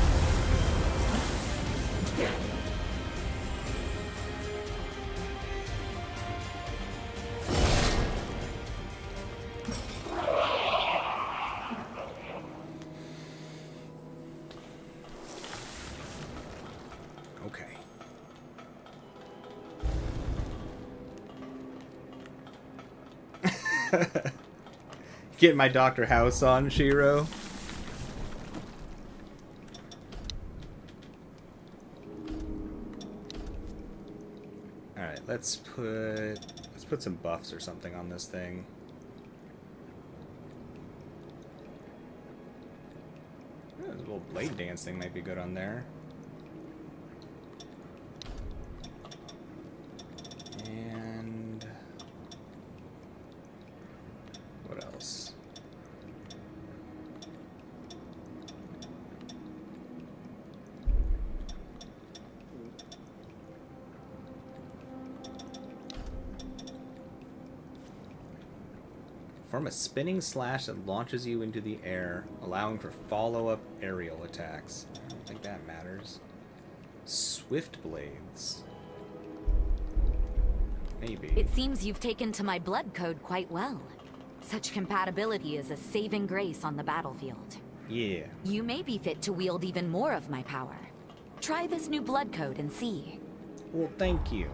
Okay. Getting my Dr. House on, Shiro. Alright, let's put some buffs or something on this thing. Oh, a little blade dance thing might be good on there. And what else? Form a spinning slash that launches you into the air, allowing for follow-up aerial attacks. I don't think that matters. Swift blades. Maybe. It seems you've taken to my blood code quite well. Such compatibility is a saving grace on the battlefield. Yeah. You may be fit to wield even more of my power. Try this new blood code and see. Well, thank you.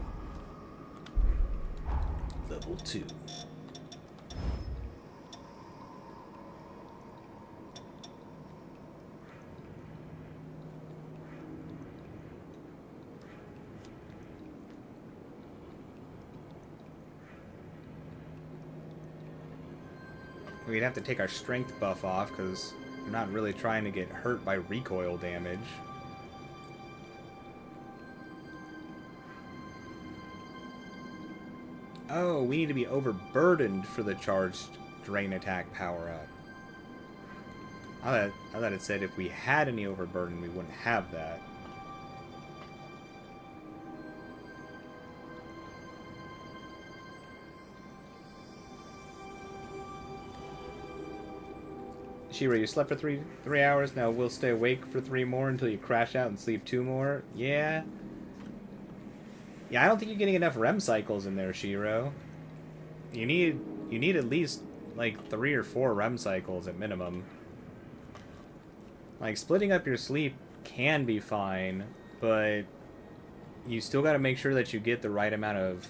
Level 2. We'd have to take our strength buff off because we're not really trying to get hurt by recoil damage. Oh, we need to be overburdened for the charged drain attack power up. I thought it said if we had any overburden, we wouldn't have that. Shiro, you slept for three hours. Now we'll stay awake for 3 more until you crash out and sleep 2 more. Yeah. Yeah, I don't think you're getting enough REM cycles in there, Shiro. You need at least like 3 or 4 REM cycles at minimum. Like splitting up your sleep can be fine, but you still got to make sure that you get the right amount of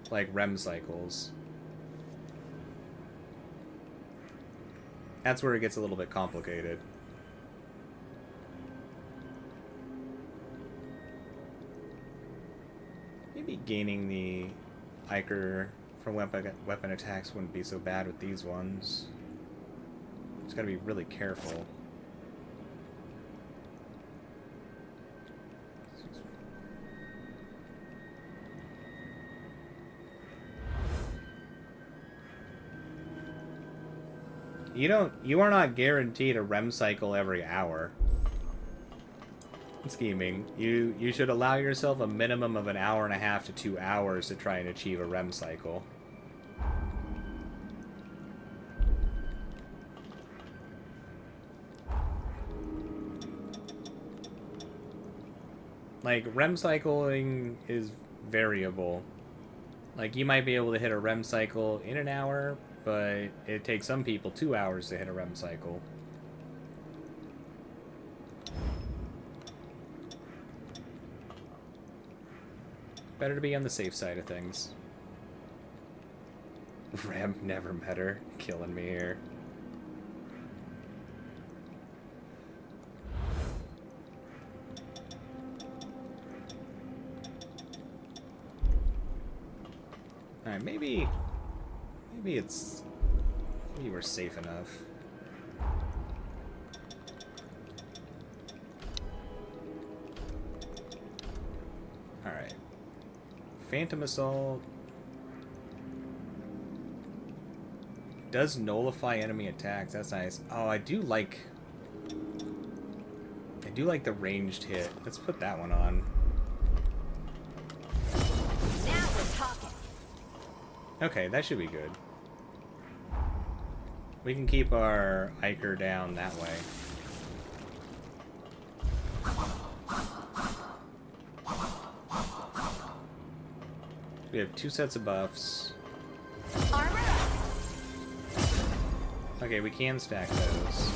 like REM cycles. That's where it gets a little bit complicated. Maybe gaining the... Iker from weapon attacks wouldn't be so bad with these ones. Just gotta be really careful. You are not guaranteed a REM cycle every hour. Scheming. You should allow yourself a minimum of an hour and a half to 2 hours to try and achieve a REM cycle. Like, REM cycling is variable. Like, you might be able to hit a REM cycle in an hour, but it takes some people 2 hours to hit a REM cycle. Better to be on the safe side of things. Rem never met her. Killing me here. Alright, maybe maybe we're safe enough. Alright. Phantom Assault does nullify enemy attacks. That's nice. Oh, I do like the ranged hit. Let's put that one on. Now we're talking. Okay, that should be good. We can keep our Iker down that way. We have 2 sets of buffs. Armor up. Okay, we can stack those.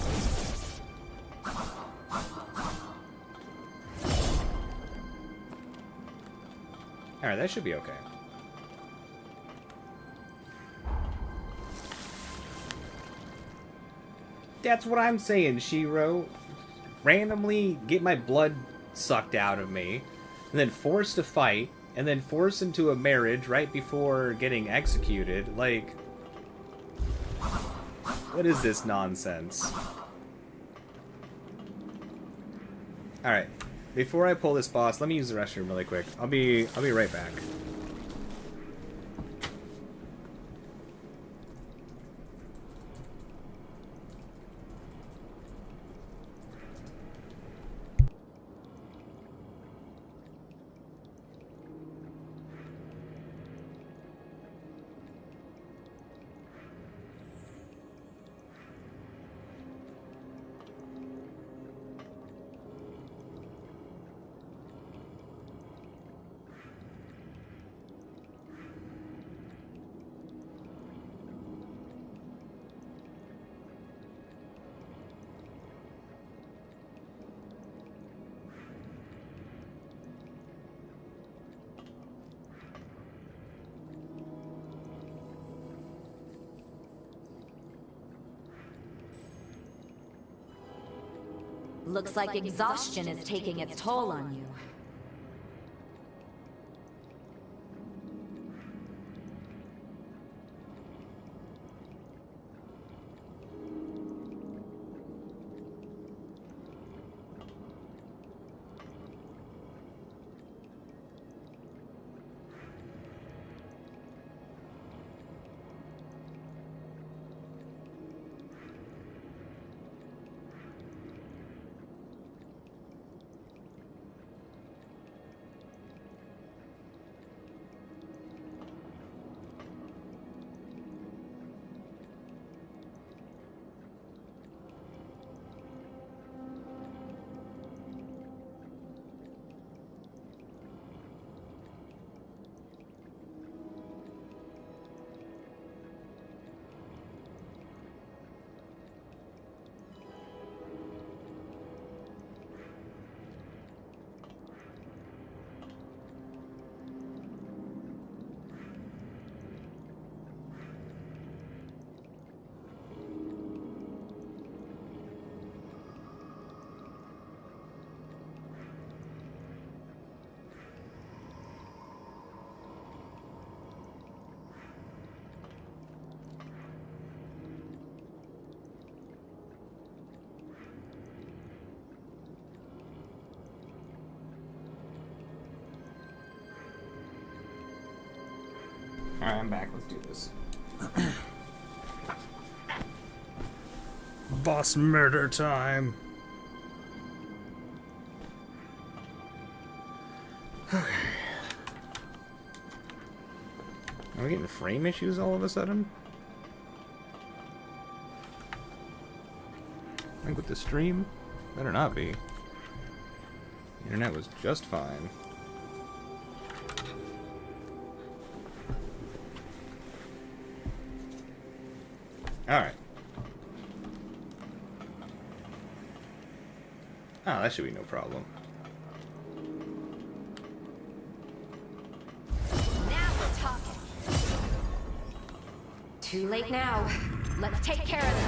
Alright, that should be okay. That's what I'm saying, Shiro. Randomly get my blood sucked out of me, and then forced to fight, and then forced into a marriage right before getting executed. Like, what is this nonsense? Alright, before I pull this boss, let me use the restroom really quick. I'll be right back. Looks like exhaustion is taking its toll on you. Alright, I'm back. Let's do this. Boss murder time. Okay. Are we getting frame issues all of a sudden? I think with the stream, better not be. The internet was just fine. Alright. Oh, that should be no problem. Now we're talking. Too late now. Let's take care of this.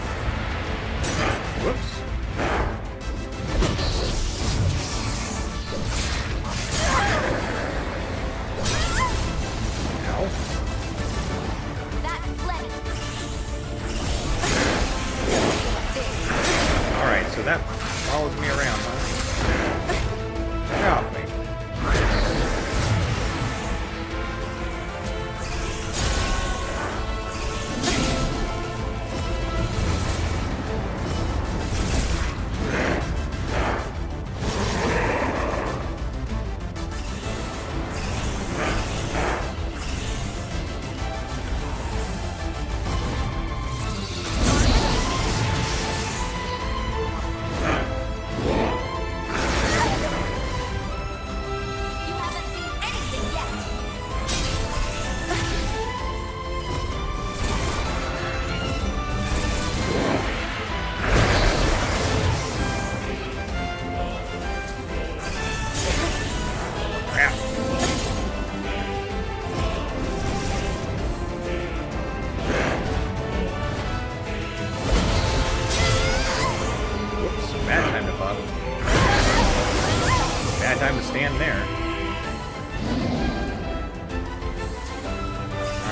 Whoops. Ow. That's plenty. Alright, so that follows me around, huh? Get off me.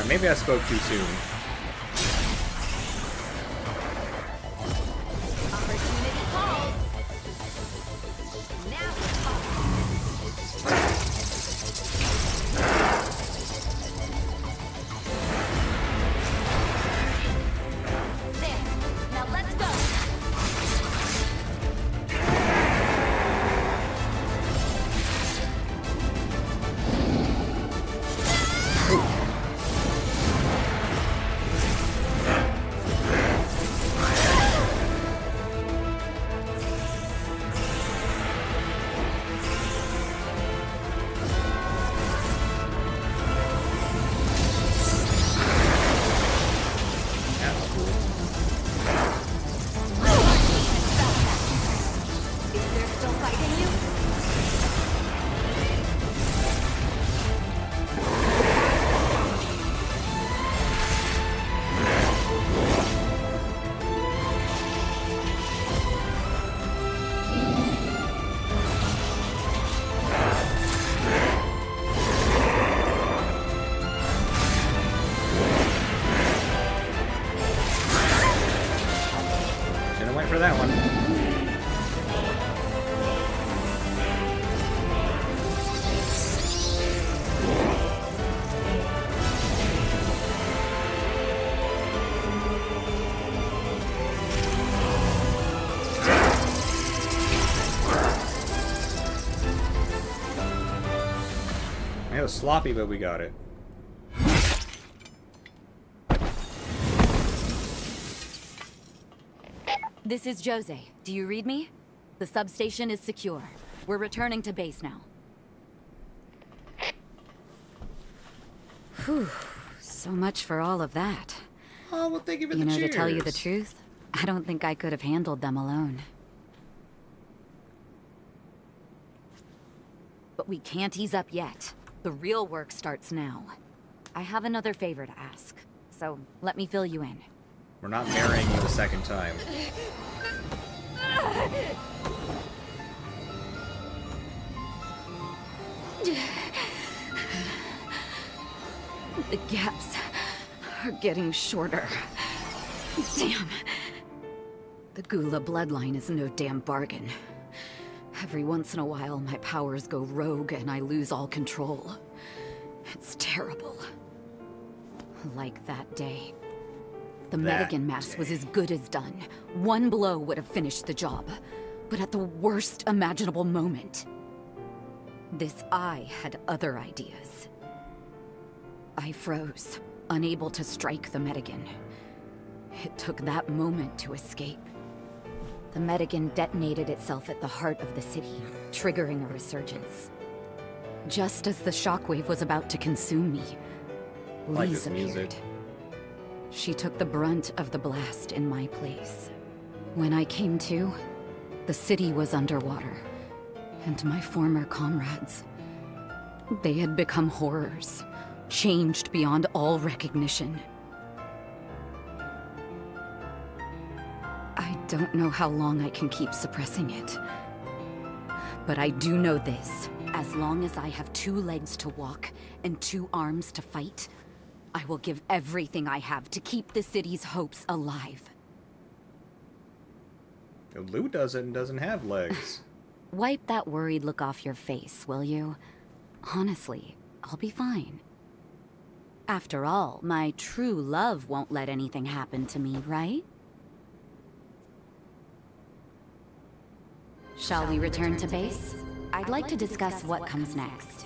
Maybe I spoke too soon. For that one. It was sloppy, but we got it. This is Jose. Do you read me? The substation is secure. We're returning to base now. Whew. So much for all of that. Oh, well, thank you for the cheers. To tell you the truth, I don't think I could have handled them alone. But we can't ease up yet. The real work starts now. I have another favor to ask, so let me fill you in. We're not marrying you a second time. The gaps are getting shorter. Damn. The Gula bloodline is no damn bargain. Every once in a while, my powers go rogue and I lose all control. It's terrible. Like that day. The That Medigan mass day. was as good as done. One blow would have finished the job. But at the worst imaginable moment, this eye had other ideas. I froze, unable to strike the Medigan. It took that moment to escape. The Medigan detonated itself at the heart of the city, triggering a resurgence. Just as the shockwave was about to consume me, Like Lise this music. appeared. She took the brunt of the blast in my place. When I came to, the city was underwater, and my former comrades, they had become horrors, changed beyond all recognition. I don't know how long I can keep suppressing it. But I do know this. As long as I have 2 legs to walk and 2 arms to fight, I will give everything I have to keep the city's hopes alive. Lou doesn't have legs. Wipe that worried look off your face, will you? Honestly, I'll be fine. After all, my true love won't let anything happen to me, right? Shall we return to base? I'd like to discuss what comes next.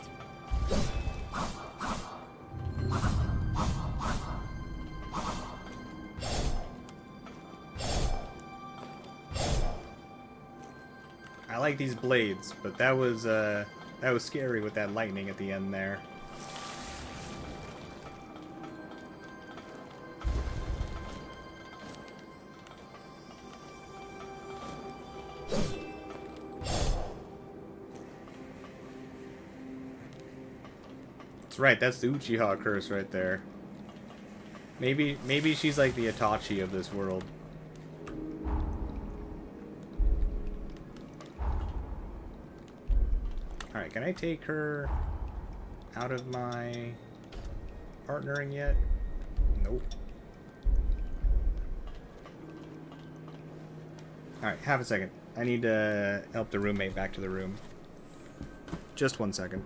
I like these blades, but that was scary with that lightning at the end there. That's right, that's the Uchiha curse right there. Maybe she's like the Itachi of this world. Alright, can I take her out of my partnering yet? Nope. Alright, half a second. I need to help the roommate back to the room. Just 1 second.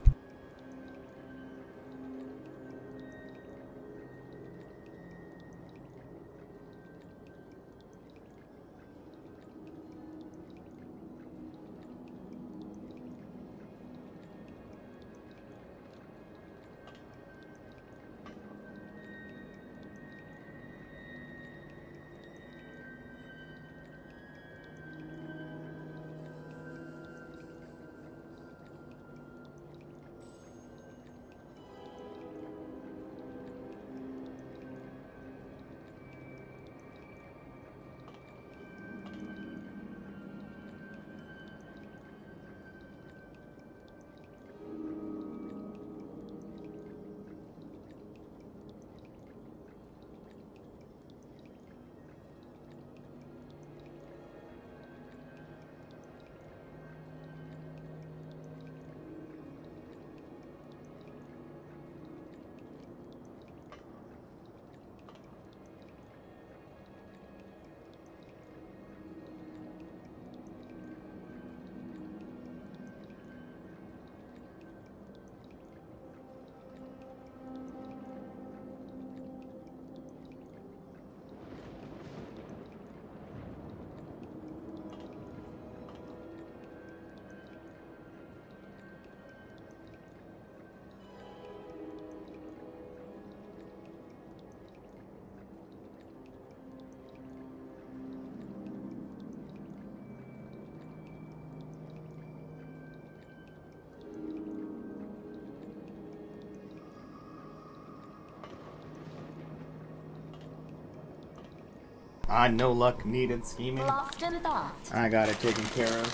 No luck needed scheming. Lost in thought. I got it taken care of.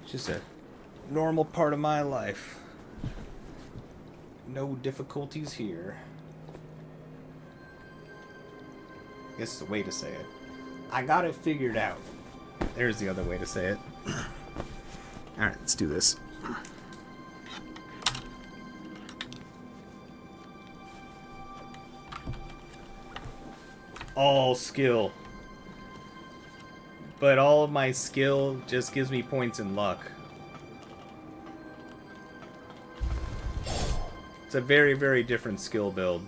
It's just a normal part of my life. No difficulties here. I guess it's a way to say it. I got it figured out. There's the other way to say it. Alright, let's do this. All skill. But all of my skill just gives me points in luck. It's a very, very different skill build.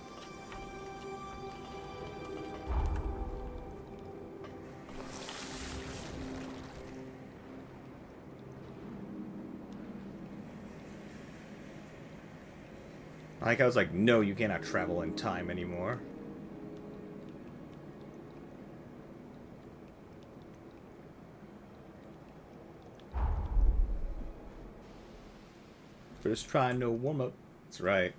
I like how I was like, no, you cannot travel in time anymore. First try, no warm-up. That's right.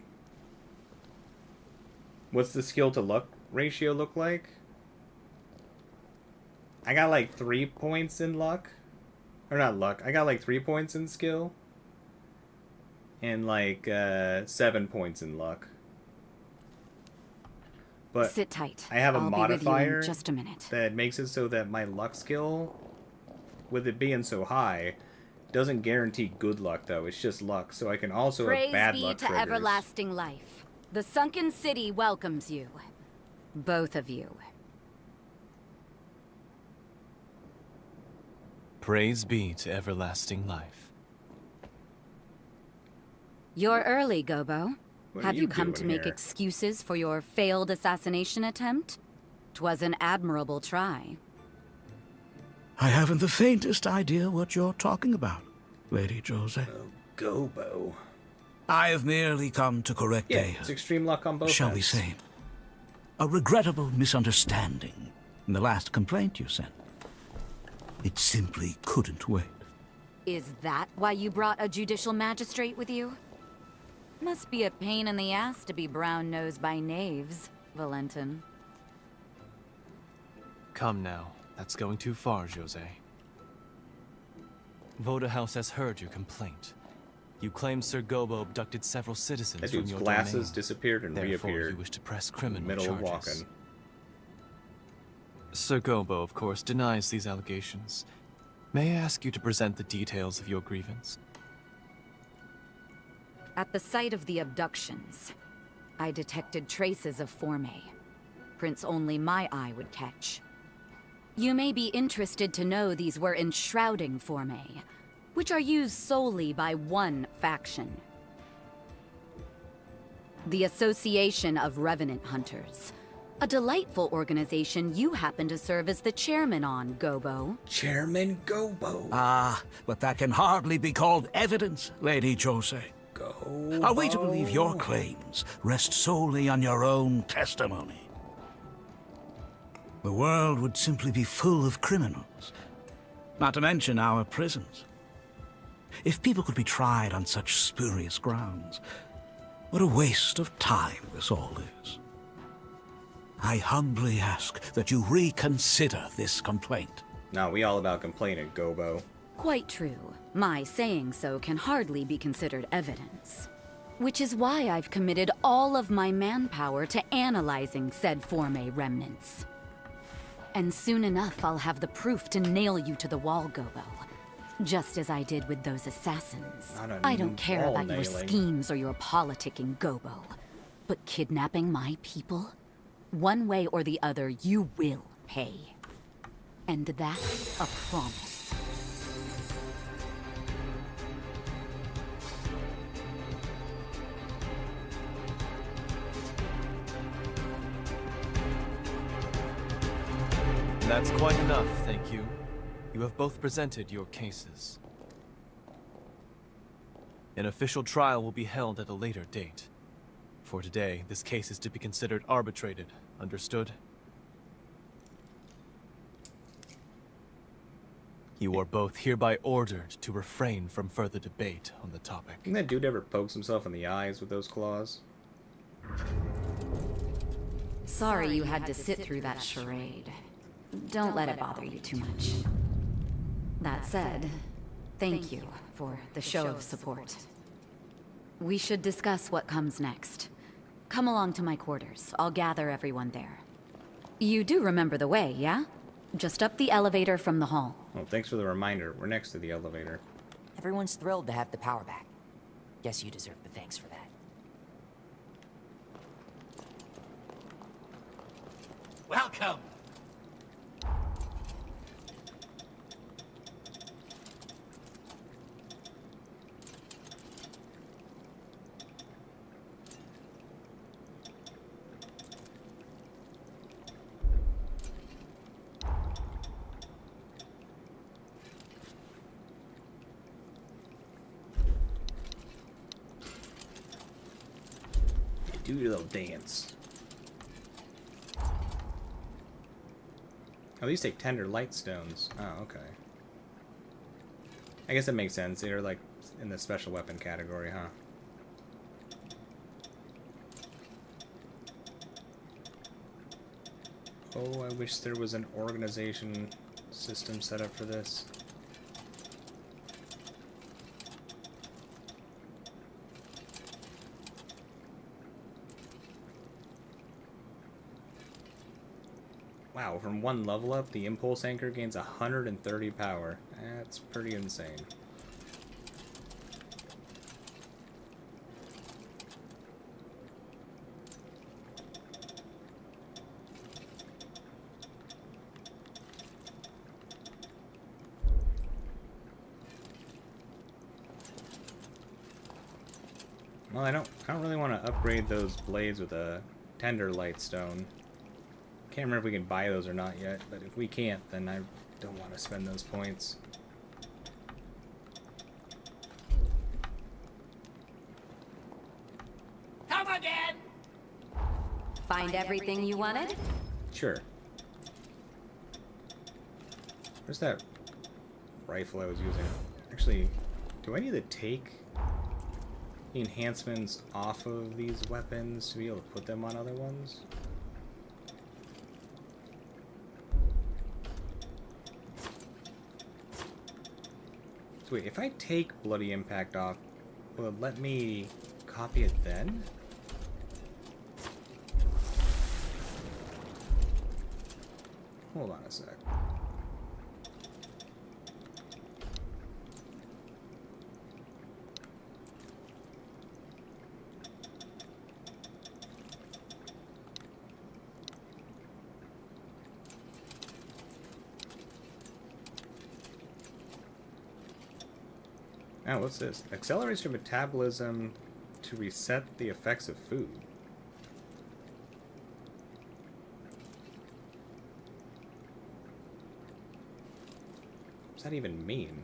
What's the skill to luck ratio look like? I got like 3 points in luck. Or not luck. I got like 3 points in skill. And like 7 points in luck. But sit tight. I have a I'll modifier be with you in just a minute. that makes it so that my luck skill, with it being so high, doesn't guarantee good luck though. It's just luck. So I can also have bad Praise be luck to triggers. everlasting life. The sunken city welcomes you. Both of you. Praise be to everlasting life. You're early, Gobo. What are Have you you come to doing make here? excuses for your failed assassination attempt? 'Twas an admirable try. I haven't the faintest idea what you're talking about, Lady Jose. Oh, Gobo. I have merely come to correct Yeah, it's extreme luck on both shall ends. we say, a regrettable misunderstanding in the last complaint you sent. It simply couldn't wait. Is that why you brought a judicial magistrate with you? Must be a pain in the ass to be brown-nosed by knaves, Valentin. Come now. That's going too far, Jose. Voda House has heard your complaint. You claim Sir Gobo abducted several citizens That from dude's your glasses domain. disappeared and Therefore, reappeared. you wish to press criminal Middle of charges. walking. Sir Gobo, of course, denies these allegations. May I ask you to present the details of your grievance? At the site of the abductions, I detected traces of Formay. Prints only my eye would catch. You may be interested to know these were enshrouding Formay, which are used solely by one faction. The Association of Revenant Hunters. A delightful organization you happen to serve as the chairman on, Gobo. Chairman Gobo. Ah, but that can hardly be called evidence, Lady Jose. Gobo. Are we to believe your claims rest solely on your own testimony? The world would simply be full of criminals, not to mention our prisons. If people could be tried on such spurious grounds, what a waste of time this all is. I humbly ask that you reconsider this complaint. No, we all about complaining, Gobo. Quite true. My saying so can hardly be considered evidence. Which is why I've committed all of my manpower to analyzing said Formay remnants. And soon enough, I'll have the proof to nail you to the wall, Gobo. Just as I did with those assassins. I don't care wall about your nailing. schemes or your politicking, Gobo. But kidnapping my people? One way or the other, you will pay. And that's a promise. That's quite enough, thank you. You have both presented your cases. An official trial will be held at a later date. For today, this case is to be considered arbitrated. Understood? You are both hereby ordered to refrain from further debate on the topic. Think that dude ever pokes himself in the eyes with those claws? Sorry you had to sit through that charade. Don't let it bother you too much. That said, thank you for the show of support. We should discuss what comes next. Come along to my quarters. I'll gather everyone there. You do remember the way, yeah? Just up the elevator from the hall. Well, thanks for the reminder. We're next to the elevator. Everyone's thrilled to have the power back. Guess you deserve the thanks for that. Welcome! Do your little dance. Oh, these take tender light stones. Oh, okay. I guess that makes sense. They're like in the special weapon category, huh? Oh, I wish there was an organization system set up for this. Wow, from one level up, the impulse anchor gains 130 power. That's pretty insane. Well, I don't really want to upgrade those blades with a tender light stone. Can't remember if we can buy those or not yet, but if we can't, then I don't want to spend those points. Come again! Find everything you wanted? Sure. Where's that rifle I was using? Actually, do I need to take the enhancements off of these weapons to be able to put them on other ones? So wait, if I take Bloody Impact off, will it let me copy it then? Hold on a sec. Oh, what's this? Accelerates your metabolism to reset the effects of food. What does that even mean?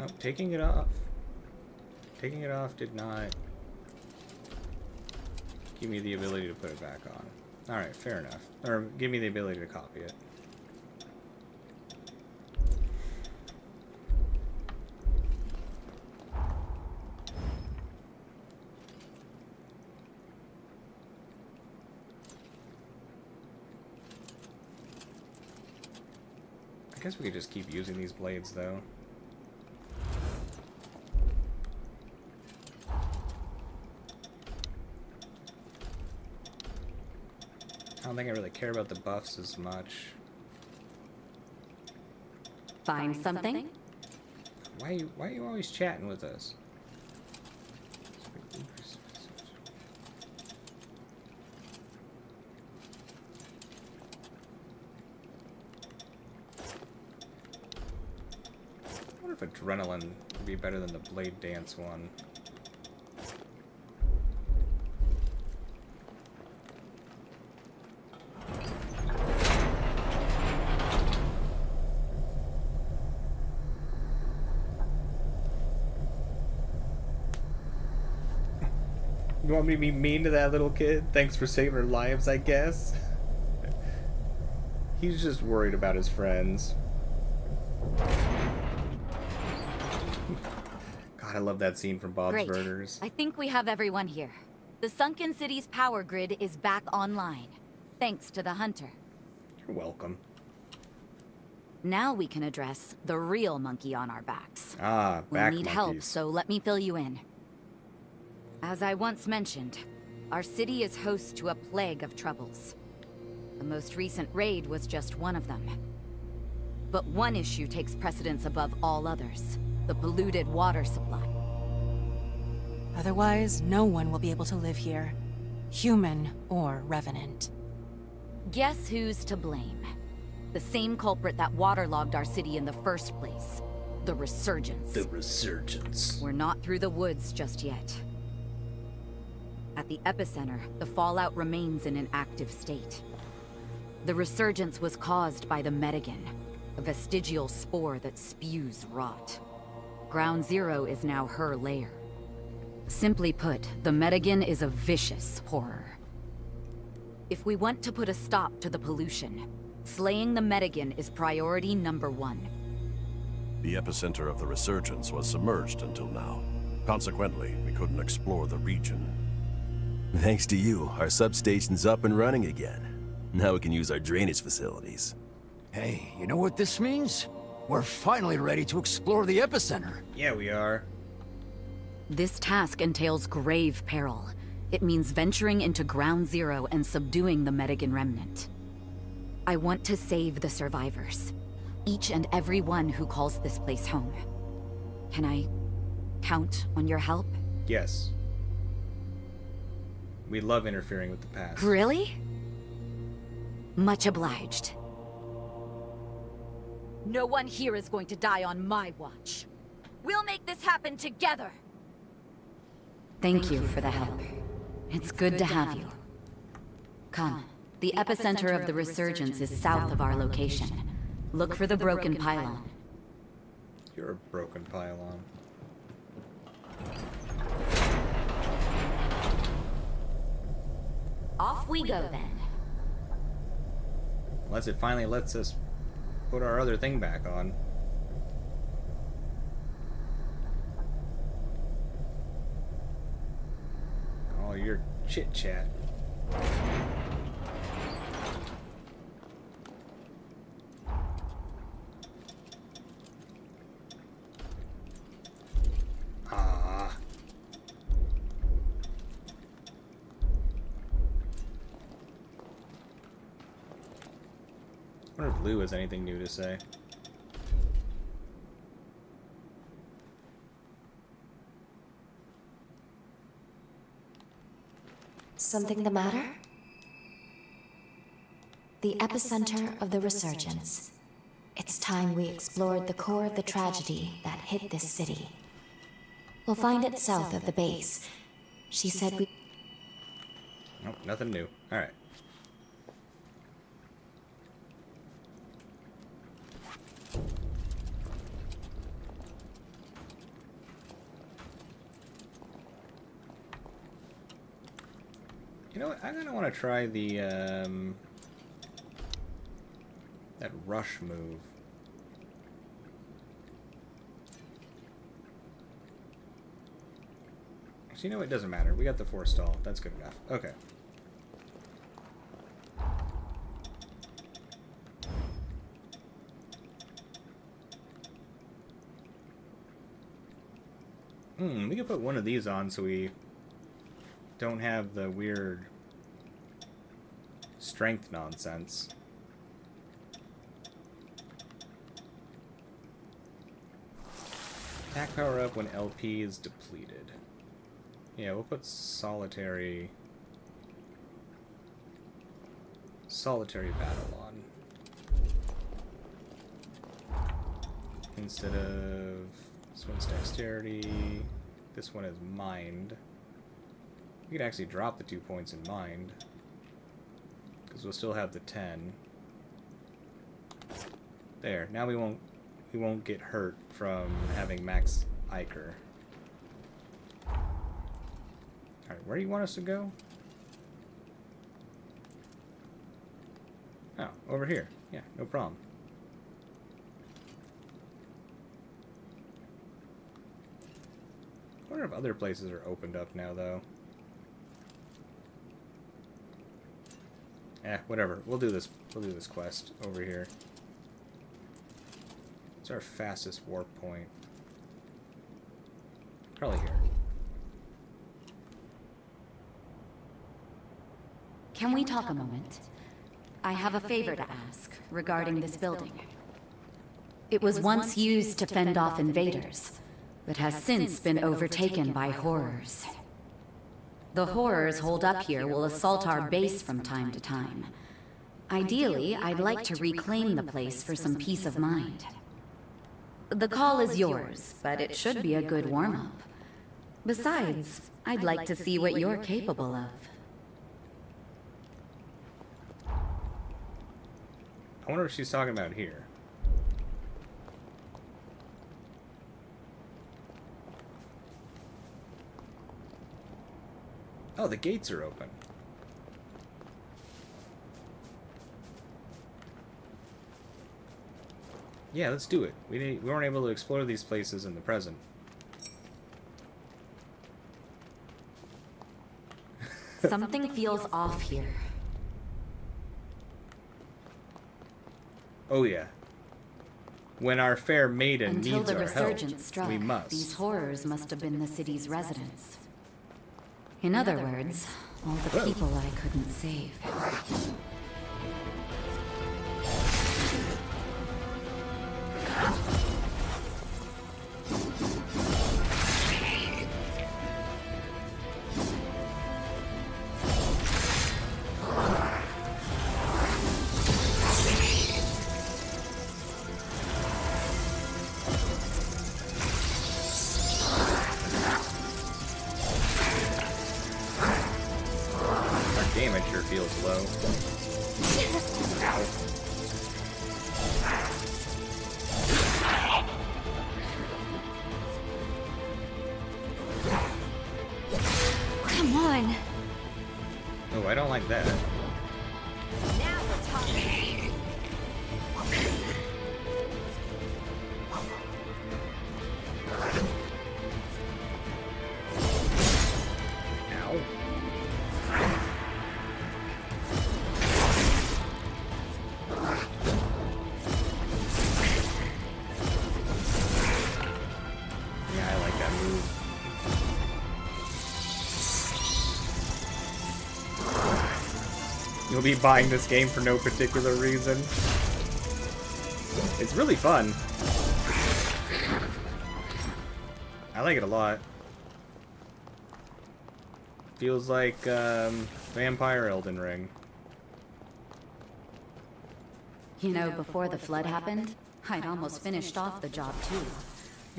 Oh, taking it off. Taking it off did not give me the ability to put it back on. Alright, fair enough. Or give me the ability to copy it. I guess we could just keep using these blades, though. I don't think I really care about the buffs as much. Find something? Why are you always chatting with us? I wonder if Adrenaline would be better than the Blade Dance one. You want me to be mean to that little kid? Thanks for saving her lives, I guess. He's just worried about his friends. God, I love that scene from Bob's Great. Burgers. I think we have everyone here. The Sunken City's power grid is back online, thanks to the Hunter. You're welcome. Now we can address the real monkey on our backs. Ah, back We need monkeys. help, so let me fill you in. As I once mentioned, our city is host to a plague of troubles. The most recent raid was just one of them. But one issue takes precedence above all others: the polluted water supply. Otherwise, no one will be able to live here. Human or revenant. Guess who's to blame? The same culprit that waterlogged our city in the first place. The Resurgence. The Resurgence. We're not through the woods just yet. At the epicenter, the fallout remains in an active state. The resurgence was caused by the Medigan, a vestigial spore that spews rot. Ground Zero is now her lair. Simply put, the Medigan is a vicious horror. If we want to put a stop to the pollution, slaying the Medigan is priority number 1. The epicenter of the resurgence was submerged until now. Consequently, we couldn't explore the region. Thanks to you, our substation's up and running again. Now we can use our drainage facilities. Hey, you know what this means? We're finally ready to explore the epicenter. Yeah, we are. This task entails grave peril. It means venturing into Ground Zero and subduing the Medigan remnant. I want to save the survivors. Each and every one who calls this place home. Can I count on your help? Yes. We love interfering with the past. Really? Much obliged. No one here is going to die on my watch. We'll make this happen together! Thank you for the help. It's good to have you. Come. The epicenter of the resurgence is south of our location. Look for the broken pylon. You're a broken pylon. Off we go then. Unless it finally lets us put our other thing back on. All your chit chat. Ah. I wonder if Lou has anything new to say. Something the matter? The epicenter of the resurgence. It's time we explored the core of the tragedy that hit this city. We'll find it south of the base. She said we... Nope, nothing new. Alright. You know what? I kind of want to try the, that rush move. Actually, you know what? It doesn't matter. We got the forestall. That's good enough. Okay. We could put one of these on so we don't have the weird strength nonsense. Attack power up when LP is depleted. Yeah, we'll put solitary battle on. Instead of this one's dexterity, this one is mind. We could actually drop the 2 points in mind, because we'll still have the 10. There. Now we won't get hurt from having max Iker. Alright, where do you want us to go? Oh, over here. Yeah, no problem. I wonder if other places are opened up now, though. Whatever. We'll do this quest over here. It's our fastest warp point. Probably here. Can we talk a moment? I have a favor to ask regarding this building. It was once used to fend off invaders, but has since been overtaken by horrors. The horrors holed up here will assault our base from time to time. Ideally, I'd like to reclaim the place for some peace of mind. The call is yours, but it should be a good warm-up. Besides, I'd like to see what you're capable of. I wonder what she's talking about here. Oh, the gates are open. Yeah, let's do it. We weren't able to explore these places in the present. Something feels off here. Oh yeah. When our fair maiden Until needs the our help, resurgence struck, we must. these horrors must have been the city's residents. In other words, all the Whoa. people I couldn't save. Our damage sure feels low. Come on! Oh, I don't like that. Now we're talking. Ow. Yeah, I like that move. You'll be buying this game for no particular reason. It's really fun. I like it a lot. Feels like Vampire Elden Ring. You know, before the flood happened, I'd almost finished off the job too.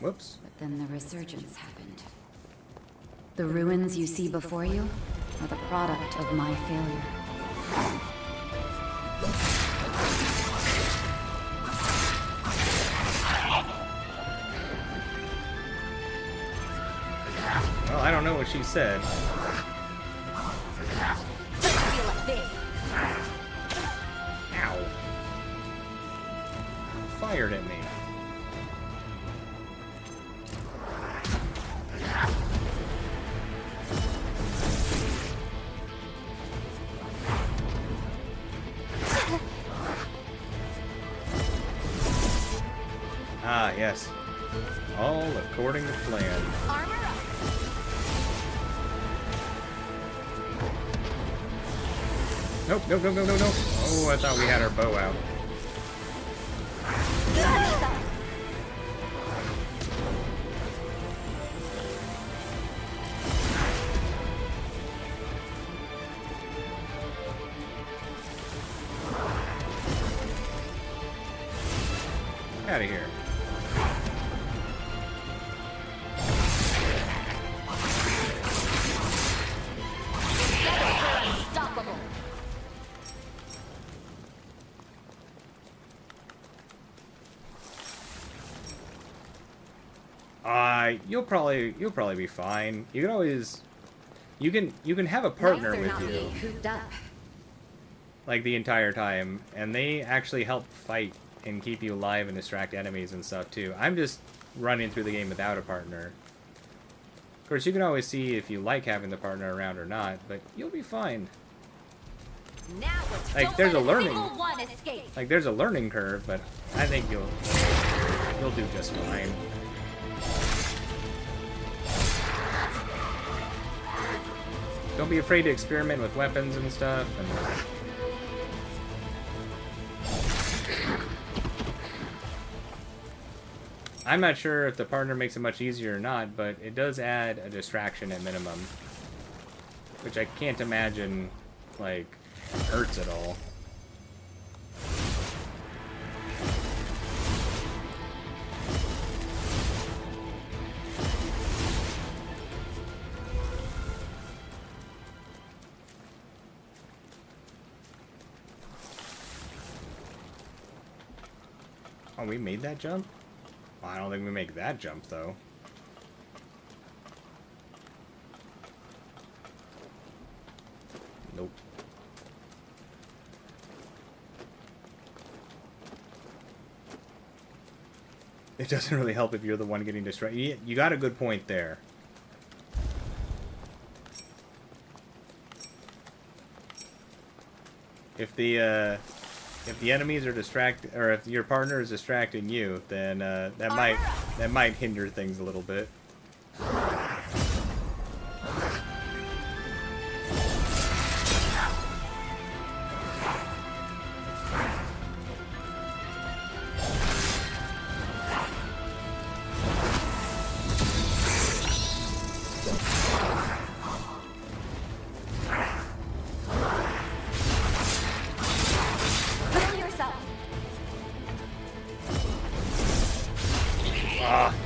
Whoops. But then the resurgence happened. The ruins you see before you are the product of my failure. Well, I don't know what she said. Ow. Fired at me. Ah, yes. All according to plan. Armor up! Nope, nope, nope, nope, nope, nope. Oh, I thought we had our bow out. Out of here. Unstoppable! You'll probably be fine. You can always, you can have a partner with you, like the entire time, and they actually help fight and keep you alive and distract enemies and stuff too. I'm just running through the game without a partner. Of course, you can always see if you like having the partner around or not, but you'll be fine. Now Like there's a learning, like there's a learning curve, but I think you'll do just fine. Don't be afraid to experiment with weapons and stuff. And I'm not sure if the partner makes it much easier or not, but it does add a distraction at minimum, which I can't imagine, like, hurts at all. Oh, we made that jump? Well, I don't think we make that jump, though. Nope. It doesn't really help if you're the one getting distracted. You got a good point there. If the enemies are distracted, or if your partner is distracting you, then that might hinder things a little bit.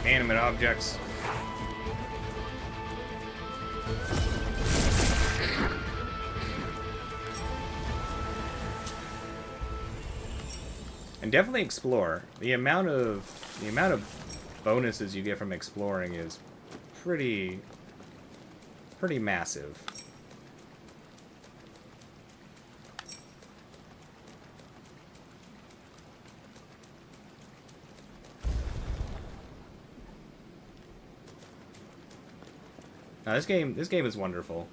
Animate objects. And definitely explore. The amount of bonuses you get from exploring is pretty massive. Now, this game is wonderful.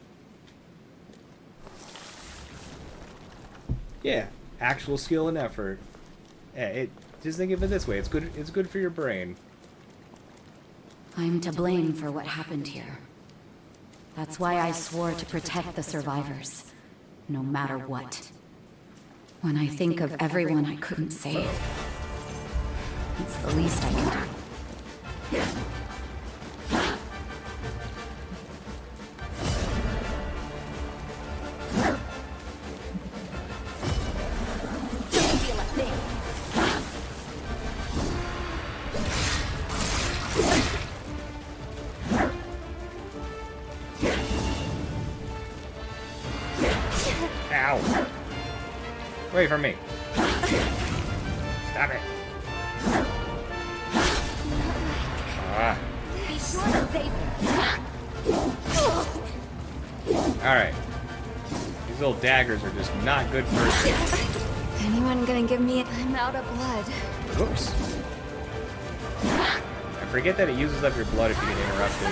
Yeah, actual skill and effort. Yeah, just think of it this way: it's good for your brain. I'm to blame for what happened here. That's why I swore to protect the survivors, no matter what. When I think of everyone I couldn't save, it's the least I can do. Ow! Away from me! Stop it! Ah. Be sure to save Alright. These little daggers are just not good for... Anyone gonna give me... I'm out of blood. Whoops. I forget that it uses up your blood if you get interrupted.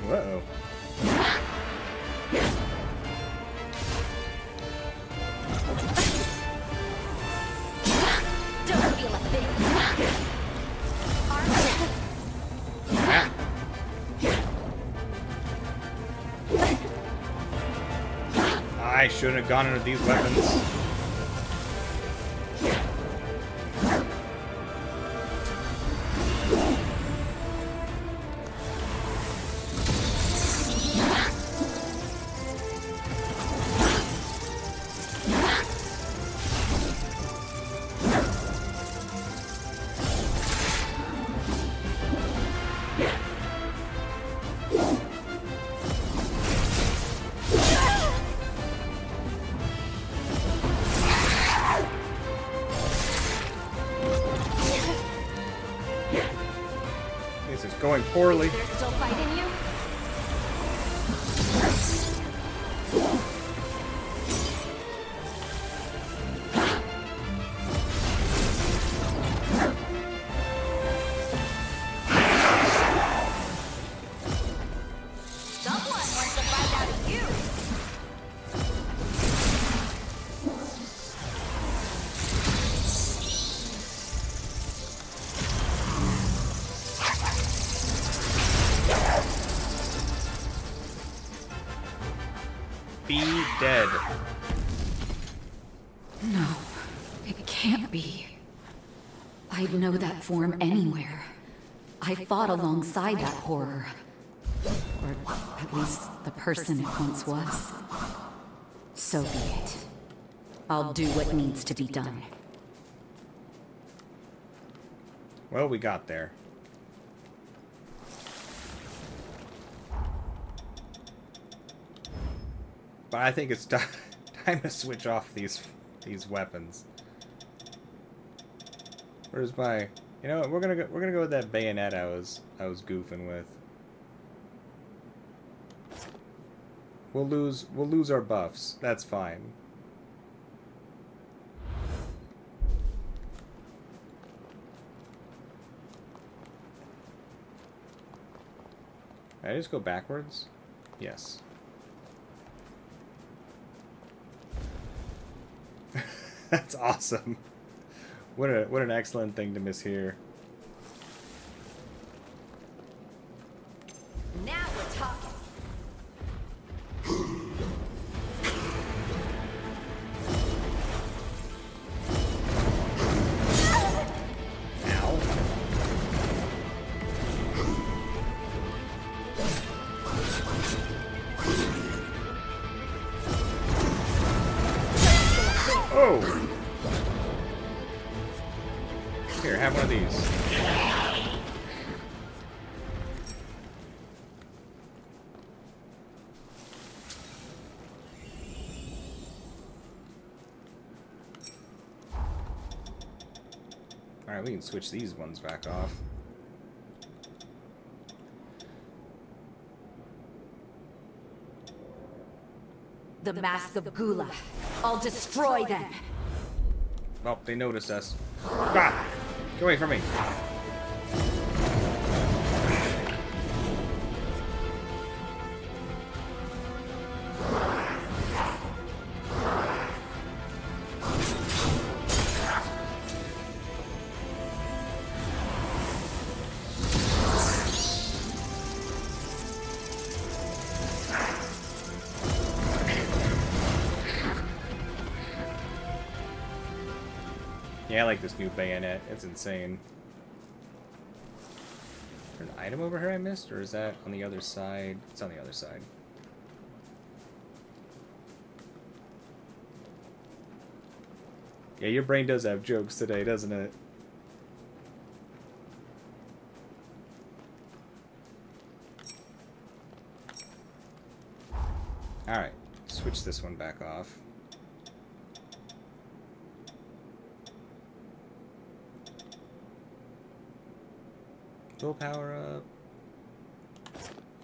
Whoa. Don't feel a thing. I shouldn't have gone into these weapons. This is going poorly. They're still fighting you? Someone wants to find out of you. Be dead. No, it can't be. I'd know that form anywhere. I fought alongside that horror. Or at least the person it once was. So be it. I'll do what needs to be done. Well, we got there. But I think it's time to switch off these weapons. Where's my? You know what? We're gonna go with that bayonet I was goofing with. We'll lose our buffs. That's fine. Did I just go backwards? Yes. That's awesome. What an excellent thing to miss here. Now we're talking. Ow. Oh! Here, have one of these. Alright, we can switch these ones back off. The Mask of Gula. I'll destroy them. Oh, they noticed us. Ah! Get away from me. Yeah, I like this new bayonet. It's insane. Is there an item over here I missed? Or is that on the other side? It's on the other side. Yeah, your brain does have jokes today, doesn't it? Alright, switch this one back off. Willpower up.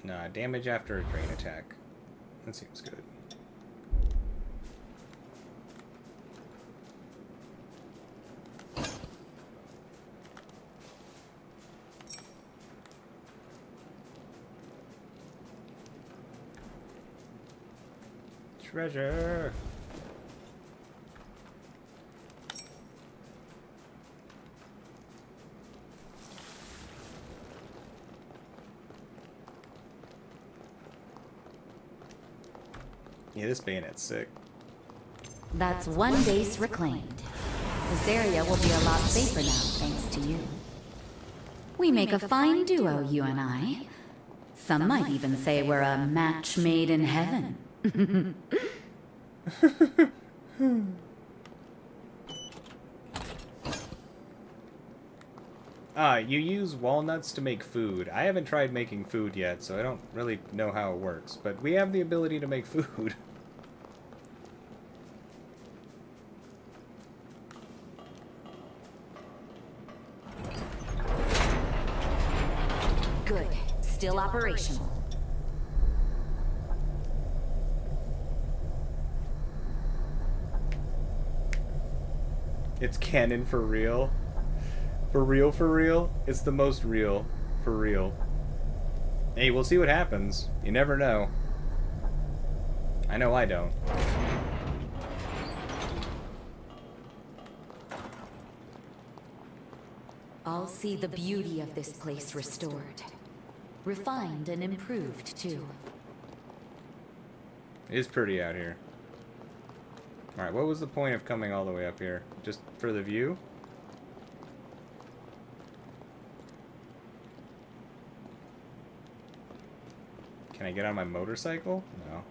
Nah, damage after a drain attack. That seems good. Treasure! Yeah, this bayonet's sick. That's one base reclaimed. This area will be a lot safer now, thanks to you. We make a fine duo, you and I. Some might even say we're a match made in heaven. You use walnuts to make food. I haven't tried making food yet, so I don't really know how it works, but we have the ability to make food. Good. Still operational. It's canon for real. For real, for real. It's the most real. For real. Hey, we'll see what happens. You never know. I know I don't. I'll see the beauty of this place restored. Refined and improved, too. It is pretty out here. Alright, what was the point of coming all the way up here? Just for the view? Can I get on my motorcycle? No.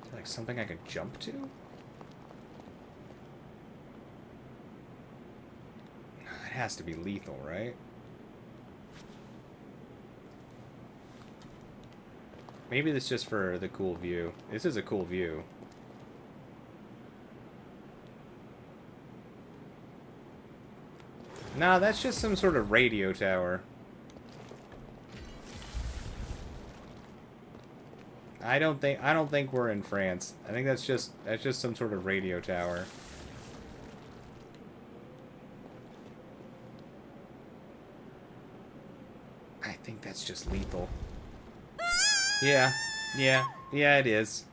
Is there like something I could jump to? It has to be lethal, right? Maybe this is just for the cool view. This is a cool view. Nah, that's just some sort of radio tower. I don't think we're in France. I think that's just some sort of radio tower. I think that's just lethal. Yeah, it is.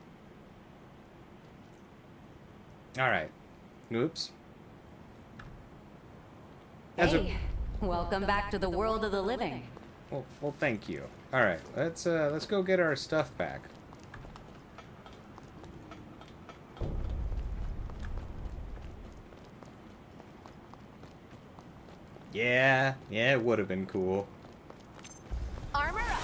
Alright. Oops. Hey, welcome back to the world of the living. Well, thank you. Alright, let's go get our stuff back. Yeah, it would have been cool. Armor up.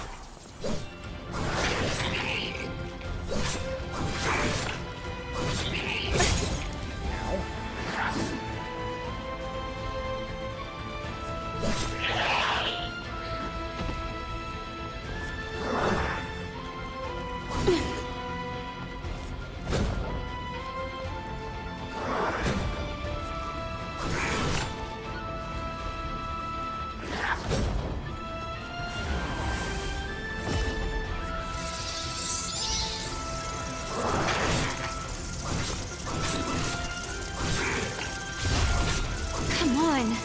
Come on.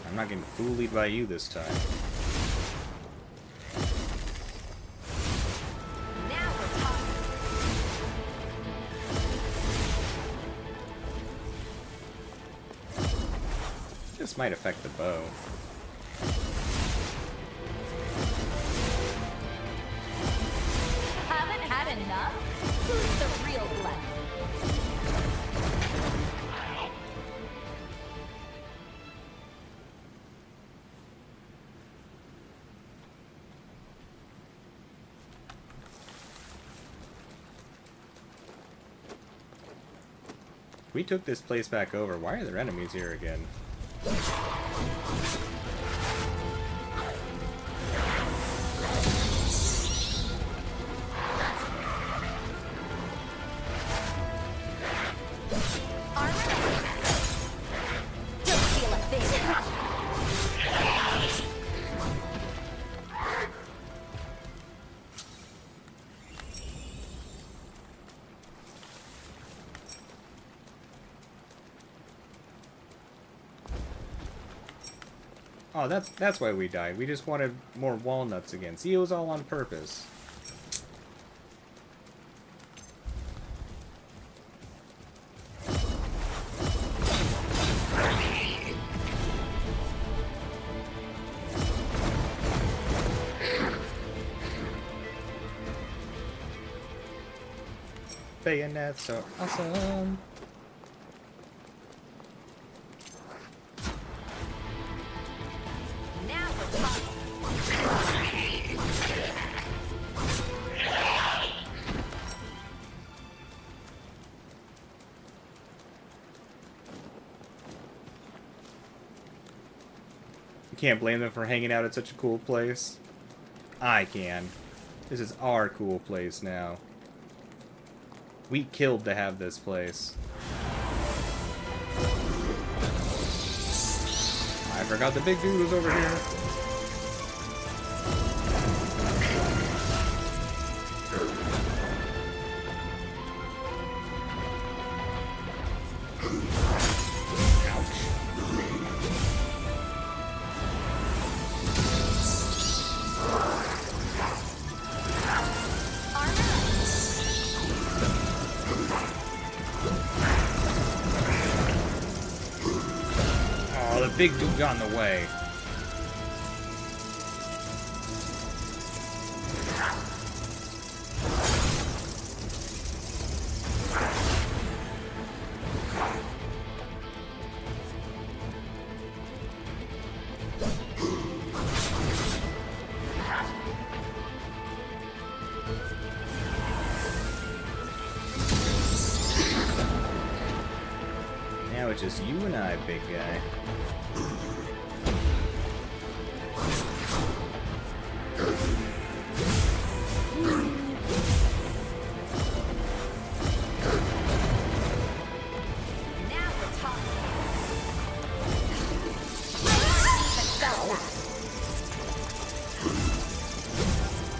I'm not getting fooled by you this time. Now we're talking. This might affect the bow. Haven't had enough? Who's the real glutton? We took this place back over. Why are there enemies here again? Don't feel a thing. Oh, that's why we died. We just wanted more walnuts again. See, it was all on purpose. Bayonets are awesome. Now we're talking. You can't blame them for hanging out at such a cool place. I can. This is our cool place now. We killed to have this place. I forgot the big dude was over here. Big dude got in the way. Now it's just you and I, big guy.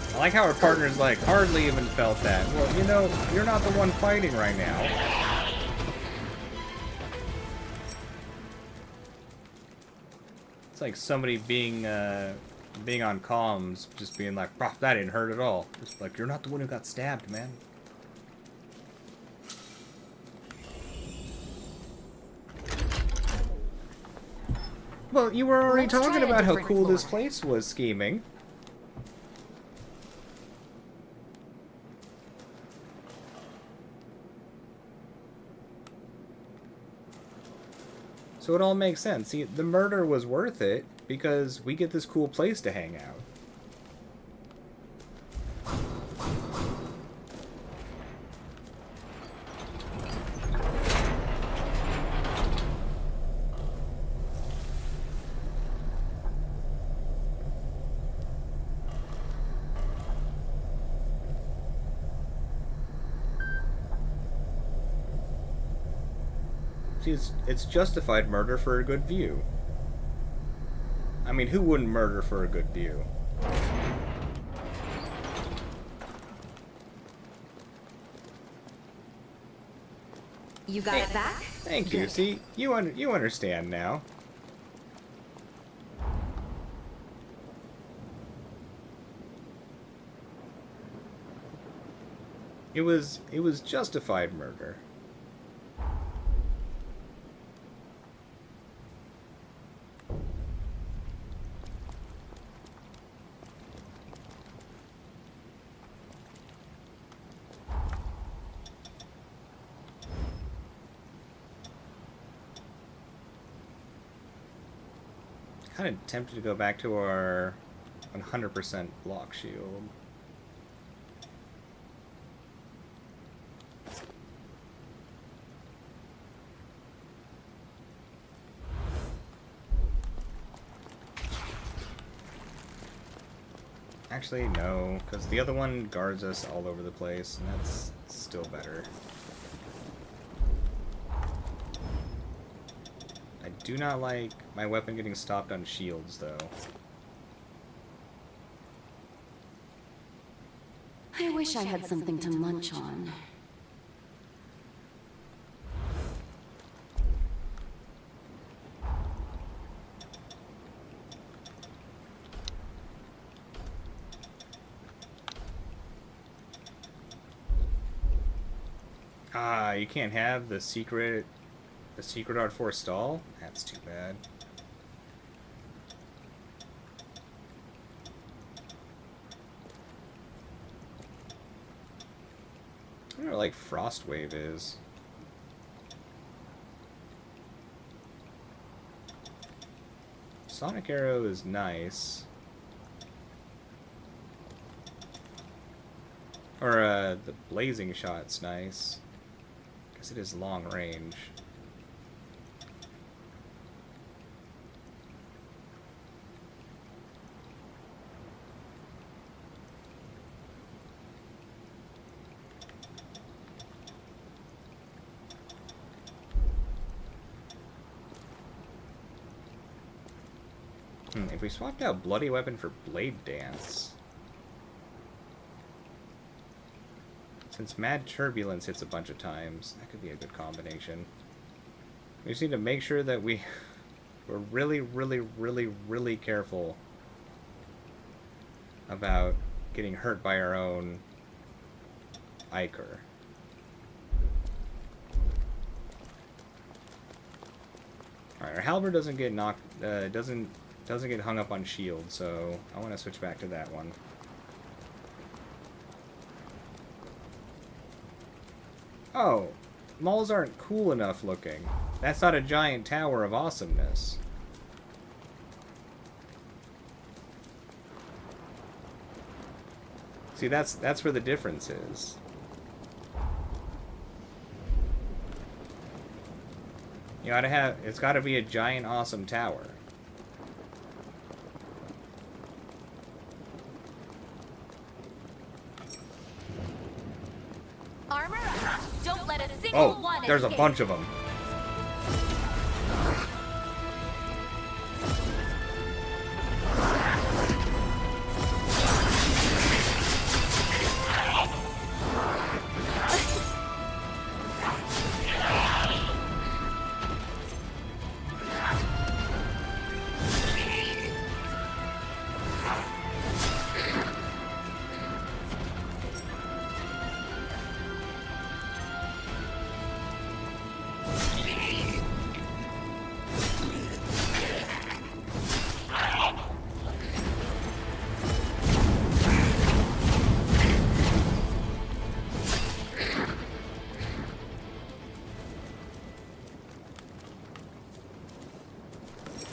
I like how our partner's like, hardly even felt that. Well, you know, you're not the one fighting right now. It's like somebody being on comms, just being like, "Bro, that didn't hurt at all." It's like, you're not the one who got stabbed, man. Well, you were already talking about how cool this place was, scheming. So it all makes sense. See, the murder was worth it because we get this cool place to hang out. See, it's justified murder for a good view. I mean, who wouldn't murder for a good view? You got it back? Thank you. See, you understand now. It was justified murder. Kind of tempted to go back to our 100% block shield. Actually, no, because the other one guards us all over the place, and that's still better. I do not like my weapon getting stopped on shields, though. I wish I had something to munch on. Ah, you can't have the secret R4 stall? That's too bad. I don't know, like Frostwave is. Sonic Arrow is nice. Or the Blazing Shot's nice. Because it is long range. If we swapped out Bloody Weapon for Blade Dance... Since Mad Turbulence hits a bunch of times, that could be a good combination. We just need to make sure that we're really, really, really, really careful about getting hurt by our own Iker. Alright, our halberd doesn't get knocked, doesn't get hung up on shield, so I want to switch back to that one. Oh, malls aren't cool enough looking. That's not a giant tower of awesomeness. See, that's where the difference is. You gotta have, it's gotta be a giant awesome tower. Armor up. Don't let a single one there's a escape. bunch of them.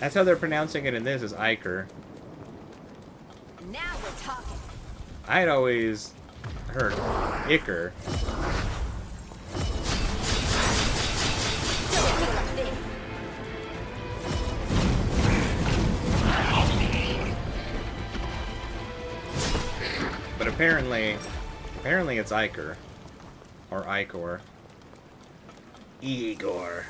That's how they're pronouncing it in this, is Iker. Now we're talking. I had always heard Iker. But apparently it's Iker. Or Icor. Igor.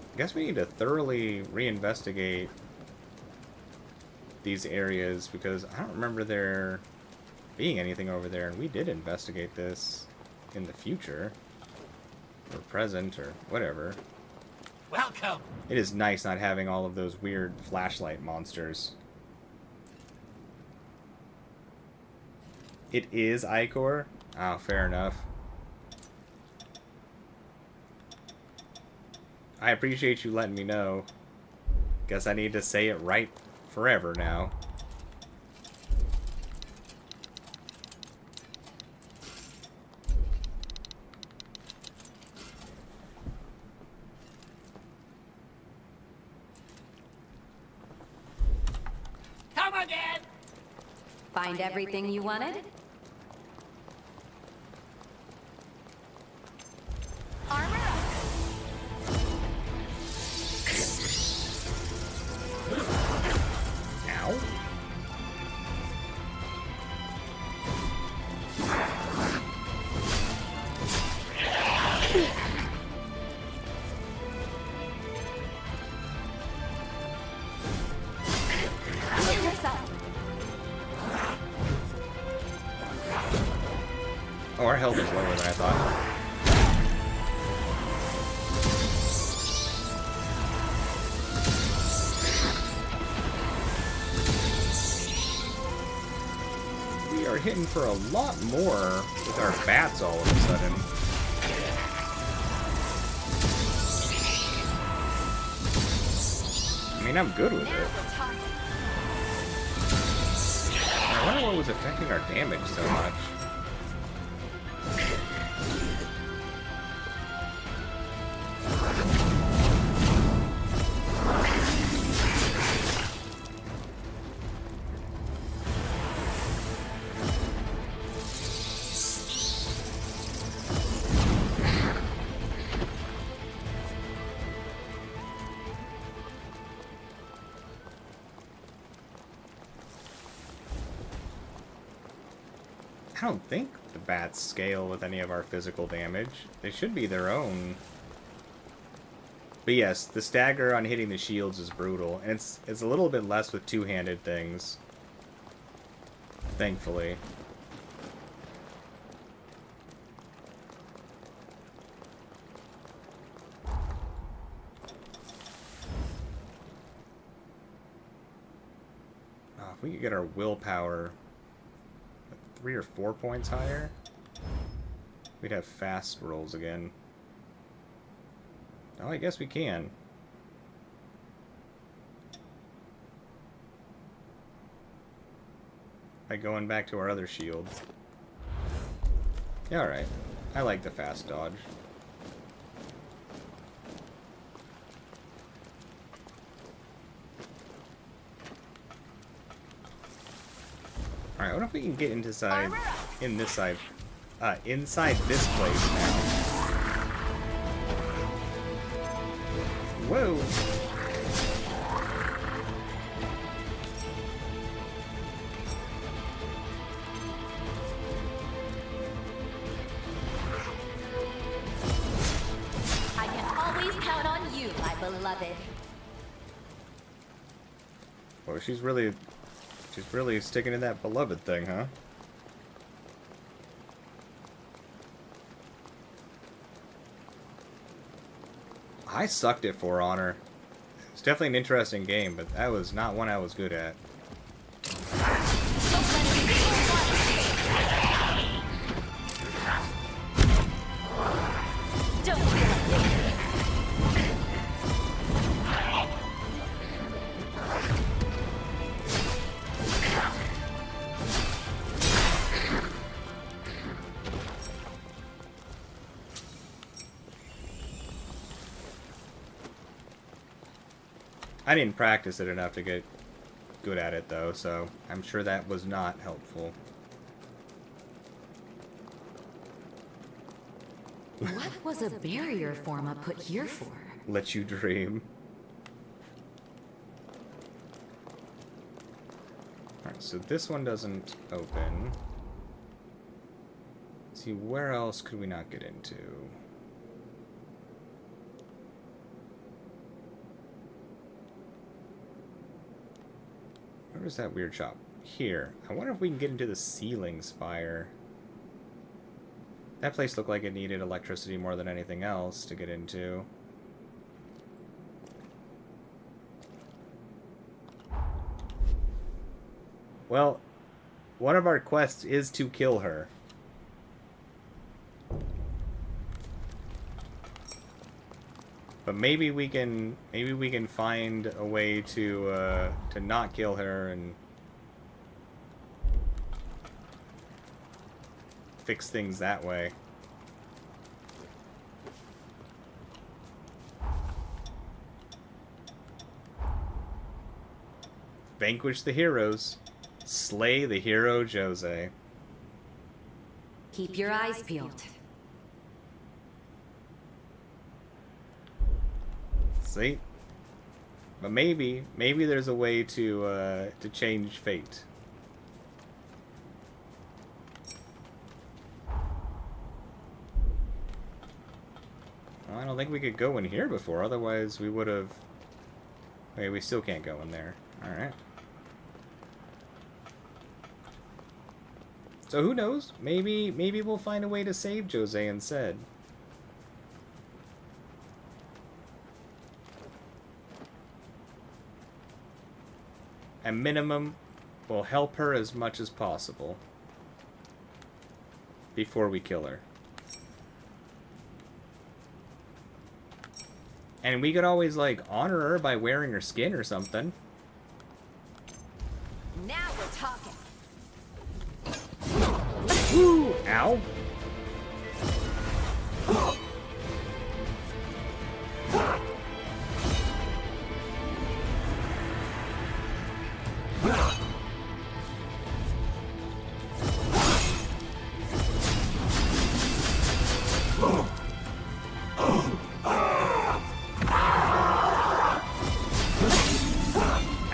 I guess we need to thoroughly reinvestigate these areas because I don't remember there being anything over there, and we did investigate this in the future or present or whatever. Welcome. It is nice not having all of those weird flashlight monsters. It is Icor? Oh, fair enough. I appreciate you letting me know. Guess I need to say it right forever now. Come again. Find everything you wanted? Armor up. Ow. Oh, our health is lower than I thought. We are hitting for a lot more with our bats all of a sudden. I mean, I'm good with it. I wonder what was affecting our damage so much. I don't think the bats scale with any of our physical damage. They should be their own. But yes, the stagger on hitting the shields is brutal, and it's a little bit less with two-handed things. Thankfully. If we could get our willpower 3 or 4 points higher, we'd have fast rolls again. Oh, I guess we can. By going back to our other shields. Yeah, alright. I like the fast dodge. Alright, what if we can get inside this place now? Whoa! I can always count on you, my beloved. Well, she's really sticking to that beloved thing, huh? I sucked at For Honor. It's definitely an interesting game, but that was not one I was good at. I didn't practice it enough to get good at it, though, so I'm sure that was not helpful. What was a barrier forma put here for? Let you dream. Alright, so this one doesn't open. Let's see, where else could we not get into? Where's that weird shop? Here. I wonder if we can get into the ceiling spire. That place looked like it needed electricity more than anything else to get into. Well, one of our quests is to kill her. But maybe we can find a way to not kill her and fix things that way. Vanquish the heroes. Slay the hero Jose. Keep your eyes peeled. See? But maybe there's a way to change fate. Well, I don't think we could go in here before, otherwise we would have... Okay, we still can't go in there. Alright. So who knows? Maybe we'll find a way to save Jose instead. At minimum, we'll help her as much as possible before we kill her. And we could always, like, honor her by wearing her skin or something. Now we're talking. Woo! Ow!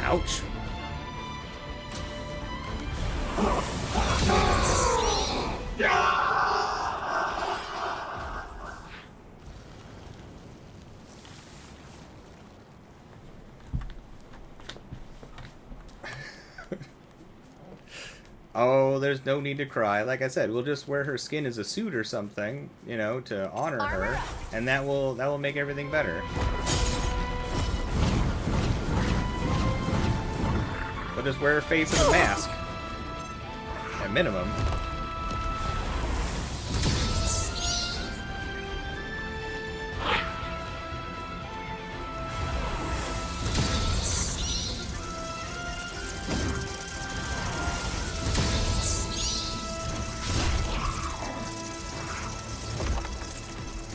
Ouch. Oh, there's no need to cry. Like I said, we'll just wear her skin as a suit or something, you know, to honor her, and that will make everything better. We'll just wear her face as a mask. At minimum.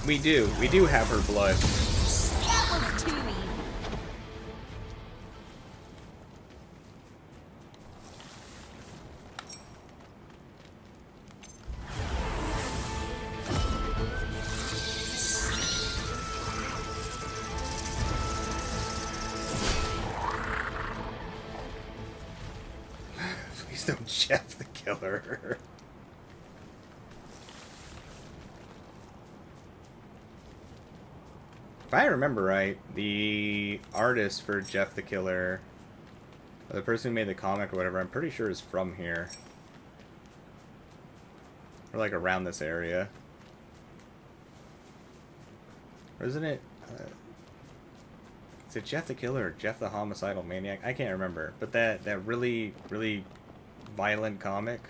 We do have her blood. That was too easy. Please don't Jeff the Killer. If I remember right, the artist for Jeff the Killer, the person who made the comic or whatever, I'm pretty sure is from here. Or like around this area. Or isn't it... is it Jeff the Killer or Jeff the Homicidal Maniac? I can't remember. But that really, really violent comic...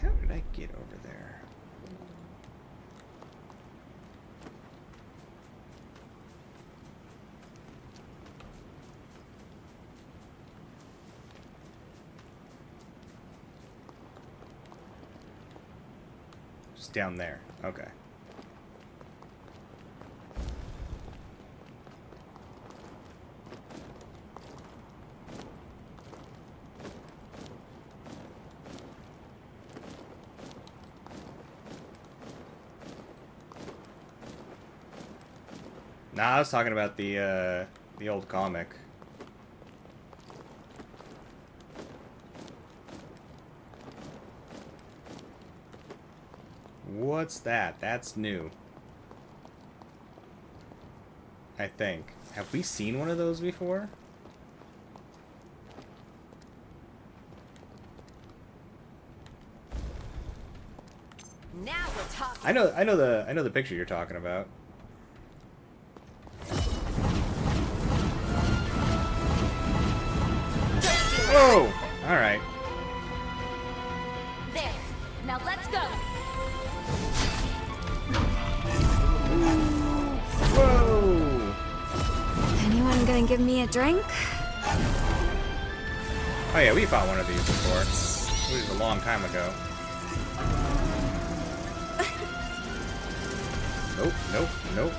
How did I get over there? Just down there. Okay. Nah, I was talking about the old comic. What's that? That's new. I think. Have we seen one of those before? Now we're talking. I know the picture you're talking about. Oh, all right. There. Now let's go. Whoa. Anyone gonna give me a drink? Oh yeah, we fought one of these before. It was a long time ago. Nope, nope, nope.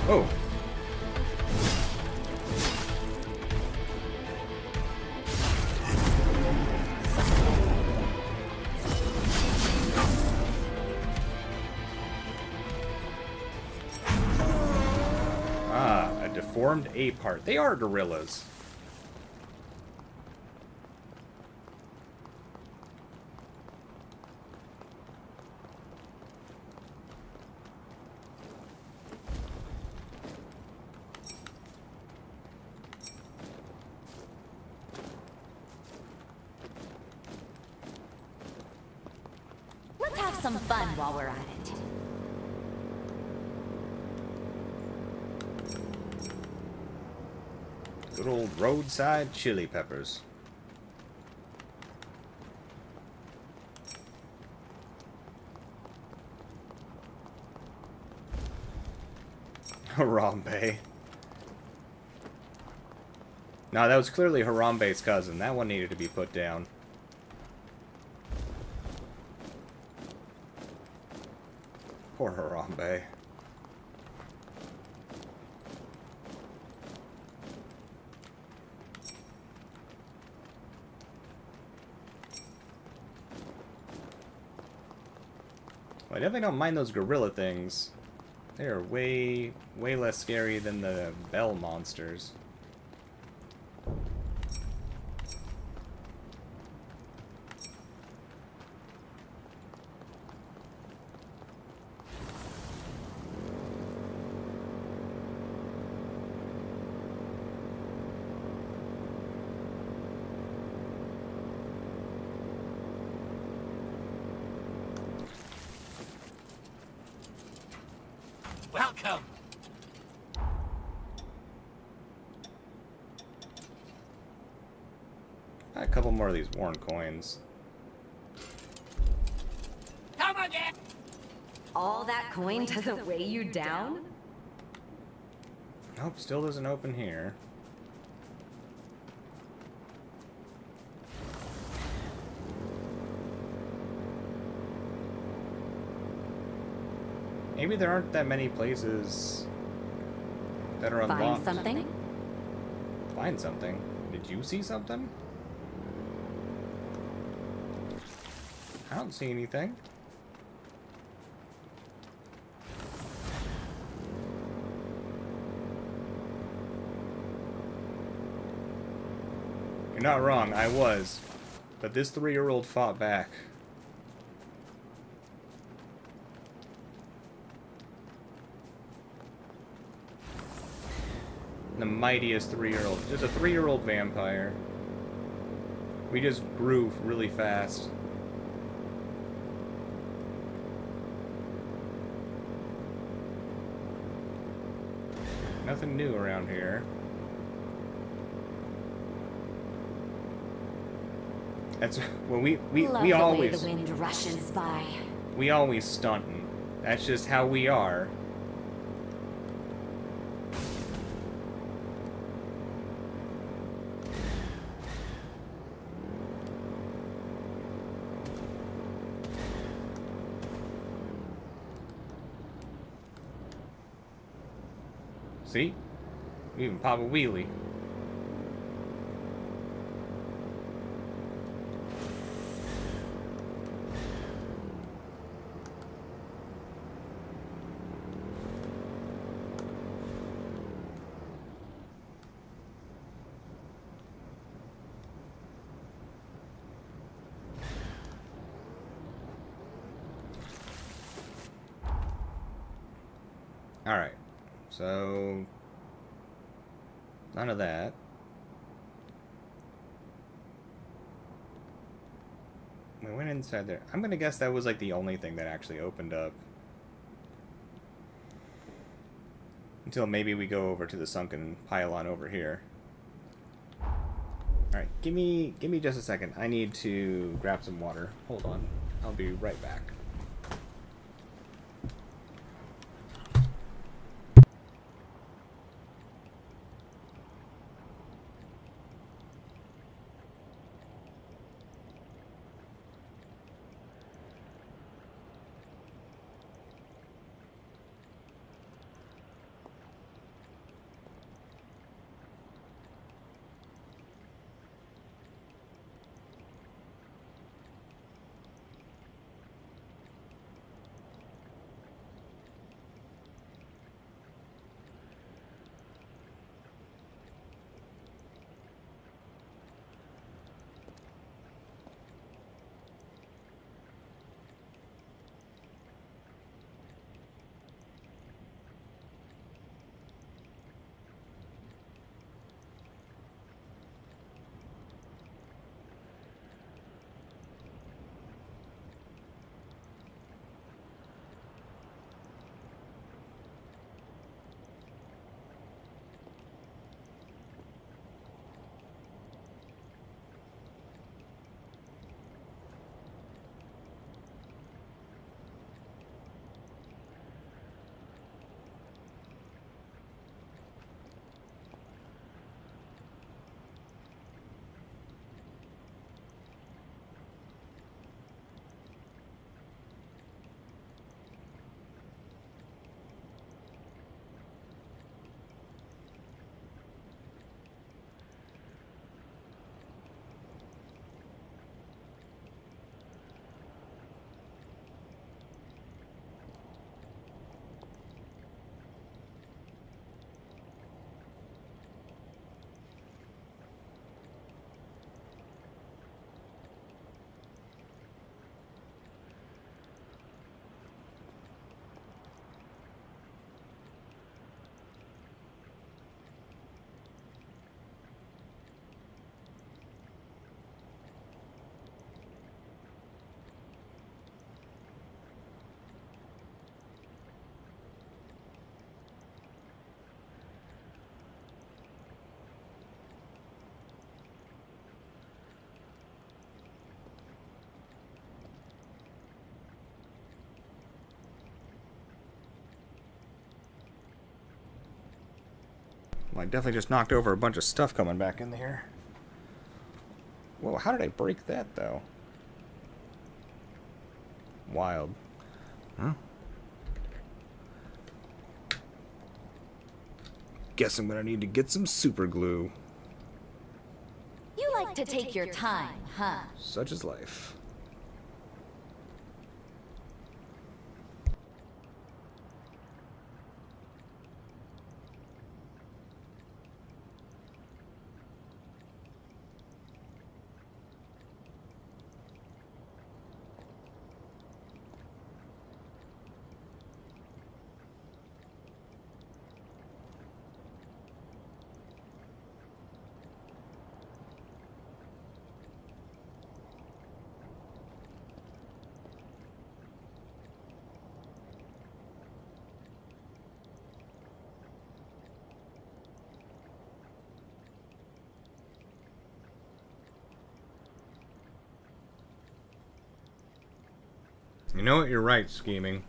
Oh. Ah, a deformed ape heart. They are gorillas. Let's have some fun while we're at it. Good old roadside chili peppers. Harambe. No, that was clearly Harambe's cousin. That one needed to be put down. Poor Harambe. Well, I definitely don't mind those gorilla things. They are way less scary than the bell monsters. Welcome! A couple more of these worn coins. Come again! All that coin doesn't weigh you down? Nope, still doesn't open here. Maybe there aren't that many places that are unlocked. Find something? Find something? Did you see something? I don't see anything. You're not wrong, I was. But this 3-year-old fought back. The mightiest 3-year-old. Just a 3-year-old vampire. We just grew really fast. Nothing new around here. That's well, we Love the always way the wind rushes by. we always stuntin'. That's just how we are. See? We even pop a wheelie. Alright. So none of that. We went inside there. I'm gonna guess that was like the only thing that actually opened up. Until maybe we go over to the sunken pylon over here. Alright, give me just a second. I need to grab some water. Hold on. I'll be right back. Well, I definitely just knocked over a bunch of stuff coming back in here. Whoa, how did I break that, though? Wild. Huh? Guess I'm gonna need to get some super glue. You like to take your time, huh? Such is life. You know what? You're right, scheming.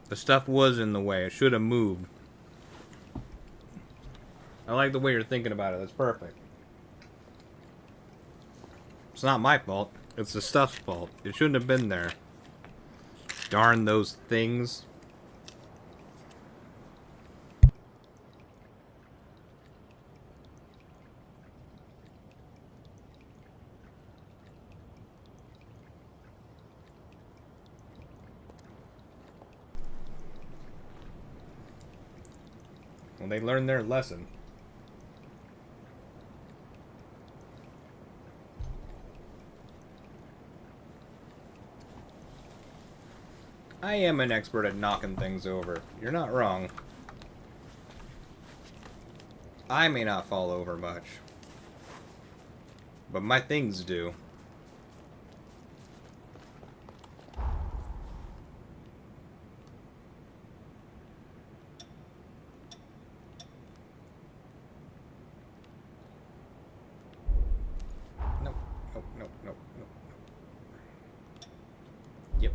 The stuff was in the way. It should have moved. I like the way you're thinking about it. That's perfect. It's not my fault. It's the stuff's fault. It shouldn't have been there. Darn those things. Well, they learned their lesson. I am an expert at knocking things over. You're not wrong. I may not fall over much, but my things do. Nope, nope, nope, nope, nope. Yep.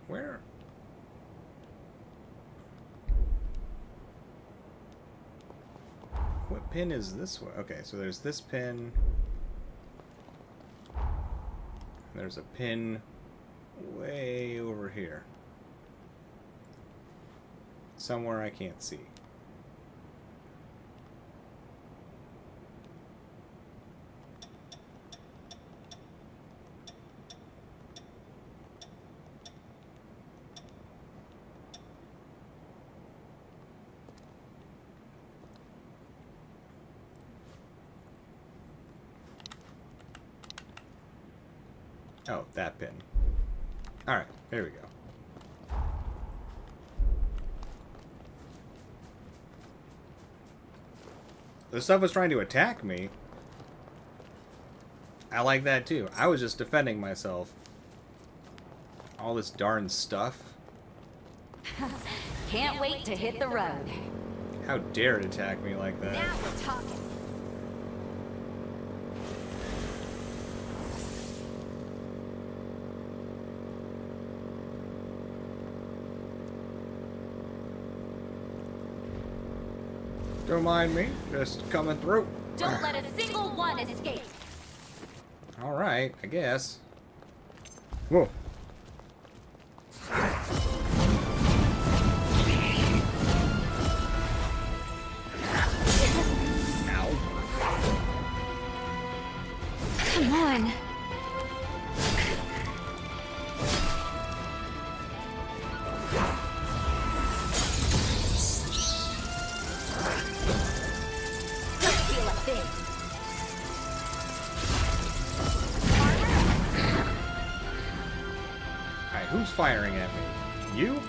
Where? What pin is this one? Okay, so there's this pin. There's a pin way over here. Somewhere I can't see. Oh, that pin. Alright, there we go. The stuff was trying to attack me. I like that too. I was just defending myself. All this darn stuff. Can't wait to hit the road. How dare it attack me like that? Now we're talking. Don't mind me, just coming through. Don't let a single one escape. Alright, I guess. Whoa. Come on. Alright, who's firing at me? You?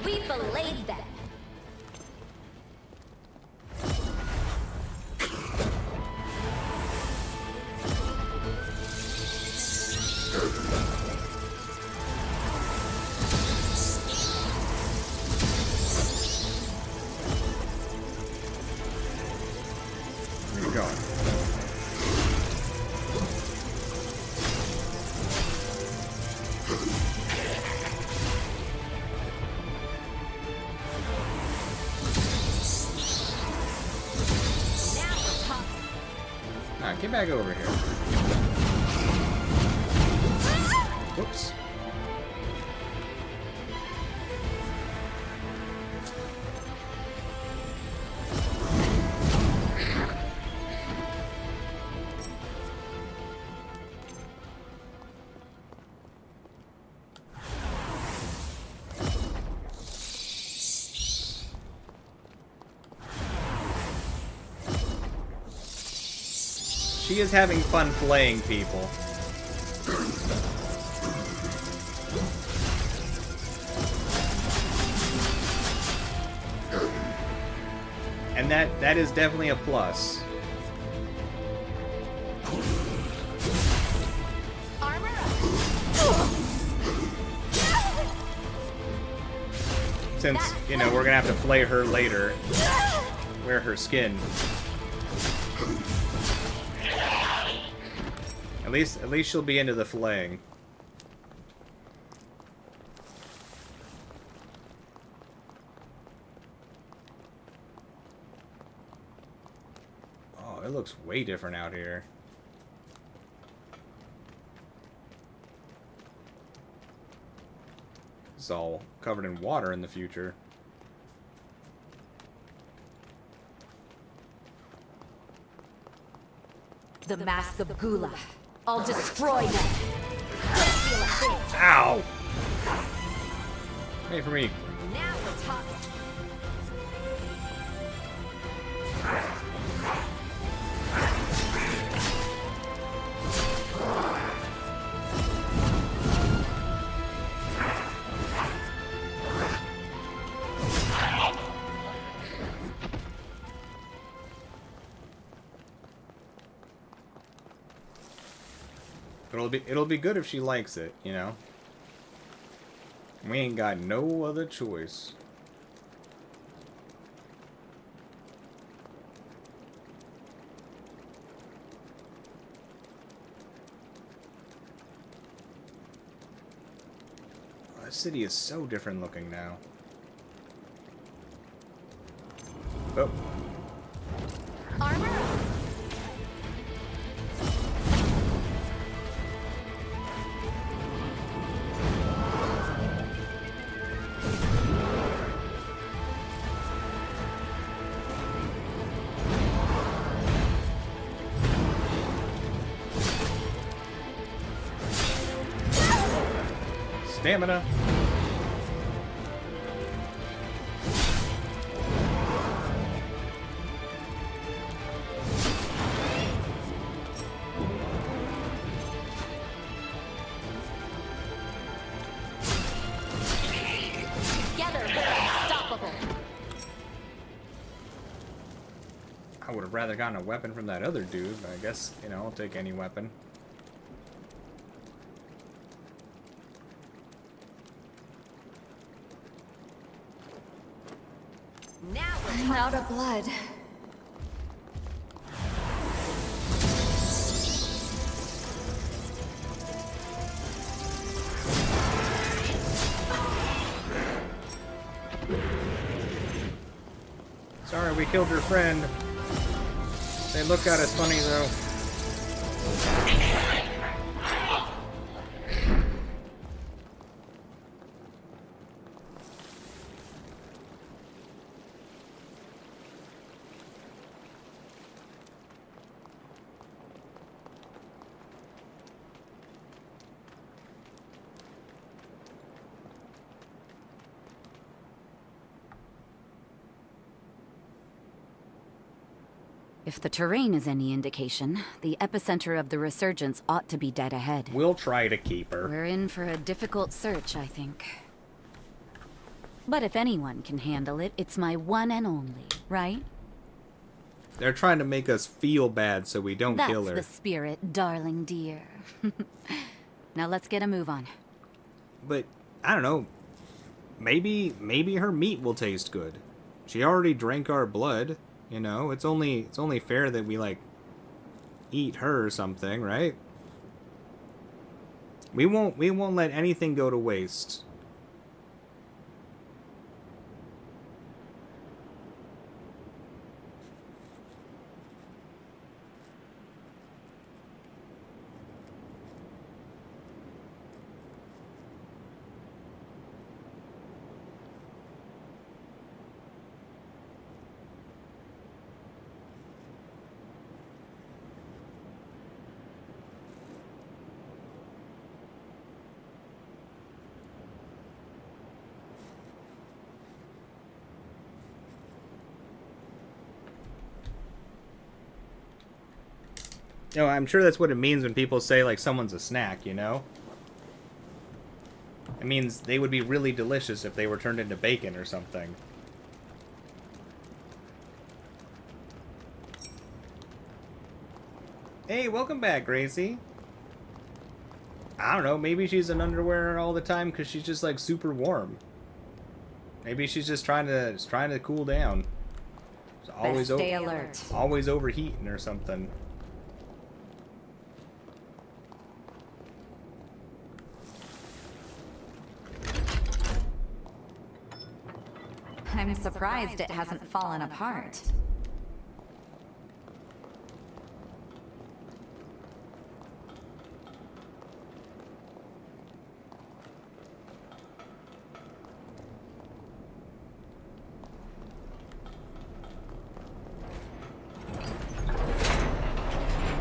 We filleted them. Get back over here. Whoops. She is having fun flaying people. And that is definitely a plus. Since, you know, we're gonna have to flay her later. Wear her skin. At least she'll be into the flaying. Oh, it looks way different out here. It's all covered in water in the future. The Mask of Gula. I'll destroy them. Don't feel a thing. Ow! Hey, for me. Now we're talking. It'll be good if she likes it, you know. We ain't got no other choice. Oh, this city is so different looking now. Oh. Armor up. Stamina. Together we're unstoppable. I would have rather gotten a weapon from that other dude, but I guess, you know, I'll take any weapon. Now I'm out of blood. Sorry, we killed your friend. They look at us funny, though. If the terrain is any indication, the epicenter of the resurgence ought to be dead ahead. We'll try to keep her. We're in for a difficult search, I think. But if anyone can handle it, it's my one and only, right? They're trying to make us feel bad so we don't kill her. That's the spirit, darling dear. Now let's get a move on. But, I don't know. Maybe her meat will taste good. She already drank our blood. You know, it's only fair that we, like, eat her or something, right? We won't let anything go to waste. You know, I'm sure that's what it means when people say, like, someone's a snack, you know? It means they would be really delicious if they were turned into bacon or something. Hey, welcome back, Gracie. I don't know, maybe she's in underwear all the time because she's just, like, super warm. Maybe she's just trying to cool down. Always stay alert. Always overheating or something. I'm surprised it hasn't fallen apart.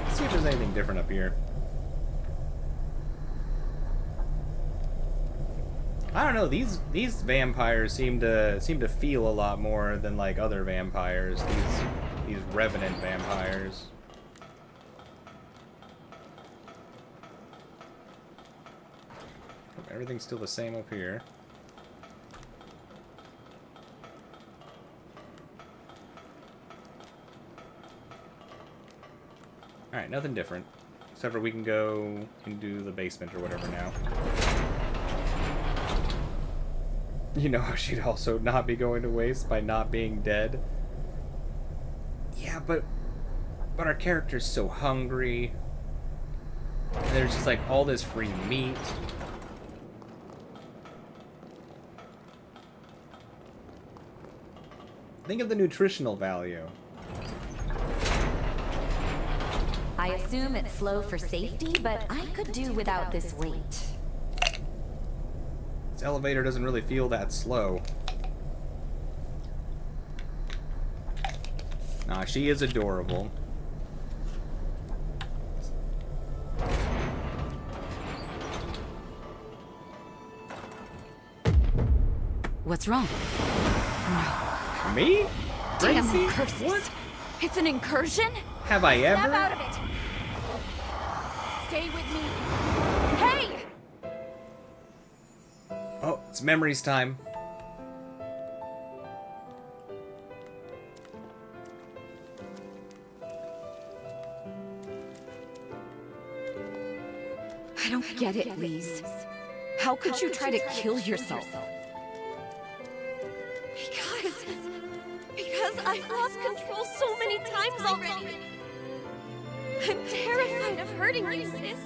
Let's see if there's anything different up here. I don't know, these vampires seem to feel a lot more than like other vampires. These revenant vampires. Everything's still the same up here. Alright, nothing different. Except for we can go into the basement or whatever now. You know how she'd also not be going to waste by not being dead? Yeah, but our character's so hungry. And there's just like all this free meat. Think of the nutritional value. I assume it's slow for safety, but I could do without this weight. This elevator doesn't really feel that slow. Nah, she is adorable. What's wrong? No. Me? Damn Gracie? curses. What? It's an incursion? Have I ever? Snap out of it. Stay with me. Hey! Oh, it's memories time. I don't get it, Lise. How could you try to kill yourself? Because I've lost control so many times already. I'm terrified of hurting you, sis.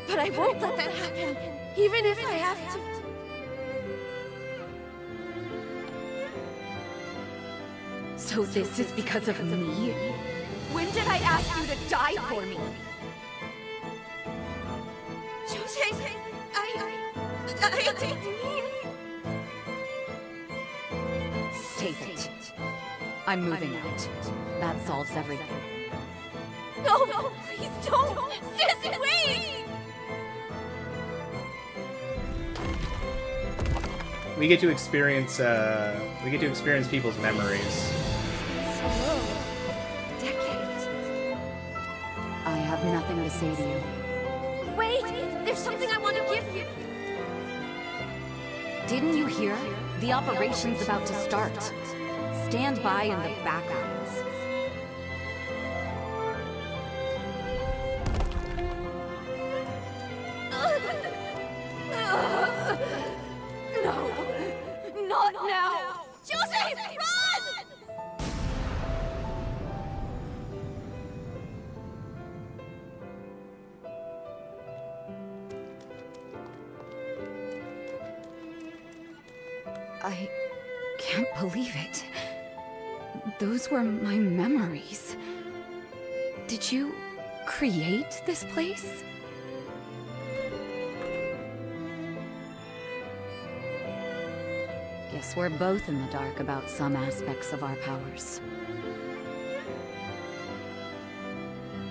But I won't let that happen, even if I have to. So this is because of me? When did I ask you to die for me? Jose, I didn't mean... Save it. I'm moving out. That solves everything. No, please don't! Sis, wait! We get to experience people's memories. Decades. I have nothing to say to you. Wait! There's something I want to give you! Didn't you hear? The operation's about to start. Stand by in the backgrounds. No! Not now! Jose, run! I can't believe it. Those were my memories. Did you create this place? Guess we're both in the dark about some aspects of our powers.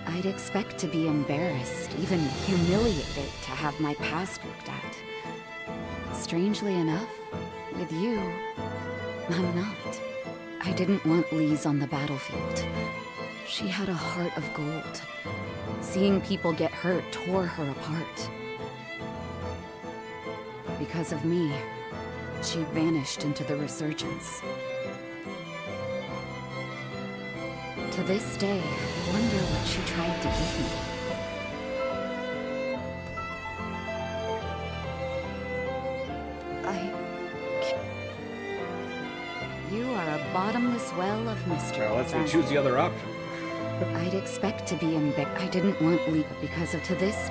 I'd expect to be embarrassed, even humiliated, to have my past looked at. But strangely enough, with you, I'm not. I didn't want Lise on the battlefield. She had a heart of gold. Seeing people get hurt tore her apart. But because of me, she vanished into the resurgence. To this day, I wonder what she tried to give me. You are a bottomless well of mystery. Well, let's choose the other option. I'd expect to be in I didn't want Lee because of to this.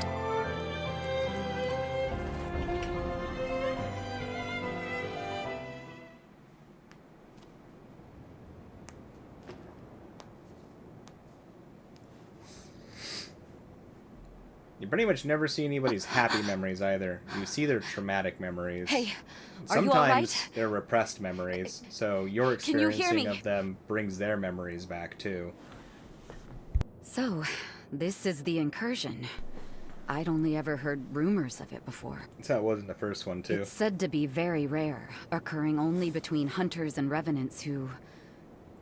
You pretty much never see anybody's happy memories either. You see their traumatic memories. Hey, are Sometimes you all right? they're repressed memories, so your Can you hear experiencing me? of them brings their memories back too. So, this is the incursion. I'd only ever heard rumors of it before. That's how it was in the first one too. It's said to be very rare, occurring only between hunters and revenants who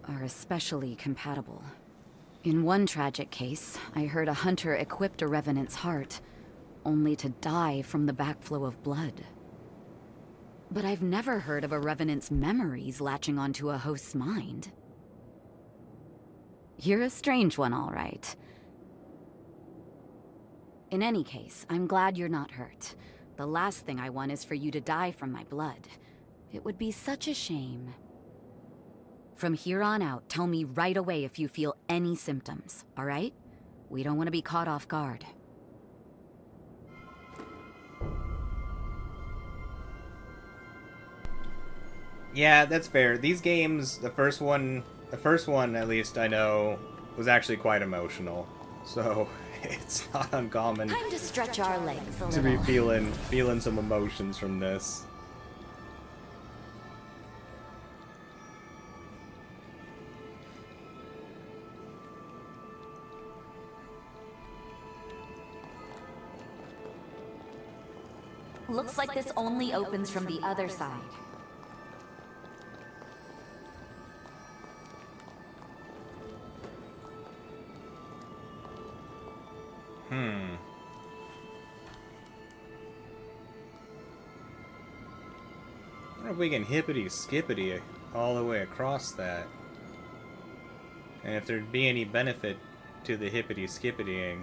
are especially compatible. In one tragic case, I heard a hunter equipped a revenant's heart, only to die from the backflow of blood. But I've never heard of a revenant's memories latching onto a host's mind. You're a strange one, all right. In any case, I'm glad you're not hurt. The last thing I want is for you to die from my blood. It would be such a shame. From here on out, tell me right away if you feel any symptoms, all right? We don't want to be caught off guard. Yeah, that's fair. These games, the first one at least I know, was actually quite emotional. So it's not uncommon Time to stretch our legs a to be little. feeling some emotions from this. Looks like this only opens from the other side. I wonder if we can hippity-skippity all the way across that. And if there'd be any benefit to the hippity-skippitying.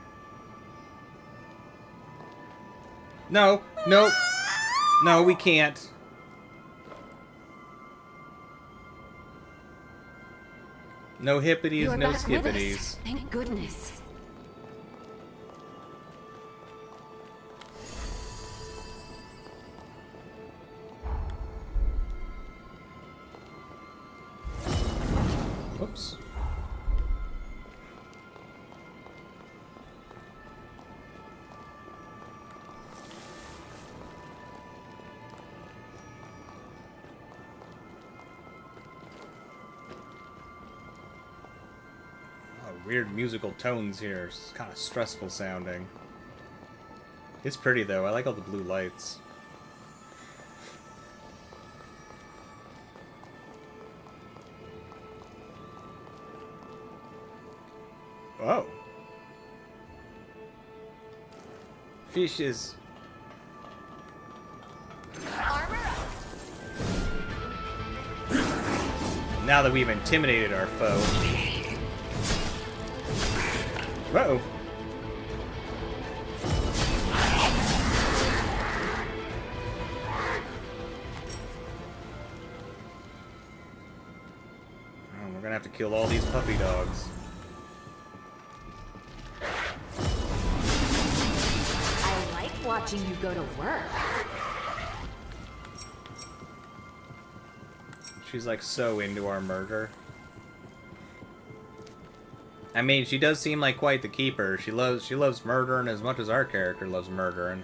No! No! No, we can't. No hippities, You're no back with us. skippities. Thank goodness. Whoops. Weird musical tones here. It's kind of stressful sounding. It's pretty though. I like all the blue lights. Oh. Fishes. Now that we've intimidated our foe. Uh-oh. Oh, we're gonna have to kill all these puppy dogs. I like watching you go to work. She's like so into our murder. I mean, she does seem like quite the keeper. She loves murdering as much as our character loves murdering.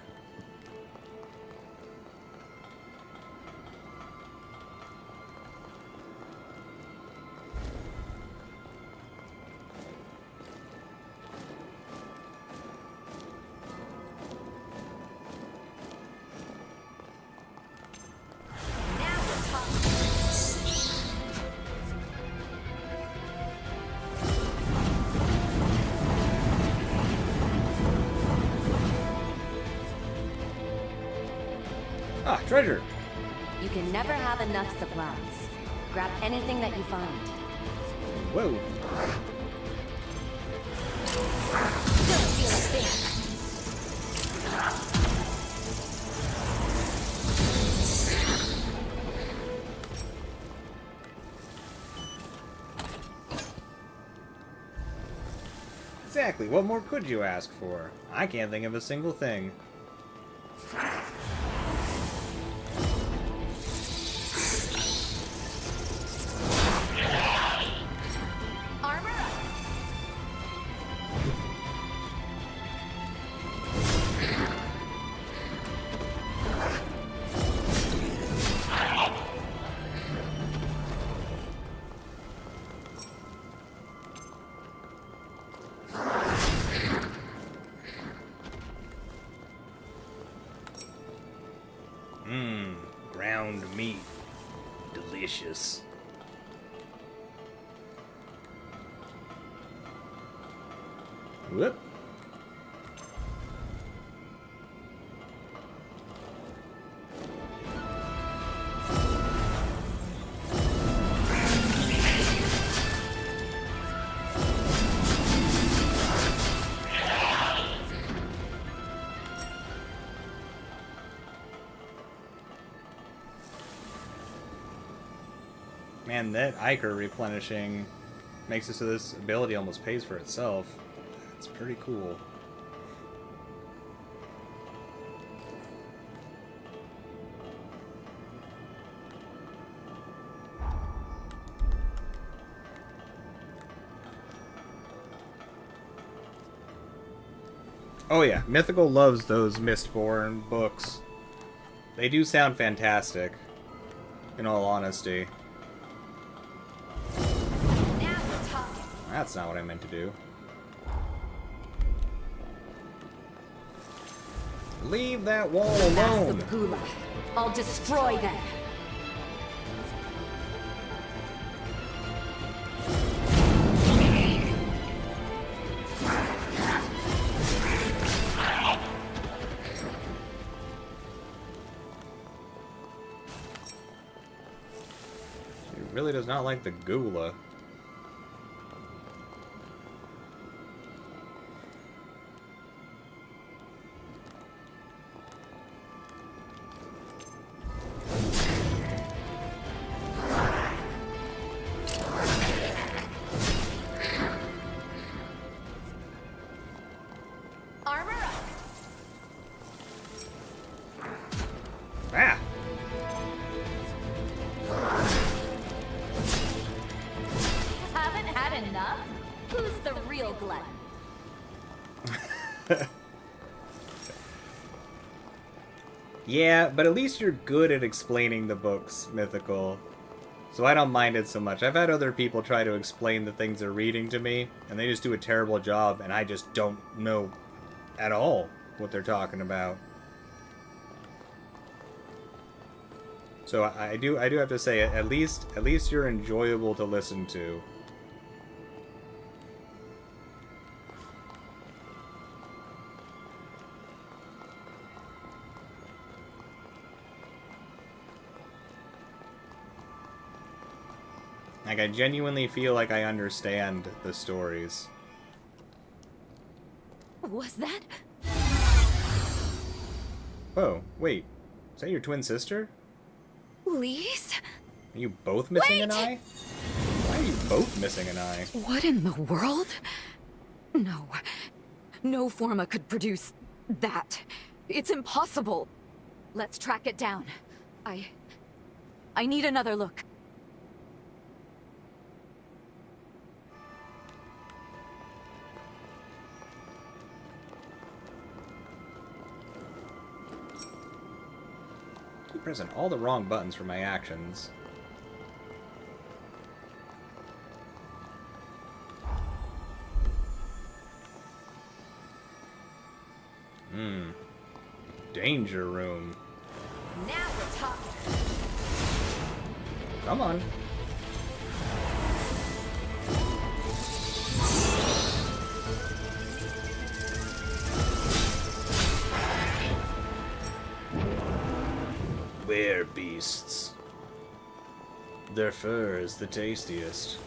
Treasure! You can never have enough supplies. Grab anything that you find. Whoa. Don't feel a thing. Exactly, what more could you ask for? I can't think of a single thing. Armor up. Mmm, ground meat. Delicious. Whoop. Man, that Ichor replenishing makes it so this ability almost pays for itself. It's pretty cool. Oh yeah, Mythical loves those Mistborn books. They do sound fantastic, in all honesty. Now we're talking. That's not what I meant to do. Leave that wall alone! Ask the Gulag. I'll destroy them. She really does not like the Gula. Armor up. Ah! Haven't had enough? Who's the real glutton? Yeah, but at least you're good at explaining the books, Mythical. So I don't mind it so much. I've had other people try to explain the things they're reading to me, and they just do a terrible job, and I just don't know at all what they're talking about. So I do have to say, at least you're enjoyable to listen to. Like, I genuinely feel like I understand the stories. Was that? Whoa, wait. Is that your twin sister? Lise? Are you both missing an Wait! eye? Why are you both missing an eye? What in the world? No. No Forma could produce that. It's impossible. Let's track it down. I need another look. Keep pressing all the wrong buttons for my actions. Danger room. Now we're talking. Come on. beasts. Their fur is the tastiest.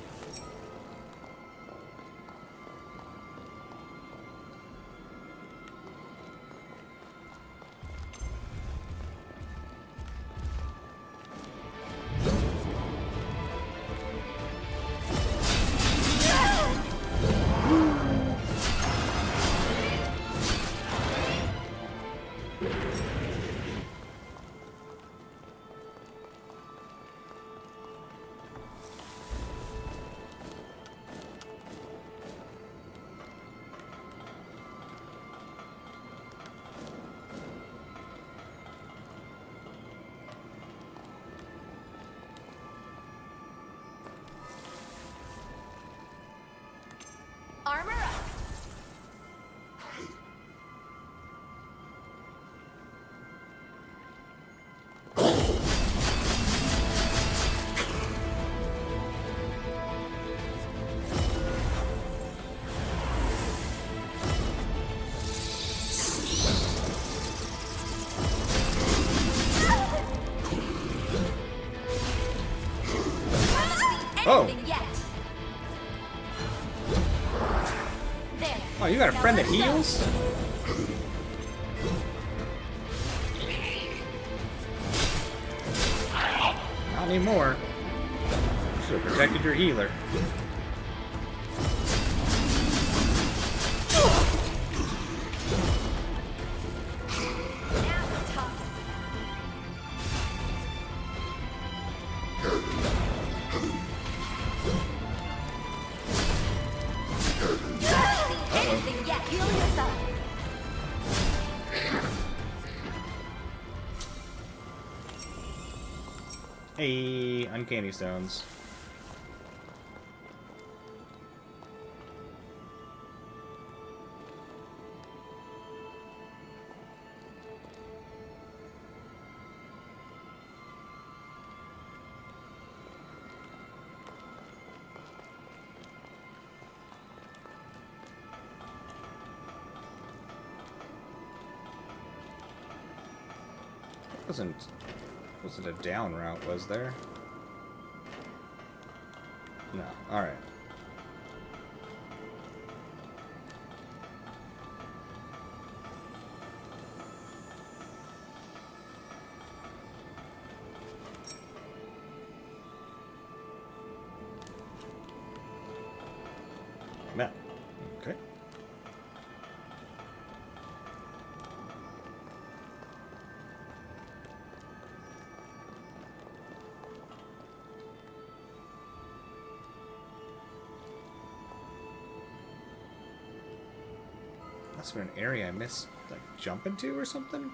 Armor up! Oh! Oh, you got a friend that heals? Not anymore. Should have protected your healer. Hey, uncanny stones. Wasn't a down route, was there? No. Alright. Map. Okay. Must have been an area I missed, like, jump into or something?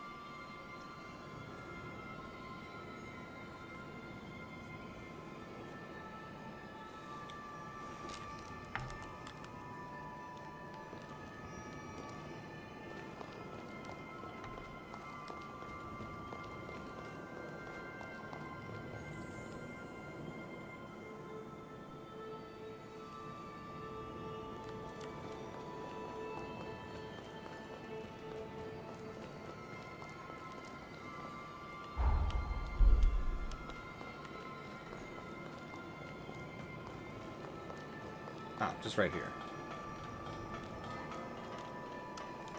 Ah, just right here.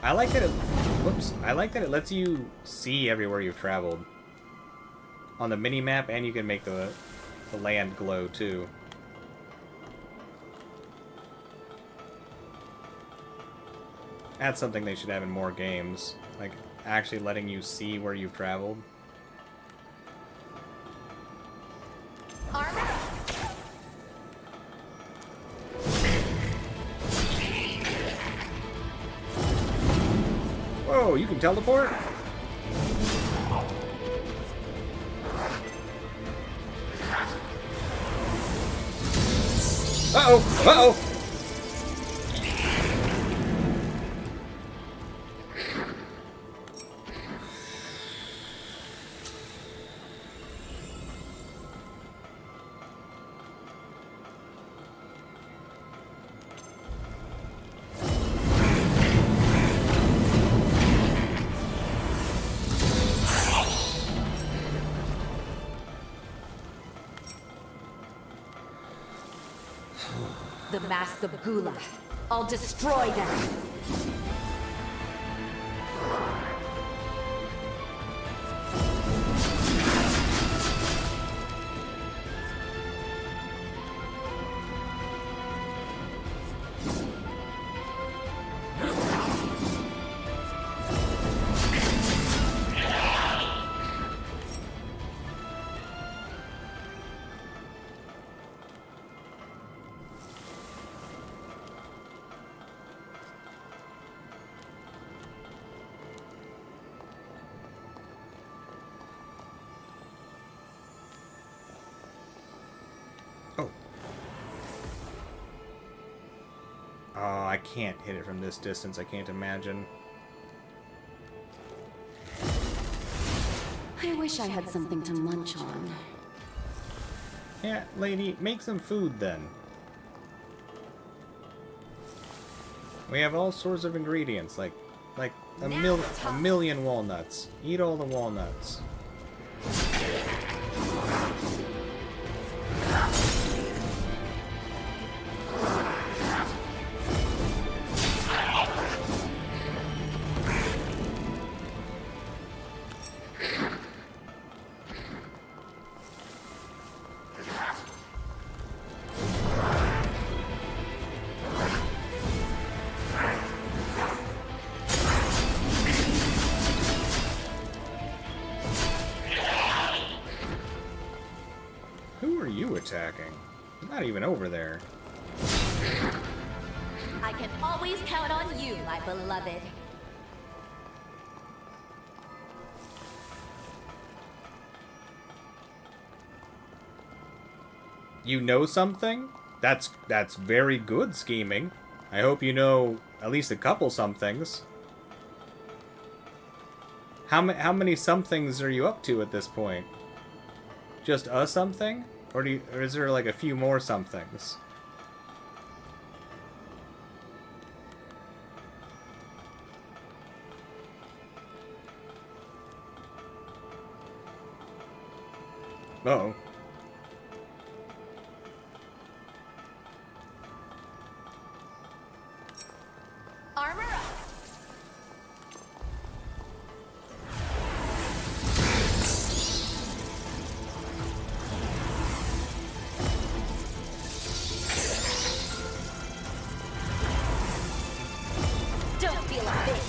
I like that it... Whoops. I like that it lets you see everywhere you've traveled. On the mini-map, and you can make the land glow, too. That's something they should have in more games. Like, actually letting you see where you've traveled. Whoa, you can teleport? Uh-oh! Uh-oh! The Mask of Gula. I'll destroy them. Oh, I can't hit it from this distance. I can't imagine. I wish I had something to munch on. Yeah, lady, make some food then. We have all sorts of ingredients, like a million walnuts. Eat all the walnuts. Attacking. I'm not even over there. I can always count on you, my beloved. You know something? That's very good scheming. I hope you know at least a couple somethings. How many somethings are you up to at this point? Just a something? Or is there like a few more somethings? Uh-oh. Armor up. Don't feel a bit.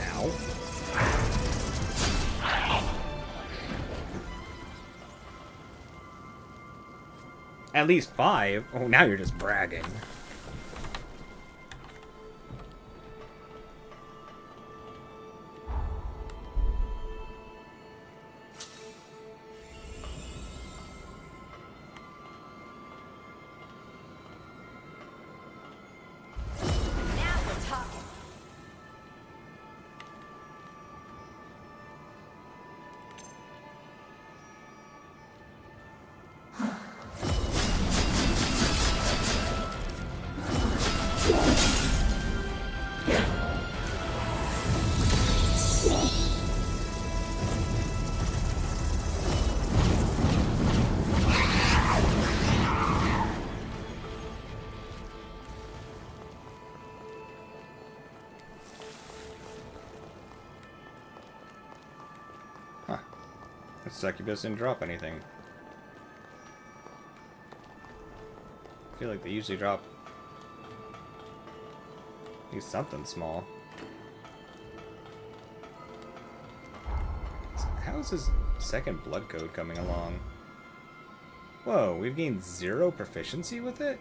Ow. At least 5? Oh, now you're just bragging. Now we're talking. Huh. That succubus didn't drop anything. I feel like they usually drop at least something small. How is his second blood code coming along? Whoa, we've gained 0 proficiency with it?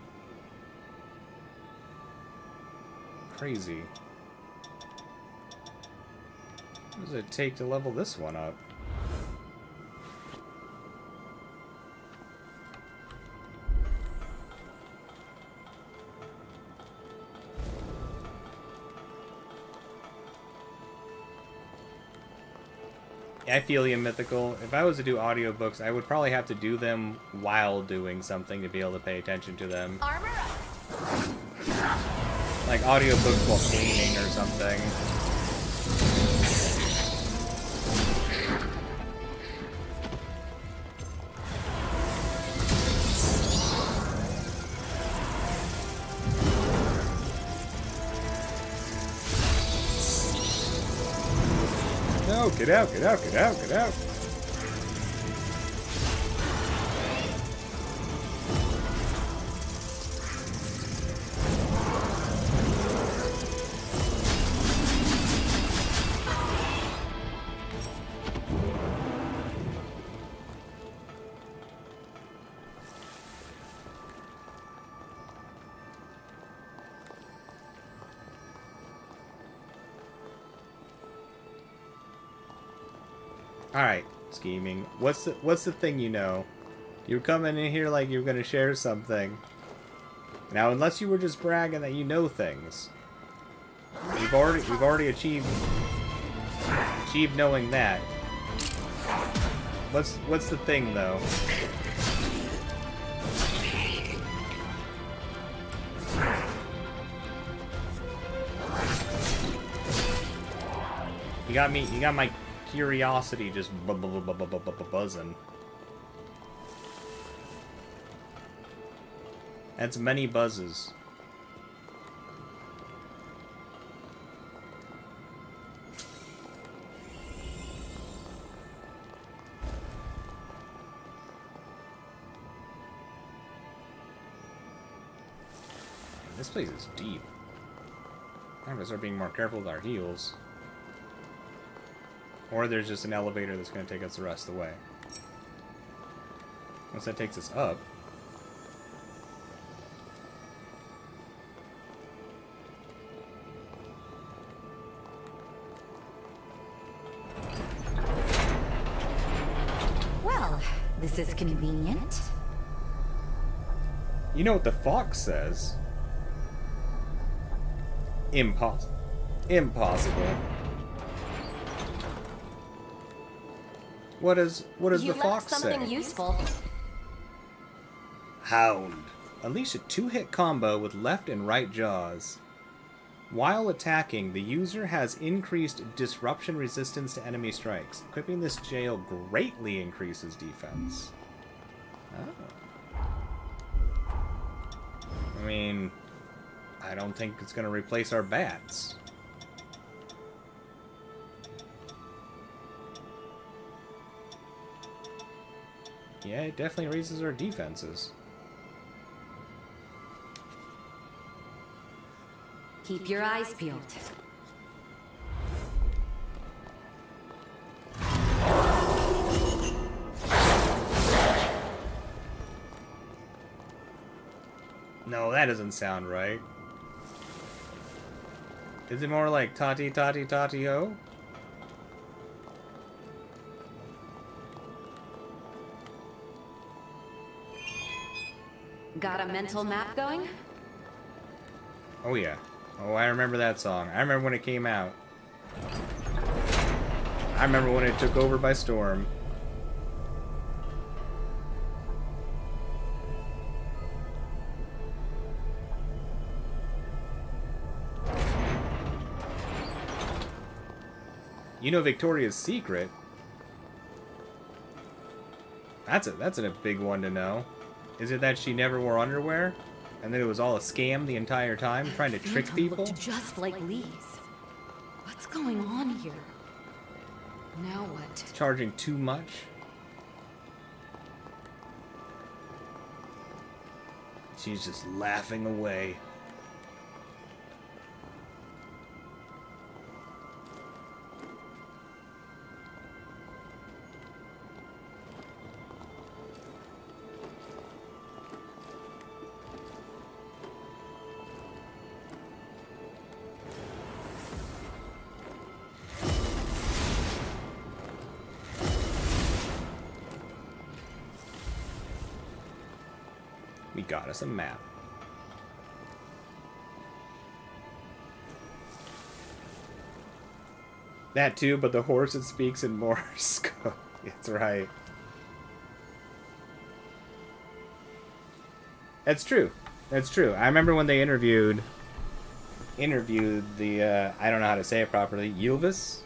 Crazy. What does it take to level this one up? I feel you, Mythical. If I was to do audiobooks, I would probably have to do them while doing something to be able to pay attention to them. Armor up. Like audiobooks while cleaning or something. No, get out, get out, get out, get out. Alright, scheming. What's the thing you know? You're coming in here like you're gonna share something. Now, unless you were just bragging that you know things. We've already achieved knowing that. What's the thing though? You got my curiosity just buzzing. That's many buzzes. This place is deep. I'm gonna start being more careful with our heals. Or there's just an elevator that's going to take us the rest of the way. Once that takes us up. Well, this is convenient. You know what the fox says? Impossible. What does the fox say? Something useful. Hound. Unleash a 2-hit combo with left and right jaws. While attacking, the user has increased disruption resistance to enemy strikes. Equipping this jail greatly increases defense. Oh. I mean, I don't think it's going to replace our bats. Yeah, it definitely raises our defenses. Keep your eyes peeled. No, that doesn't sound right. Is it more like Tati Tati Tati Ho? Got a mental map going? Oh yeah. Oh, I remember that song. I remember when it came out. I remember when it took over by storm. You know Victoria's Secret? That's a big one to know. Is it that she never wore underwear? And that it was all a scam the entire time, trying to trick people? Looked just like Lee's. What's going on here? Now what? Charging too much? She's just laughing away. We got us a map. That too, but the horse it speaks in Morse code. It's right. That's true. That's true. I remember when they interviewed the I don't know how to say it properly. Ylvis?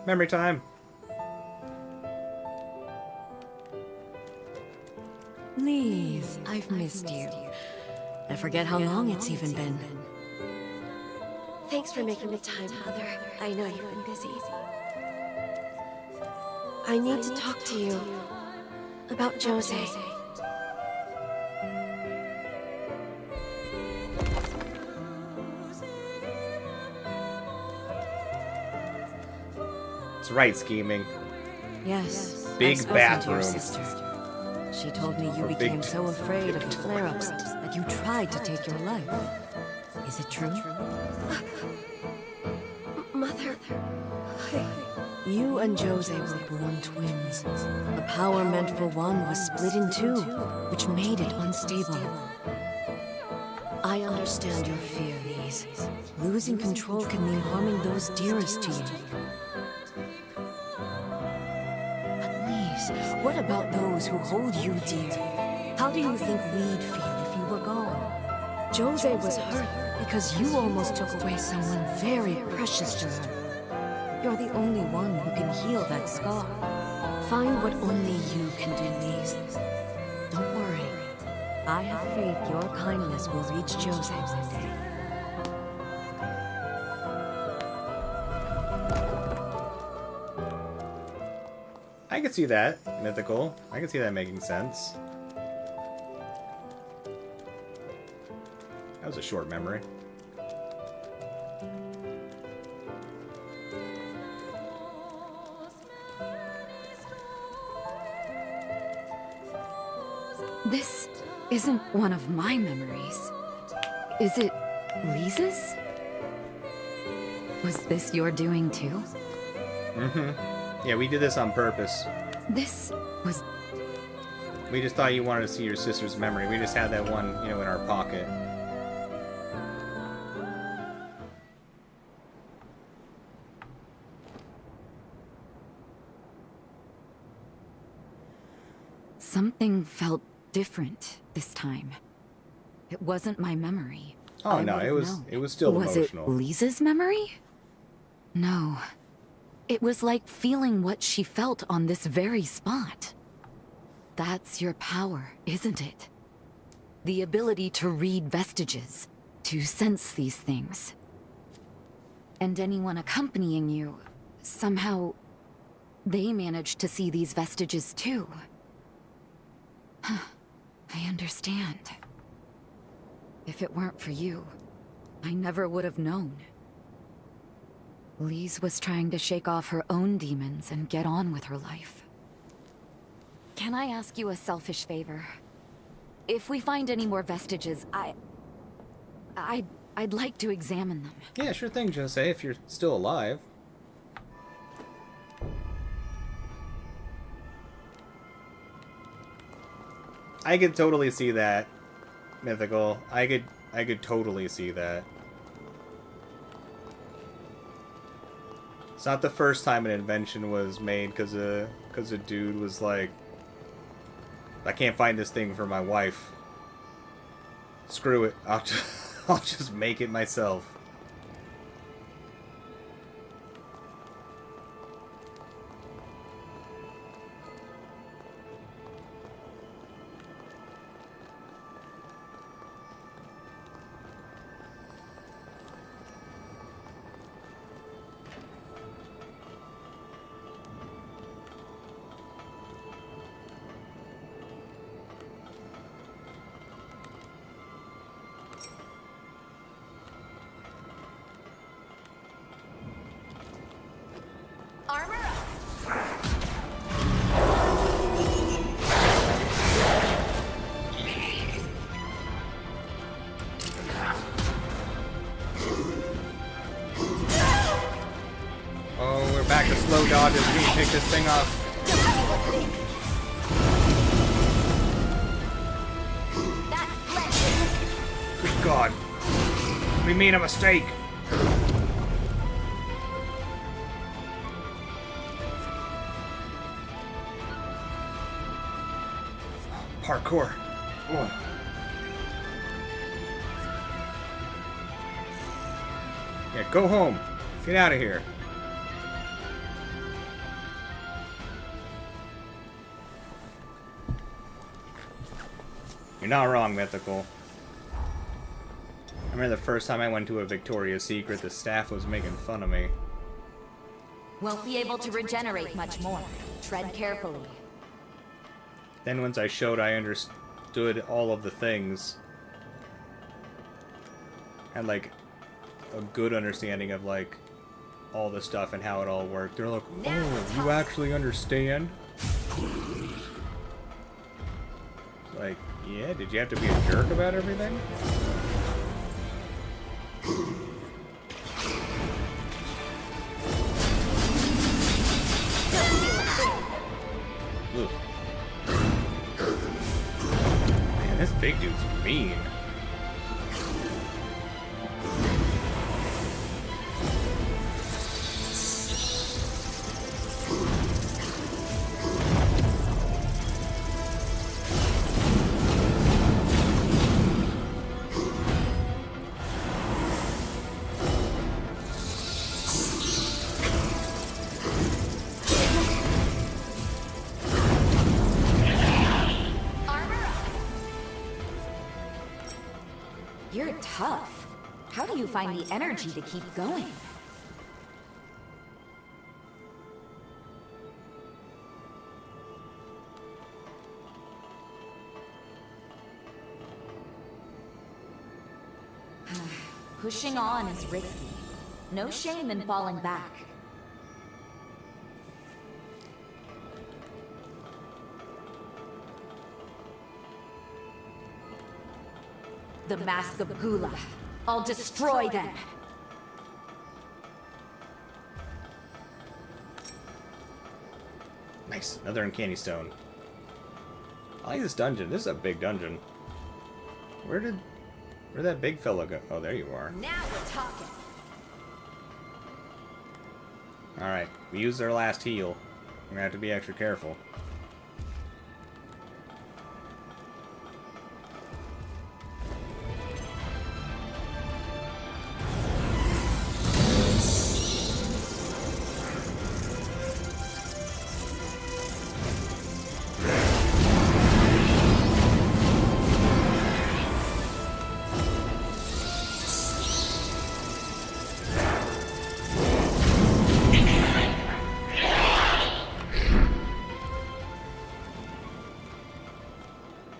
Memory time. Lise, I've missed you. I forget how long it's even been. Thanks for making the time, Mother. I know you've been busy. I need to talk to you about Jose. That's right, scheming. Yes. Big I've spoken to your bathroom. sister. She told me you Or big became so afraid of the flare-ups that you tried to take your life. Is it true? Mother, You and Jose were born twins. The power meant for one was split in two, which made it unstable. I understand your fear, Lise. Losing control can mean harming those dearest to you. But Lise, what about those who hold you dear? How do you think we'd feel if you were gone? Jose was hurt because you almost took away someone very precious to her. You're the only one who can heal that scar. Find what only you can do, Lise. Don't worry. I have faith your kindness will reach Jose one day. I can see that, Mythical. I can see that making sense. That was a short memory. This isn't one of my memories. Is it Lisa's? Was this your doing too? Mm-hmm. Yeah, we did this on purpose. This was... We just thought you wanted to see your sister's memory. We just had that one, you know, in our pocket. Something felt different this time. It wasn't my memory. Oh I no, would've known. it was still emotional. Was it Lisa's memory? No. It was like feeling what she felt on this very spot. That's your power, isn't it? The ability to read vestiges, to sense these things. And anyone accompanying you, somehow, they managed to see these vestiges too. I understand. If it weren't for you, I never would have known. Lise was trying to shake off her own demons and get on with her life. Can I ask you a selfish favor? If we find any more vestiges, I'd like to examine them. Yeah, sure thing, Jose, if you're still alive. I could totally see that, Mythical. I could totally see that. It's not the first time an invention was made because a dude was like, I can't find this thing for my wife. Screw it. I'll just make it myself. armor up. Oh, we're back to slow dodges. We need to pick this thing up. Good God. We made a mistake. Parkour. Ugh. Yeah, go home. Get out of here. You're not wrong, Mythical. remember the first time I went to a Victoria's Secret, the staff was making fun of me. Won't be able to regenerate much more. Tread carefully. Then once I showed I understood all of the things, had like a good understanding of like all the stuff and how it all worked. They're like, oh, you actually understand? Like, yeah, did you have to be a jerk about everything? Oof. Man, this big dude's mean. You're tough. How do you find the energy to keep going? Pushing on is risky. No shame in falling back. The Mask of Gula. I'll destroy them. Nice, another uncanny stone. I like this dungeon. This is a big dungeon. Where'd that big fella go? Oh, there you are. Now we're talking. Alright, we used our last heal. We're gonna have to be extra careful.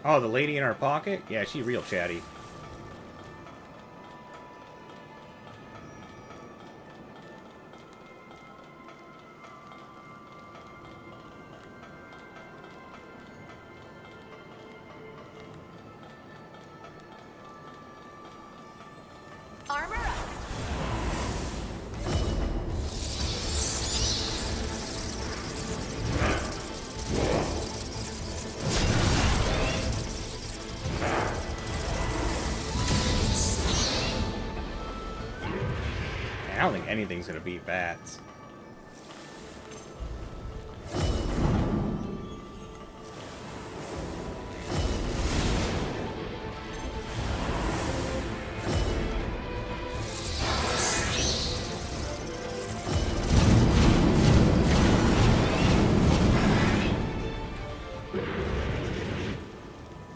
Oh, the lady in our pocket? Yeah, she real chatty. Armor up. I don't think anything's gonna beat bats.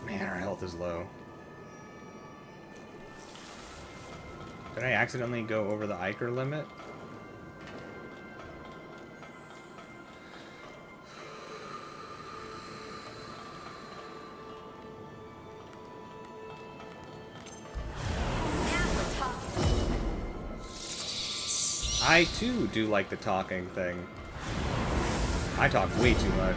Man, our health is low. Did I accidentally go over the Iker limit? I too do like the talking thing. I talk way too much.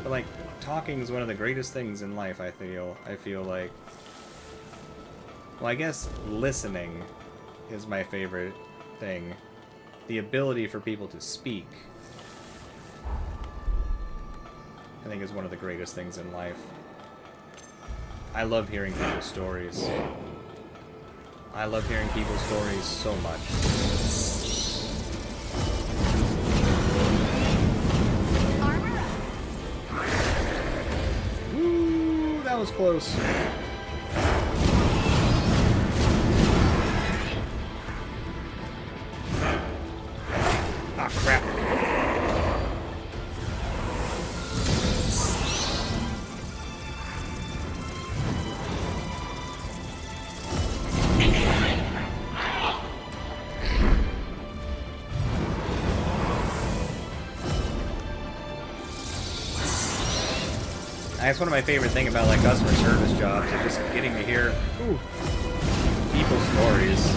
But like, talking is one of the greatest things in life, I feel like. Well, I guess listening is my favorite thing. The ability for people to speak, I think, is one of the greatest things in life. I love hearing people's stories. I love hearing people's stories so much. Woo, that was close. That's one of my favorite things about like customer service jobs, is just getting to hear people's stories.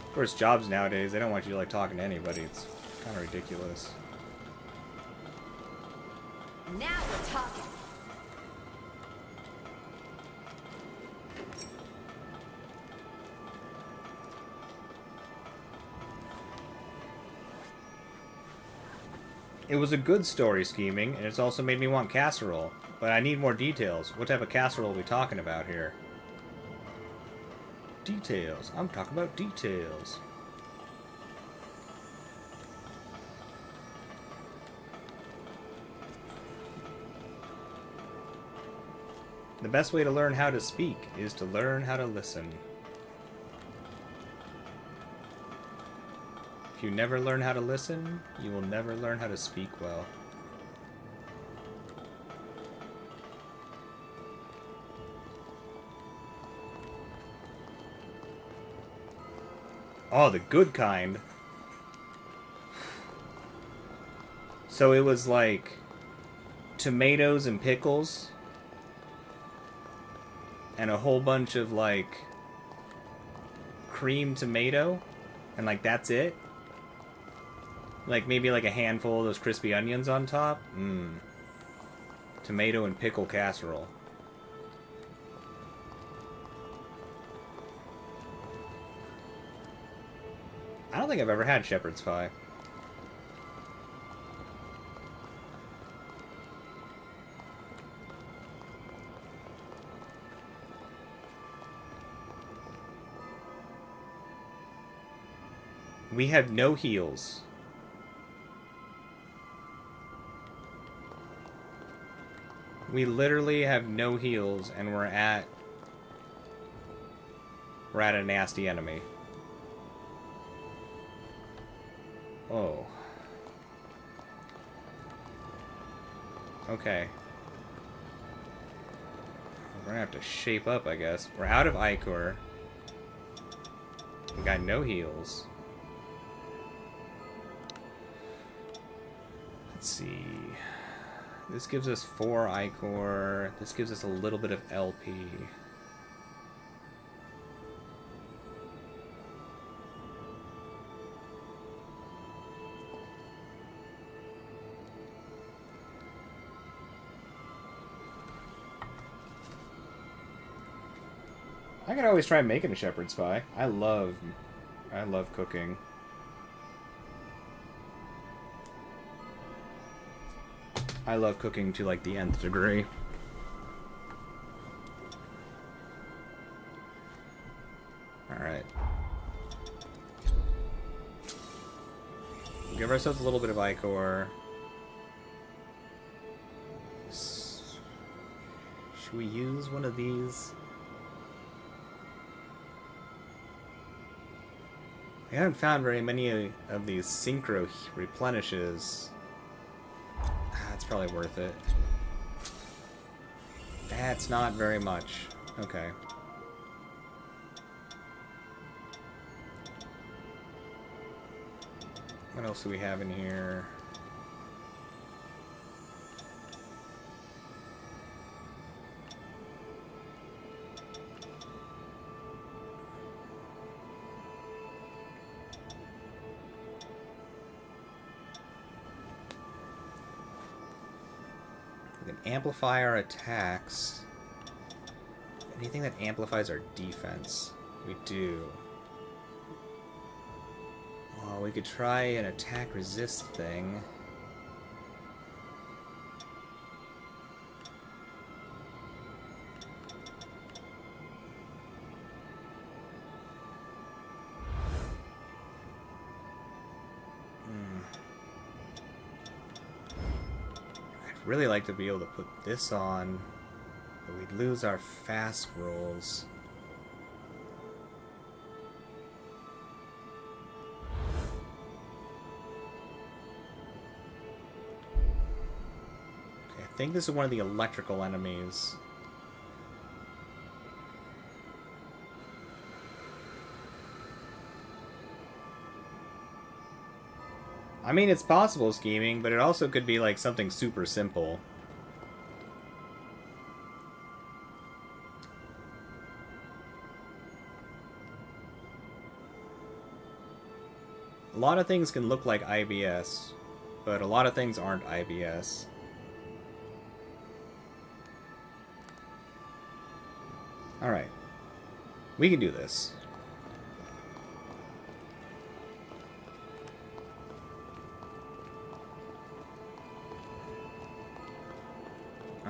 Of course, jobs nowadays, they don't want you like talking to anybody. It's kind of ridiculous. Now we're talking. It was a good story scheming, and it's also made me want casserole. But I need more details. What type of casserole are we talking about here? Details. I'm talking about details. The best way to learn how to speak is to learn how to listen. If you never learn how to listen, you will never learn how to speak well. Oh, the good kind. So it was like tomatoes and pickles and a whole bunch of like cream tomato, and like that's it. Like maybe like a handful of those crispy onions on top. Tomato and pickle casserole. I don't think I've ever had shepherd's pie. We have no heels. We literally have no heals, and we're at a nasty enemy. Oh. Okay. We're gonna have to shape up, I guess. We're out of Ichor. We got no heals. Let's see. This gives us 4 Ichor. This gives us a little bit of LP. I can always try making a shepherd's pie. I love cooking. I love cooking to like the nth degree. Alright. Give ourselves a little bit of Ichor. Should we use one of these? I haven't found very many of these synchro replenishes. That's probably worth it. That's not very much. Okay. What else do we have in here? We can amplify our attacks. Anything that amplifies our defense, we do. Oh, we could try an attack resist thing. I'd really like to be able to put this on, but we'd lose our fast rolls. I think this is one of the electrical enemies. I mean, it's possible scheming, but it also could be like something super simple. A lot of things can look like IBS, but a lot of things aren't IBS. Alright. We can do this.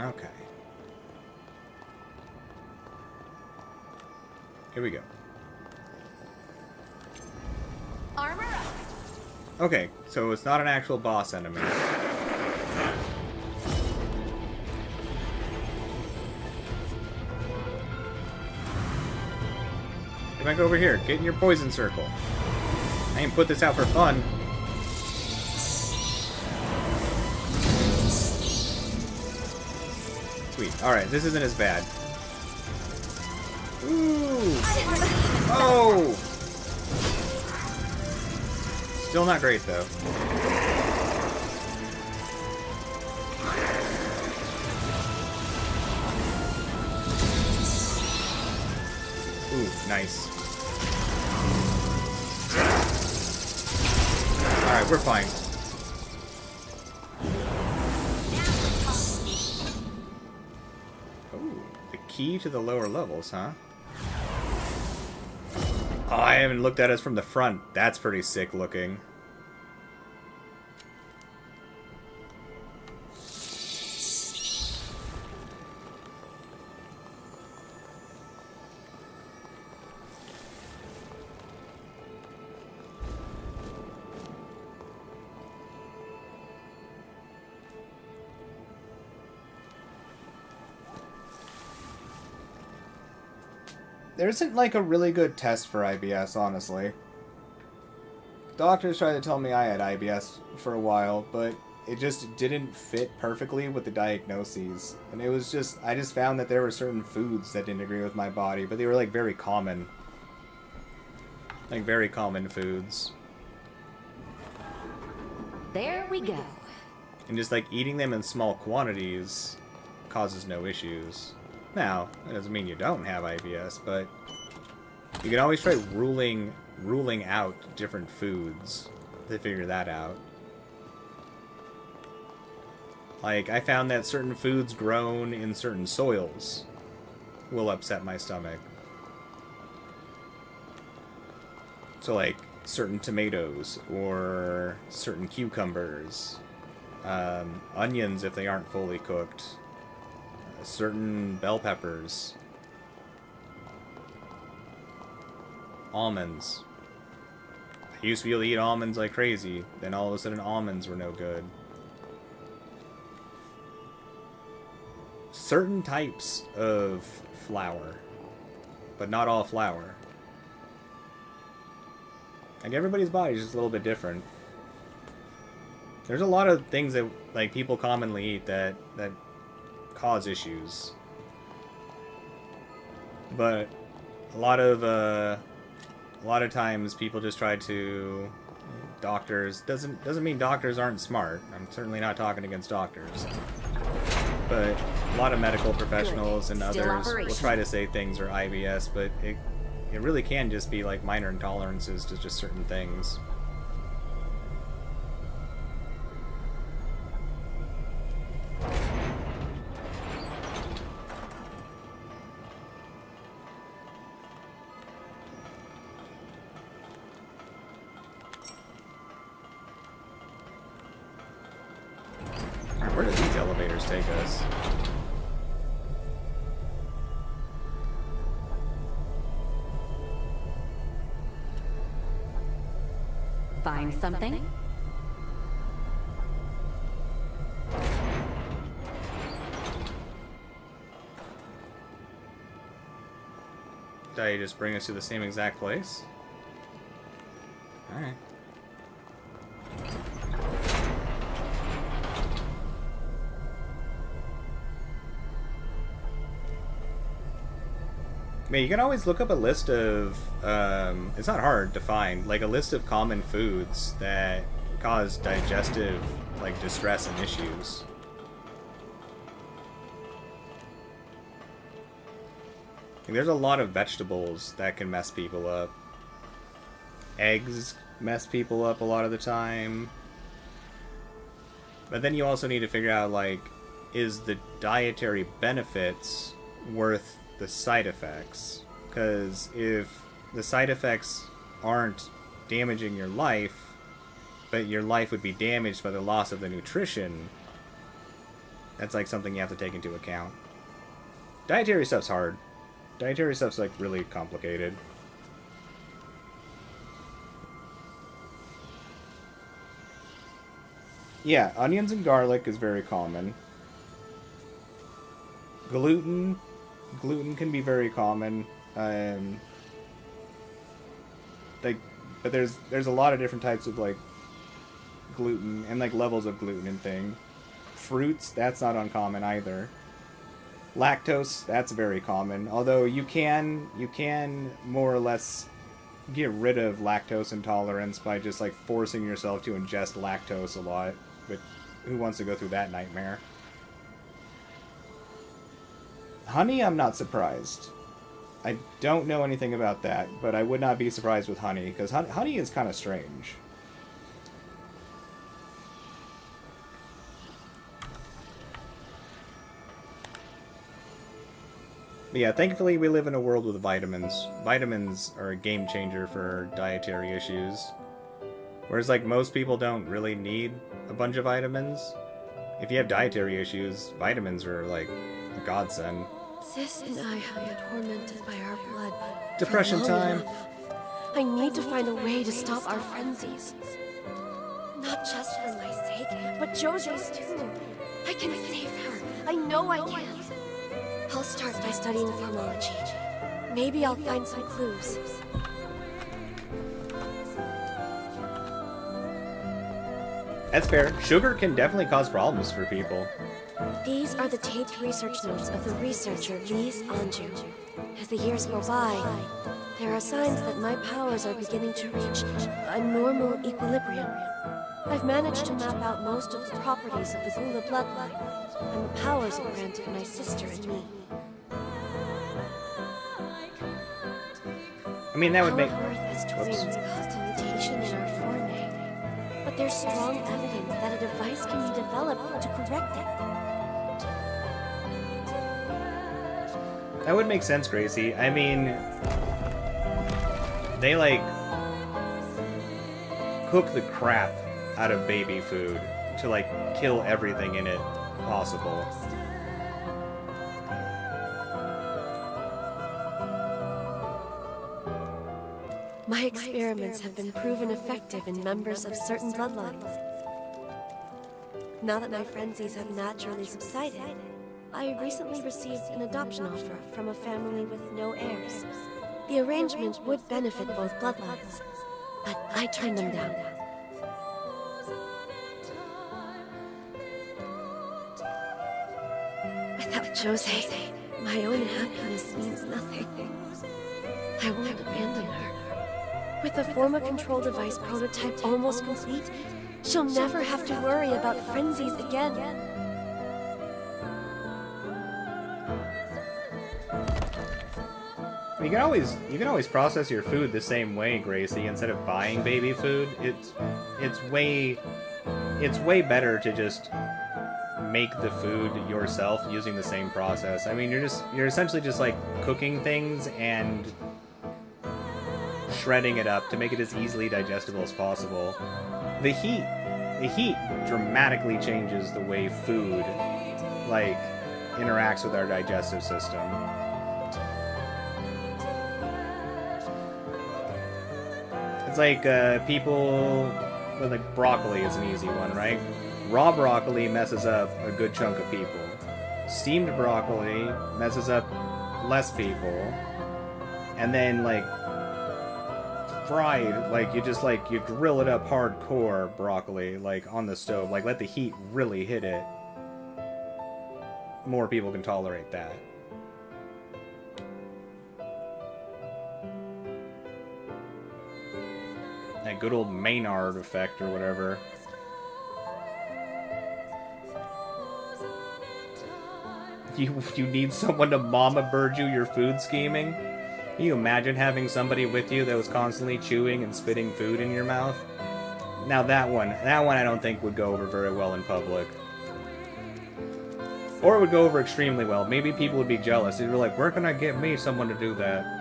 Okay. Here we go. Armor up. Okay, so it's not an actual boss enemy. Get back over here. Get in your poison circle. I ain't put this out for fun. Sweet. Alright, this isn't as bad. Ooh! Oh! Still not great, though. Ooh, nice. Alright, we're fine. Ooh, the key to the lower levels, huh? Oh, I haven't looked at us from the front. That's pretty sick looking. There isn't like a really good test for IBS, honestly. Doctors tried to tell me I had IBS for a while, but it just didn't fit perfectly with the diagnoses. And it was just, I just found that there were certain foods that didn't agree with my body, but they were like very common. Like very common foods. There we go. And just like eating them in small quantities causes no issues. Now, that doesn't mean you don't have IBS, but you can always try ruling out different foods to figure that out. Like, I found that certain foods grown in certain soils will upset my stomach. So, like, certain tomatoes or certain cucumbers, onions if they aren't fully cooked, certain bell peppers, almonds. I used to be able to eat almonds like crazy, then all of a sudden almonds were no good. Certain types of flour, but not all flour. Like, everybody's body is just a little bit different. There's a lot of things that like people commonly eat that cause issues, but a lot of times people just try to, doctors doesn't mean doctors aren't smart. I'm certainly not talking against doctors, but a lot of medical professionals and others will try to say things are IBS, but it really can just be like minor intolerances to just certain things. Where do these elevators take us? Find something? Did you just bring us to the same exact place? Alright. I mean, you can always look up a list of, it's not hard to find, like a list of common foods that cause digestive, like, distress and issues. Like, there's a lot of vegetables that can mess people up. Eggs mess people up a lot of the time. But then you also need to figure out, like, is the dietary benefits worth the side effects? Because if the side effects aren't damaging your life, but your life would be damaged by the loss of the nutrition, that's like something you have to take into account. Dietary stuff's hard. Dietary stuff's like really complicated. Yeah, onions and garlic is very common. Gluten can be very common. Like, but there's a lot of different types of like gluten and like levels of gluten and thing. Fruits, that's not uncommon either. Lactose, that's very common. Although you can more or less get rid of lactose intolerance by just like forcing yourself to ingest lactose a lot. But who wants to go through that nightmare? Honey, I'm not surprised. I don't know anything about that, but I would not be surprised with honey, because honey is kind of strange. But yeah, thankfully we live in a world with vitamins. Vitamins are a game changer for dietary issues. Whereas like most people don't really need a bunch of vitamins. If you have dietary issues, vitamins are like a godsend. Sis and I have been tormented by our blood. Depression for long time. enough. I need to find a way to stop our frenzies. Not just for my sake, but Jose's too. I can save her. I know I can. I'll start by studying pharmacology. Maybe I'll find some clues. That's fair. Sugar can definitely cause problems for people. These are the taped research notes of the researcher Lise Anjou. As the years go by, there are signs that my powers are beginning to reach a normal equilibrium. I've managed to map out most of the properties of the Gula bloodline, and the powers it granted my sister and me. I mean, that would make... Our birth as twins caused a mutation in our foreign, but there's strong evidence that a device can be developed to correct it. That would make sense, Gracie. I mean, they like cook the crap out of baby food to like kill everything in it possible. My experiments have been proven effective in members of certain bloodlines. Now that my frenzies have naturally subsided, I recently received an adoption offer from a family with no heirs. The arrangement would benefit both bloodlines, but I turned them down. Without Jose, my own happiness means nothing. I won't abandon her. With the Forma control device prototype almost complete, she'll never have to worry about frenzies again. You can always process your food the same way, Gracie, instead of buying baby food. It's way better to just make the food yourself using the same process. I mean, you're essentially just like cooking things and shredding it up to make it as easily digestible as possible. The heat dramatically changes the way food like interacts with our digestive system. It's like people with like broccoli is an easy one, right? Raw broccoli messes up a good chunk of people. Steamed broccoli messes up less people. And then like fried, like you grill it up hardcore broccoli, like on the stove, like let the heat really hit it. More people can tolerate that. That good old Maynard effect or whatever. You need someone to mama bird you your food scheming? Can you imagine having somebody with you that was constantly chewing and spitting food in your mouth? Now that one I don't think would go over very well in public. Or it would go over extremely well. Maybe people would be jealous. They'd be like, where can I get me someone to do that?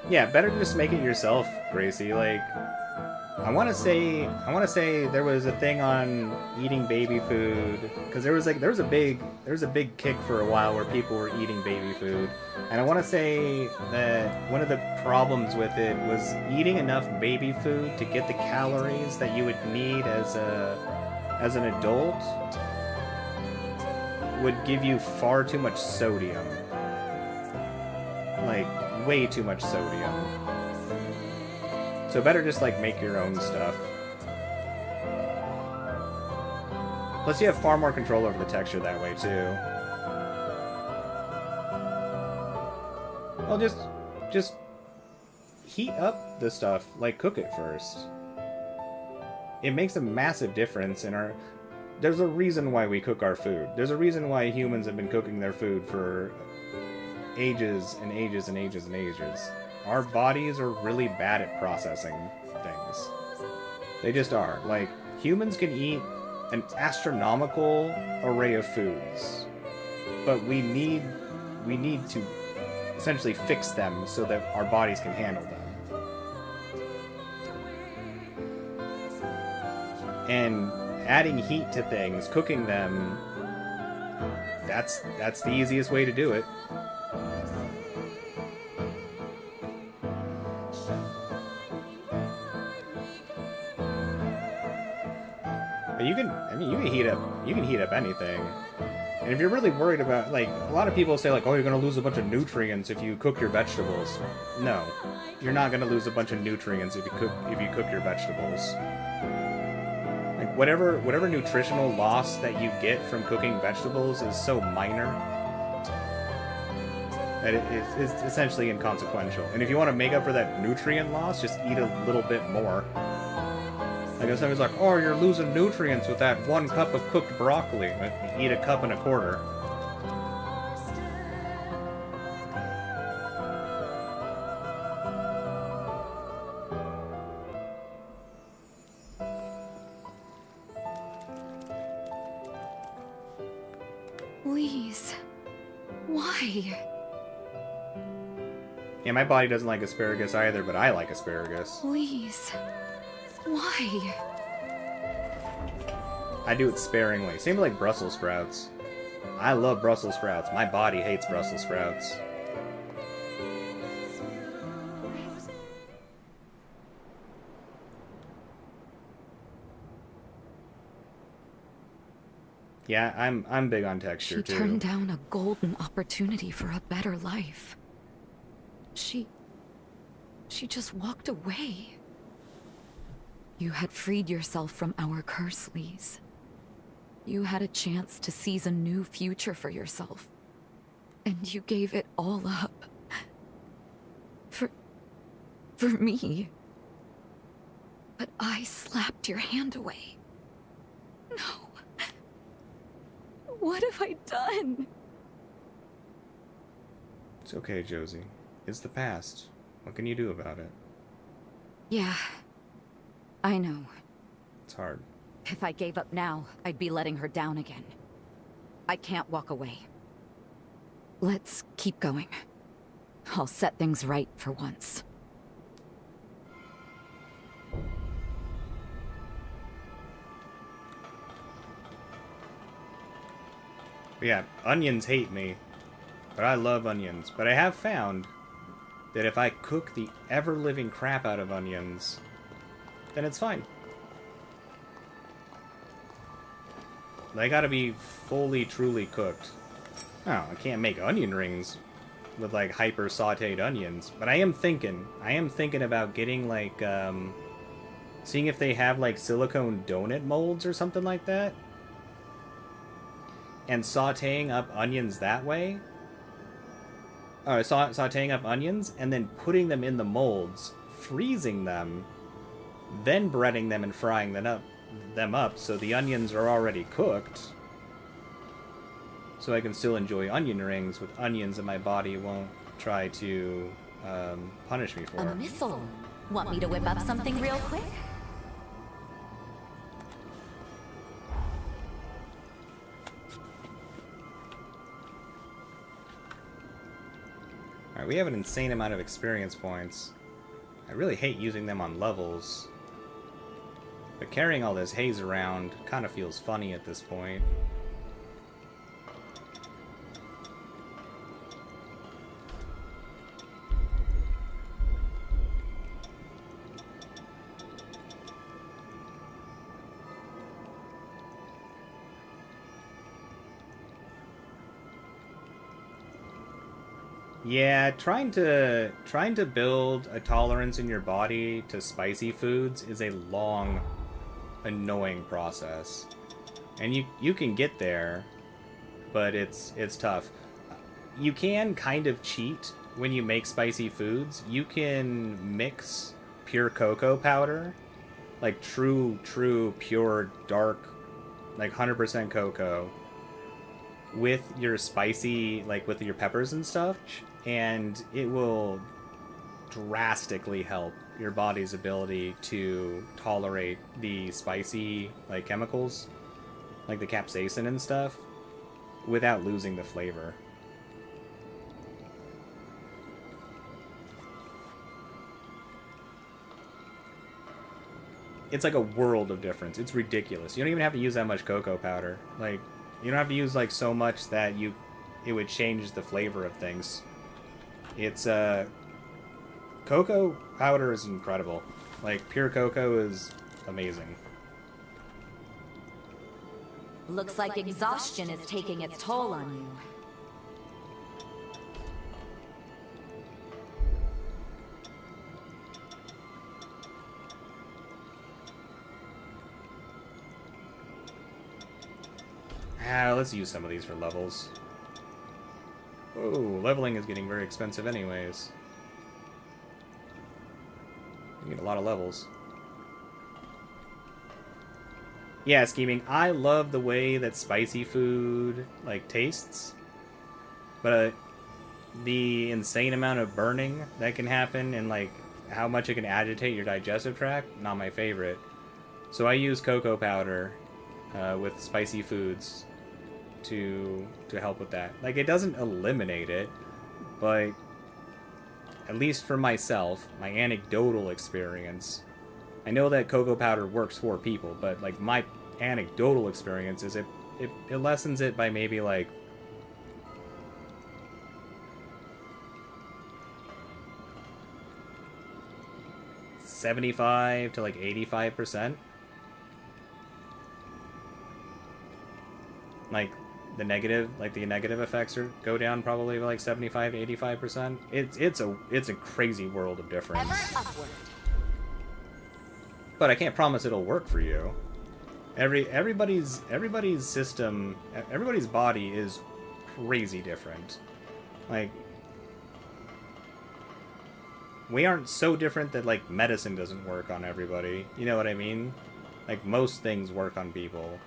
Yeah, better to just make it yourself, Gracie. Like, I want to say there was a thing on eating baby food, because there was a big kick for a while where people were eating baby food, and I want to say that one of the problems with it was eating enough baby food to get the calories that you would need as an adult would give you far too much sodium, like way too much sodium. So better just like make your own stuff. Plus you have far more control over the texture that way too. Well, just heat up the stuff, like cook it first. It makes a massive difference in our... There's a reason why we cook our food. There's a reason why humans have been cooking their food for ages and ages and ages and ages. Our bodies are really bad at processing things. They just are. Like, humans can eat an astronomical array of foods, but we need to essentially fix them so that our bodies can handle them. And adding heat to things, cooking them, that's the easiest way to do it. You can heat up anything. And if you're really worried about, like, a lot of people say, like, oh, you're gonna lose a bunch of nutrients if you cook your vegetables. No, you're not gonna lose a bunch of nutrients if you cook your vegetables. Like, whatever nutritional loss that you get from cooking vegetables is so minor that it's essentially inconsequential. And if you want to make up for that nutrient loss, just eat a little bit more. Like if somebody's like, oh, you're losing nutrients with that 1 cup of cooked broccoli. Eat a cup and a quarter. Please. Why? Yeah, my body doesn't like asparagus either, but I like asparagus. Please. Why? I do it sparingly. Same with like Brussels sprouts. I love Brussels sprouts. My body hates Brussels sprouts. Yeah, I'm big on texture too. She turned down a golden opportunity for a better life. She just walked away. You had freed yourself from our curse, Lise. You had a chance to seize a new future for yourself. And you gave it all up. For me. But I slapped your hand away. No. What have I done? It's okay, Josie. It's the past. What can you do about it? Yeah. I know. It's hard. If I gave up now, I'd be letting her down again. I can't walk away. Let's keep going. I'll set things right for once. Yeah, onions hate me, but I love onions. But I have found that if I cook the ever-living crap out of onions, then it's fine. They gotta be fully, truly cooked. Oh, I can't make onion rings with, like, hyper-sauteed onions. But I am thinking about getting, like, seeing if they have, like, silicone donut molds or something like that. and sautéing up onions that way. Sautéing up onions and then putting them in the molds, freezing them, then breading them and frying them up so the onions are already cooked. So I can still enjoy onion rings with onions that my body won't try to punish me for. A missile. Want me to whip up something real quick? Alright, we have an insane amount of experience points. I really hate using them on levels. But carrying all this haze around kind of feels funny at this point. Yeah, trying to build a tolerance in your body to spicy foods is a long, annoying process. And you can get there, but it's tough. You can kind of cheat when you make spicy foods. You can mix pure cocoa powder, like true pure dark, like 100% cocoa, with your spicy, like with your peppers and stuff, and it will drastically help your body's ability to tolerate the spicy, like, chemicals, like the capsaicin and stuff, without losing the flavor. It's like a world of difference. It's ridiculous. You don't even have to use that much cocoa powder. Like, you don't have to use, like, so much that it would change the flavor of things. It's, cocoa powder is incredible. Like, pure cocoa is amazing. Looks like exhaustion is taking its toll on you. Let's use some of these for levels. Oh, leveling is getting very expensive anyways. You need a lot of levels. Yeah, scheming. I love the way that spicy food, like, tastes. But the insane amount of burning that can happen and, like, how much it can agitate your digestive tract, not my favorite. So I use cocoa powder with spicy foods to help with that. Like, it doesn't eliminate it, but at least for myself, my anecdotal experience, I know that cocoa powder works for people, but, like, my anecdotal experience is it lessens it by maybe, like, $75 to, like, 85%. Like, the negative effects go down probably like 75 to 85%. It's a crazy world of difference. But I can't promise it'll work for you. Everybody's system, everybody's body is crazy different. Like, we aren't so different that, like, medicine doesn't work on everybody. You know what I mean? Like, most things work on people.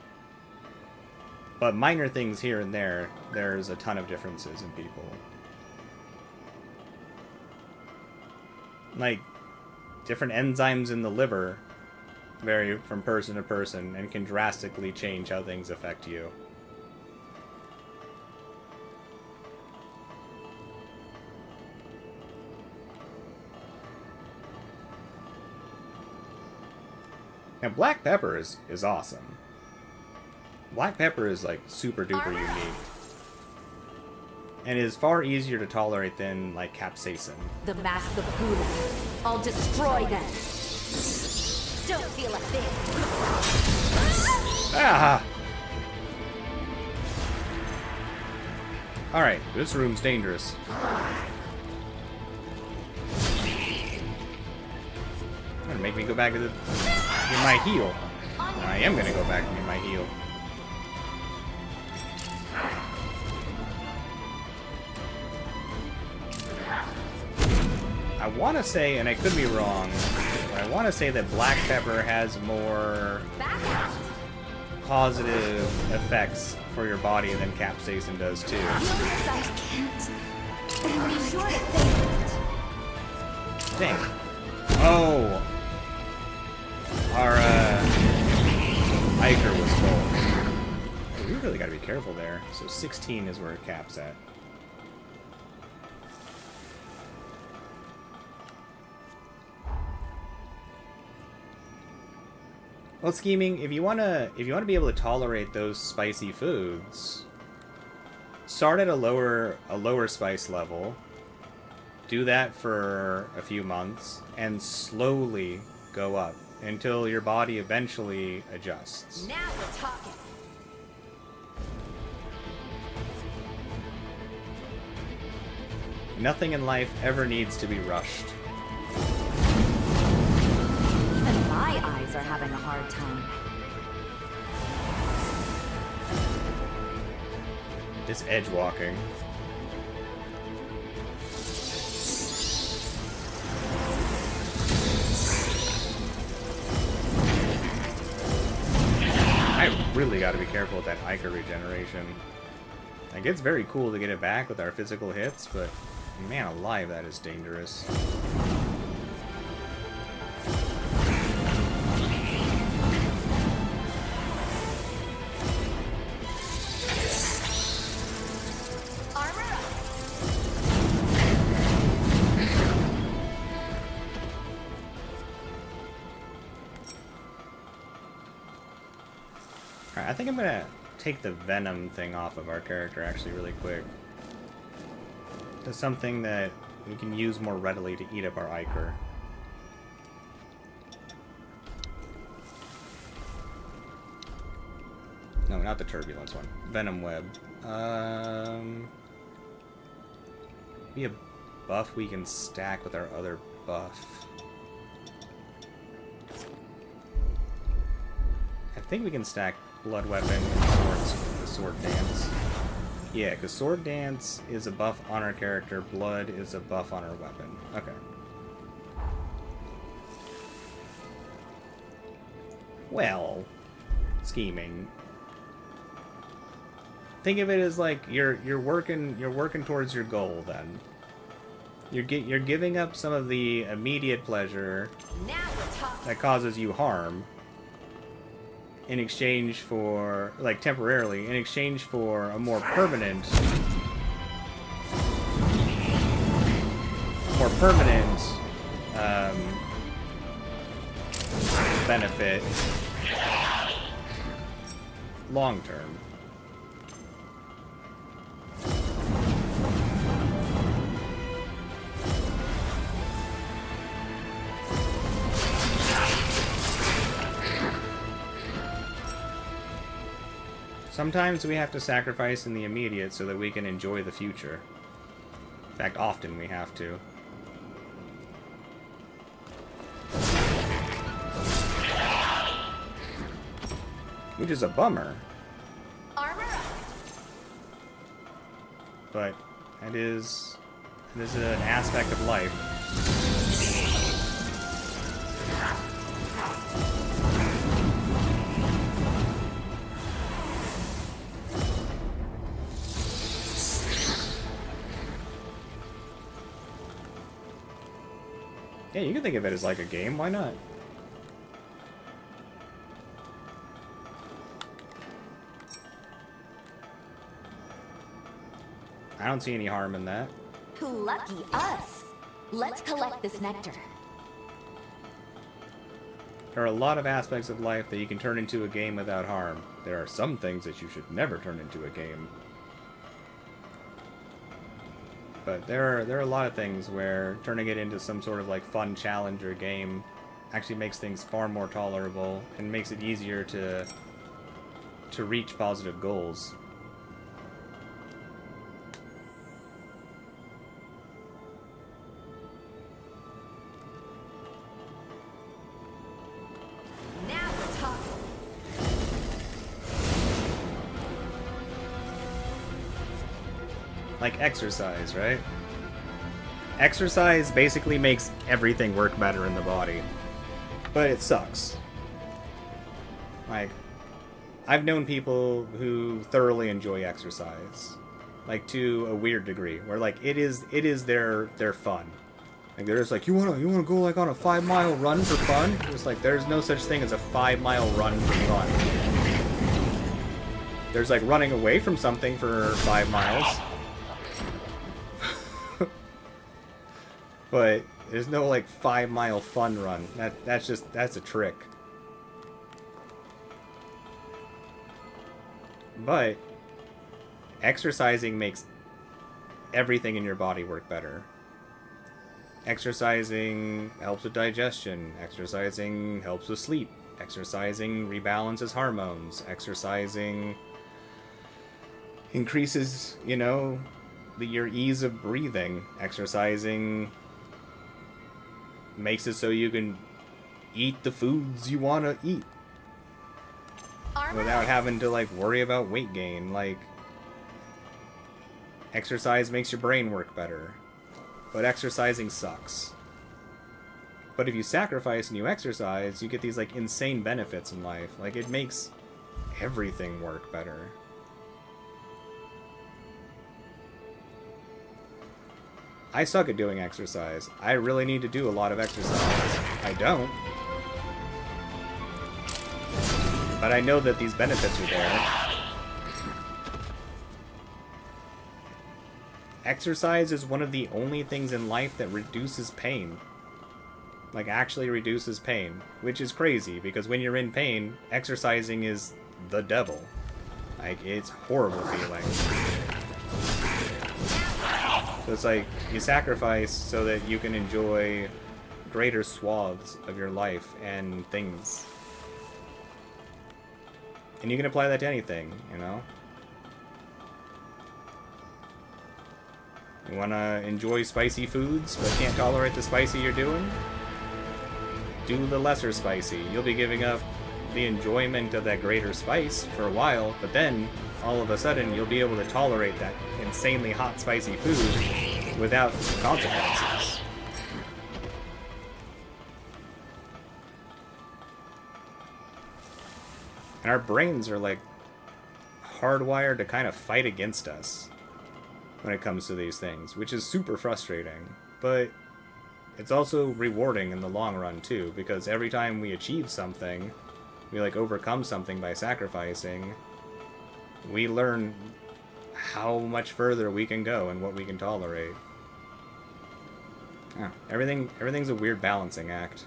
But minor things here and there, there's a ton of differences in people. Like, different enzymes in the liver vary from person to person and can drastically change how things affect you. Now, black pepper is awesome. Black pepper is, like, super duper unique. And is far easier to tolerate than, like, capsaicin. The Mask of Gula. I'll destroy them. Don't feel a thing. Ah! Alright, this room's dangerous. Gonna make me go back to get my heal. I am gonna go back to get my heal. want to say, and I could be wrong, but I want to say that black pepper has more positive effects for your body than capsaicin does too. Dang. Oh. Our Iker was full. We really got to be careful there. So 16 is where it caps at. Well, scheming, if you wanna be able to tolerate those spicy foods, start at a lower spice level. Do that for a few months and slowly go up until your body eventually adjusts. Now we're talking. Nothing in life ever needs to be rushed. Even my eyes are having a hard time. This edge walking. I really got to be careful with that Iker regeneration. Like, it's very cool to get it back with our physical hits, but man alive, that is dangerous. I think I'm gonna take the venom thing off of our character actually really quick. To something that we can use more readily to eat up our Iker. No, not the turbulence one. Venom web. Maybe a buff we can stack with our other buff. I think we can stack blood weapon with sword dance. Yeah, because sword dance is a buff on our character, blood is a buff on our weapon. Okay. Well, scheming. Think of it as like you're working towards your goal. Then you're giving up some of the immediate pleasure that causes you harm in exchange for, like, temporarily, in exchange for a more permanent benefit long term. Sometimes we have to sacrifice in the immediate so that we can enjoy the future. In fact, often we have to. Which is a bummer. Armor up. But it is an aspect of life. Yeah, you can think of it as like a game, why not? I don't see any harm in that. Lucky us. Let's collect this nectar. There are a lot of aspects of life that you can turn into a game without harm. There are some things that you should never turn into a game. But there are a lot of things where turning it into some sort of like fun challenge or game actually makes things far more tolerable and makes it easier to reach positive goals. Now we're talking. Like exercise, right? Exercise basically makes everything work better in the body. But it sucks. Like, I've known people who thoroughly enjoy exercise. Like, to a weird degree. Where, like, it is their fun. Like, they're just like, you wanna go, like, on a 5-mile run for fun? It's like, there's no such thing as a 5-mile run for fun. There's, like, running away from something for 5 miles. But there's no, like, 5-mile fun run. That's a trick. But exercising makes everything in your body work better. Exercising helps with digestion. Exercising helps with sleep. Exercising rebalances hormones. Exercising increases, you know, your ease of breathing. Exercising makes it so you can eat the foods you want to eat without having to, like, worry about weight gain. Like, exercise makes your brain work better, but exercising sucks. But if you sacrifice and you exercise, you get these, like, insane benefits in life. Like, it makes everything work better. I suck at doing exercise. I really need to do a lot of exercise. I don't. But I know that these benefits are there. Exercise is one of the only things in life that reduces pain. Like, actually reduces pain. Which is crazy, because when you're in pain, exercising is the devil. Like, it's horrible feeling. So it's like, you sacrifice so that you can enjoy greater swaths of your life and things. And you can apply that to anything, you know? You want to enjoy spicy foods, but can't tolerate the spicy you're doing? Do the lesser spicy. You'll be giving up the enjoyment of that greater spice for a while, but then, all of a sudden, you'll be able to tolerate that insanely hot, spicy food without consequences. And our brains are, like, hardwired to kind of fight against us when it comes to these things, which is super frustrating. But it's also rewarding in the long run, too, because every time we achieve something, we, like, overcome something by sacrificing, we learn how much further we can go and what we can tolerate. Oh, everything's a weird balancing act.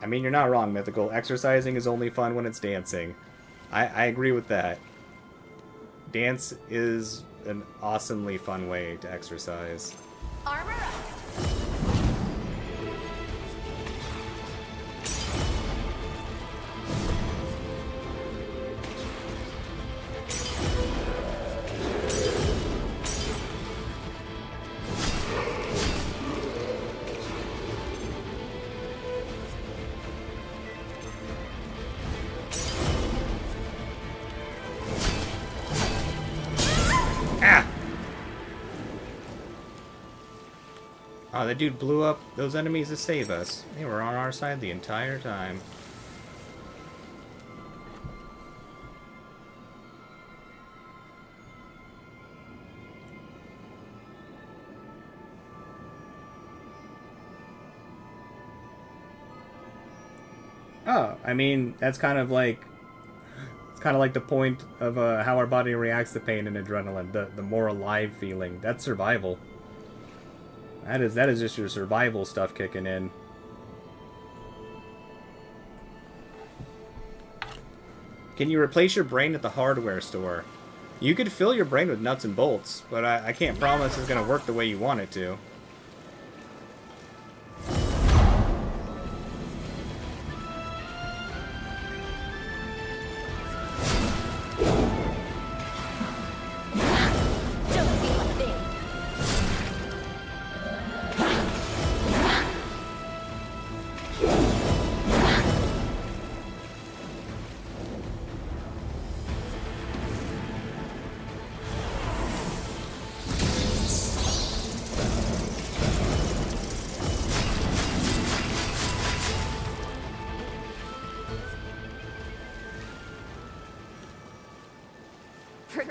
I mean, you're not wrong, Mythical. Exercising is only fun when it's dancing. I agree with that. Dance is an awesomely fun way to exercise. Armor up. Oh, that dude blew up those enemies to save us. They were on our side the entire time. Oh, I mean, that's kind of like... It's kind of like the point of how our body reacts to pain and adrenaline. The more alive feeling. That's survival. That is just your survival stuff kicking in. Can you replace your brain at the hardware store? You could fill your brain with nuts and bolts, but I can't promise it's going to work the way you want it to.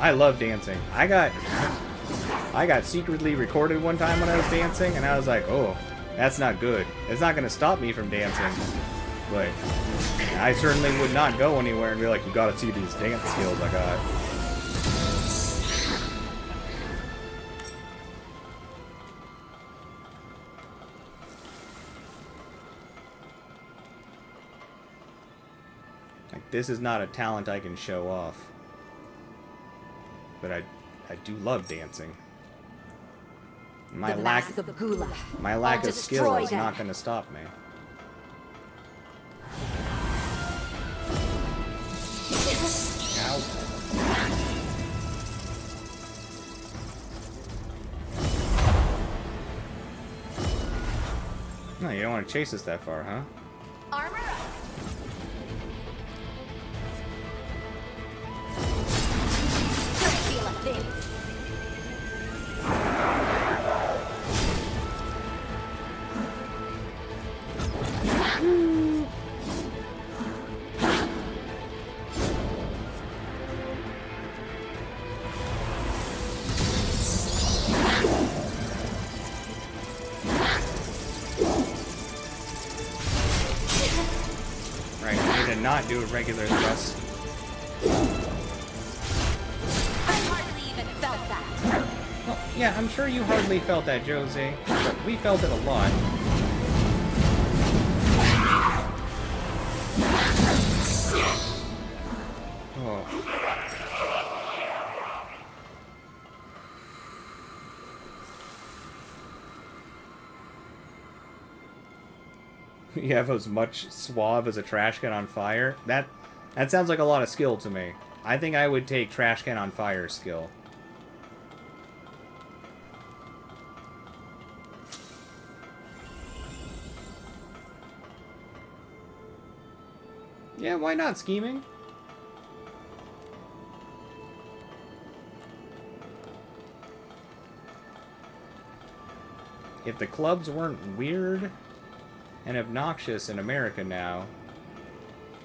I love dancing. I got secretly recorded one time when I was dancing, and I was like, oh, that's not good. It's not gonna stop me from dancing. But I certainly would not go anywhere and be like, you gotta see these dance skills I got. Like, this is not a talent I can show off. But I do love dancing. My lack of skill is not going to stop me. Ow. No, you don't want to chase us that far, huh? Armor up. Don't feel a thing. Not do a regular thrust. I hardly even felt that. Well, yeah, I'm sure you hardly felt that, Jose, but we felt it a lot. Oh. You have as much suave as a trash can on fire? That sounds like a lot of skill to me. I think I would take trash can on fire skill. Yeah, why not scheming? If the clubs weren't weird and obnoxious in America now,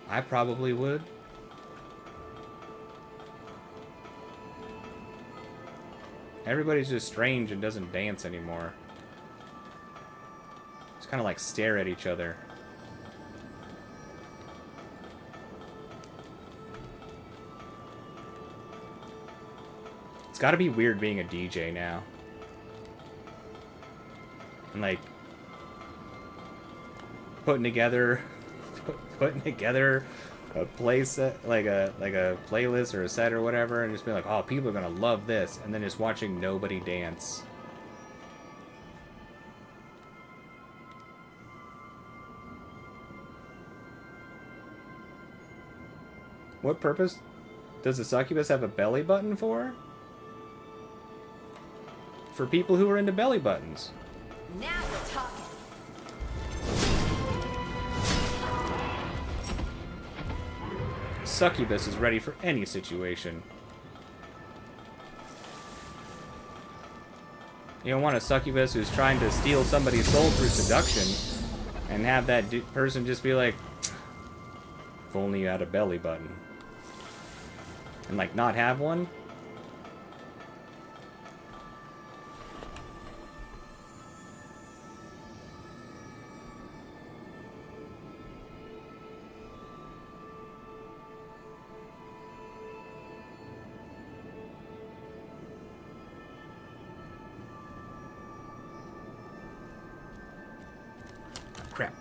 I probably would. Everybody's just strange and doesn't dance anymore. Just kind of like stare at each other. It's gotta be weird being a DJ now. And like putting together a like a playlist or a set or whatever, and just being like, oh, people are gonna love this, and then just watching nobody dance. What purpose does the succubus have a belly button for? For people who are into belly buttons. Now we're talking. Succubus is ready for any situation. You don't want a succubus who's trying to steal somebody's soul through seduction and have that person just be like, if only you had a belly button. And like not have one. Crap.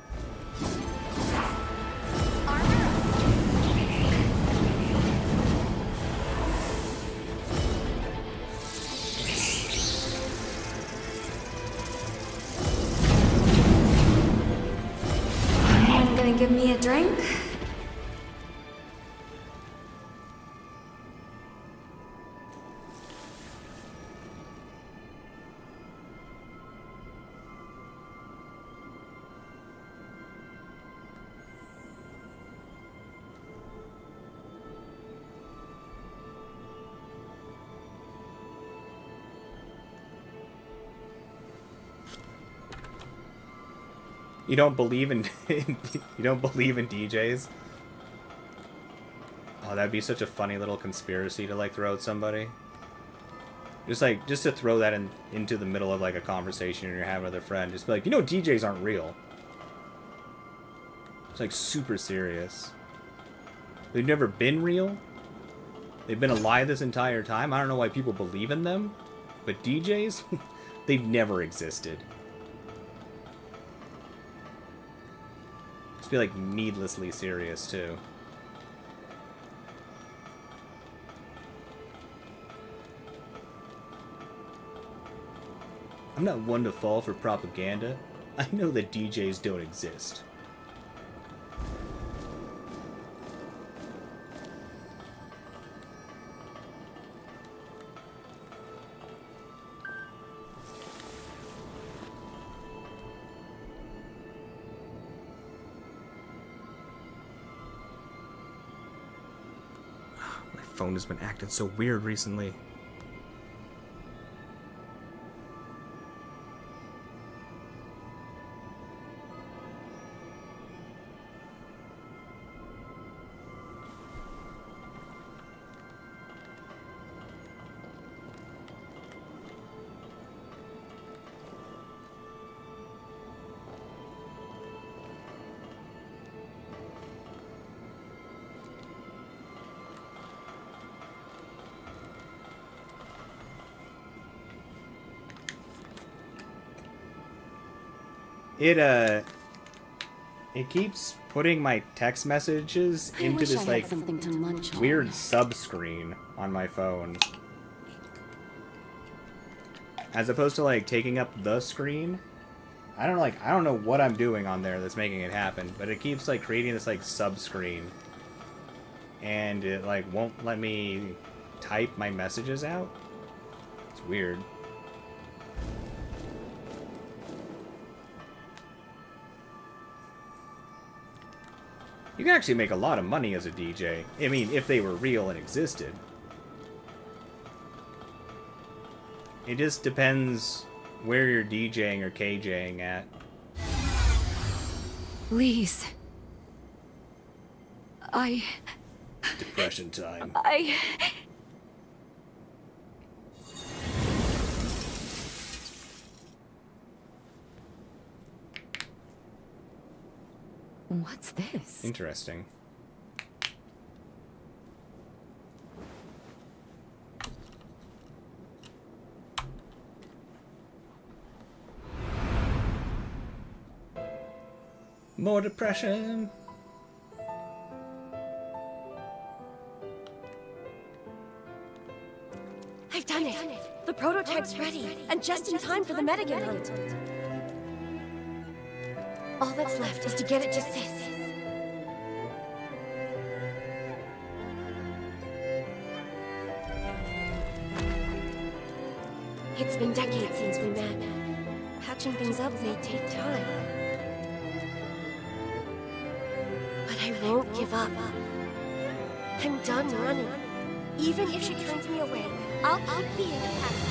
Anyone gonna give me a drink? You don't believe in you don't believe in DJs? Oh, Oh, that'd be such a funny little conspiracy to like throw at somebody. Just to throw that into the middle of like a conversation and you're having with a friend. Just be like, you know, DJs aren't real. It's like super serious. They've never been real. They've been alive this entire time. I don't know why people believe in them, but DJs, they've never existed. Just be like needlessly serious too. I'm not one to fall for propaganda. I know that DJs don't exist. My phone has been acting so weird recently. It keeps putting my text messages into this like weird sub-screen on my phone. As opposed to like taking up the screen. I don't know what I'm doing on there that's making it happen, but it keeps like creating this like sub-screen. And it like won't let me type my messages out. It's weird. You can actually make a lot of money as a DJ. I mean, if they were real and existed. It just depends where you're DJing or KJing at. Lise. Depression time. What's this? Interesting. More depression. I've done it. The prototype's ready, and just in time for the Medigan hunt. All that's left is to get it to Sis. It's been decades since we met. Patching things up may take time. But I won't give up. I'm done running. Even if she turns me away, I'll keep being a past.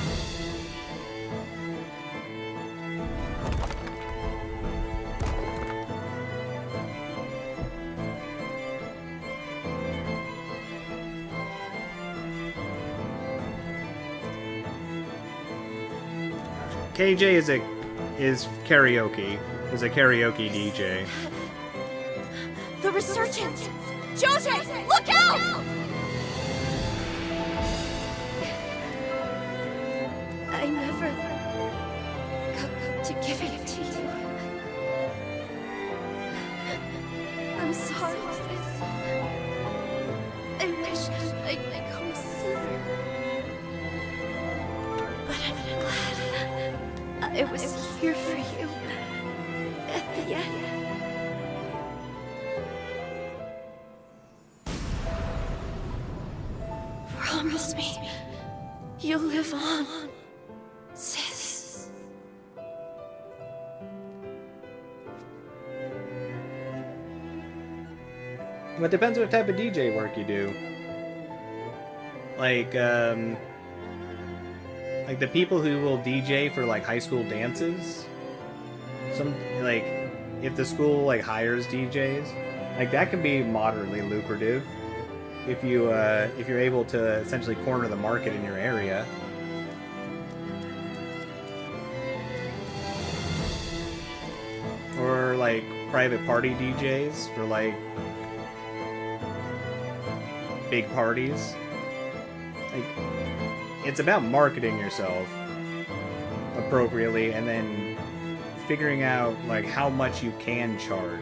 KJ is karaoke. Is a karaoke DJ. The resurgence! Jose, look out! I never got to give it to you. I'm sorry, sis. I wish I'd come sooner. But I'm glad I was here for you at the end. Promise me you'll live on, sis. Well, it depends what type of DJ work you do. Like the people who will DJ for like high school dances. Some like if the school like hires DJs, like that can be moderately lucrative. if you're able to essentially corner the market in your area. Or like private party DJs for like big parties. Like, it's about marketing yourself appropriately and then figuring out like how much you can charge.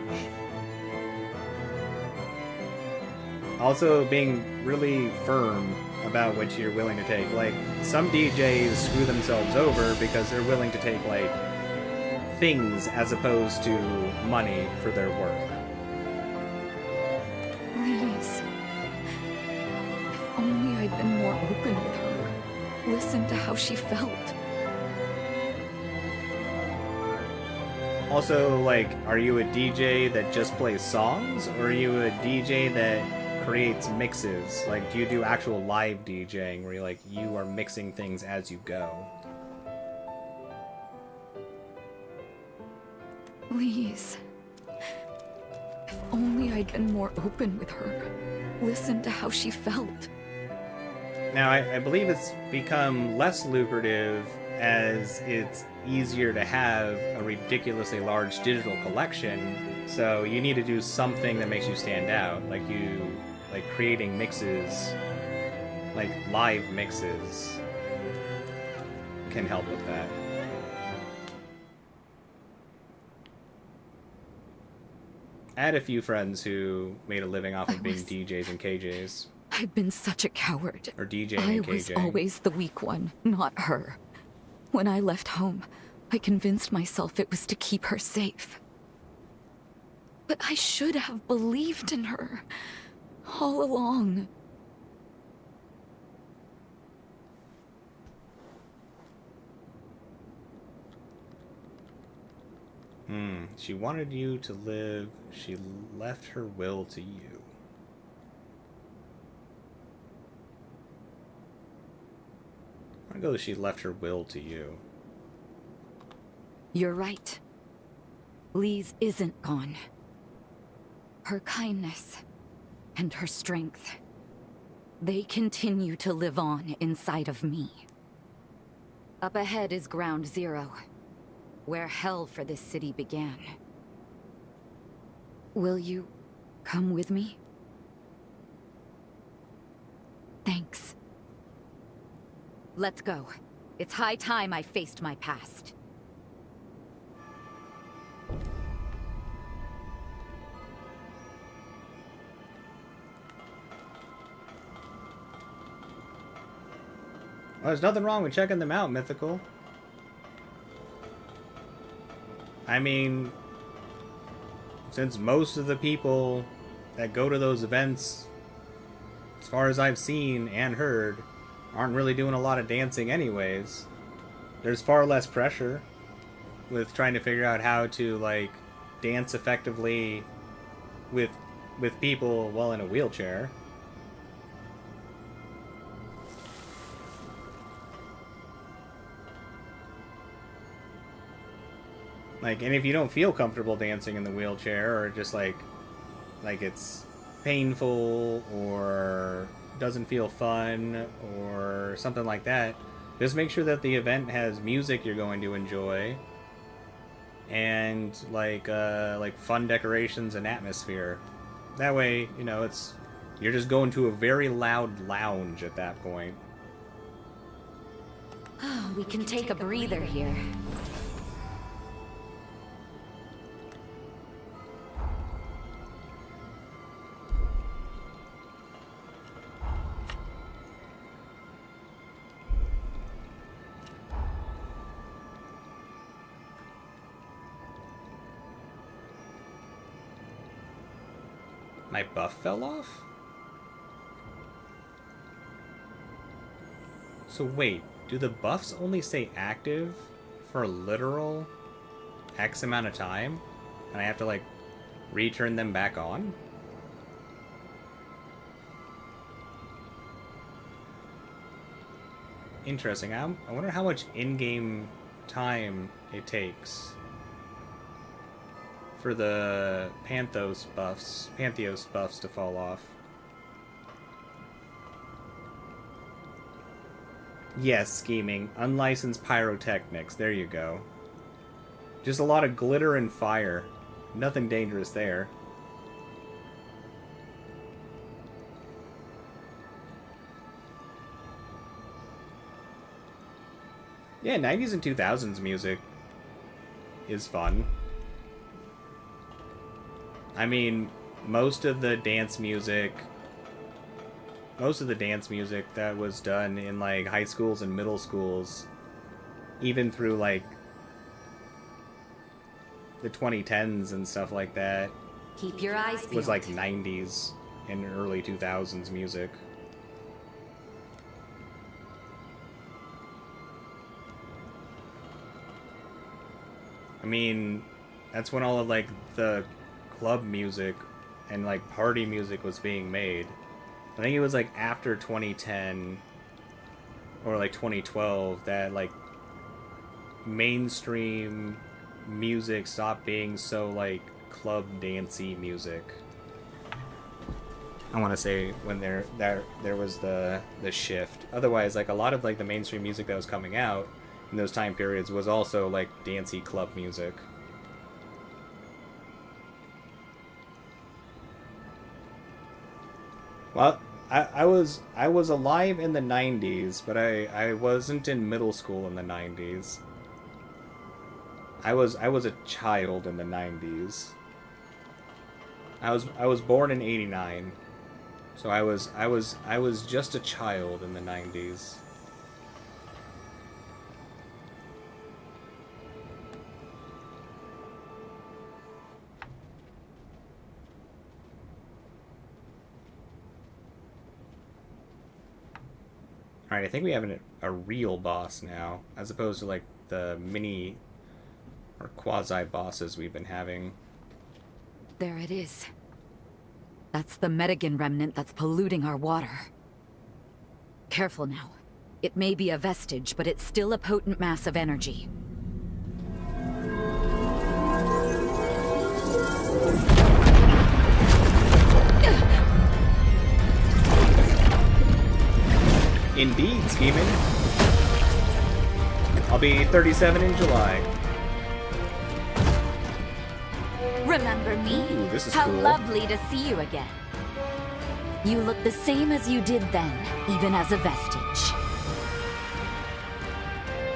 Also being really firm about what you're willing to take. Like, some DJs screw themselves over because they're willing to take like things as opposed to money for their work. Please. If only I'd been more open with her. Listen to how she felt. Also, like, are you a DJ that just plays songs, or are you a DJ that creates mixes? Like, do you do actual live DJing where you are mixing things as you go? Please. If only I'd been more open with her. Listen to how she felt. Now, I believe it's become less lucrative as it's easier to have a ridiculously large digital collection, so you need to do something that makes you stand out, like creating mixes, like live mixes can help with that. I had a few friends who made a living off of being DJs and KJs. I've been such a coward. Or DJing I and was KJing. always the weak one, not her. When I left home, I convinced myself it was to keep her safe. But I should have believed in her all along. She wanted you to live. She left her will to you. I'm gonna go with she left her will to you. You're right. Lise isn't gone. Her kindness and her strength, they continue to live on inside of me. Up ahead is Ground Zero, where hell for this city began. Will you come with me? Thanks. Let's go. It's high time I faced my past. Well, there's nothing wrong with checking them out, Mythical. I mean, since most of the people that go to those events, as far as I've seen and heard, aren't really doing a lot of dancing anyways, there's far less pressure with trying to figure out how to, like, dance effectively with people while in a wheelchair. Like, and if you don't feel comfortable dancing in the wheelchair, or just like it's painful or doesn't feel fun or something like that, just make sure that the event has music you're going to enjoy and like fun decorations and atmosphere. That way, you know, you're just going to a very loud lounge at that point. We can take a breather here. My buff fell off? So wait, do the buffs only stay active for a literal X amount of time? And I have to, like, return them back on? Interesting. I wonder how much in-game time it takes for the Pantheos buffs to fall off. Yes, scheming. Unlicensed pyrotechnics. There you go. Just a lot of glitter and fire. Nothing dangerous there. Yeah, 90s and 2000s music is fun. I mean, most of the dance music that was done in like high schools and middle schools, even through like the 2010s and stuff like that, Keep your eyes peeled. was like 90s and early 2000s music. I mean, that's when all of like the club music and like party music was being made. I think it was like after 2010 or like 2012 that like mainstream music stopped being so like club dancey music. I want to say when there was the shift. Otherwise, like a lot of like the mainstream music that was coming out in those time periods was also like dancey club music. Well, I was alive in the 90s, but I wasn't in middle school in the 90s. I was a child in the 90s. I was born in '89. So I was just a child in the 90s. Alright, I think we have a real boss now, as opposed to like the mini or quasi-bosses we've been having. There it is. That's the Medigan remnant that's polluting our water. Careful now. It may be a vestige, but it's still a potent mass of energy. Indeed, scheming. I'll be 37 in July. Remember me? Ooh, this is How cool. lovely to see you again. You look the same as you did then, even as a vestige.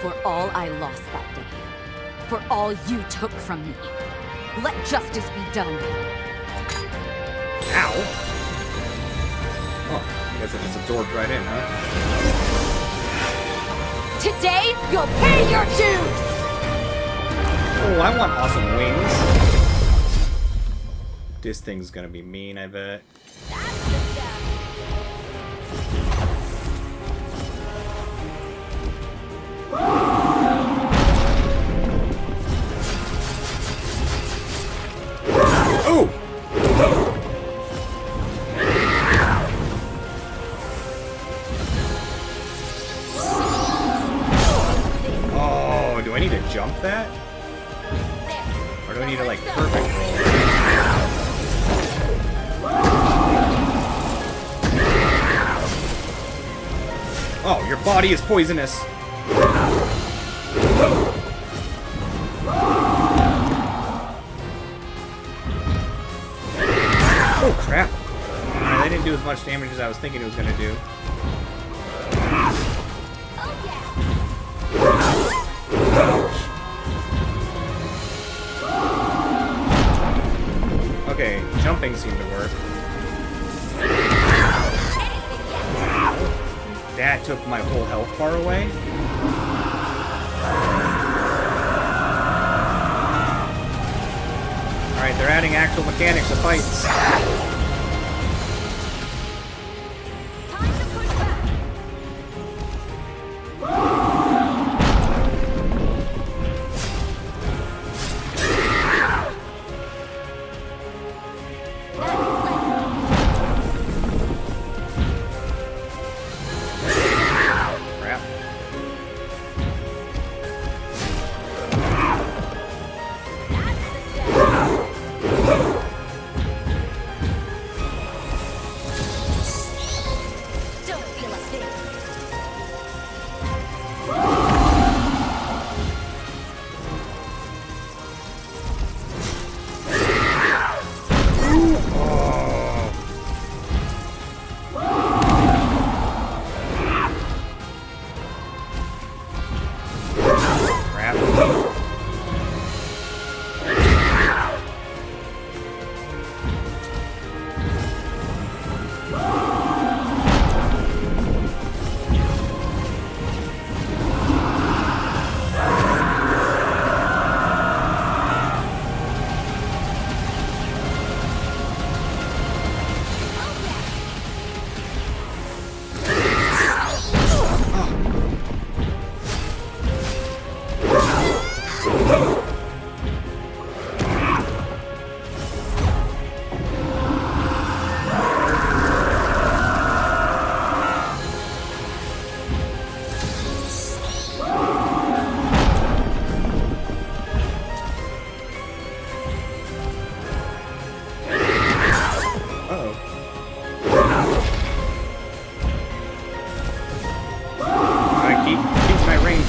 For all I lost that day, for all you took from me, let justice be done. Ow! Oh, I guess it just absorbed right in, huh? Today, you'll pay your dues! Oh, I want awesome wings. This thing's gonna be mean, I bet. Oh! Oh, do I need to jump that? Or do I need to, like, perfect roll? Oh, your body is poisonous. Oh, crap. Alright, that didn't do as much damage as I was thinking it was going to do. Okay, jumping seemed to work. That took my whole health bar away. Alright, they're adding actual mechanics to fights.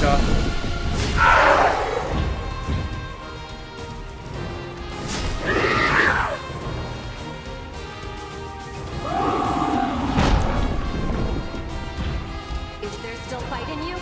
off. Is there still fight in you?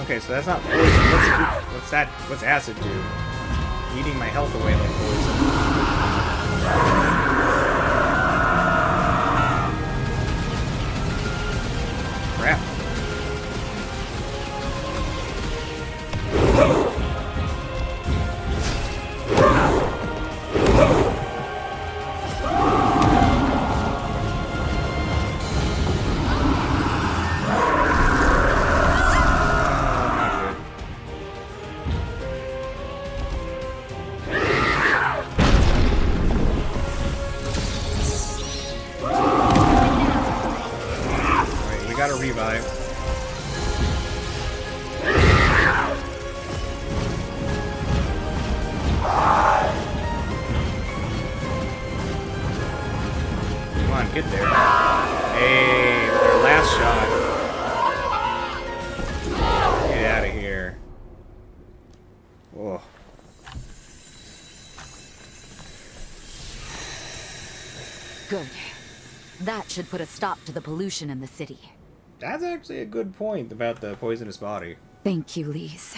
Okay, so that's not poison. What's that? What's acid do? Eating my health away like poison. Crap. Gotta revive. Come on, get there. Hey, with our last shot. Get out of here. Whoa. Good. That should put a stop to the pollution in the city. That's actually a good point about the poisonous body. Thank you, Lise.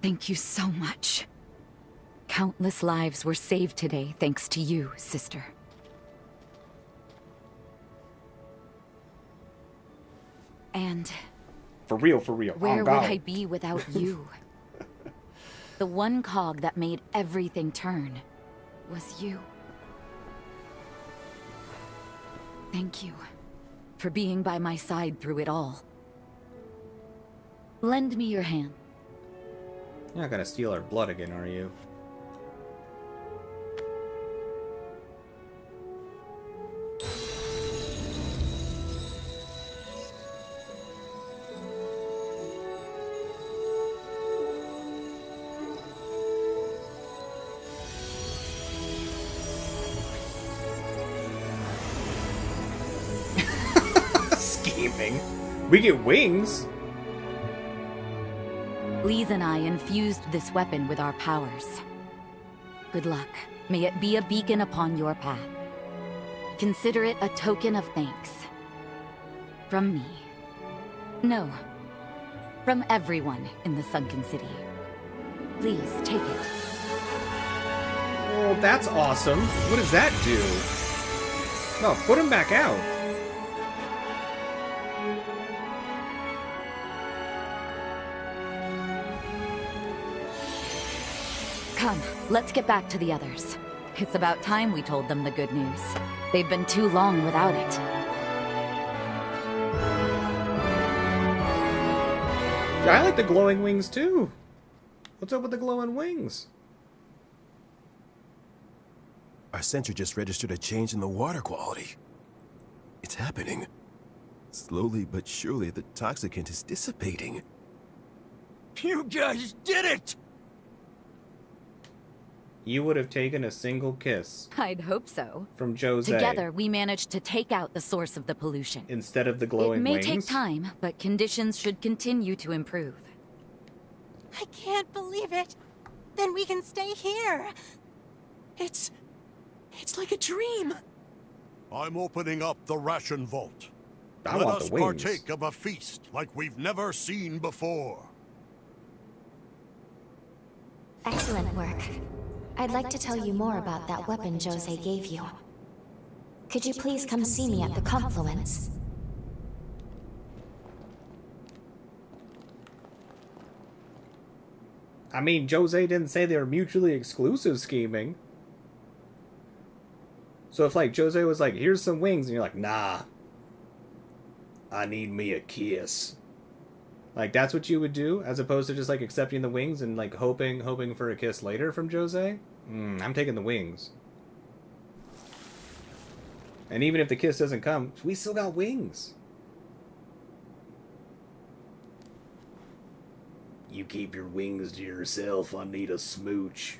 Thank you so much. Countless lives were saved today thanks to you, sister. And For real. where would I be without you? The one cog that made everything turn was you. Thank you for being by my side through it all. Lend me your hand. You're not gonna steal our blood again, are you? Scheming. We get wings. Lise and I infused this weapon with our powers. Good luck. May it be a beacon upon your path. Consider it a token of thanks. From me. No. From everyone in the Sunken City. Please, take it. Oh, that's awesome. What does that do? No, put him back out. Come, let's get back to the others. It's about time we told them the good news. They've been too long without it. I like the glowing wings too. What's up with the glowing wings? Our sensor just registered a change in the water quality. It's happening. Slowly but surely, the toxicant is dissipating. You guys did it! You would have taken a single kiss I'd hope so. from Jose Together, we managed to take out the source of the pollution. instead of the glowing It may wings. take time, but conditions should continue to improve. I can't believe it. Then we can stay here. It's like a dream. I'm opening up the ration vault. I Let want us the wings. partake of a feast like we've never seen before. Excellent work. I'd like to tell you more about that weapon Jose gave you. Could you please come see me at the Confluence? I mean, Jose didn't say they were mutually exclusive scheming. So if, like, Jose was like, here's some wings, and you're like, nah. I need me a kiss. Like, that's what you would do, as opposed to just, like, accepting the wings and, like, hoping for a kiss later from Jose? I'm taking the wings. And even if the kiss doesn't come, we still got wings. You keep your wings to yourself. I need a smooch.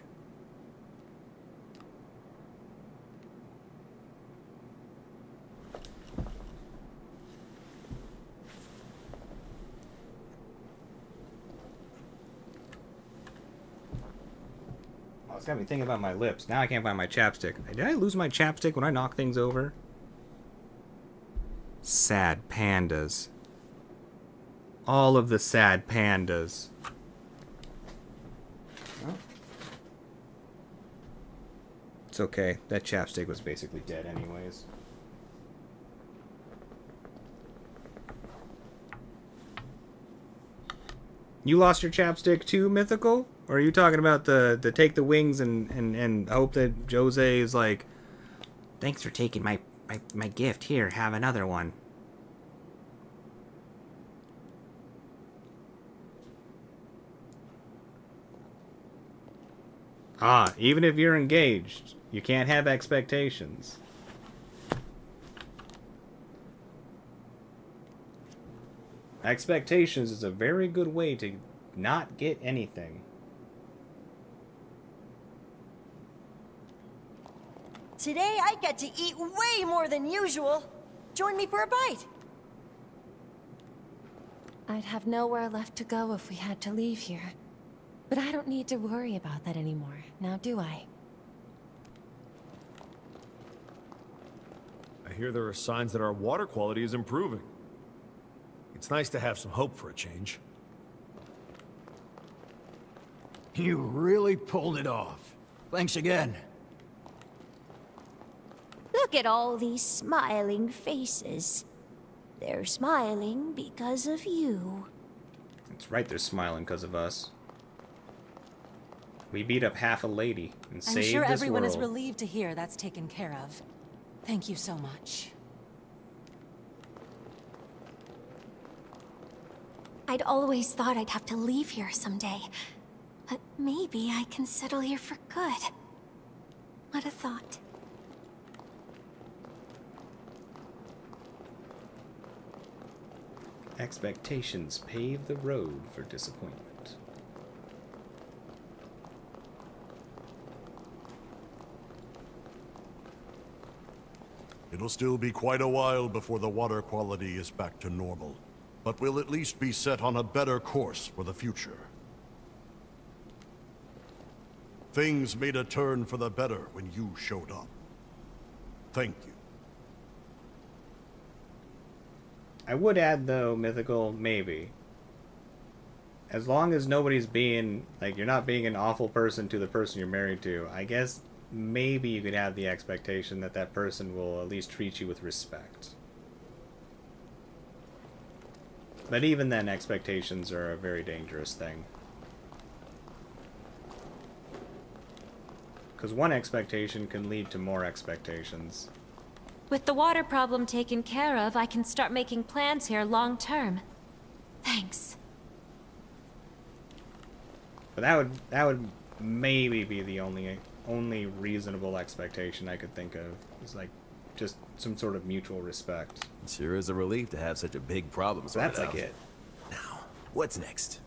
Oh, it's got me thinking about my lips. Now I can't find my chapstick. Did I lose my chapstick when I knock things over? Sad pandas. All of the sad pandas. Oh. It's okay. That chapstick was basically dead anyways. You lost your chapstick too, Mythical? Or are you talking about the take the wings and hope that Jose is like, thanks for taking my gift. Here, have another one. Ah, even if you're engaged, you can't have expectations. Expectations is a very good way to not get anything. Today I get to eat way more than usual. Join me for a bite. I'd have nowhere left to go if we had to leave here. But I don't need to worry about that anymore, now do I? I hear there are signs that our water quality is improving. It's nice to have some hope for a change. You really pulled it off. Thanks again. Look at all these smiling faces. They're smiling because of you. That's right, they're smiling because of us. We beat up half a lady and saved this world. I'm sure everyone is relieved to hear that's taken care of. Thank you so much. I'd always thought I'd have to leave here someday. But maybe I can settle here for good. What a thought. Expectations pave the road for disappointment. It'll still be quite a while before the water quality is back to normal, but we'll at least be set on a better course for the future. Things made a turn for the better when you showed up. Thank you. I would add, though, Mythical, maybe. As long as nobody's being, like, you're not being an awful person to the person you're married to, I guess maybe you could have the expectation that that person will at least treat you with respect. But even then, expectations are a very dangerous thing. Because one expectation can lead to more expectations. With the water problem taken care of, I can start making plans here long term. Thanks. But that would maybe be the only reasonable expectation I could think of. Is like just some sort of mutual respect. It sure is a relief to have such a big problem. So that's like it. Now, what's next?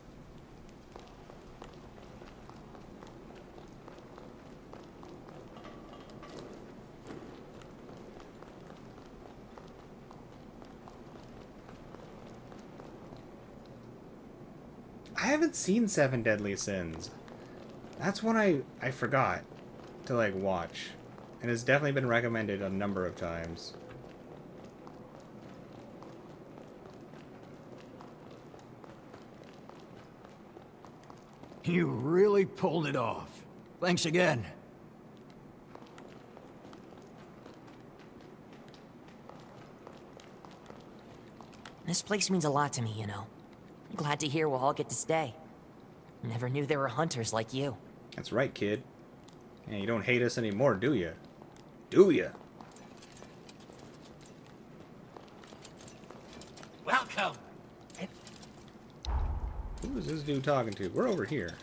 I haven't seen Seven Deadly Sins. That's one I forgot to, like, watch. And it's definitely been recommended a number of times. You really pulled it off. Thanks again. This place means a lot to me, you know. I'm glad to hear we'll all get to stay. Never knew there were hunters like you. That's right, kid. Yeah, you don't hate us anymore, do you? Do you? Welcome. Who is this dude talking to? We're over here.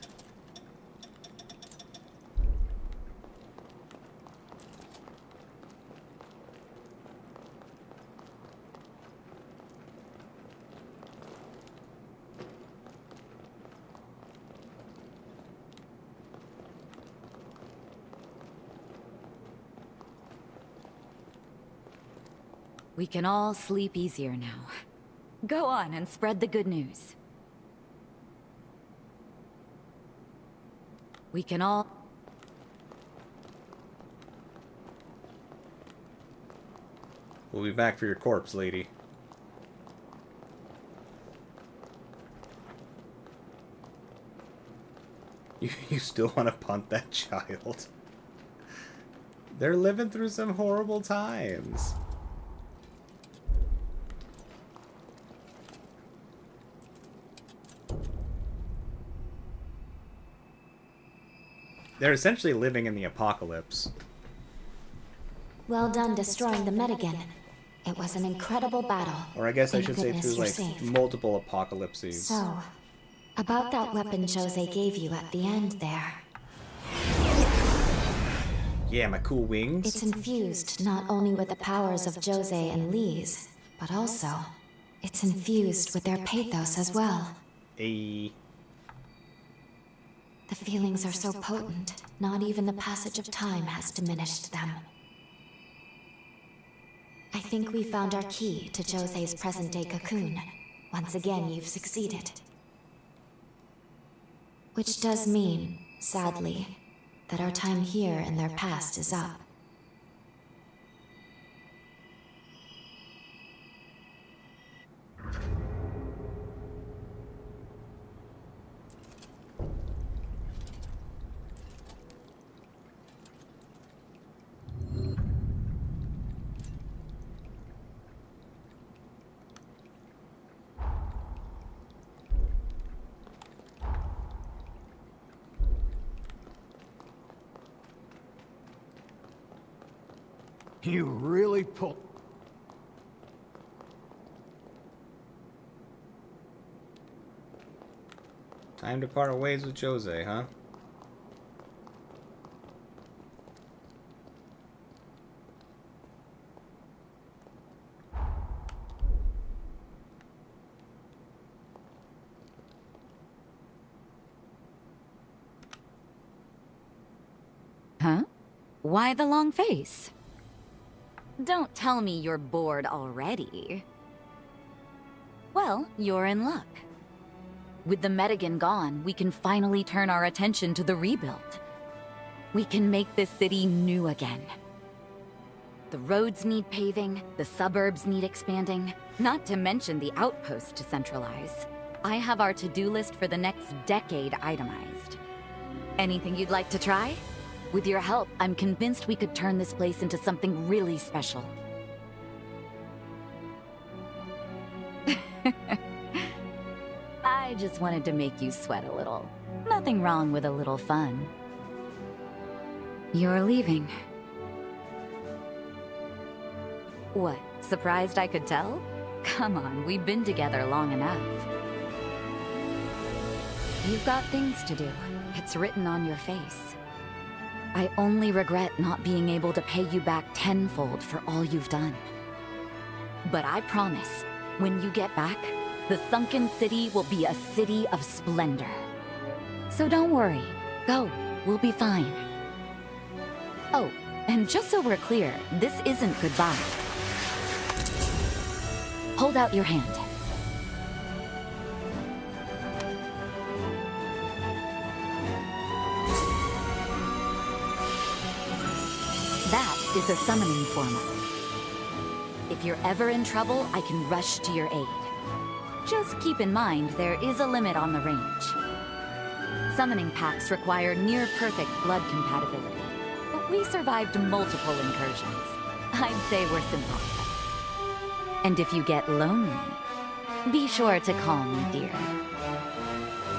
We can all sleep easier now. Go on and spread the good news. We can all... We'll be back for your corpse, lady. You still want to punt that child? They're living through some horrible times. They're essentially living in the apocalypse. Well done destroying the Medigan. It was an incredible battle. Or I guess I Thank should say goodness through, you're like, safe. multiple apocalypses. So, about that weapon Jose gave you at the end there. Yeah, my cool wings. It's infused not only with the powers of Jose and Lise, but also, it's infused with their pathos as well. A... The feelings are so potent, not even the passage of time has diminished them. I think we found our key to Jose's present-day cocoon. Once again, you've succeeded. Which does mean, sadly, that our time here in their past is up. You really pulled... Time to part ways with Jose, huh? Huh? Why the long face? Don't tell me you're bored already. Well, you're in luck. With the Medigan gone, we can finally turn our attention to the rebuild. We can make this city new again. The roads need paving, the suburbs need expanding, not to mention the outpost to centralize. I have our to-do list for the next decade itemized. Anything you'd like to try? With your help, I'm convinced we could turn this place into something really special. I just wanted to make you sweat a little. Nothing wrong with a little fun. You're leaving. What, surprised I could tell? Come on, we've been together long enough. You've got things to do. It's written on your face. I only regret not being able to pay you back tenfold for all you've done. But I promise, when you get back, the sunken city will be a city of splendor. So don't worry. Go. We'll be fine. Oh, and just so we're clear, this isn't goodbye. Hold out your hand. That is a summoning formula. If you're ever in trouble, I can rush to your aid. Just keep in mind there is a limit on the range. Summoning packs require near-perfect blood compatibility, but we survived multiple incursions. I'd say we're simpatico. And if you get lonely, be sure to call me, dear.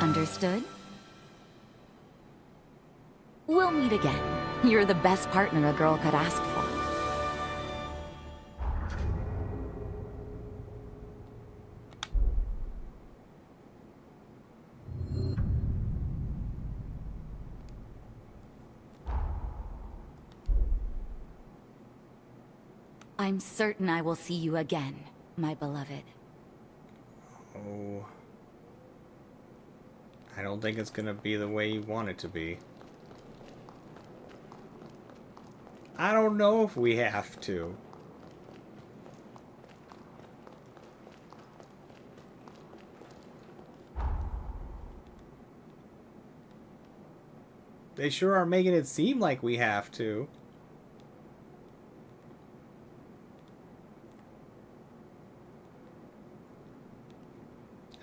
Understood? We'll meet again. You're the best partner a girl could ask for. I'm certain I will see you again, my beloved. Oh. I don't think it's gonna be the way you want it to be. I don't know if we have to. They sure are making it seem like we have to.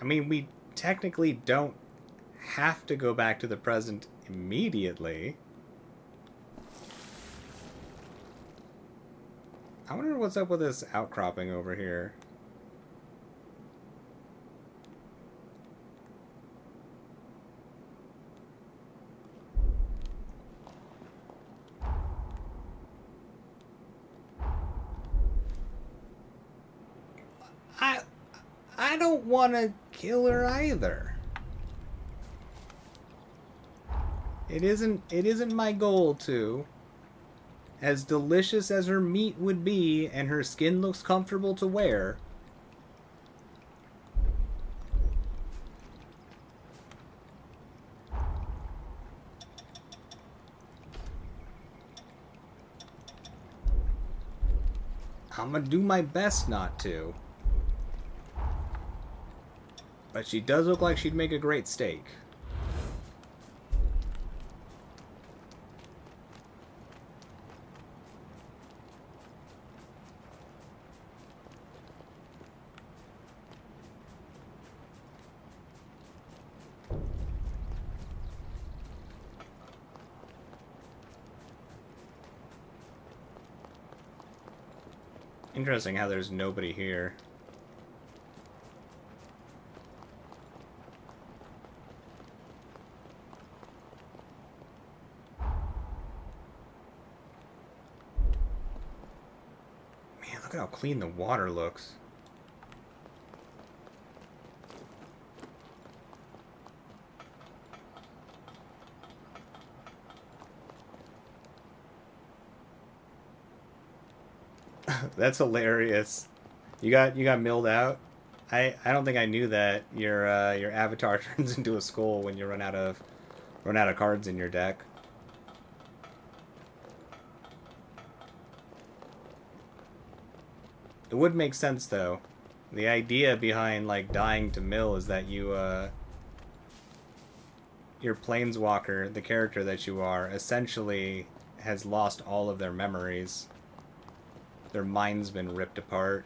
I mean, we technically don't have to go back to the present immediately. I wonder what's up with this outcropping over here. I don't want to kill her either. It isn't my goal to. As delicious as her meat would be and her skin looks comfortable to wear, I'm gonna do my best not to. But she does look like she'd make a great steak. Interesting how there's nobody here. Man, look at how clean the water looks. That's hilarious. You got milled out. I don't think I knew that your avatar turns into a skull when you run out of cards in your deck. It would make sense though. The idea behind like dying to mill is that you your planeswalker, the character that you are, essentially has lost all of their memories. Their mind's been ripped apart.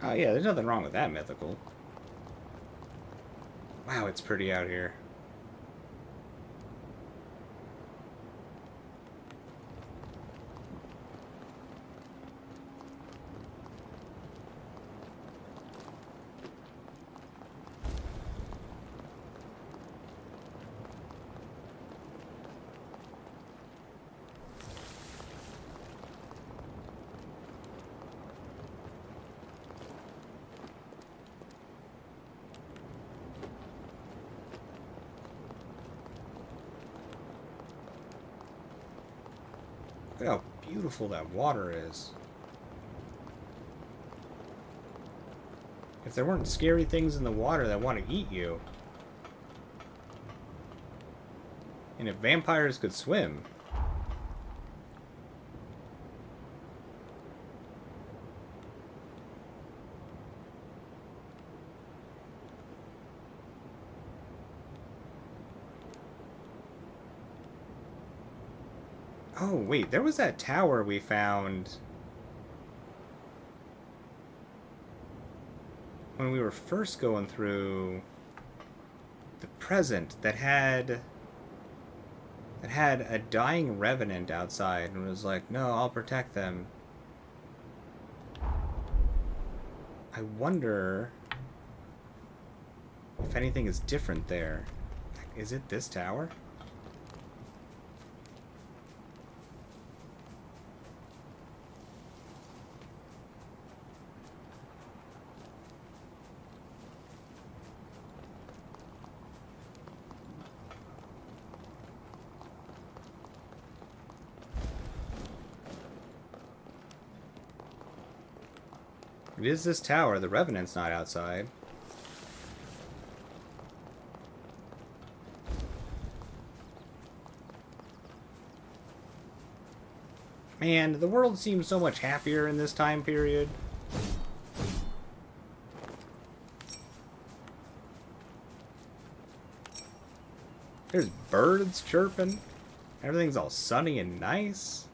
Oh yeah, there's nothing wrong with that mythical. Wow, it's pretty out here. Look how beautiful that water is. If there weren't scary things in the water that want to eat you. And if vampires could swim. Oh, wait, there was that tower we found when we were first going through the present that had a dying revenant outside and was like, no, I'll protect them. I wonder if anything is different there. Is it this tower? It is this tower. The Revenant's not outside. Man, the world seems so much happier in this time period. There's birds chirping. Everything's all sunny and nice.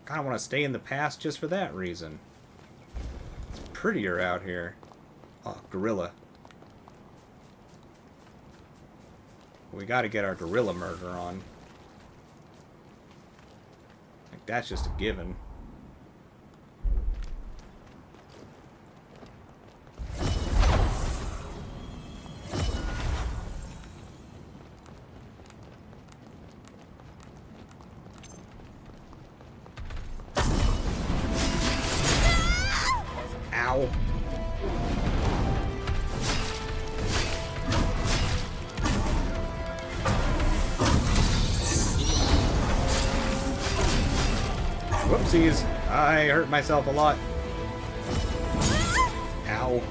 Kind of want to stay in the past just for that reason. It's prettier out here. Oh, gorilla. We got to get our gorilla murder on. Like, that's just a given. Ow. Whoopsies. I hurt myself a lot. Ow.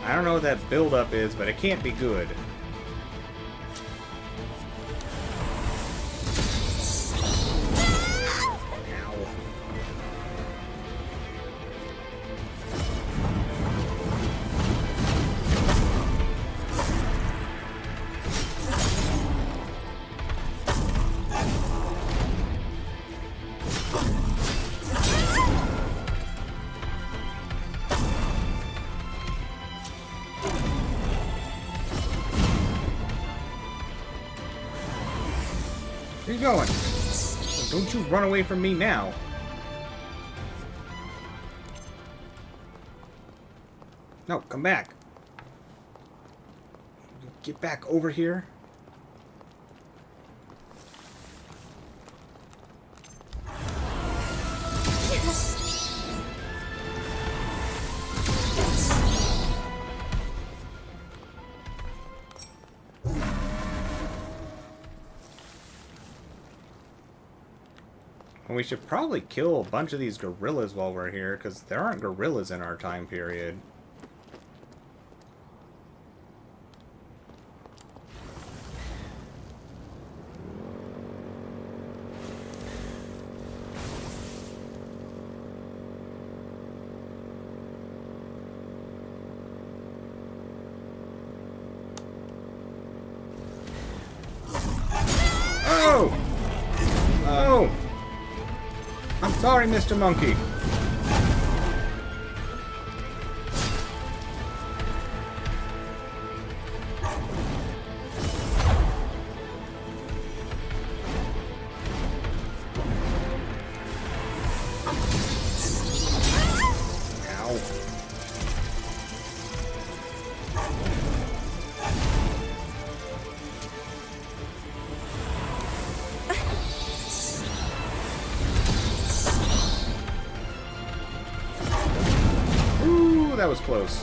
I don't know what that buildup is, but it can't be good. Where you going? Don't you run away from me now. No, come back. Get back over here. We should probably kill a bunch of these gorillas while we're here, because there aren't gorillas in our time period. Oh! Oh! I'm sorry, Mr. Monkey. Ow. that was close.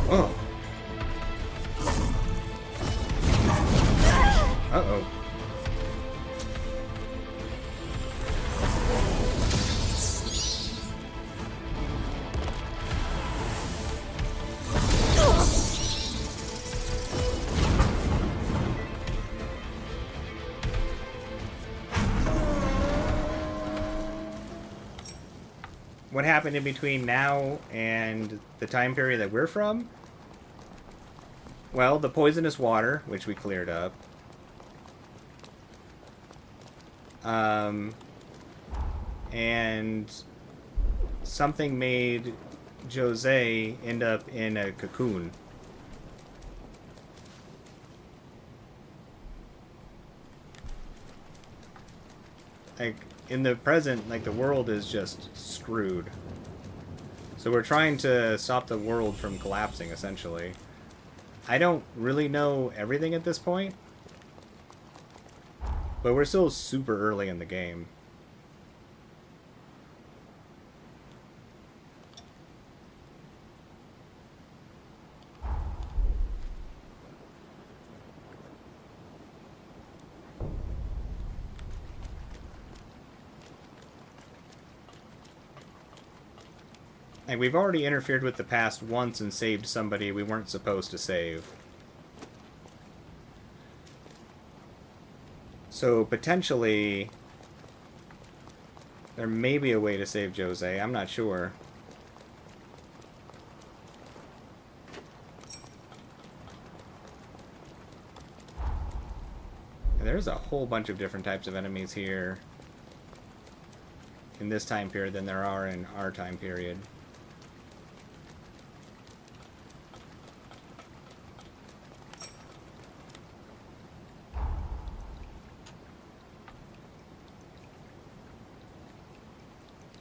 Oh. Uh-oh. What happened in between now and the time period that we're from? Well, the poisonous water, which we cleared up. And something made Jose end up in a cocoon. Like, in the present, like, the world is just screwed. So we're trying to stop the world from collapsing, essentially. I don't really know everything at this point, but we're still super early in the game. Like, we've already interfered with the past once and saved somebody we weren't supposed to save. So, potentially, there may be a way to save Jose. I'm not sure. There's a whole bunch of different types of enemies here in this time period than there are in our time period.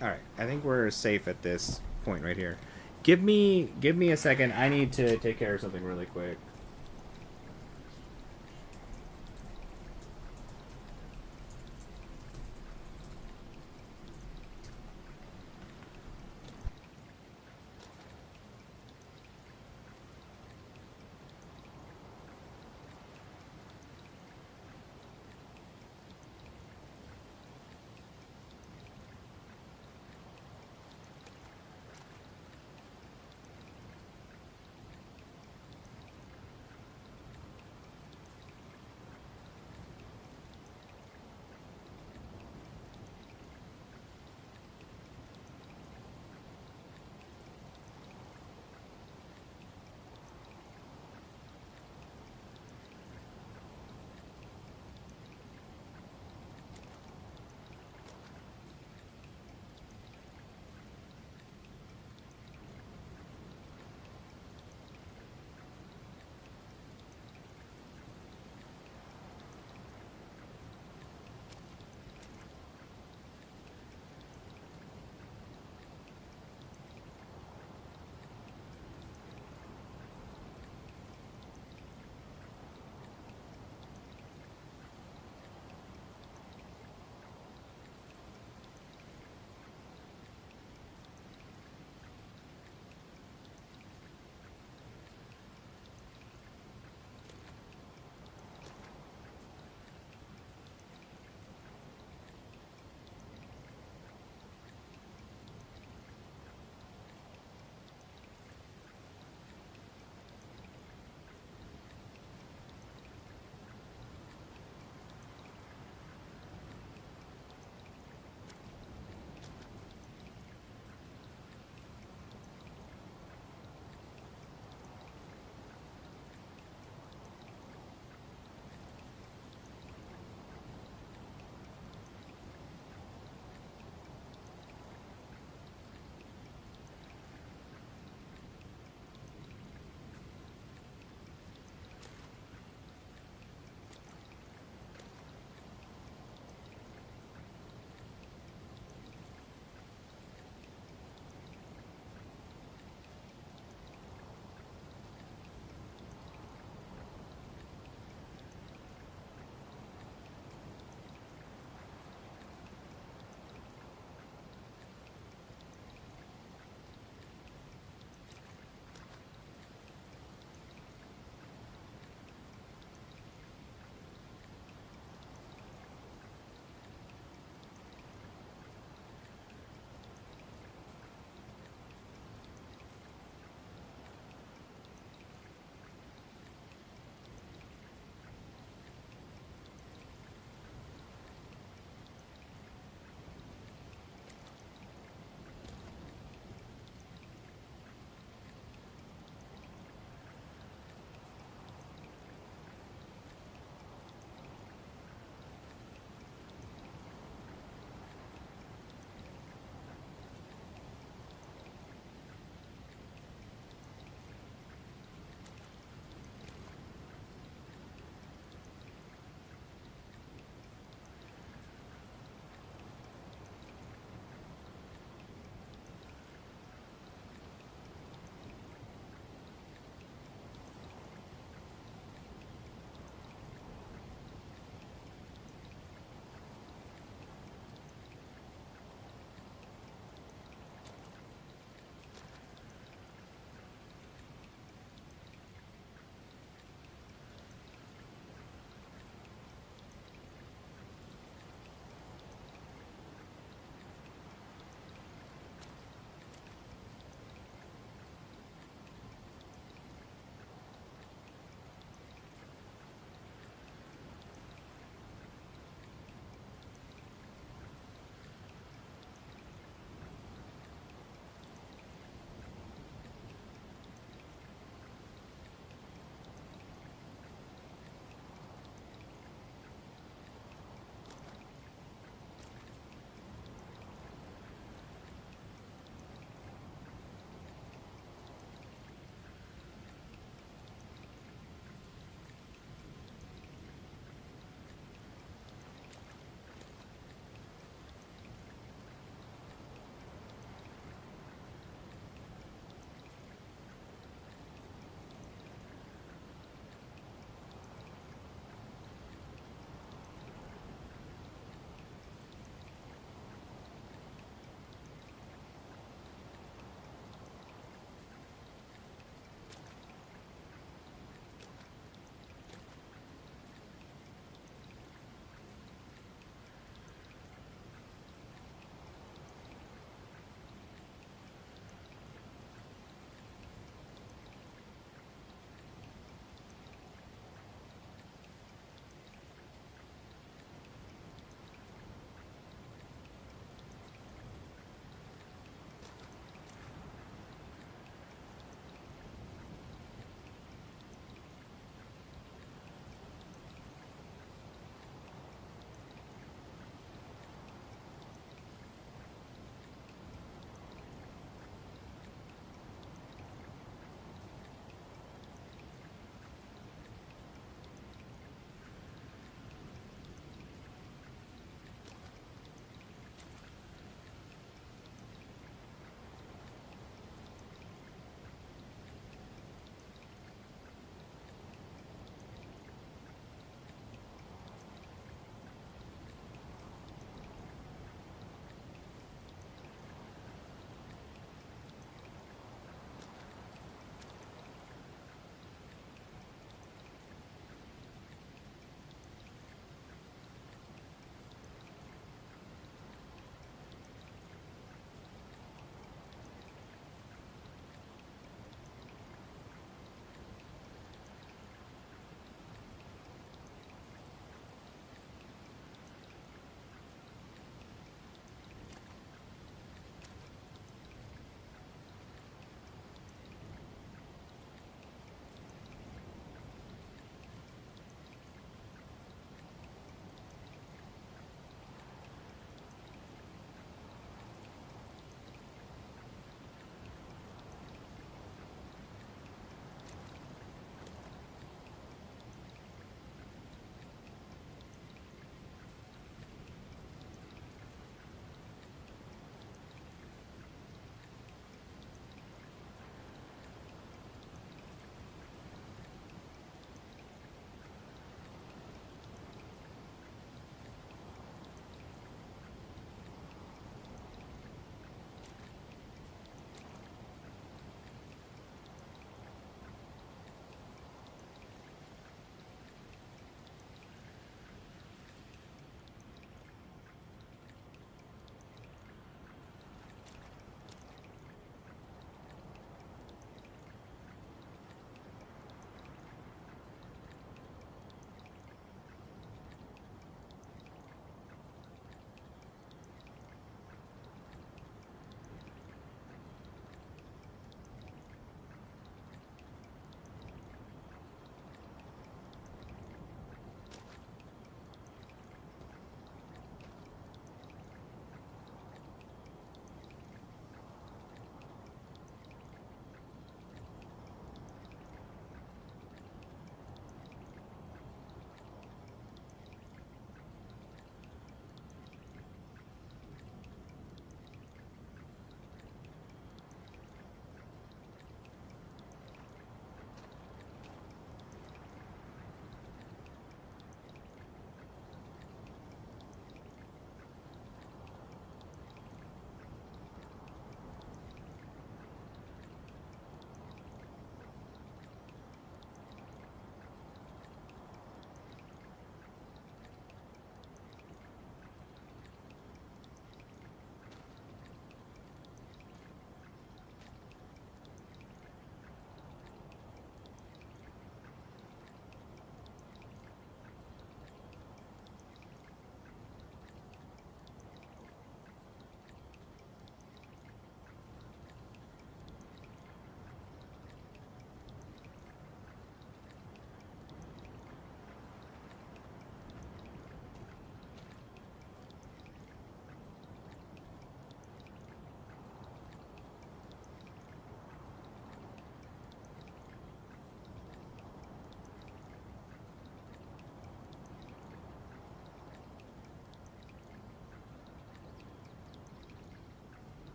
Alright, I think we're safe at this point right here. Give me a second. I need to take care of something really quick.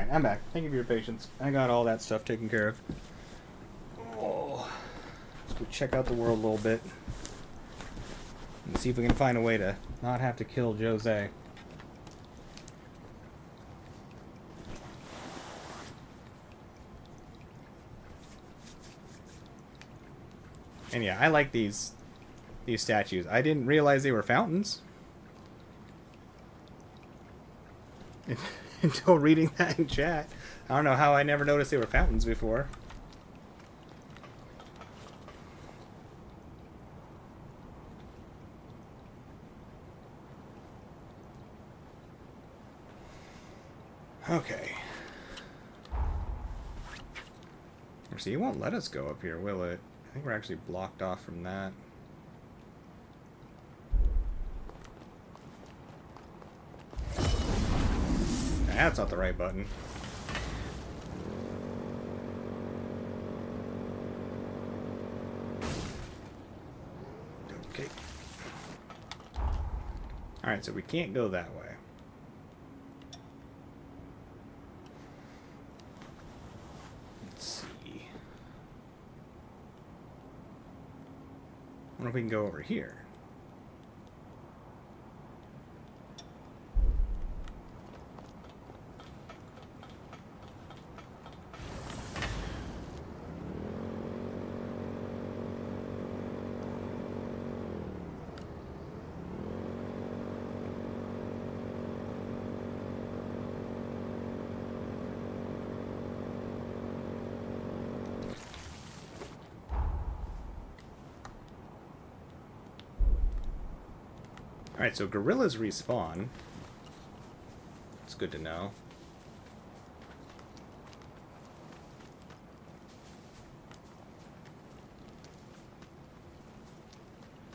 Alright, I'm back. Thank you for your patience. I got all that stuff taken care of. Oh. Let's go check out the world a little bit. And see if we can find a way to not have to kill Jose. And yeah, I like these statues. I didn't realize they were fountains until reading that in chat. I don't know how I never noticed they were fountains before. Okay. See, it won't let us go up here, will it? I think we're actually blocked off from that. That's not the right button. Okay. Alright, so we can't go that way. Let's see. I wonder if we can go over here. Alright, so gorillas respawn. It's good to know.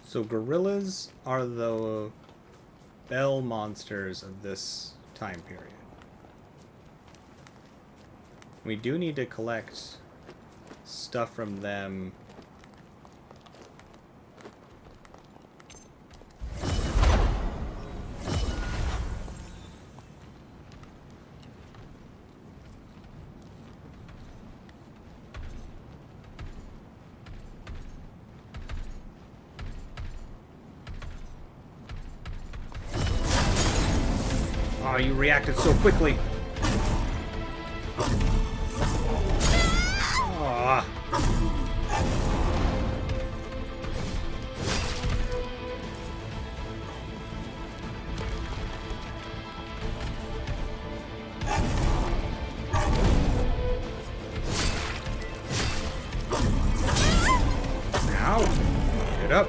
So gorillas are the bell monsters of this time period. We do need to collect stuff from them. Oh, you reacted so quickly. Aw. Ow. Get up.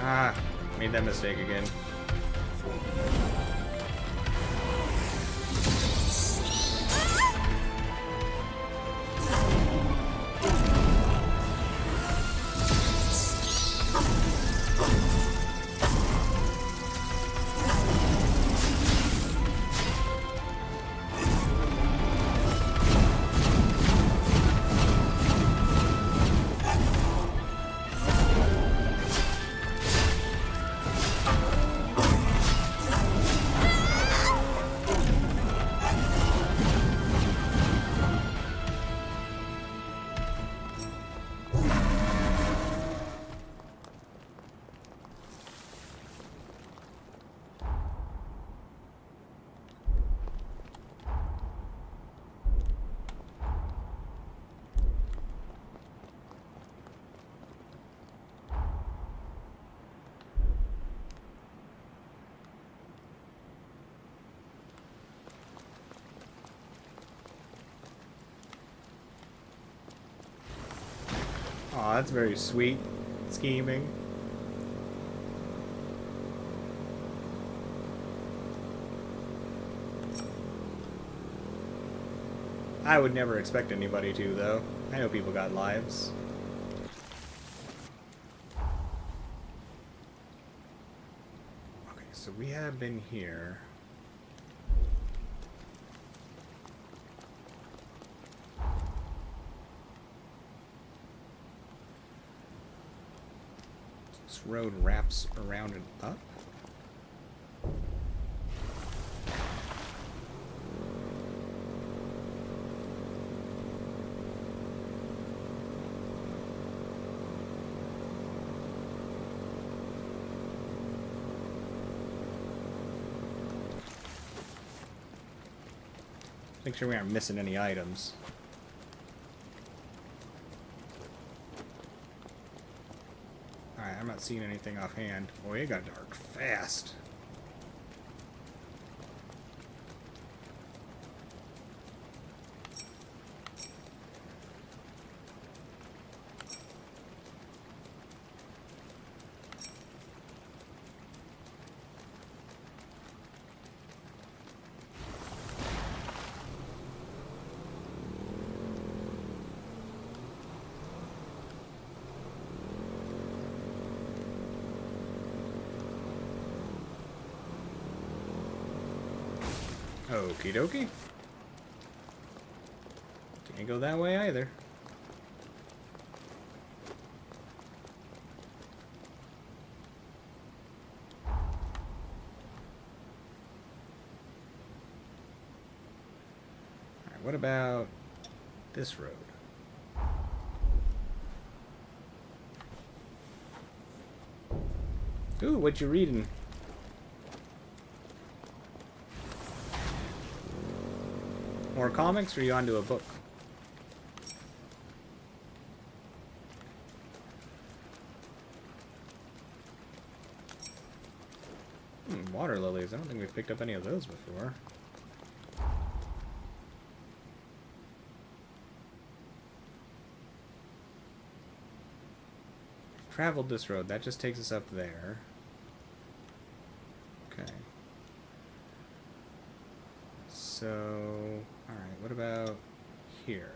Ah, made that mistake again. Aw, that's very sweet scheming. I would never expect anybody to, though. I know people got lives. Okay, so we have been here. This road wraps around and up. Make sure we aren't missing any items. Alright, I'm not seeing anything offhand. Boy, it got dark fast. Okie dokie. Can't go that way either. Alright, what about this road? Ooh, what you reading? More comics, or are you onto a book? Water lilies. I don't think we've picked up any of those before. We've traveled this road. That just takes us up there. Okay. So, alright, what about here?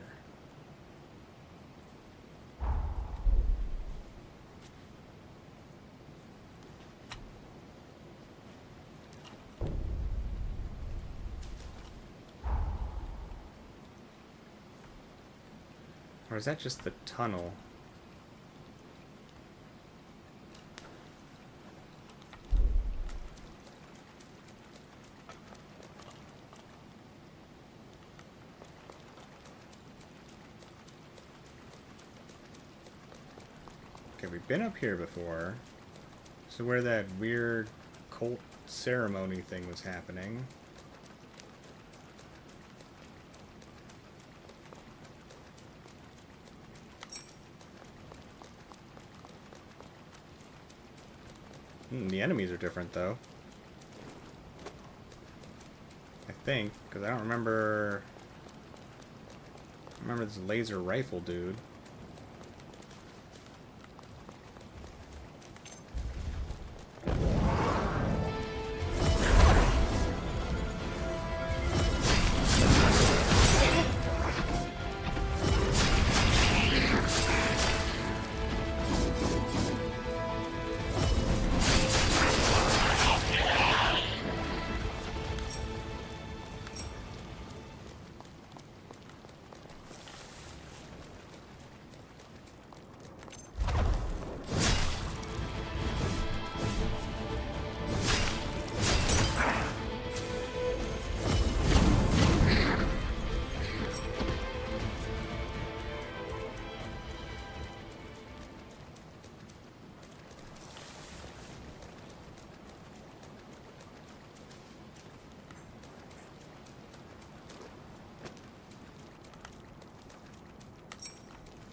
Or is that just the tunnel? Okay, we've been up here before. So where that weird cult ceremony thing was happening. The enemies are different, though. I think, because I don't remember... I remember this laser rifle dude.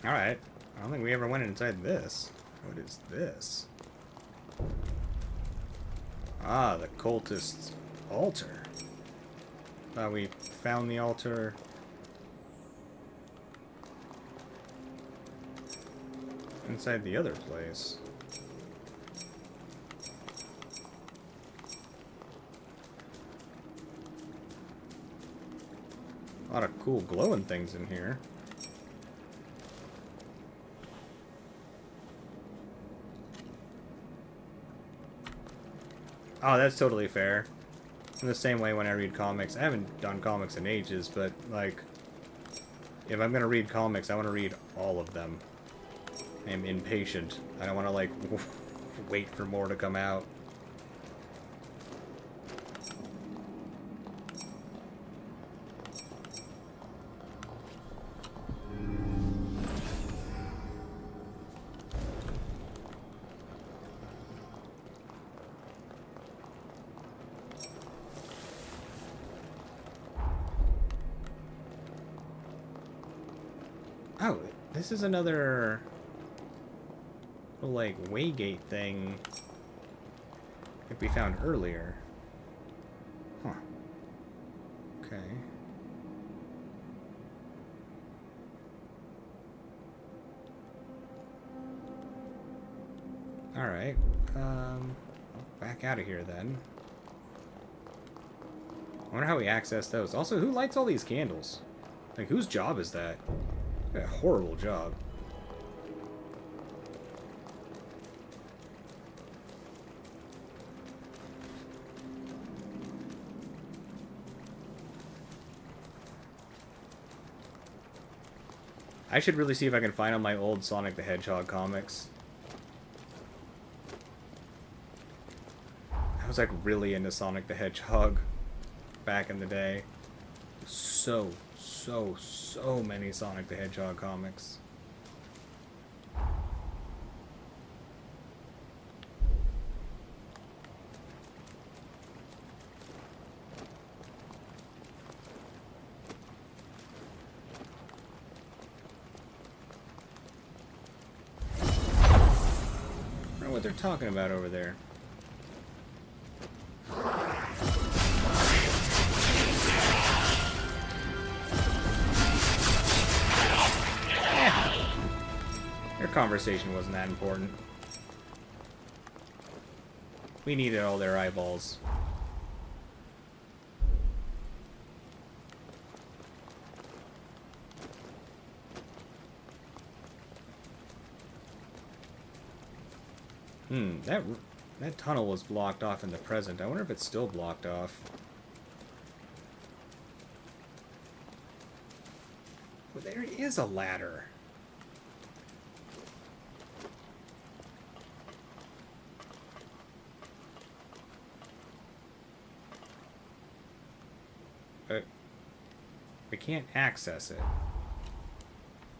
Alright. I don't think we ever went inside this. What is this? Ah, the cultist's altar. Thought we found the altar. Inside the other place. A lot of cool glowing things in here. Oh, that's totally fair. In the same way when I read comics, I haven't done comics in ages, but, like, if I'm gonna read comics, I want to read all of them. I'm impatient. I don't want to, like, wait for more to come out. Oh, this is another, like, waygate thing that we found earlier. Huh. Okay. Alright. Back out of here then. I wonder how we access those. Also, who lights all these candles? Like, whose job is that? A horrible job. I should really see if I can find all my old Sonic the Hedgehog comics. I was like really into Sonic the Hedgehog back in the day. So many Sonic the Hedgehog comics. I don't know what they're talking about over there. Their conversation wasn't that important. We needed all their eyeballs. That tunnel was blocked off in the present. I wonder if it's still blocked off. Well, there is a ladder. We can't access it.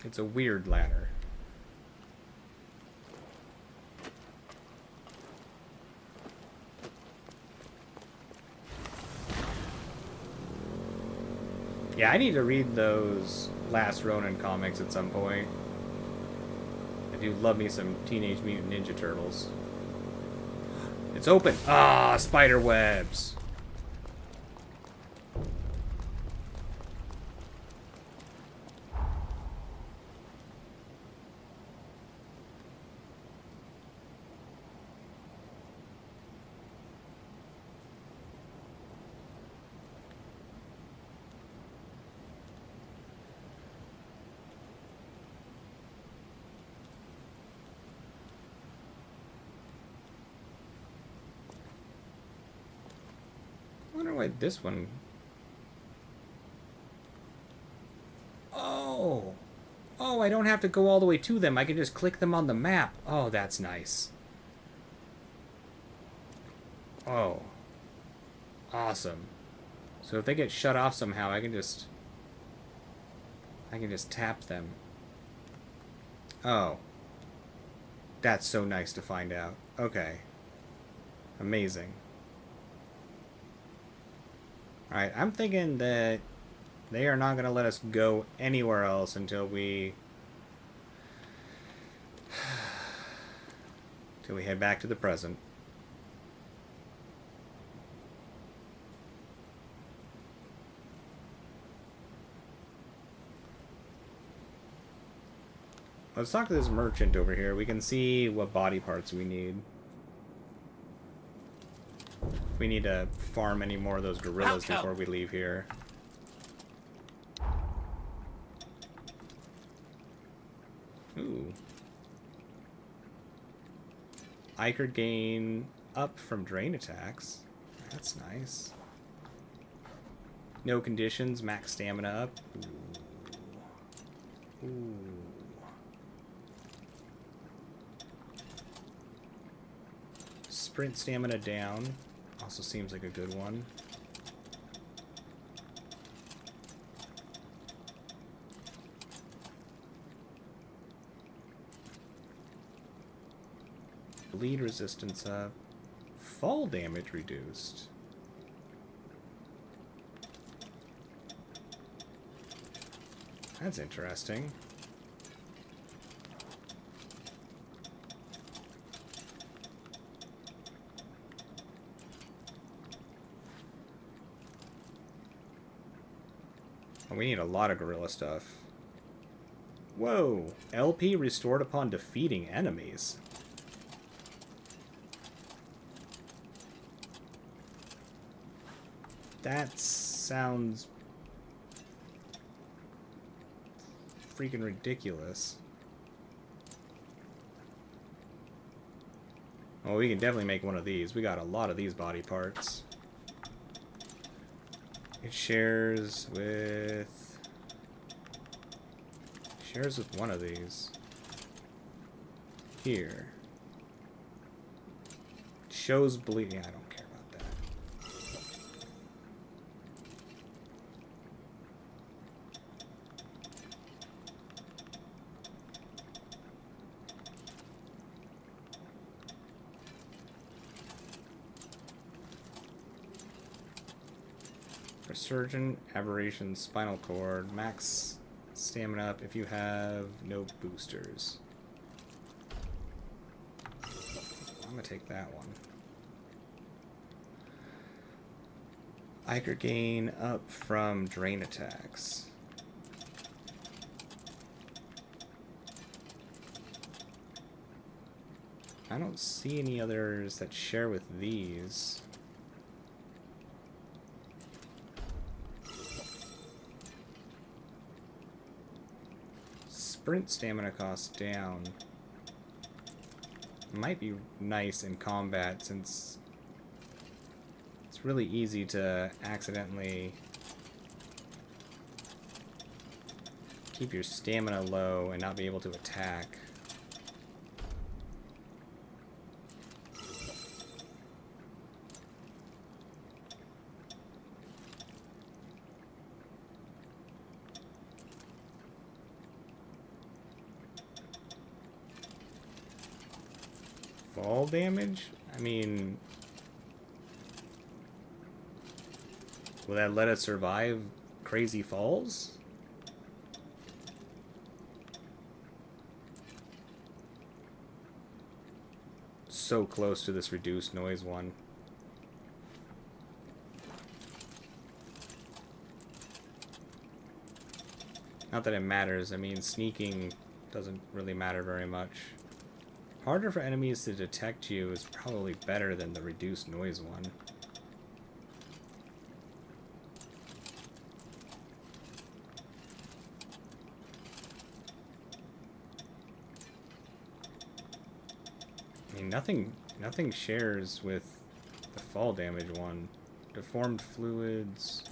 It's a weird ladder. Yeah, I need to read those Last Ronin comics at some point. I do love me some Teenage Mutant Ninja Turtles. It's open! Ah, spider webs! I wonder why this one... Oh! Oh, I don't have to go all the way to them. I can just click them on the map. Oh, that's nice. Oh. Awesome. So if they get shut off somehow, I can just tap them. Oh. That's so nice to find out. Okay. Amazing. Alright, I'm thinking that they are not going to let us go anywhere else until we head back to the present. Let's talk to this merchant over here. We can see what body parts we need. We need to farm any more of those gorillas before we leave here. Ichor gain up from drain attacks. That's nice. No conditions, max stamina up. Ooh. Ooh. Sprint stamina down. Also seems like a good one. Bleed resistance up. Fall damage reduced. That's interesting. Oh, we need a lot of gorilla stuff. Whoa! LP restored upon defeating enemies. That sounds freaking ridiculous. Well, we can definitely make one of these. We got a lot of these body parts. It shares with one of these. Here. Shows bleeding. I don't care about that. Resurgent, Aberration, Spinal Cord, max stamina up if you have no boosters. I'm gonna take that one. Ichor gain up from drain attacks. I don't see any others that share with these. Sprint stamina cost down. Might be nice in combat since it's really easy to accidentally keep your stamina low and not be able to attack. Fall damage? I mean, will that let us survive crazy falls? So close to this reduced noise one. Not that it matters. I mean, sneaking doesn't really matter very much. Harder for enemies to detect you is probably better than the reduced noise one. I mean, nothing shares with the fall damage one. Deformed fluids,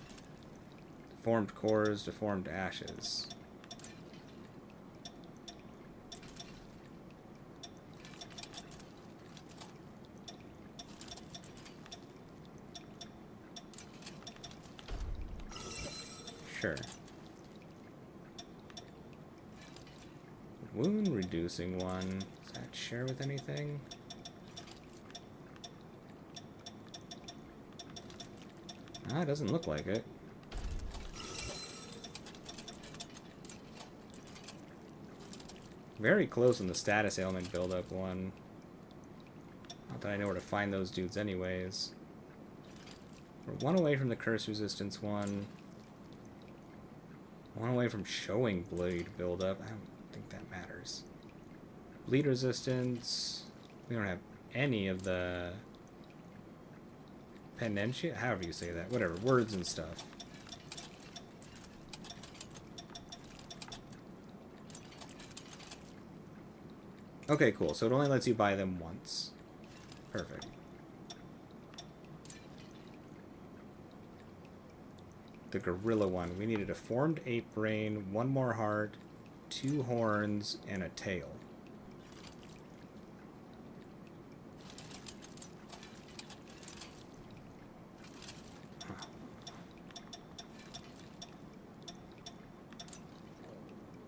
deformed cores, deformed ashes. Sure. Wound reducing one. Does that share with anything? Ah, it doesn't look like it. Very close on the status ailment buildup one. Not that I know where to find those dudes anyways. We're one away from the curse resistance one. One away from showing blade buildup. I don't think that matters. Bleed resistance. We don't have any of the pendentia, however you say that. Whatever, words and stuff. Okay, cool. So it only lets you buy them once. Perfect. The gorilla one. We needed a formed ape brain, 1 more heart, 2 horns, and a tail.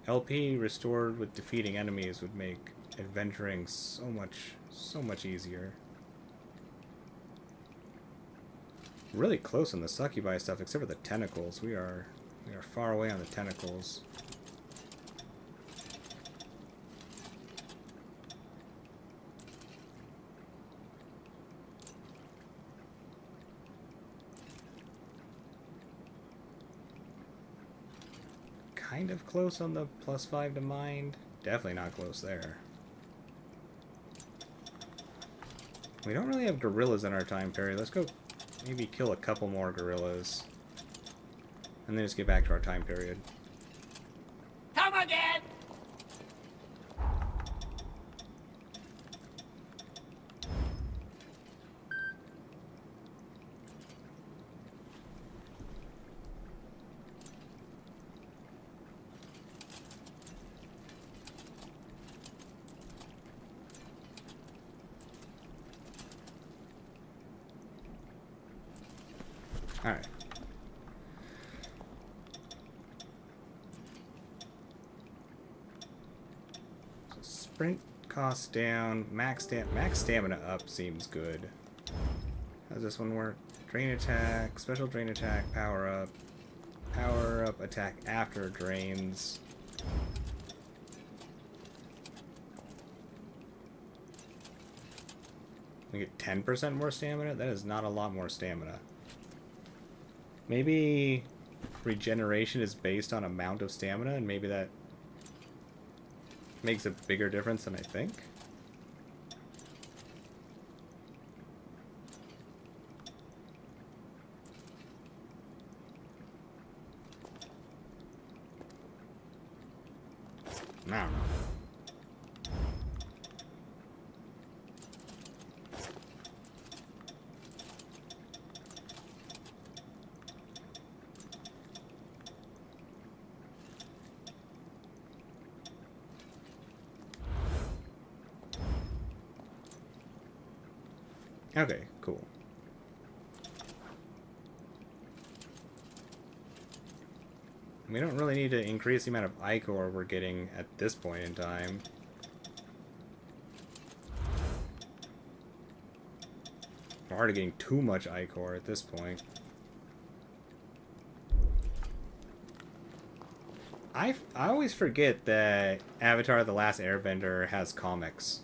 LP restored with defeating enemies would make adventuring so much easier. Really close on the succubi stuff, except for the tentacles. We are far away on the tentacles. Kind of close on the +5 to mind. Definitely not close there. We don't really have gorillas in our time period. Let's go maybe kill a couple more gorillas. And then just get back to our time period. Come again! Alright. So sprint cost down, max stamina up seems good. How does this one work? Drain attack, special drain attack, power up attack after drains. We get 10% more stamina? That is not a lot more stamina. Maybe regeneration is based on amount of stamina, and maybe that makes a bigger difference than I think. I don't know. Okay, cool. We don't really need to increase the amount of ichor we're getting at this point in time. We're already getting too much ichor at this point. I always forget that Avatar: The Last Airbender has comics.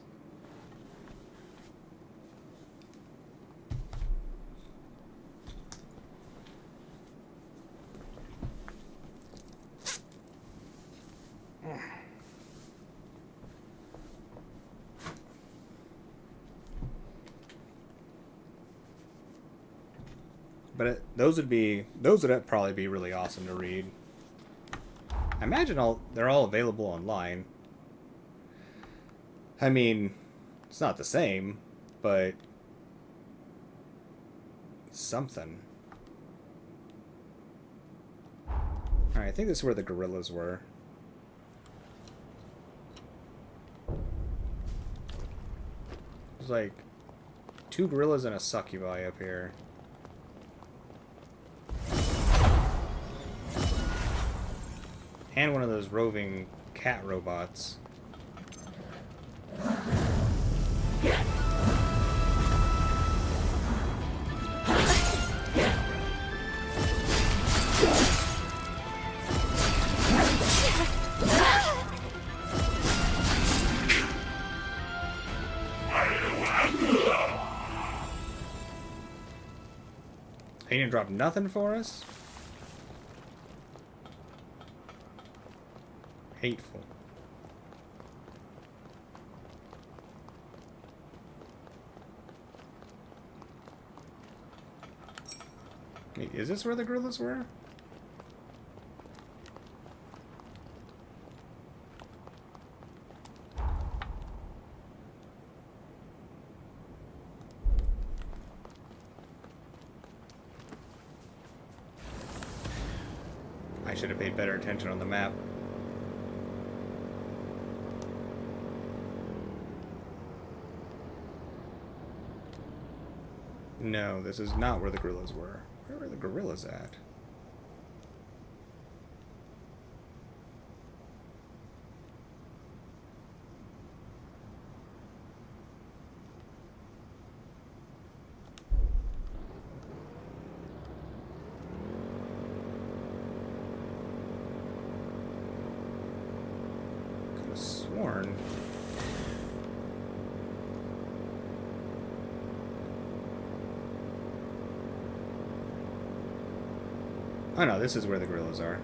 But those would probably be really awesome to read. I imagine they're all available online. I mean, it's not the same, but it's something. Alright, I think this is where the gorillas were. There's like 2 gorillas and a succubi up here. And one of those roving cat robots. He didn't drop nothing for us? Hateful. Wait, is this where the gorillas were? I should have paid better attention on the map. No, this is not where the gorillas were. Where were the gorillas at? Could have sworn. Oh no, this is where the gorillas are.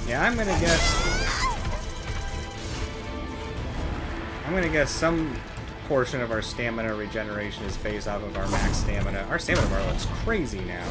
Yeah, I'm gonna guess some portion of our stamina regeneration is based off of our max stamina. Our stamina bar looks crazy now.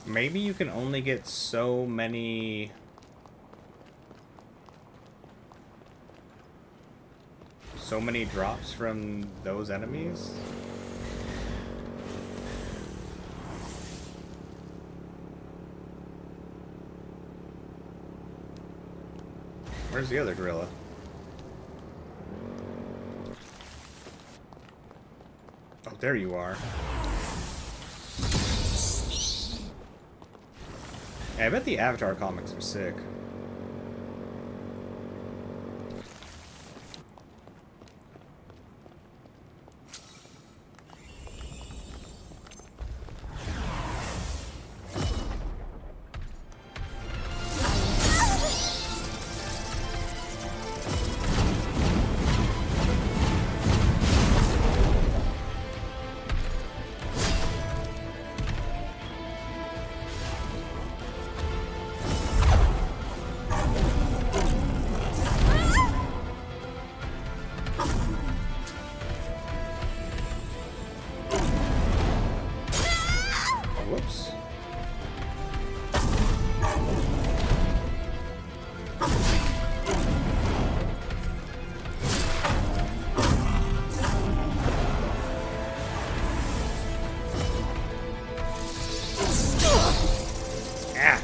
Maybe you can only get so many... drops from those enemies? Where's the other gorilla? Oh, there you are. Yeah, I bet the Avatar comics are sick. Whoops. Ah.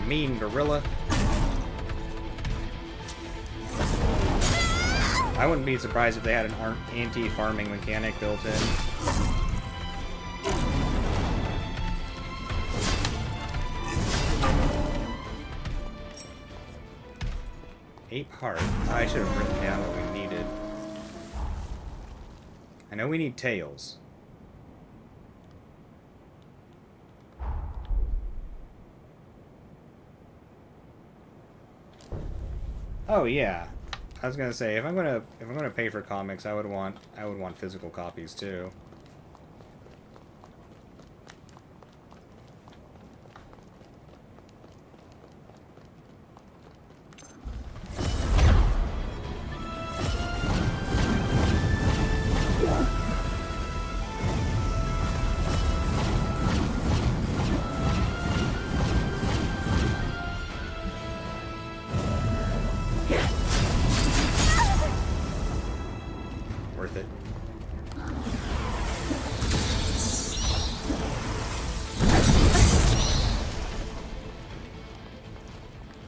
Mean gorilla. I wouldn't be surprised if they had an anti-farming mechanic built in. Ape heart. I should have written down what we needed. I know we need tails. Oh yeah, I was gonna say if I'm gonna pay for comics, I would want physical copies too. Worth it.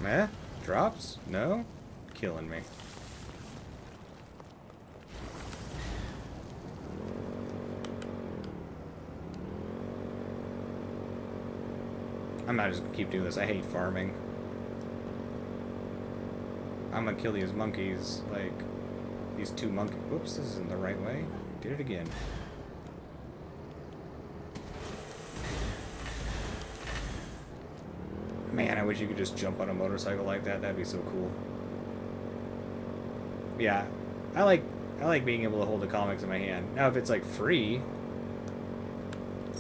Meh? Drops? No? Killing me. I'm not just gonna keep doing this. I hate farming. I'm gonna kill these monkeys, like, these two monkeys. Whoops, this isn't the right way. Did it again. Man, I wish you could just jump on a motorcycle like that. That'd be so cool. Yeah, I like being able to hold the comics in my hand. Now, if it's like free,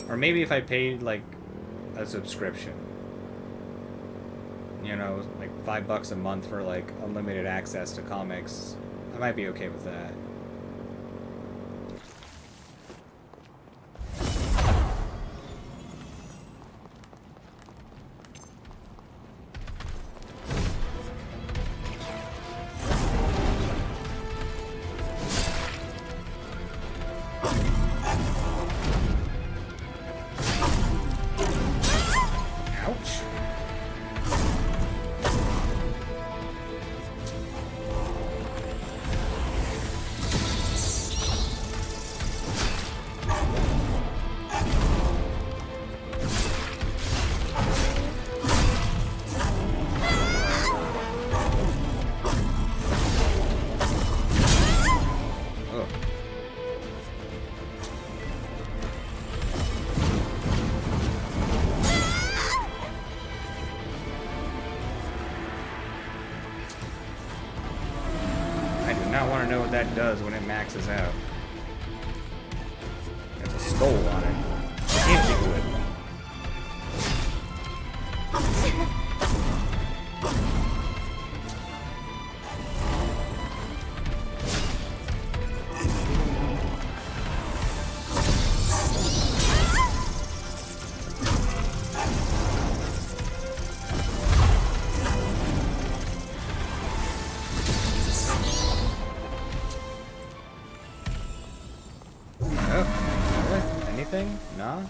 or maybe if I paid like a subscription, you know, like $5 a month for like unlimited access to comics, I might be okay with that. That does when it maxes out. There's a skull on it. Can't do it. Nah?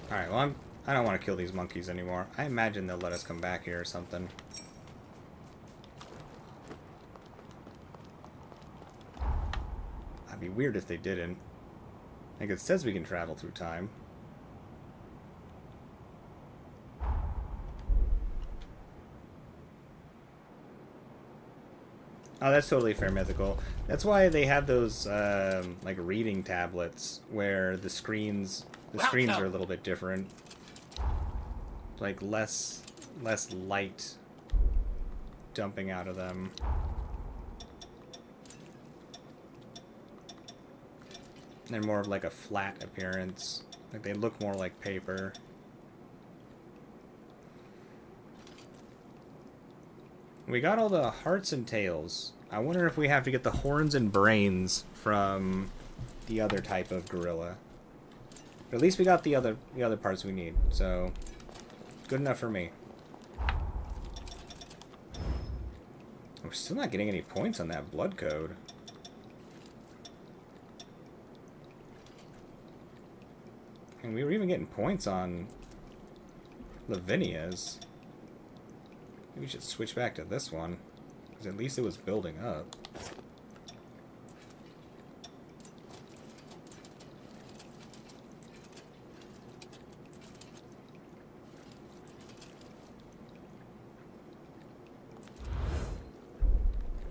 Alright, well, I don't want to kill these monkeys anymore. I imagine they'll let us come back here or something. That'd be weird if they didn't. Like, it says we can travel through time. Oh, that's totally fair, Mythical. That's why they have those, like, reading tablets where the screens are a little bit different. Like, less light dumping out of them. They're more of like a flat appearance. Like, they look more like paper. We got all the hearts and tails. I wonder if we have to get the horns and brains from the other type of gorilla. But at least we got the other parts we need, so good enough for me. We're still not getting any points on that blood code. And we were even getting points on Lavinia's. Maybe we should switch back to this one, because at least it was building up.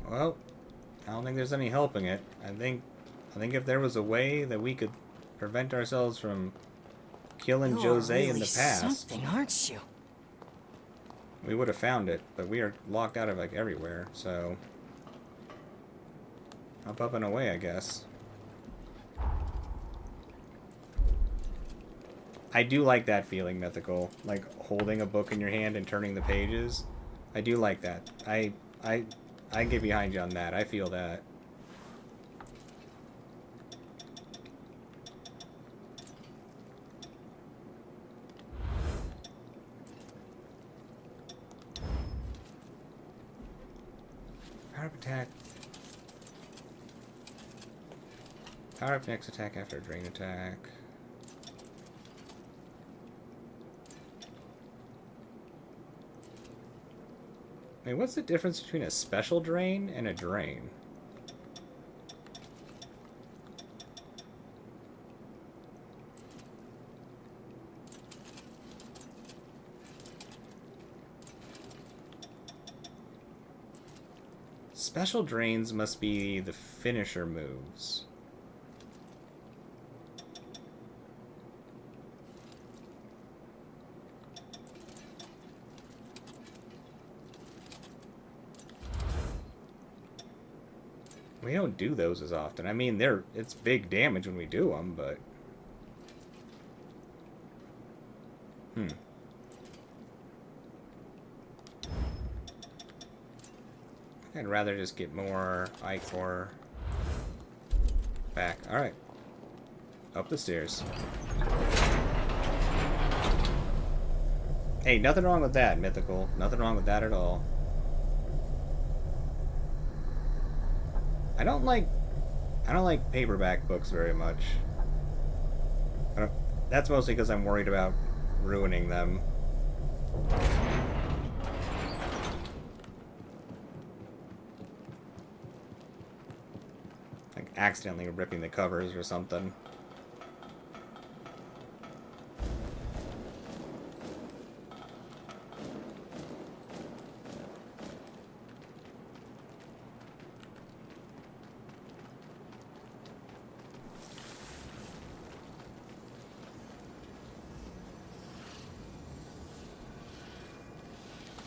Well, I don't think there's any helping it. I think if there was a way that we could prevent ourselves from killing Jose in the past, something, aren't you? we would have found it. But we are locked out of like everywhere, so up and away, I guess. I do like that feeling, Mythical, like holding a book in your hand and turning the pages. I do like that. I get behind you on that. I feel that. Power up attack. Power up next attack after drain attack. Wait, what's the difference between a special drain and a drain? Special drains must be the finisher moves. We don't do those as often. I mean, it's big damage when we do them, but... I'd rather just get more Ichor back. Alright. Up the stairs. Hey, nothing wrong with that, Mythical. Nothing wrong with that at all. I don't like paperback books very much. That's mostly because I'm worried about ruining them. Like accidentally ripping the covers or something.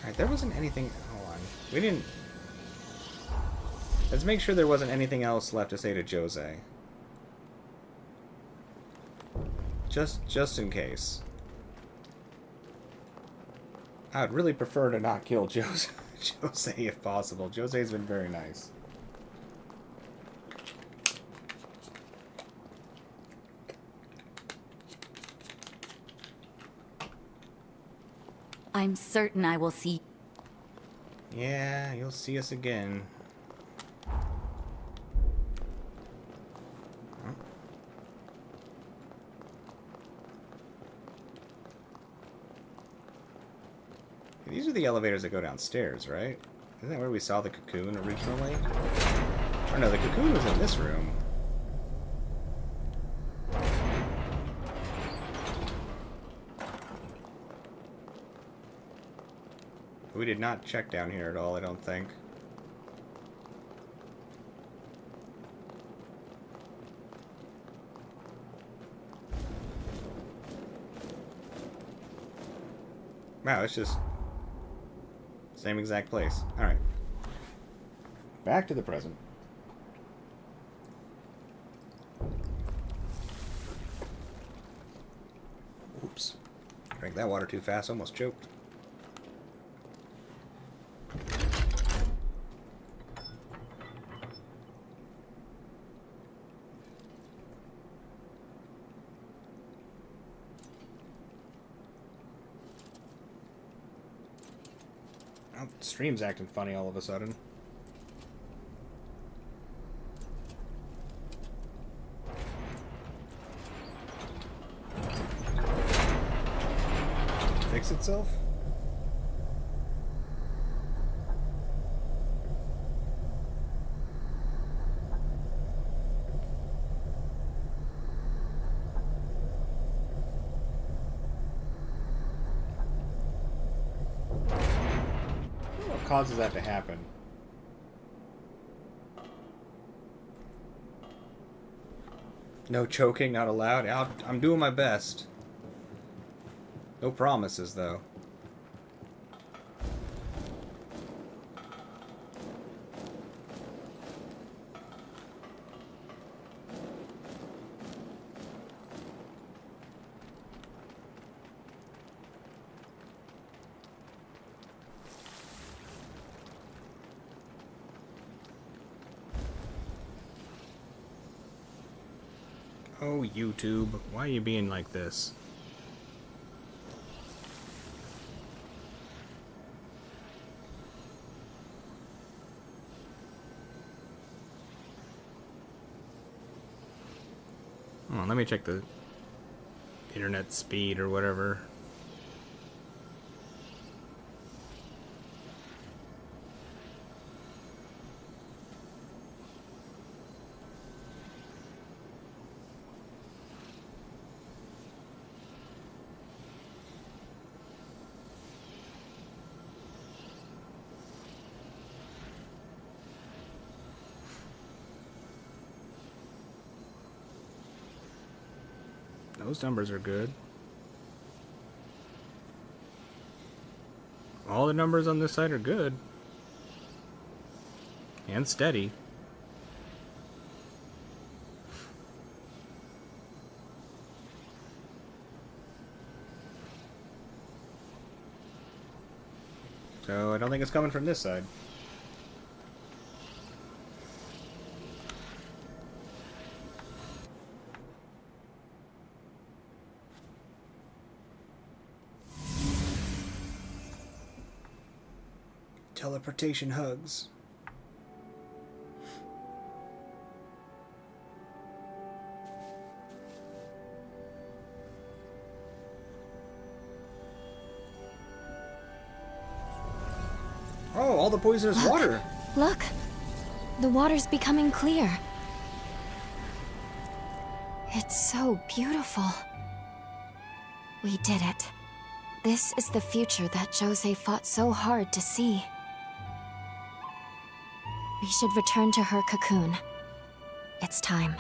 Alright, there wasn't anything... Hold on. We didn't... Let's make sure there wasn't anything else left to say to Jose. Just in case. I would really prefer to not kill Jose if possible. Jose's been very nice. I'm certain I will see... Yeah, you'll see us again. These are the elevators that go downstairs, right? Isn't that where we saw the cocoon originally? Or no, the cocoon was in this room. We did not check down here at all, I don't think. Wow, it's just... same exact place. Alright. Back to the present. Oops. Drank that water too fast, almost choked. stream's acting funny all of a sudden. Fix itself? What causes that to happen? No choking, not allowed. I'm doing my best. No promises, though. Oh, YouTube, why are you being like this? Hold on, let me check the internet speed or whatever. Those numbers are good. All the numbers on this side are good. And steady. So I don't think it's coming from this side. Teleportation hugs. Oh, all the poisonous water. Look! The water's becoming clear. It's so beautiful. We did it. This is the future that Jose fought so hard to see. We should return to her cocoon. It's time.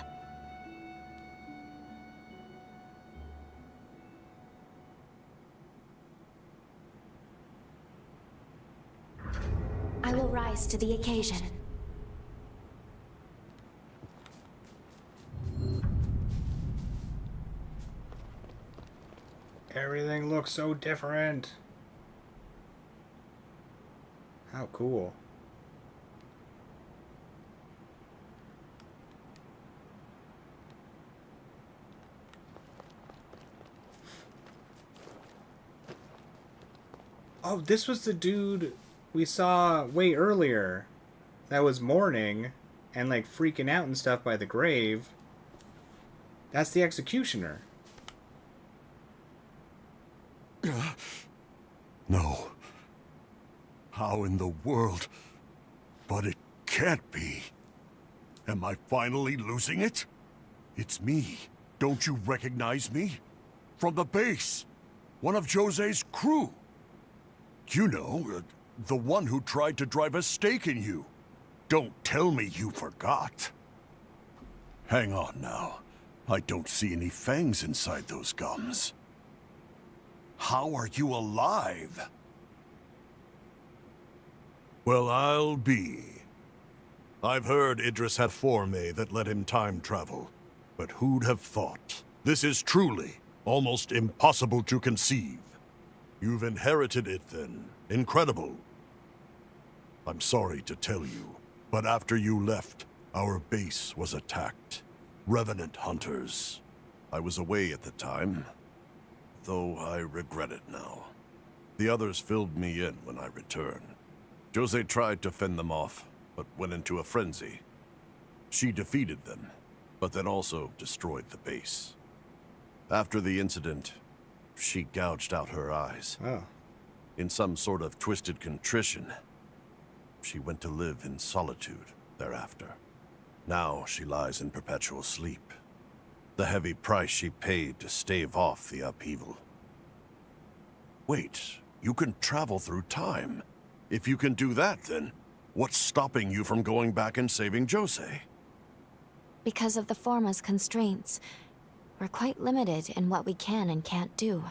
I will rise to the occasion. Everything looks so different. How cool. Oh, this was the dude we saw way earlier that was mourning and like freaking out and stuff by the grave. That's the executioner. No. How in the world? But it can't be. Am I finally losing it? It's me. Don't you recognize me? From the base. One of Jose's crew. You know, the one who tried to drive a stake in you. Don't tell me you forgot. Hang on now. I don't see any fangs inside those gums. How are you alive? Well, I'll be. I've heard Idris had forme that let him time travel. But who'd have thought? This is truly almost impossible to conceive. You've inherited it then. Incredible. I'm sorry to tell you, but after you left, our base was attacked. Revenant hunters. I was away at the time, though I regret it now. The others filled me in when I returned. Jose tried to fend them off, but went into a frenzy. She defeated them, but then also destroyed the base. After the incident, she gouged out her eyes. Oh. In some sort of twisted contrition, she went to live in solitude thereafter. Now she lies in perpetual sleep. The heavy price she paid to stave off the upheaval. Wait, you can travel through time. If you can do that, then what's stopping you from going back and saving Jose? Because of the Forma's constraints, we're quite limited in what we can and can't do.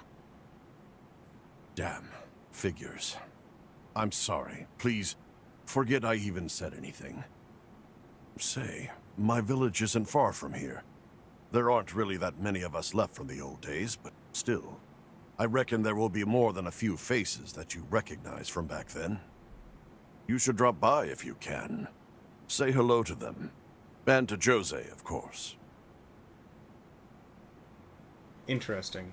Damn. Figures. I'm sorry. Please, forget I even said anything. Say, my village isn't far from here. There aren't really that many of us left from the old days, but still. I reckon there will be more than a few faces that you recognize from back then. You should drop by if you can. Say hello to them. And to Jose, of course. Interesting.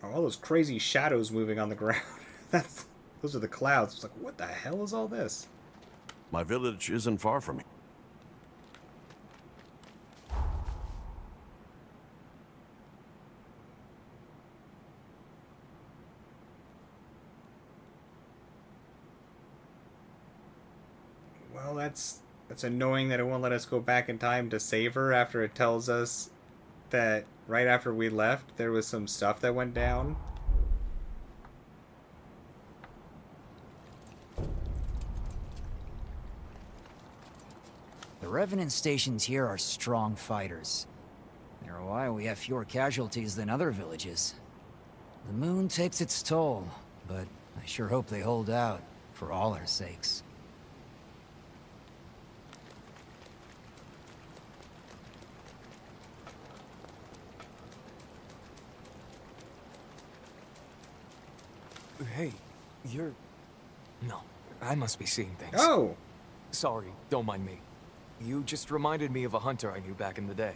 Oh, all those crazy shadows moving on the ground. Those are the clouds. It's like, what the hell is all this? My village isn't far from here. Well, that's annoying that it won't let us go back in time to save her after it tells us that right after we left there was some stuff that went down. The Revenant stations here are strong fighters. They're why we have fewer casualties than other villages. The moon takes its toll, but I sure hope they hold out, for all our sakes. Hey, you're... No, I must be seeing things. Oh! Sorry, don't mind me. You just reminded me of a hunter I knew back in the day.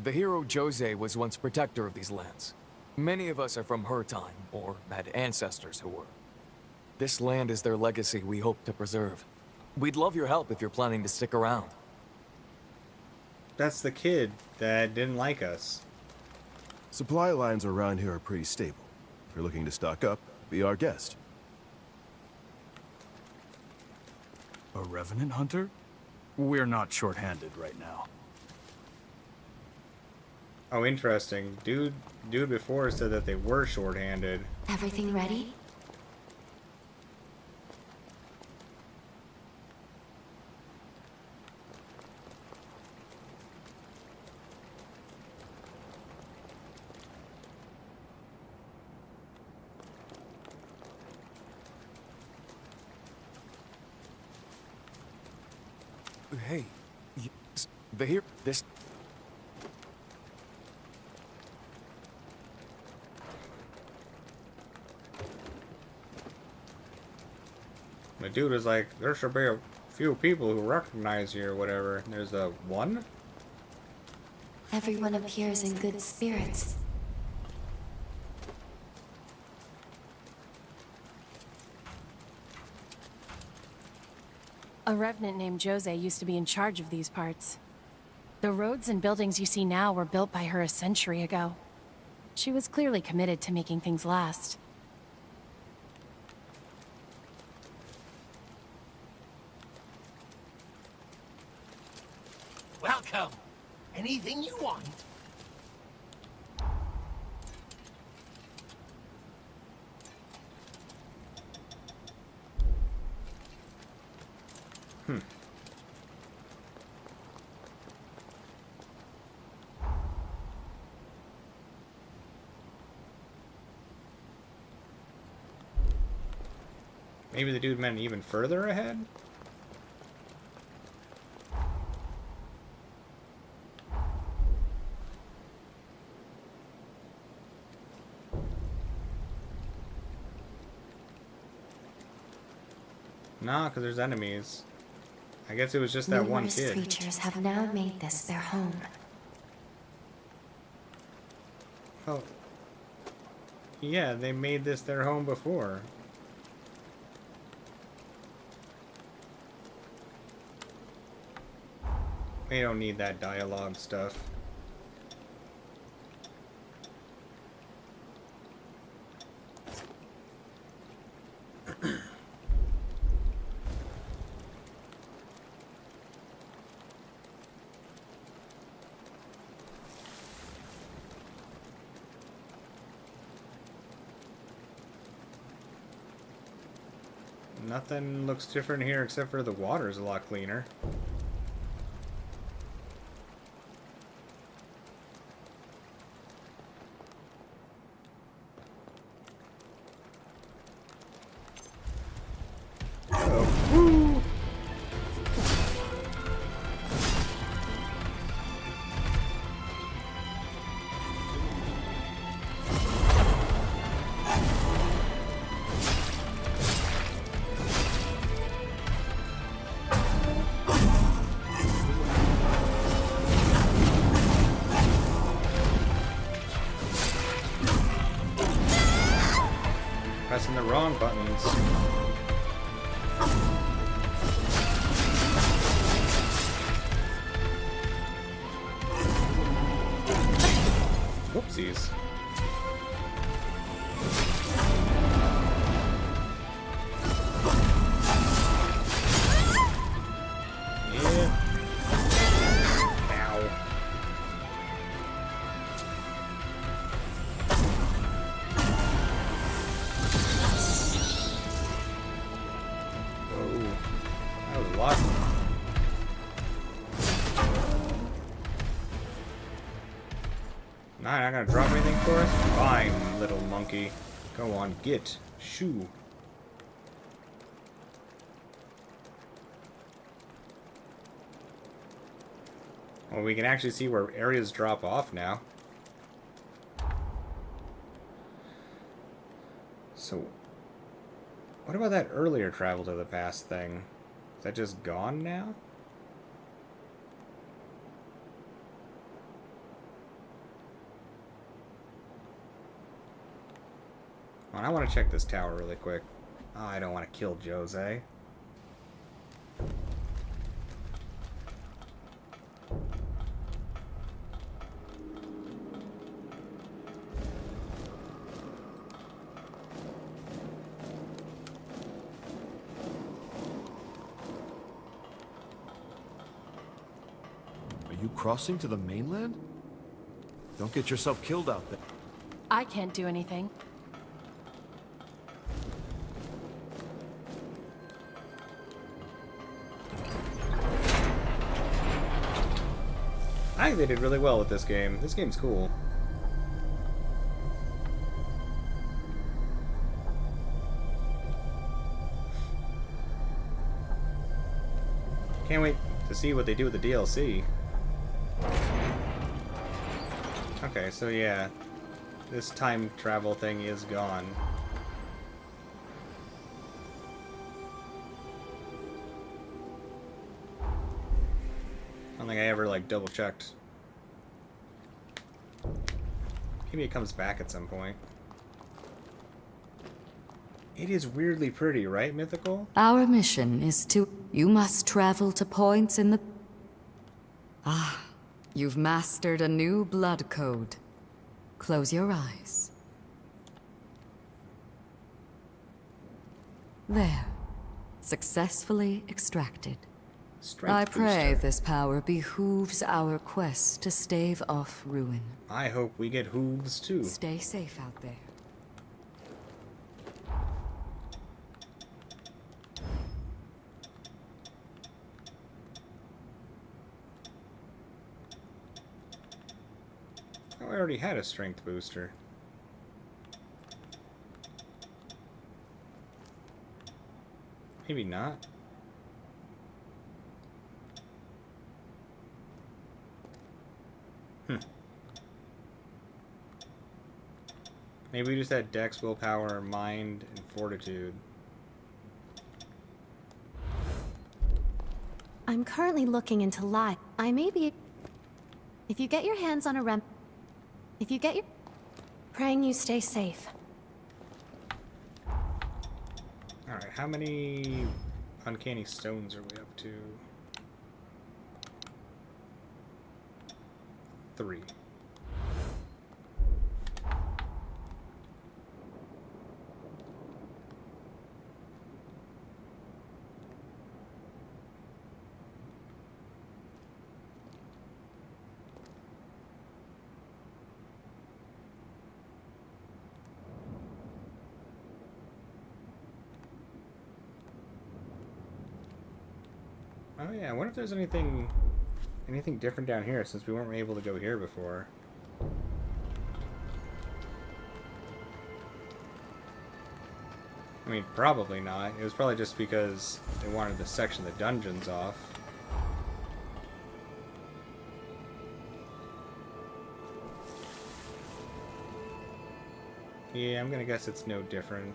The hero Jose was once protector of these lands. Many of us are from her time, or had ancestors who were. This land is their legacy we hope to preserve. We'd love your help if you're planning to stick around. That's the kid that didn't like us. Supply lines around here are pretty stable. If you're looking to stock up, be our guest. A revenant hunter? We're not short-handed right now. Oh, interesting. Dude before said that they were short-handed. Everything ready? Hey, the here... this... The dude was like, there should be a few people who recognize you or whatever. And there's a one? Everyone appears in good spirits. A revenant named Jose used to be in charge of these parts. The roads and buildings you see now were built by her a century ago. She was clearly committed to making things last. Welcome. Anything you want? Maybe the dude meant even further ahead? Nah, because there's enemies. I guess it was just that one Numerous kid. creatures have now made this their home. Oh. Yeah, they made this their home before. We don't need that dialogue stuff. Nothing looks different here except for the water's a lot cleaner. Pressing the wrong buttons. Whoopsies. Yeah. Ow. That was a lot. Not gonna drop anything for us? Fine, little monkey. Go on, get. Shoo. Well, we can actually see where areas drop off now. So, what about that earlier travel to the past thing? Is that just gone now? Well, I want to check this tower really quick. Oh, I don't want to kill Jose. Are you crossing to the mainland? Don't get yourself killed out there. I can't do anything. I think they did really well with this game. This game's cool. Can't wait to see what they do with the DLC. Okay, so yeah, this time travel thing is gone. I don't think I ever, like, double-checked. Maybe it comes back at some point. It is weirdly pretty, right, Mythical? Our mission is to... You must travel to points in the... Ah, you've mastered a new blood code. Close your eyes. There. Successfully extracted. I pray this power behooves our quest to stave off ruin. I hope we get hooves too. Stay safe out there. Oh, I already had a strength booster. Maybe not. Maybe we just had Dex, Willpower, Mind, and Fortitude. I'm currently looking into live. I may be... If you get your hands on a If you get your... Praying you stay safe. Alright, how many uncanny stones are we up to? 3. Oh yeah, I wonder if there's anything different down here since we weren't able to go here before. I mean, probably not. It was probably just because they wanted to section the dungeons off. Yeah, I'm gonna guess it's no different.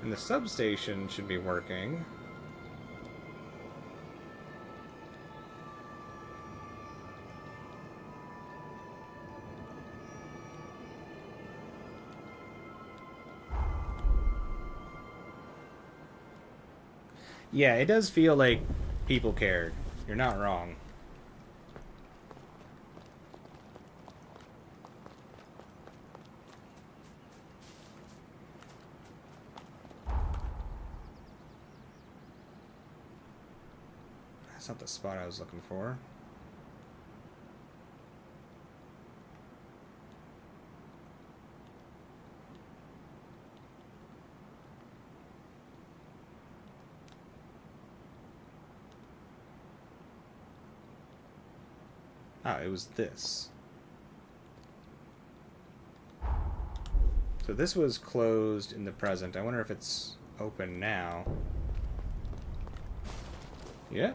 And the substation should be working. Yeah, it does feel like people cared. You're not wrong. That's not the spot I was looking for. Ah, it was this. So this was closed in the present. I wonder if it's open now. Yeah.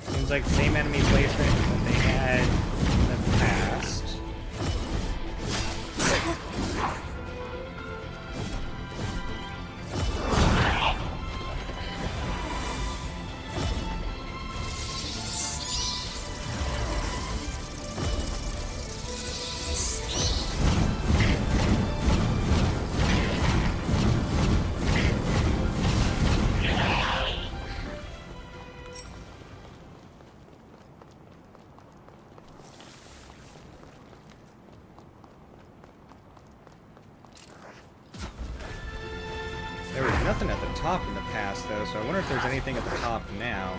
Seems like the same enemy placement that they had in the past. There was nothing at the top in the past, though, so I wonder if there's anything at the top now.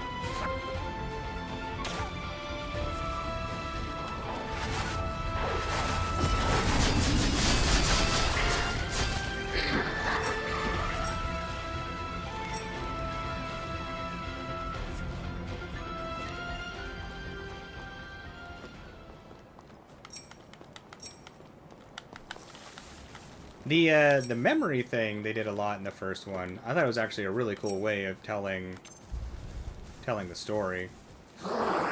The memory thing they did a lot in the first one. I thought it was actually a really cool way of telling the story. Ow.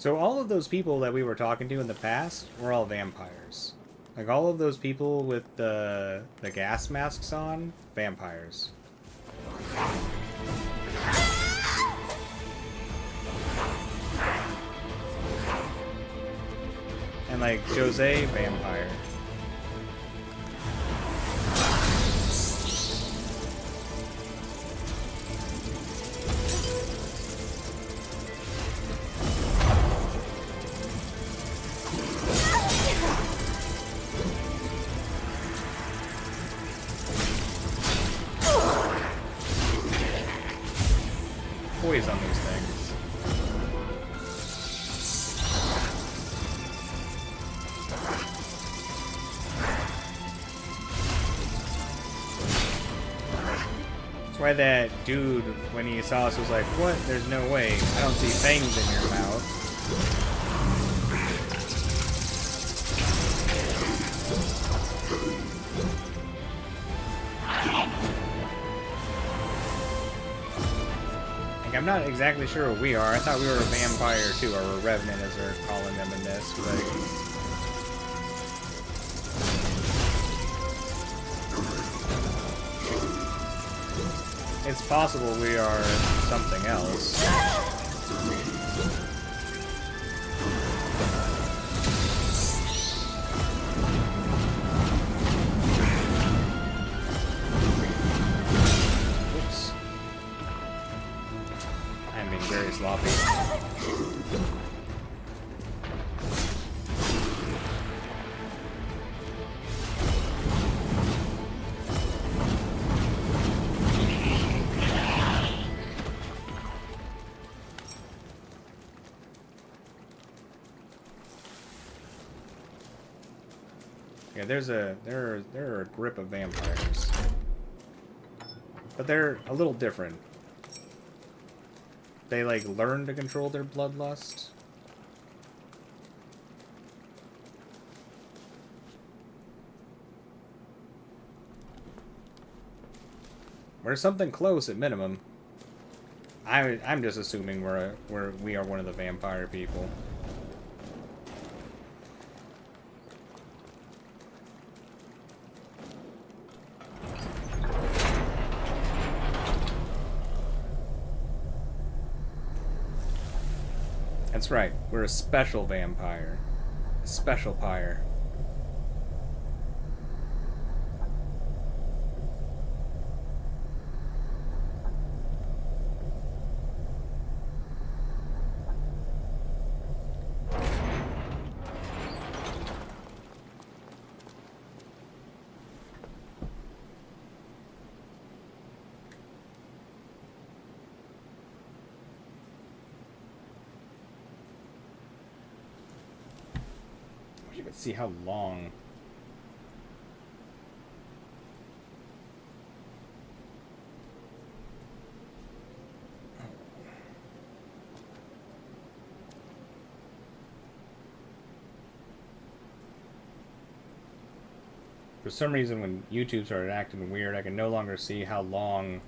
So all of those people that we were talking to in the past were all vampires. Like all of those people with the gas masks on, vampires. And like Jose, vampire. Poise on these things. That's why that dude, when he saw us, was like, "What? There's no way. I don't see fangs in your mouth." I'm not exactly sure what we are. I thought we were a vampire too, or a revenant as they're calling them in this, but... It's possible we are something else. Very sloppy. Yeah, there are a grip of vampires, but they're a little different. They like learn to control their bloodlust. We're something close at minimum. I'm just assuming we are one of the vampire people. That's right, we're a special vampire. A special pyre. Let's see how long. For some reason, when YouTube started acting weird, I can no longer see how long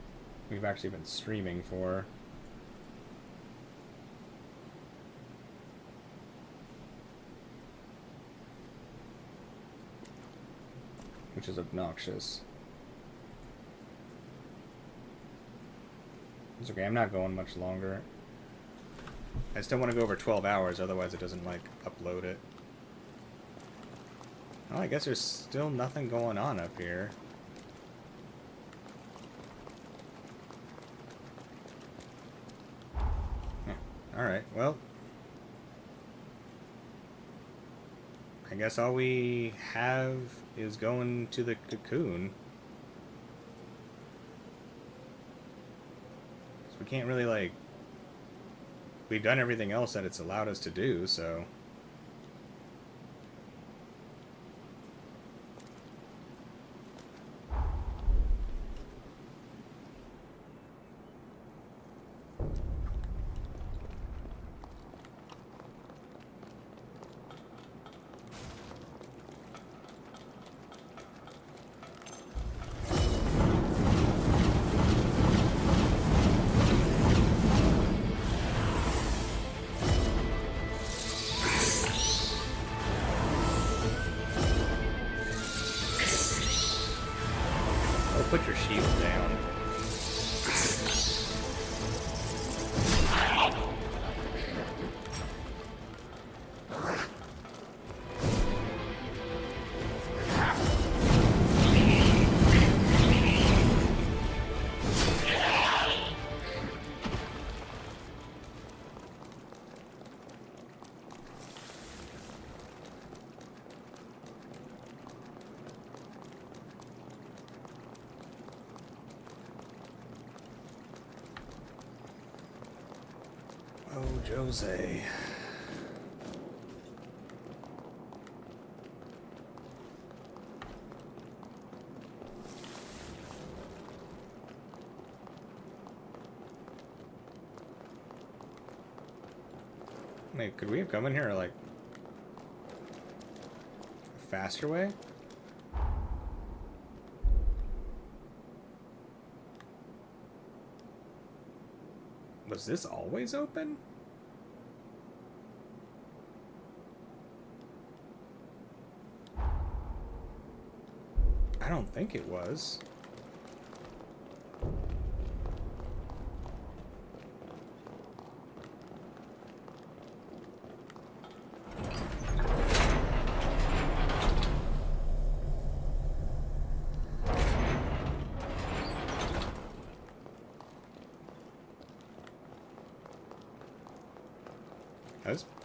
we've actually been streaming for. Which is obnoxious. It's okay, I'm not going much longer. I still want to go over 12 hours, otherwise it doesn't, like, upload it. Well, I guess there's still nothing going on up here. Alright, well. I guess all we have is going to the cocoon. So we can't really, like... We've done everything else that it's allowed us to do, so... Oh, Jose. Wait, could we have come in here like a faster way? Was this always open? I don't think it was.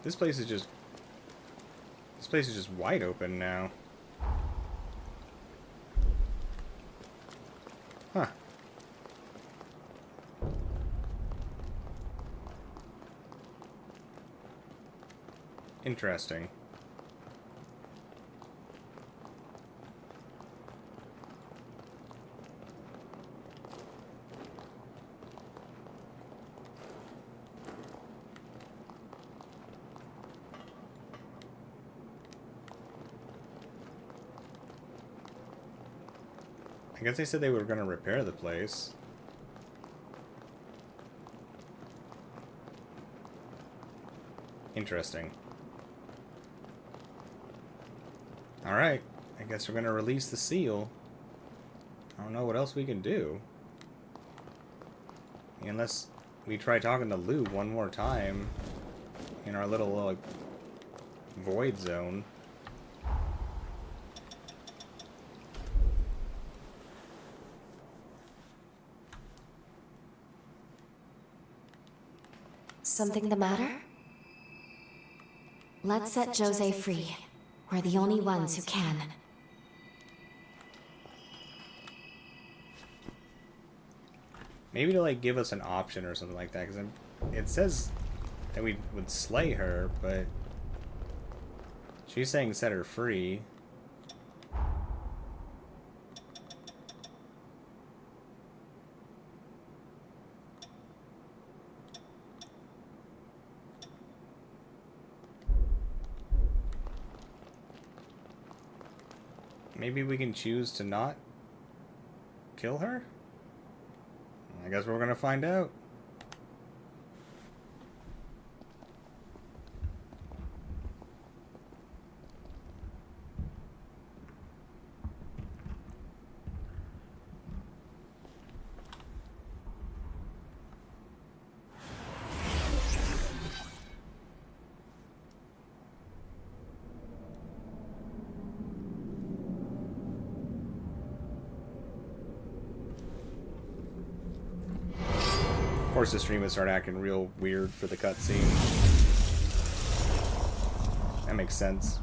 This place is just wide open now. Huh. Interesting. I guess they said they were going to repair the place. Interesting. Alright, I guess we're going to release the seal. I don't know what else we can do. Unless we try talking to Lou one more time in our little void zone. Something the matter? Let's set Jose free. We're the only ones who can. Maybe to like give us an option or something like that, because it says that we would slay her, but she's saying set her free. Maybe we can choose to not kill her? I guess we're gonna find out. Of course, the stream would start acting real weird for the cutscene. That makes sense.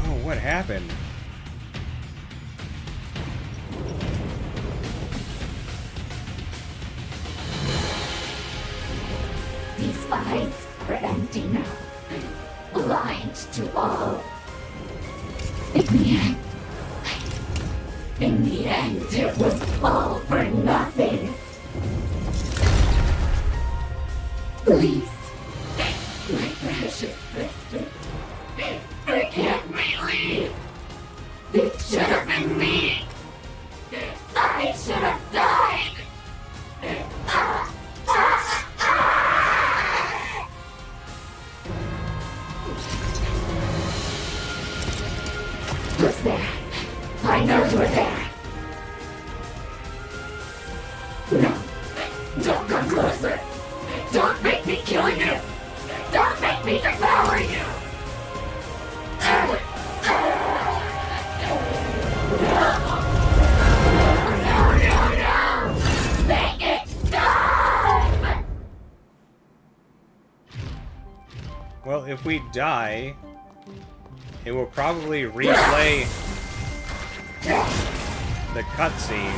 Oh, what happened? These eyes are empty now, blind to all. In the end, it was all for nothing. Please, my precious sister, forgive me, Lee. It should have been me. I should have died. Was there? I know you were there. No, don't come closer. Don't make me kill you. Don't make me devour you. No. Make it stop! Well, if we die, it will probably replay the cutscene.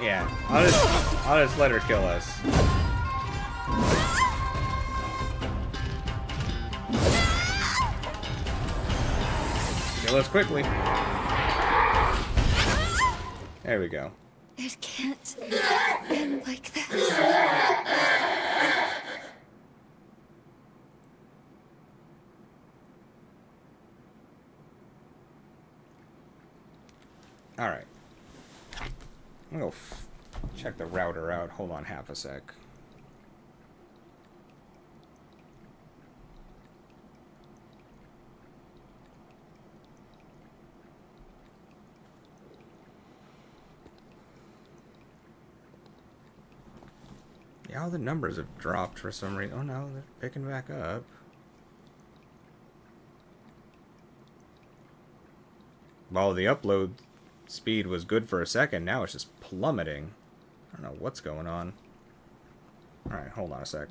Yeah, I'll just let her kill us. Kill us quickly. There we go. It can't end like this. Alright. I'm gonna go check the router out. Hold on half a sec. Yeah, all the numbers have dropped for some reason. Oh no, they're picking back up. Well, the upload speed was good for a second. Now it's just plummeting. I don't know what's going on. Alright, hold on a sec.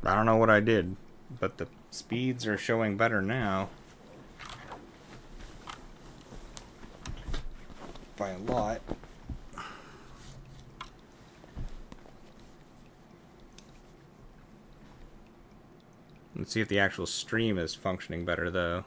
I don't know what I did, but the speeds are showing better now. By a lot. Let's see if the actual stream is functioning better, though.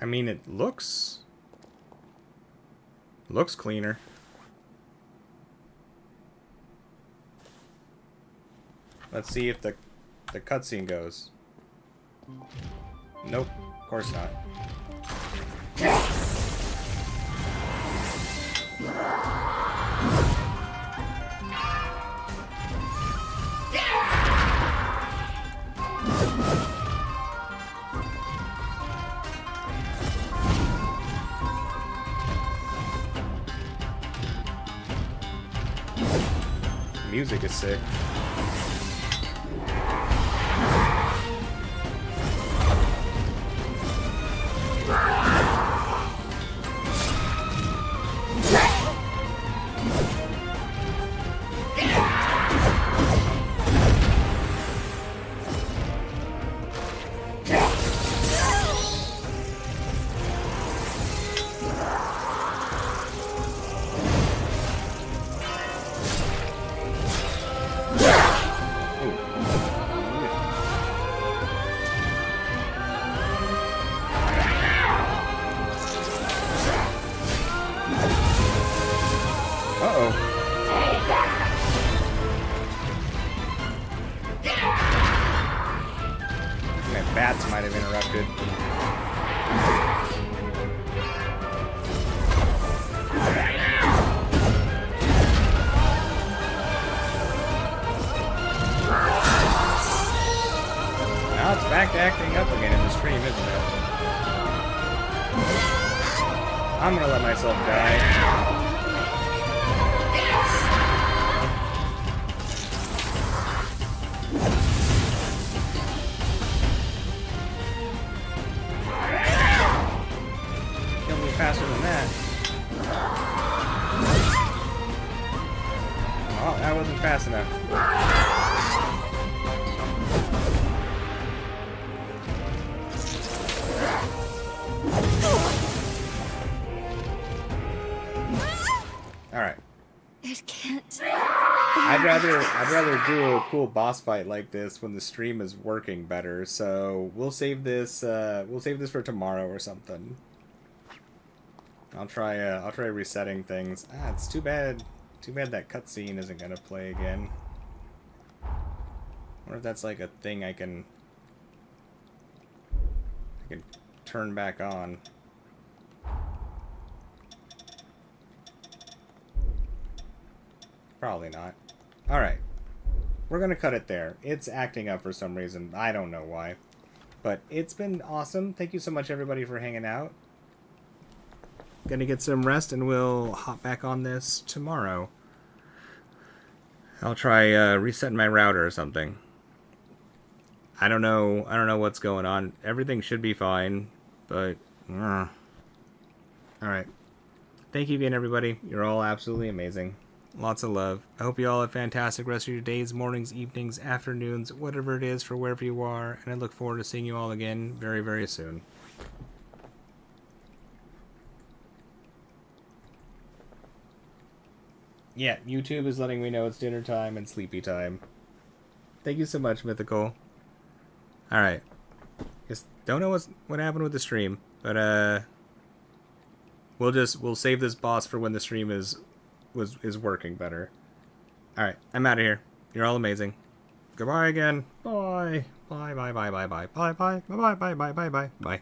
I mean, it looks cleaner. Let's see if the cutscene goes. Nope, of course not. Music is sick. good. Now it's back to acting up again in the stream, isn't it? I'm gonna let myself die. Kill me faster than that. Oh, that wasn't fast enough. Alright. It can't. I'd rather do a cool boss fight like this when the stream is working better. So we'll save this for tomorrow or something. I'll try resetting things. Ah, it's too bad that cutscene isn't gonna play again. I wonder if that's like a thing I can turn back on. Probably not. Alright. We're gonna cut it there. It's acting up for some reason. I don't know why. But it's been awesome. Thank you so much, everybody, for hanging out. Gonna get some rest, and we'll hop back on this tomorrow. I'll try resetting my router or something. I don't know what's going on. Everything should be fine, but... Alright. Thank you again, everybody. You're all absolutely amazing. Lots of love. I hope you all have a fantastic rest of your days, mornings, evenings, afternoons, whatever it is for wherever you are, and I look forward to seeing you all again very, very soon. Yeah, YouTube is letting me know it's dinner time and sleepy time. Thank you so much, Mythical. Alright. Just don't know what happened with the stream, but we'll save this boss for when the stream is working better. Alright, I'm out of here. You're all amazing. Goodbye again. Bye. Bye bye bye bye bye bye bye bye bye bye bye bye bye bye.